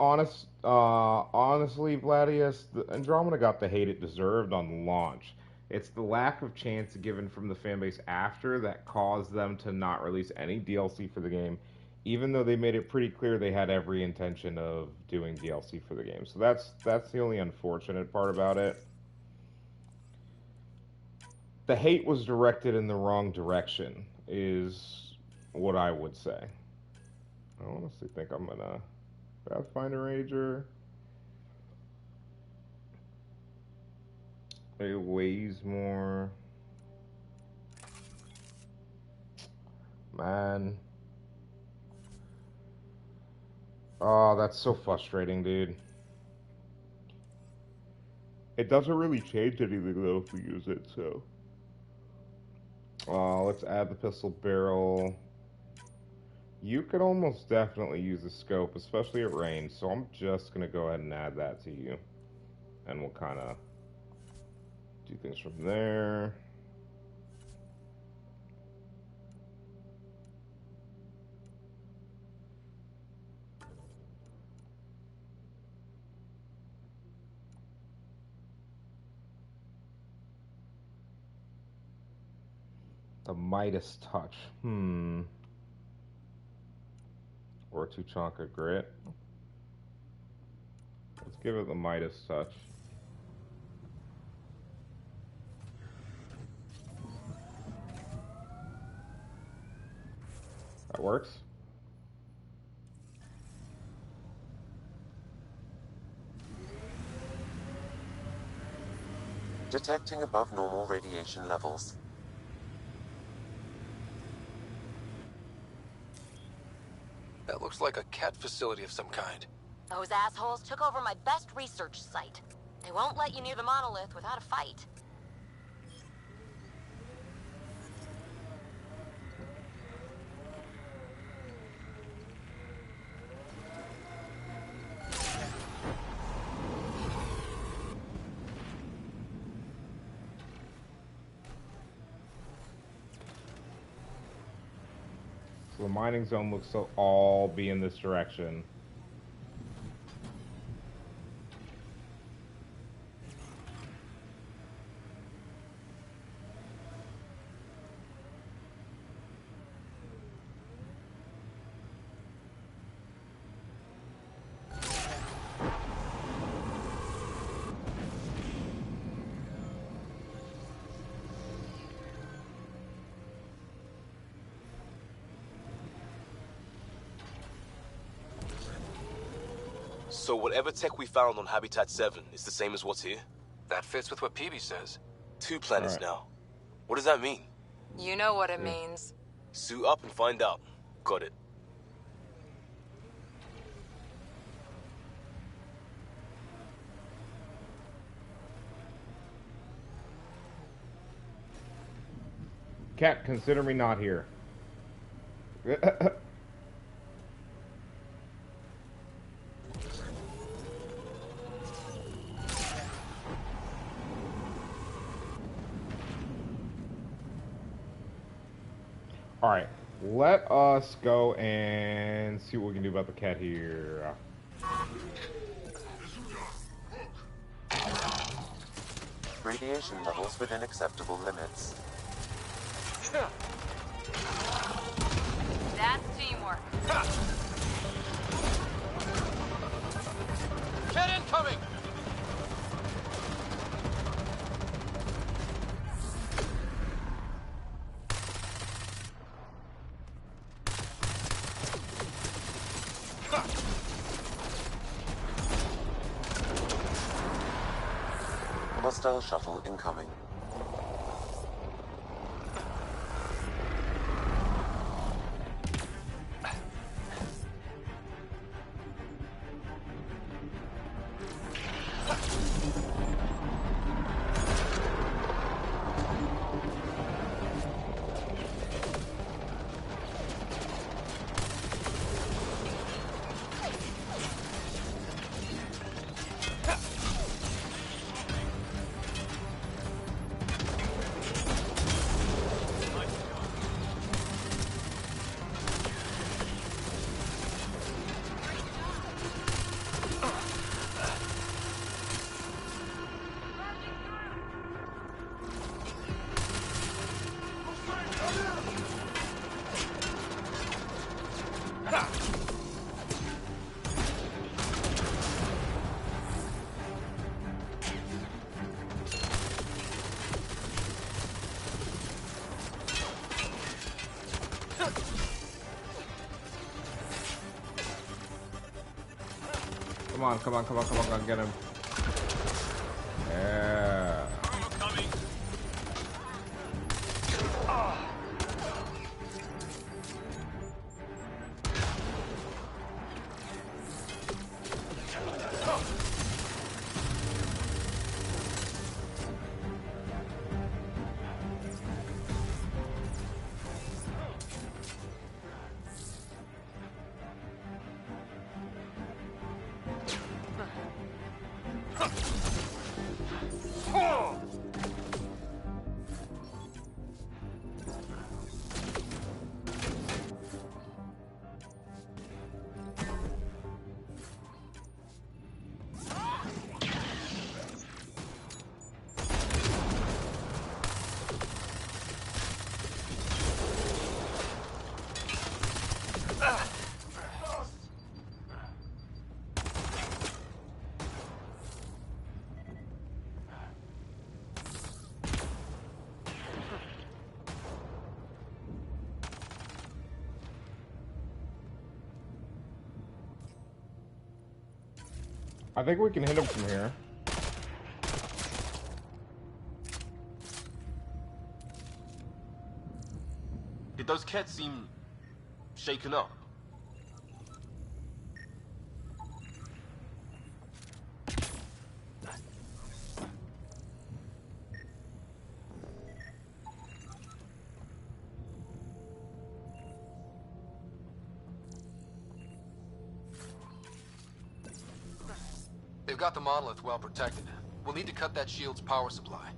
Vladius, Andromeda got the hate it deserved on launch. It's the lack of chance given from the fanbase after that caused them to not release any DLC for the game, even though they made it pretty clear they had every intention of doing DLC for the game. So that's the only unfortunate part about it. The hate was directed in the wrong direction, is what I would say. I honestly think I'm gonna Pathfinder Ranger. It weighs more. Man. Oh, that's so frustrating, dude. It doesn't really change anything, though, if we use it, so... let's add the pistol barrel. You could almost definitely use a scope, especially at range, so I'm just going to go ahead and add that to you. And we'll kind of do things from there. The Midas touch. Or Tuchanka grit. Let's give it the Midas touch. That works. Detecting above normal radiation levels. That looks like a cat facility of some kind. Those assholes took over my best research site. They won't let you near the monolith without a fight. So the mining zone looks to all be in this direction. So whatever tech we found on Habitat 7 is the same as what's here? That fits with what Peavy says. 2 planets now. What does that mean? You know what it means. Suit up and find out. Got it. Cat, consider me not here. Alright, let us go and see what we can do about the cat here. Radiation levels within acceptable limits. That's teamwork. Cat incoming! Hostile shuttle incoming. on, come on, come on, come on, come on, get him. Yeah. I think we can hit him from here. Did those cats seem shaken up? They've got the monolith well protected. We'll need to cut that shield's power supply.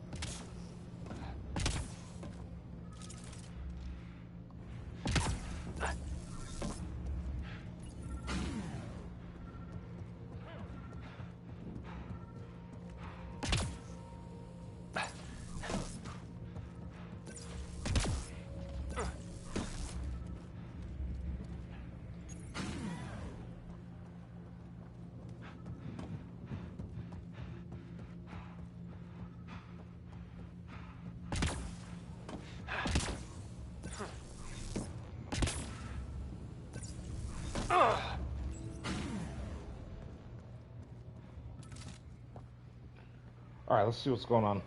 Alright, let's see what's going on.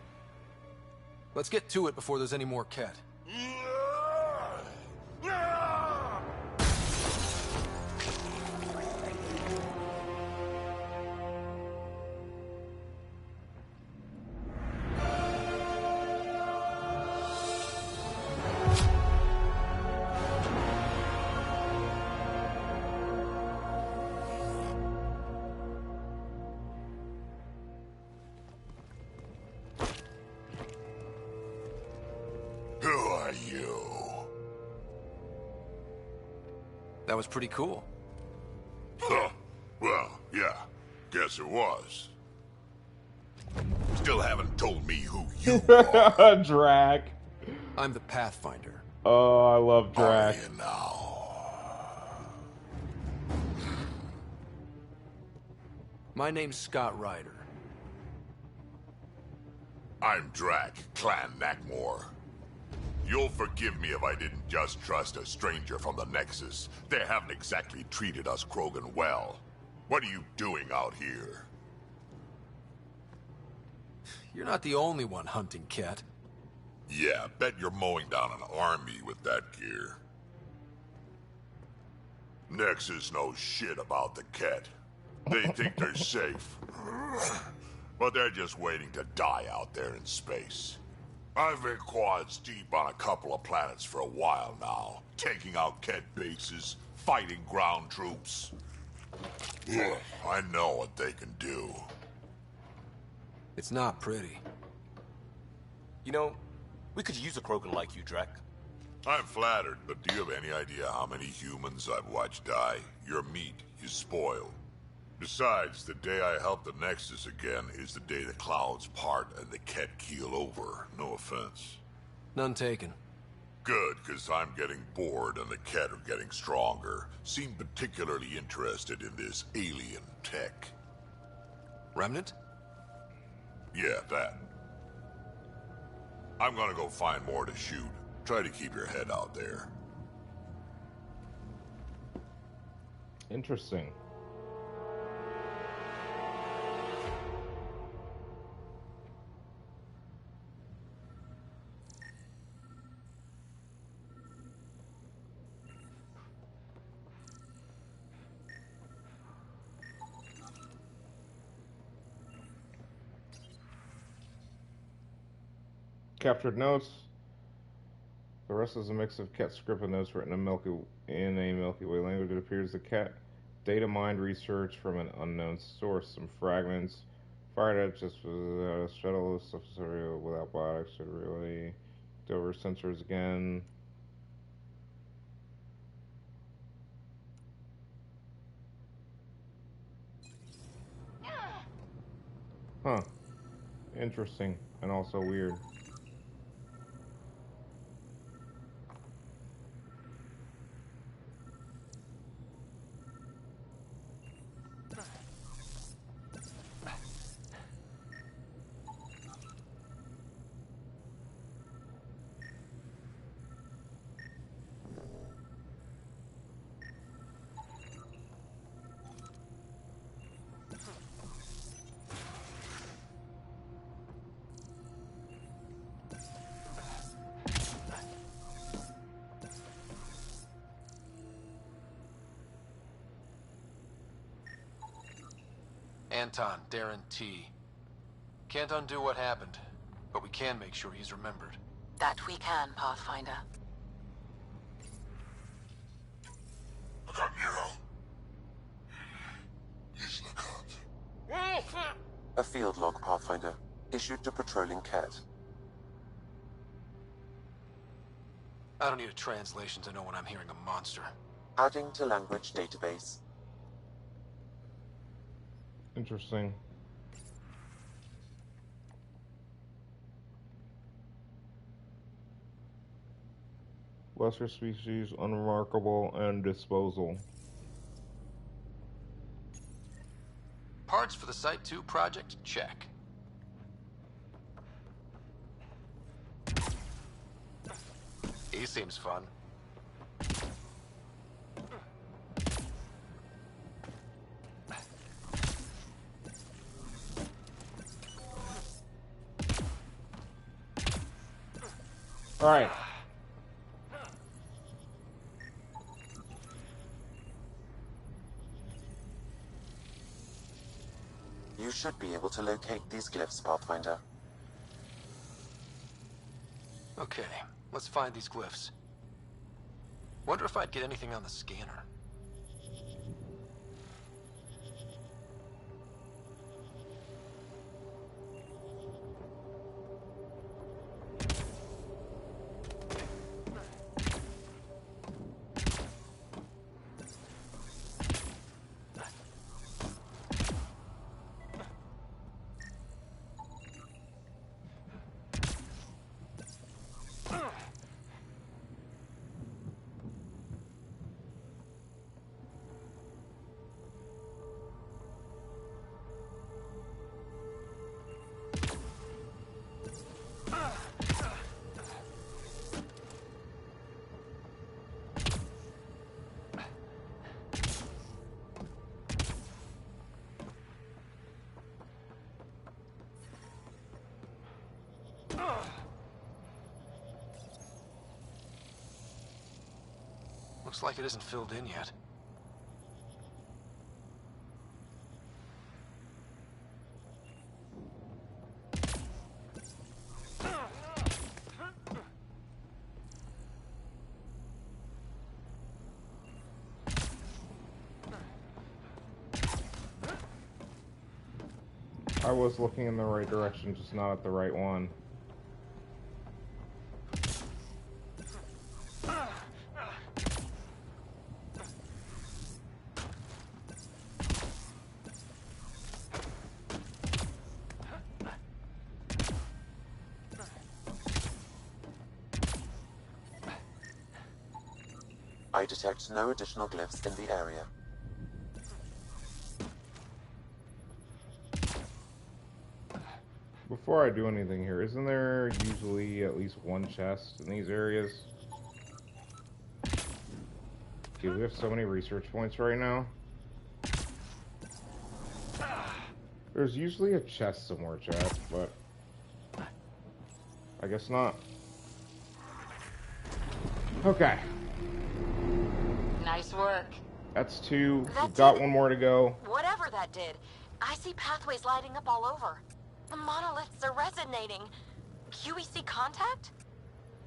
Let's get to it before there's any more cat. That was pretty cool. Huh. Well, yeah. Guess it was. Still haven't told me who you are. Drac. I'm the Pathfinder. Oh, I love Drac. Are you now? My name's Scott Ryder. I'm Drac, Clan Nakmor. You'll forgive me if I didn't just trust a stranger from the Nexus. They haven't exactly treated us Krogan well. What are you doing out here? You're not the only one hunting cat. Yeah, bet you're mowing down an army with that gear. Nexus knows shit about the cat. They think they're safe. But they're just waiting to die out there in space. I've been quads deep on a couple of planets for a while now, taking out Ket bases, fighting ground troops. Ugh, I know what they can do. It's not pretty. You know, we could use a Krogan like you, Drac. I'm flattered, but do you have any idea how many humans I've watched die? Your meat is spoiled. Besides, the day I help the Nexus again is the day the clouds part and the Ket keel over. No offense. None taken. Good, because I'm getting bored and the Ket are getting stronger. Seem particularly interested in this alien tech. Remnant? Yeah, that. I'm gonna go find more to shoot. Try to keep your head out there. Interesting. Captured notes. The rest is a mix of Ket script and notes written in a Milky Way language. It appears the Ket data mined research from an unknown source. Some fragments fired at just shuttle stuff without biotics should really go over sensors again. Huh. Interesting and also weird. Anton, Darren T. Can't undo what happened, but we can make sure he's remembered. That we can, Pathfinder. I got Nero. He's in the cut. A field log, Pathfinder, issued to patrolling Ket. I don't need a translation to know when I'm hearing a monster. Adding to language database. Interesting. Lesser species, unremarkable, and disposal. Parts for the Site 2 project? Check. He seems fun. All right. You should be able to locate these glyphs, Pathfinder. Okay, let's find these glyphs. Wonder if I'd get anything on the scanner. Looks like it isn't filled in yet. I was looking in the right direction, just not at the right one. I detect no additional glyphs in the area. Before I do anything here, isn't there usually at least one chest in these areas? Do we have so many research points right now? There's usually a chest somewhere, chat, but I guess not. Okay. Nice work. That's two. We've got one more to go. Whatever that did, I see pathways lighting up all over. The monoliths are resonating. QEC contact?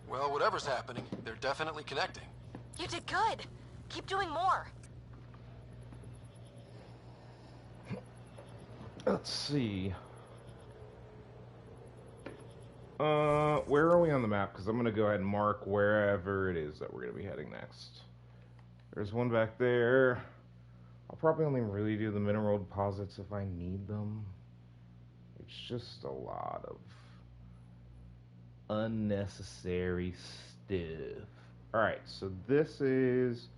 Well, whatever's happening, they're definitely connecting. You did good. Keep doing more. Let's see. Where are we on the map? Because I'm going to go ahead and mark wherever it is that we're going to be heading next. There's one back there. I'll probably only really do the mineral deposits if I need them. It's just a lot of unnecessary stuff. Alright, so this is...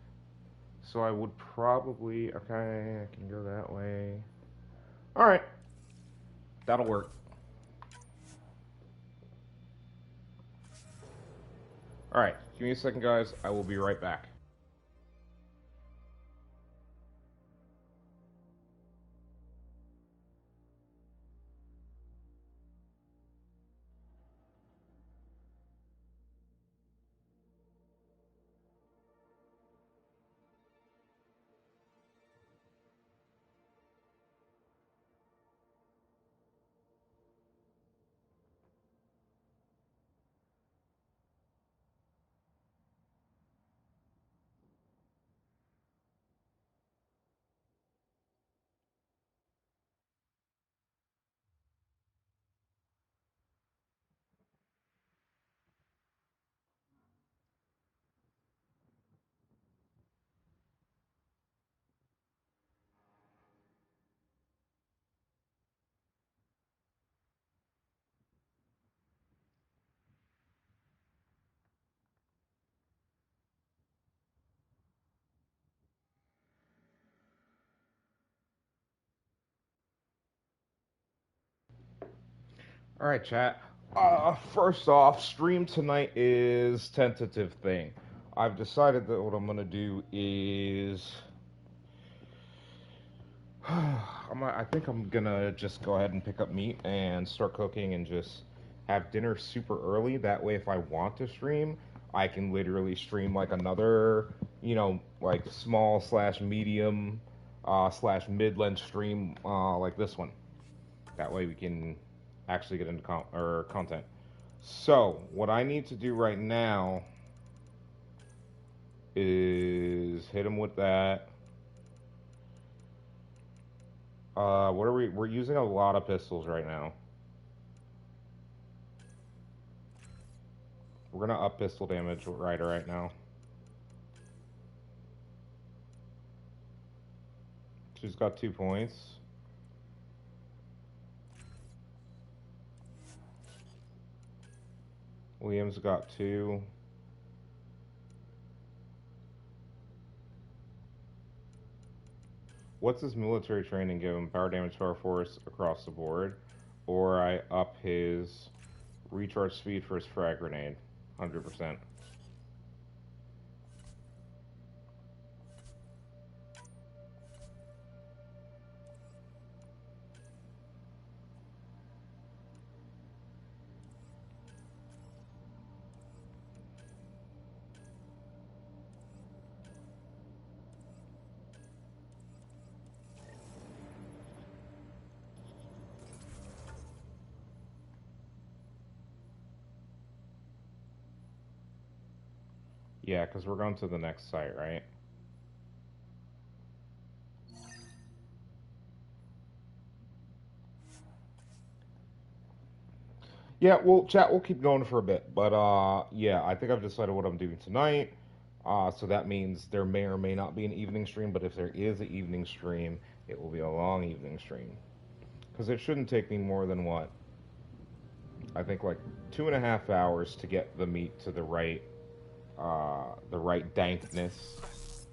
So I would probably... Okay, I can go that way. Alright. That'll work. Alright, give me a second, guys. I will be right back. Alright, chat. First off, stream tonight is tentative thing. I've decided that what I'm going to do is... I think I'm going to just go ahead and pick up meat and start cooking and just have dinner super early. That way, if I want to stream, I can literally stream like another, like small / medium / mid-length stream like this one. That way we can actually get into content. So, what I need to do right now is hit him with that. What are we're using a lot of pistols right now. We're gonna up pistol damage right now. She's got 2 points. William's got 2. What's his military training give him? Power damage, power force across the board. Or I up his recharge speed for his frag grenade. 100%. Yeah, because we're going to the next site, right? Yeah, well, chat, we'll keep going for a bit. But, yeah, I think I've decided what I'm doing tonight. So that means there may or may not be an evening stream, but if there is an evening stream, it will be a long evening stream. Because it shouldn't take me more than, what? I think, like, 2.5 hours to get the meat to the right dankness.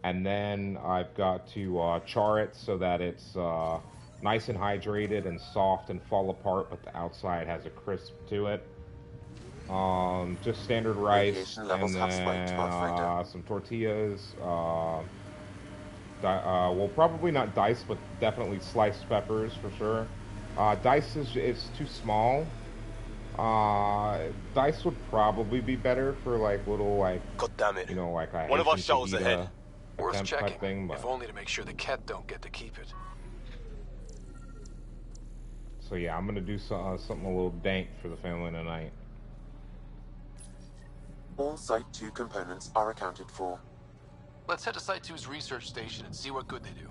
And then I've got to char it so that it's nice and hydrated and soft and fall apart, but the outside has a crisp to it. Just standard rice and then some tortillas. Well, probably not diced, but definitely sliced peppers for sure. Dice is too small. Dice would probably be better for like little like. God damn it! Like a one of our shells ahead. Worth checking, thing, if only to make sure the cat don't get to keep it. So yeah, I'm gonna do something a little dank for the family tonight. All Site 2 components are accounted for. Let's head to Site 2's research station and see what good they do.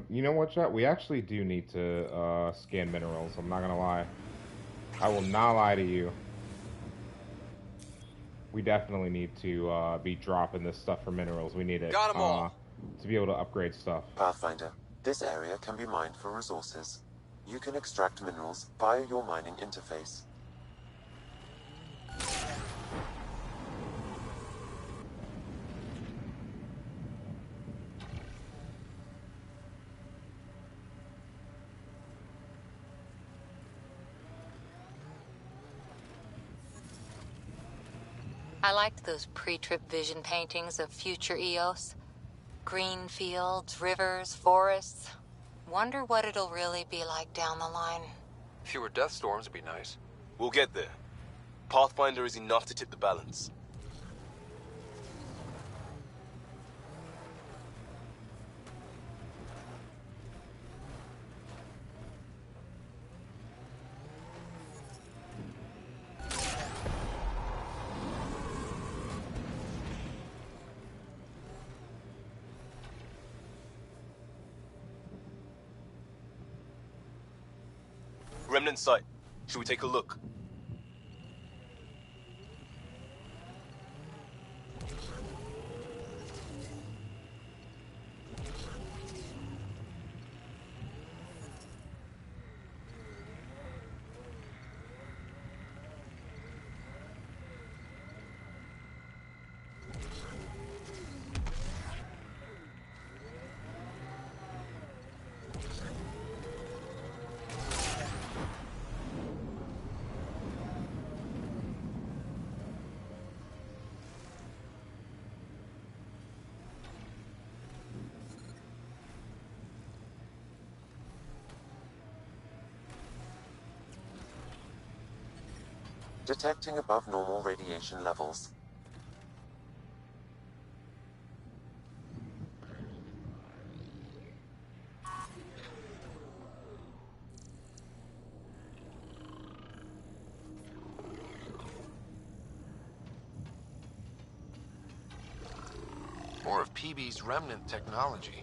You know what, chat? We actually do need to scan minerals. I'm not gonna lie. I will not lie to you. We definitely need to be dropping this stuff for minerals. We need it to be able to upgrade stuff. Pathfinder, this area can be mined for resources. You can extract minerals via your mining interface. I liked those pre-trip vision paintings of future Eos. Green fields, rivers, forests. Wonder what it'll really be like down the line. Fewer death storms would be nice. We'll get there. Pathfinder is enough to tip the balance. Remnant site. Should we take a look? Detecting above normal radiation levels. More of PB's remnant technology.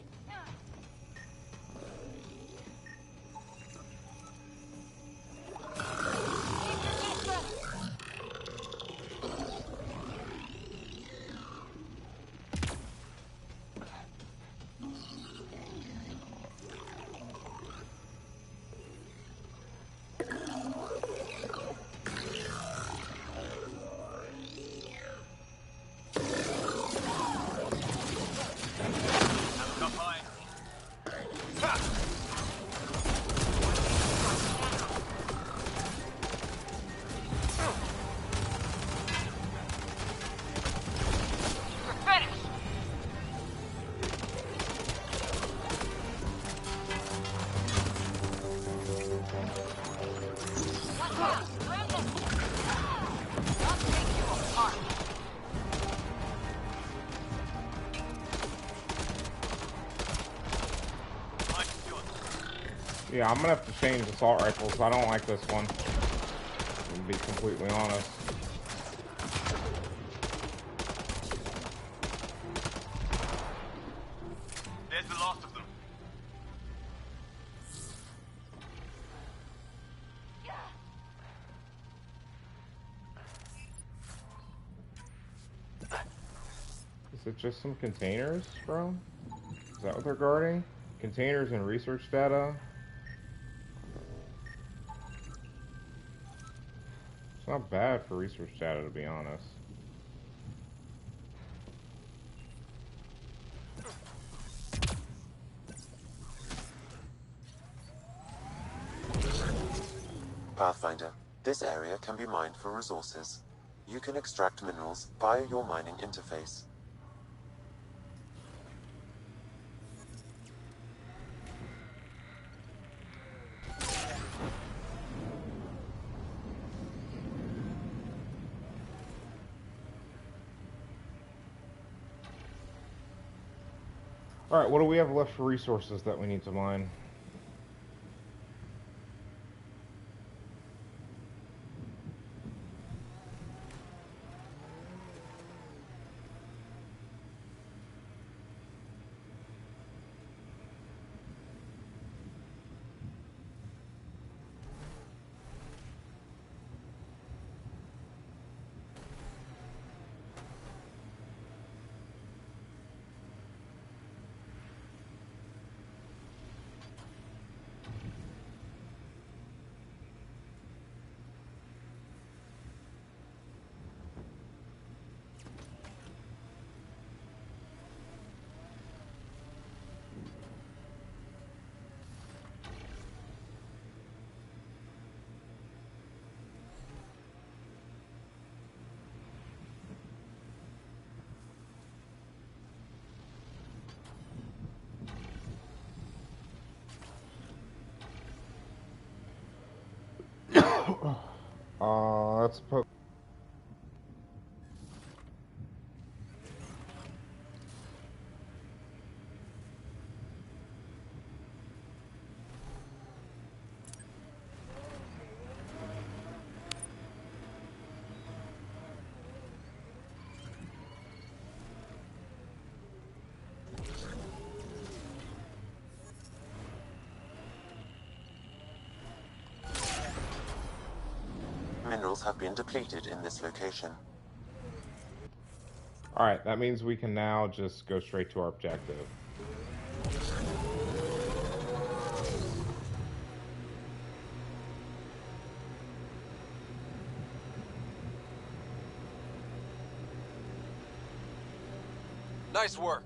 Yeah, I'm gonna have to change assault rifles. I don't like this one, to be completely honest. There's the last of them. Is it just some containers, bro? Is that what they're guarding? Containers and research data? It's not bad for research data, to be honest. Pathfinder, this area can be mined for resources. You can extract minerals via your mining interface. Alright, what do we have left for resources that we need to mine? Let's put... Minerals have been depleted in this location. Alright, that means we can now just go straight to our objective. Nice work.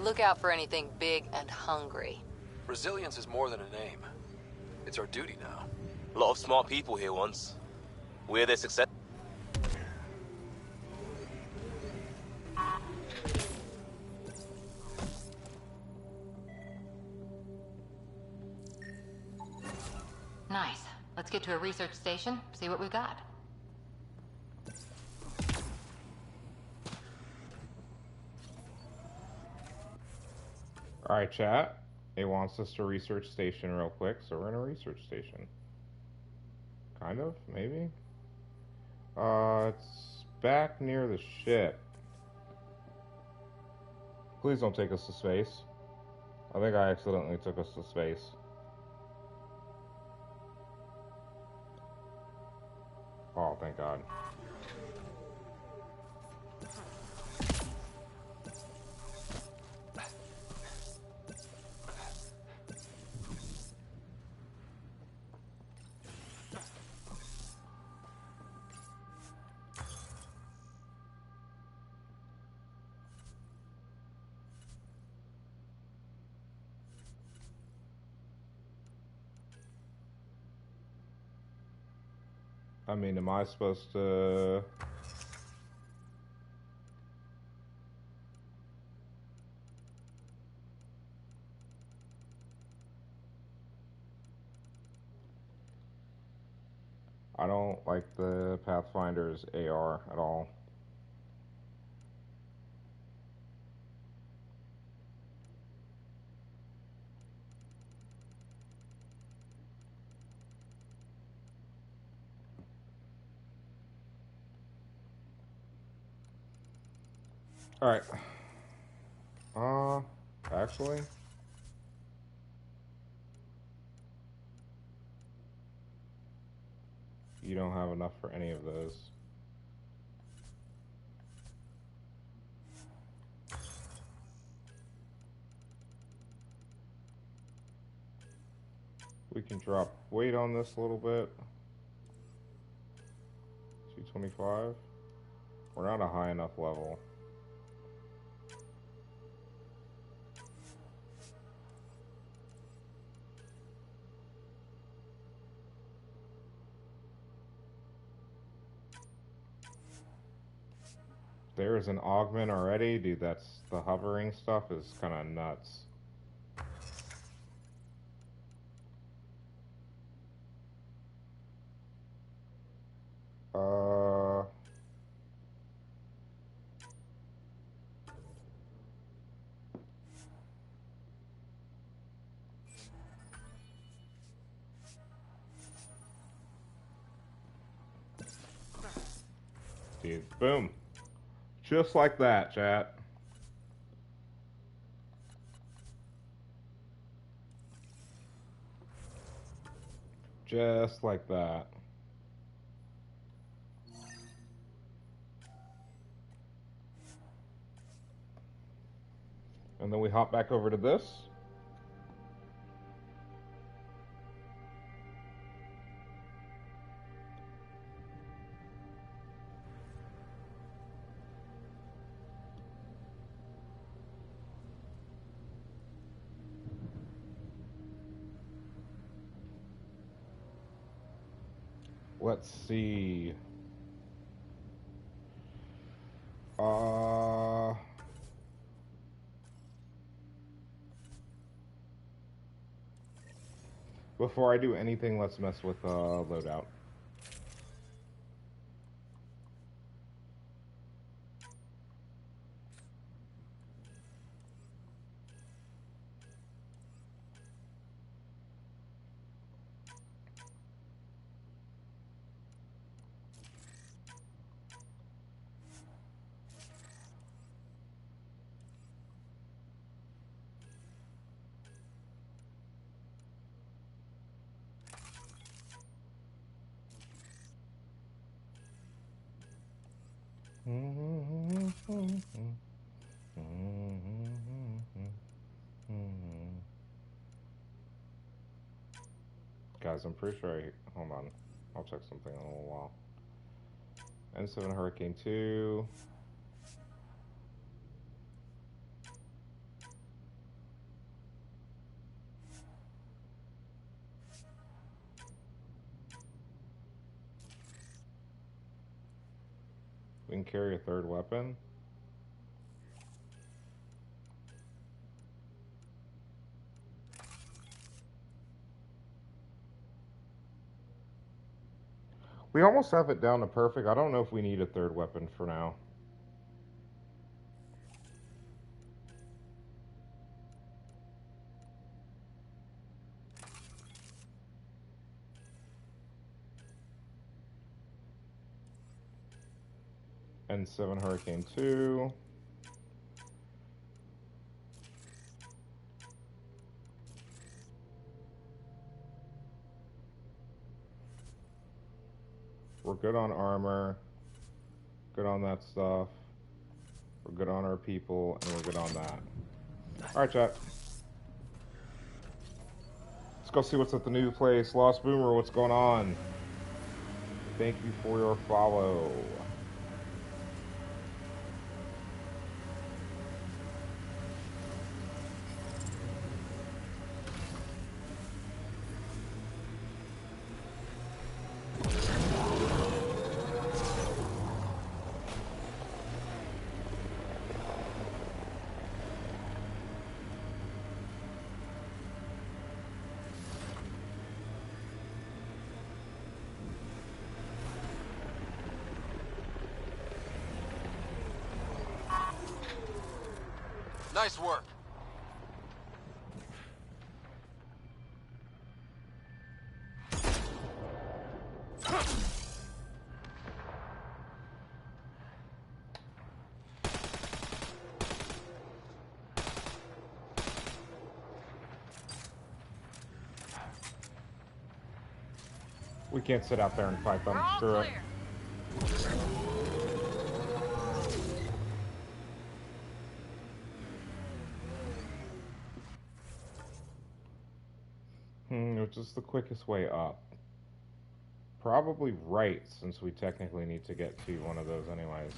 Look out for anything big and hungry. Resilience is more than a name. It's our duty now. A lot of smart people here once. We're their success. Nice. Let's get to a research station, see what we've got. Alright, chat. It wants us to research station real quick, so we're in a research station. Kind of, maybe? It's back near the ship. Please don't take us to space. I think I accidentally took us to space. Oh, thank God. I mean, am I supposed to... I don't like the Pathfinder's AR at all. Alright. Actually... You don't have enough for any of those. We can drop weight on this a little bit. 225. We're not a high enough level. There's an augment already, dude. That's the hovering stuff is kind of nuts. you. Boom. Just like that, chat. Just like that. And then we hop back over to this. Let's see. Before I do anything, let's mess with loadout. Guys, I'm pretty sure hold on. I'll check something in a little while. N7 Hurricane 2. We can carry a third weapon. We almost have it down to perfect. I don't know if we need a third weapon for now. N7 Hurricane 2. We're good on armor. Good on that stuff. We're good on our people, and we're good on that. Alright, chat. Let's go see what's at the new place. Lost Boomer, what's going on? Thank you for your follow. Nice work. We can't sit out there and fight them. Screw it. Which is the quickest way up? Probably right, since we technically need to get to one of those anyways.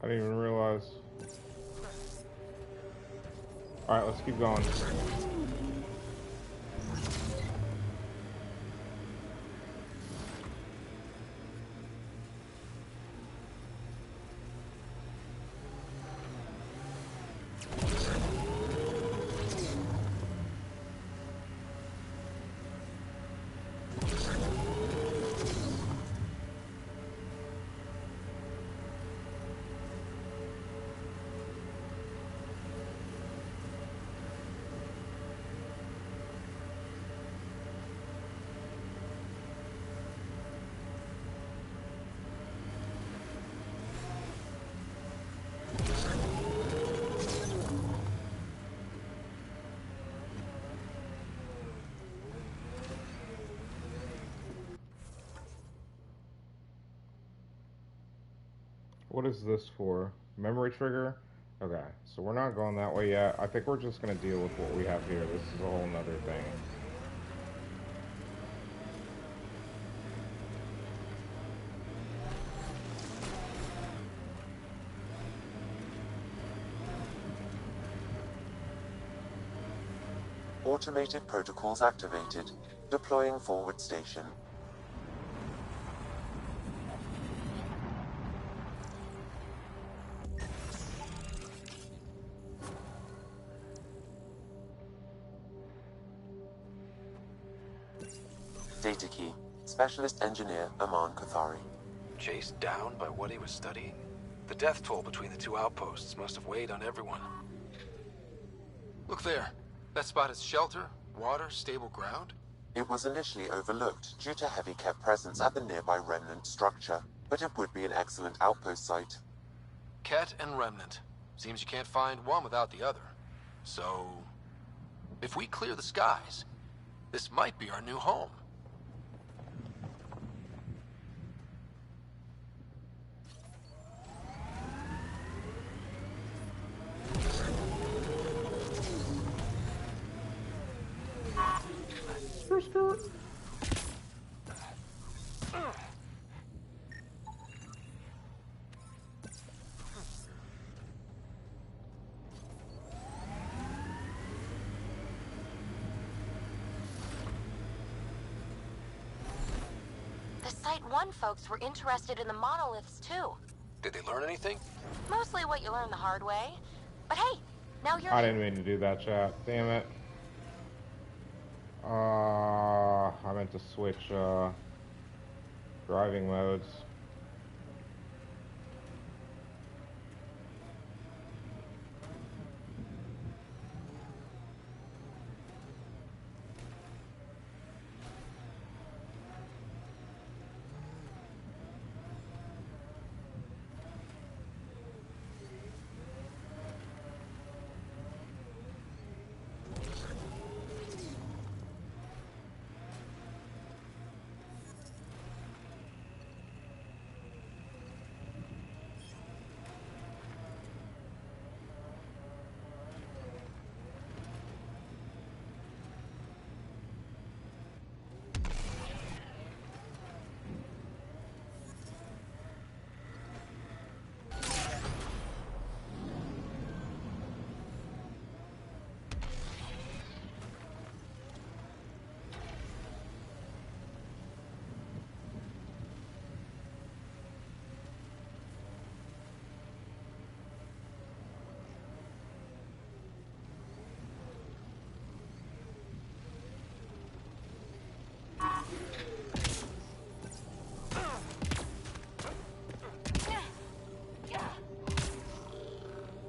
I didn't even realize. Alright, let's keep going. What is this for? Memory trigger? Okay, so we're not going that way yet. I think we're just going to deal with what we have here. This is a whole nother thing. Automated protocols activated. Deploying forward station. Data key. Specialist engineer Aman Kathari. Chased down by what he was studying? The death toll between the two outposts must have weighed on everyone. Look there. That spot is shelter, water, stable ground? It was initially overlooked due to heavy Kett presence at the nearby remnant structure, but it would be an excellent outpost site. Kett and remnant. Seems you can't find one without the other. So, if we clear the skies, this might be our new home. The Site 1 folks were interested in the monoliths, too. Did they learn anything? Mostly what you learn the hard way. But hey, now you're... I didn't mean to do that, chat. Damn it. I meant to switch, driving modes.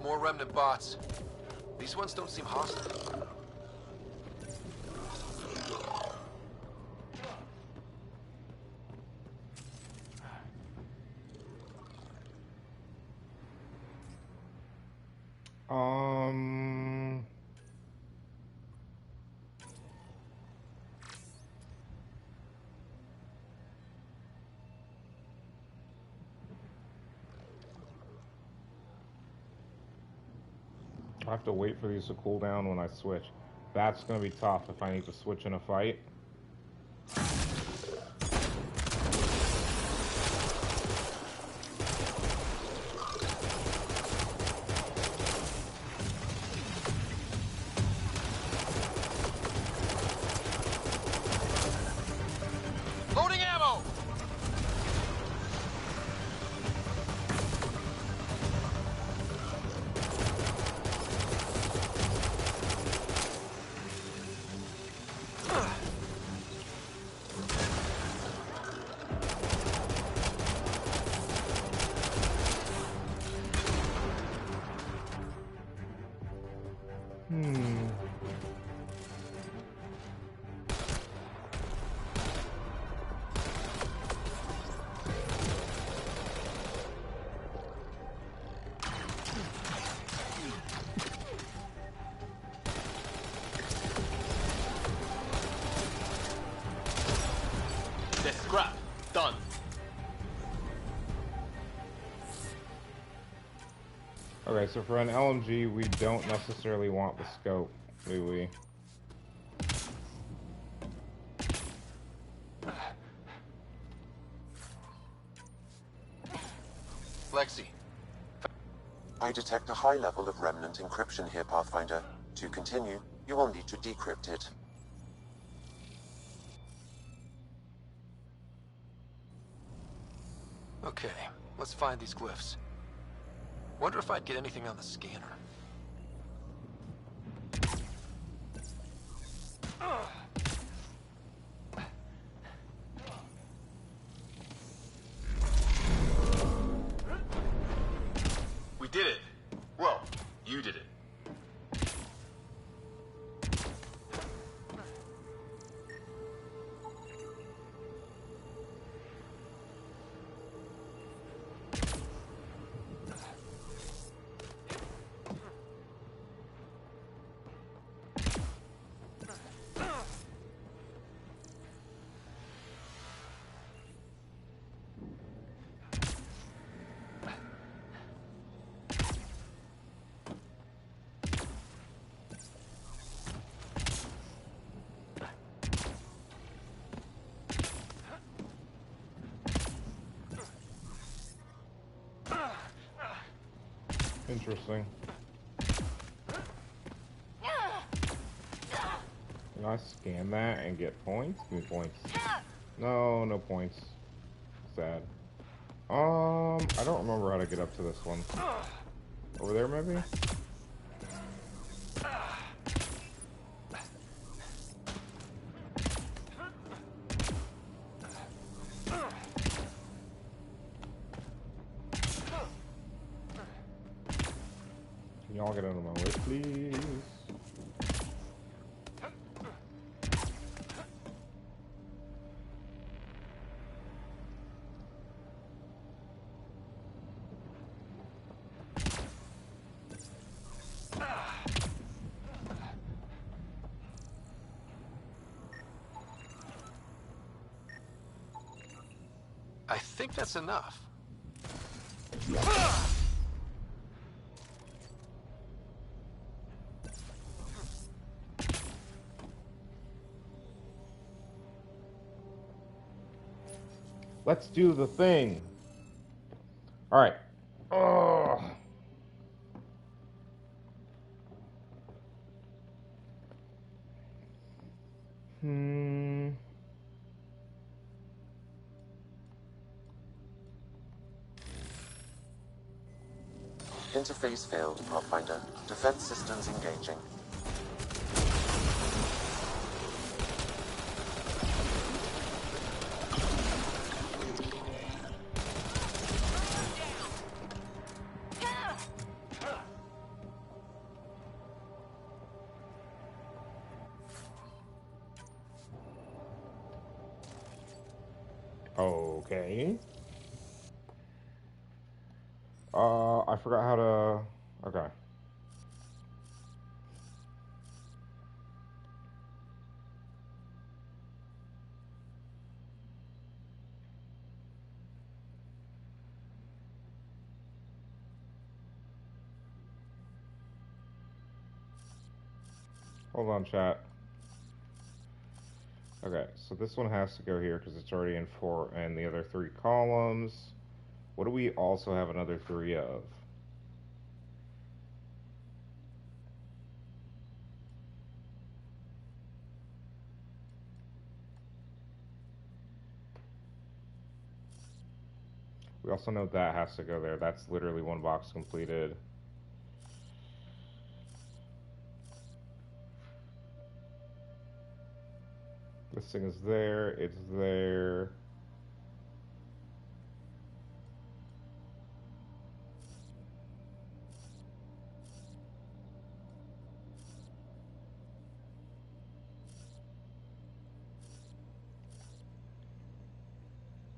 More remnant bots. These ones don't seem hostile. I have to wait for these to cool down when I switch. That's going to be tough if I need to switch in a fight. Alright, so for an LMG, we don't necessarily want the scope, do we? Lexi. I detect a high level of remnant encryption here, Pathfinder. To continue, you will need to decrypt it. Okay, let's find these glyphs. Wonder if I'd get anything on the scanner. We did it. Well, you did it. Interesting. Can I scan that and get points? Give me points. No, no points. Sad. I don't remember how to get up to this one. Over there, maybe? Can y'all get out of my way, please? I think that's enough. Let's do the thing. All right. Oh. Interface failed, Pathfinder. Defense systems engaging. Okay. I forgot how to... Okay. Hold on, chat. Okay, so this one has to go here because it's already in 4 and the other 3 columns. What do we also have another 3 of? We also know that has to go there. That's literally 1 box completed. This thing is there. It's there.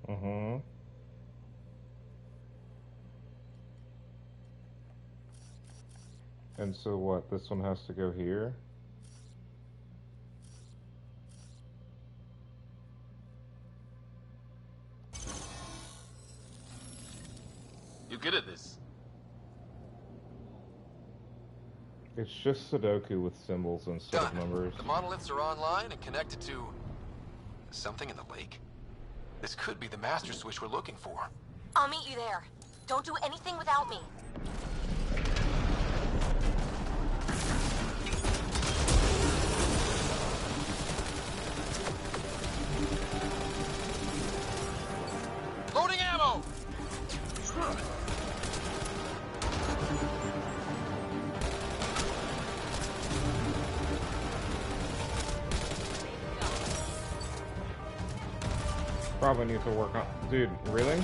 Mm-hmm. And so what? This one has to go here? You're good at this. It's just Sudoku with symbols instead of numbers. The monoliths are online and connected to something in the lake. This could be the master switch we're looking for. I'll meet you there. Don't do anything without me. Loading ammo! Probably need to work on... Dude, really?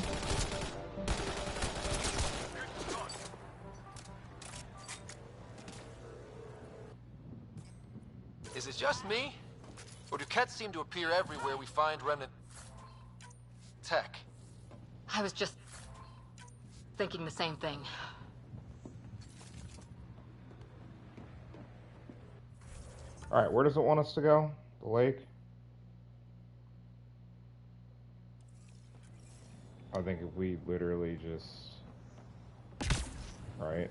Is it just me? Or do Kets seem to appear everywhere we find remnant... tech? I was just thinking the same thing. Alright, where does it want us to go? The lake? I think if we literally just... Alright.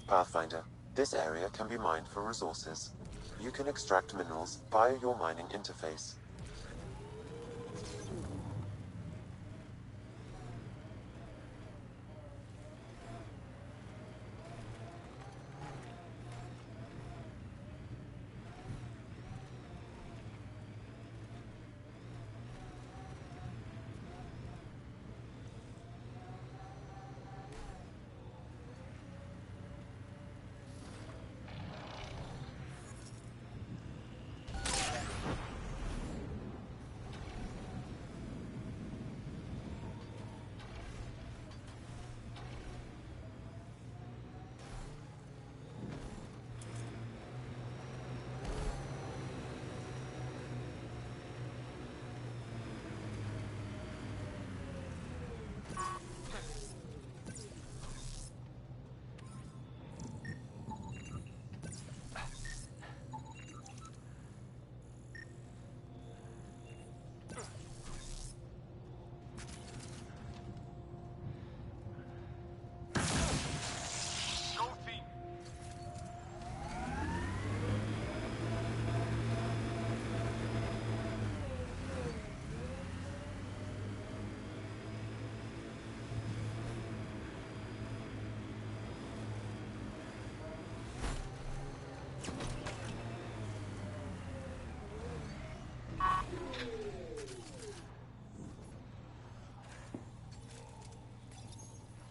Pathfinder, this area can be mined for resources. You can extract minerals via your mining interface.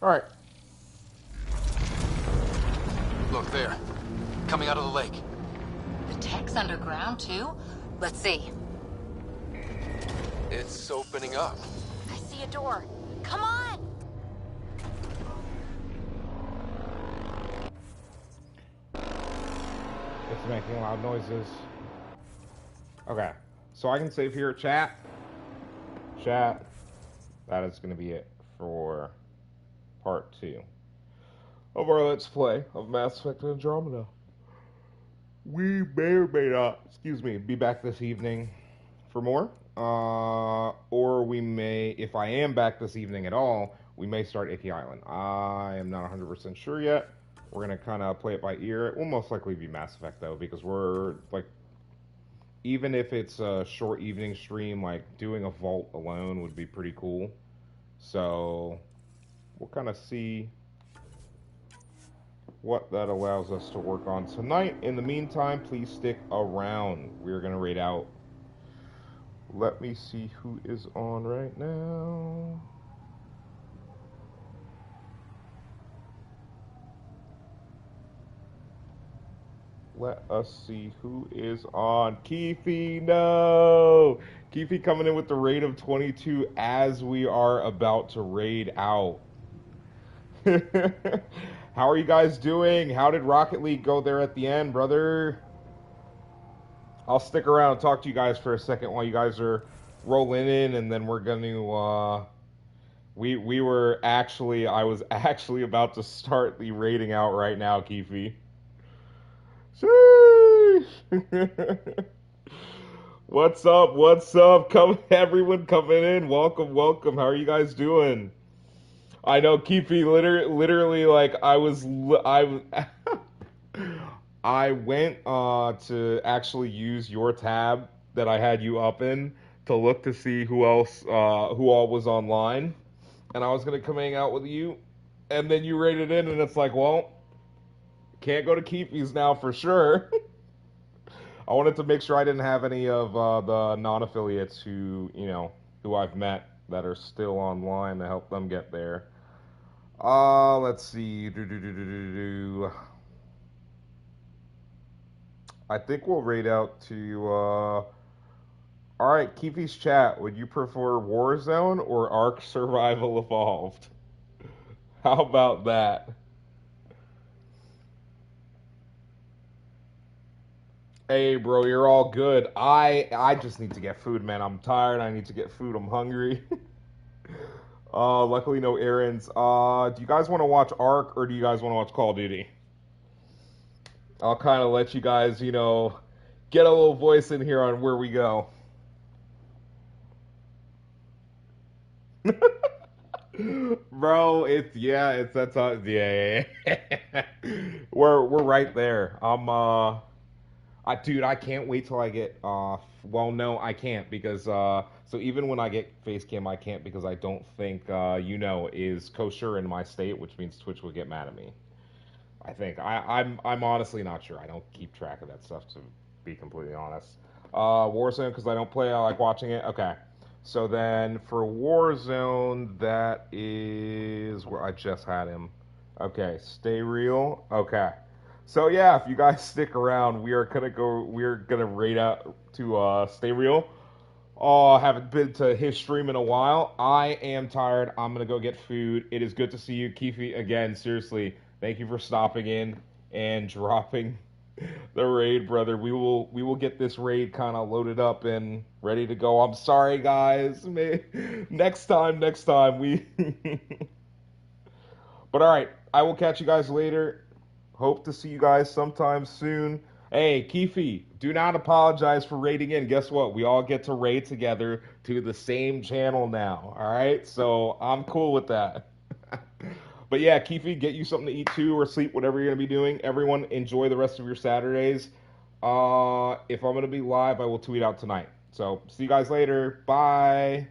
Alright. Look there. Coming out of the lake. The tech's underground, too? Let's see. It's opening up. I see a door. Come on! It's making loud noises. Okay. So I can save here, chat. Chat. That is going to be it for part 2 of our Let's Play of Mass Effect Andromeda. We may or may not, excuse me, be back this evening for more. Or we may, if I am back this evening at all, we may start Icky Island. I am not 100% sure yet. We're going to kind of play it by ear. It will most likely be Mass Effect, though, because we're, like, even if it's a short evening stream, like, doing a vault alone would be pretty cool. So we'll kind of see what that allows us to work on tonight. In the meantime, please stick around. We're going to raid out. Let me see who is on right now. Let us see who is on. Keefe, no! Keefe coming in with the raid of 22 as we are about to raid out. How are you guys doing? How did Rocket League go there at the end, brother? I'll stick around and talk to you guys for a second while you guys are rolling in, and then we're going to We were actually, I was actually about to start the rating out right now, Keefe. Sheesh. What's up? What's up? Come, everyone coming in. Welcome, welcome. How are you guys doing? I know, Keefe. Literally, like I went to actually use your tab that I had you up in to look to see who all was online, and I was gonna come hang out with you, and then you rated in, and it's like, well, can't go to Keefe's now for sure. I wanted to make sure I didn't have any of the non-affiliates who I've met that are still online to help them get there. Let's see. I think we'll rate out to. Alright, Keefe's chat. Would you prefer Warzone or Ark Survival Evolved? How about that? Hey, bro, you're all good. I just need to get food, man. I'm tired. I need to get food. I'm hungry. Luckily no errands. Do you guys want to watch Ark or do you guys want to watch Call of Duty? I'll kind of let you guys, get a little voice in here on where we go. Bro, it's that's yeah. We're right there. Dude, I can't wait till I get well, no, I can't because so even when I get face cam, I can't because I don't think is kosher in my state, which means Twitch will get mad at me. I think I'm honestly not sure. I don't keep track of that stuff to be completely honest. Warzone because I don't play. I like watching it. Okay, so then for Warzone, that is where I just had him. Okay, stay real. Okay, so yeah, if you guys stick around, We're gonna rate out to stay real. Oh, I haven't been to his stream in a while. I am tired. I'm gonna go get food. It is good to see you, Keefe. Again, seriously, thank you for stopping in and dropping the raid, brother. We will get this raid kind of loaded up and ready to go. I'm sorry, guys. Next time we. But all right, I will catch you guys later. Hope to see you guys sometime soon. Hey, Keefe, do not apologize for raiding in. Guess what? We all get to raid together to the same channel now. All right, so I'm cool with that. But yeah, Keefe, get you something to eat too or sleep, whatever you're gonna be doing. Everyone, enjoy the rest of your Saturdays. If I'm gonna be live, I will tweet out tonight. So see you guys later. Bye.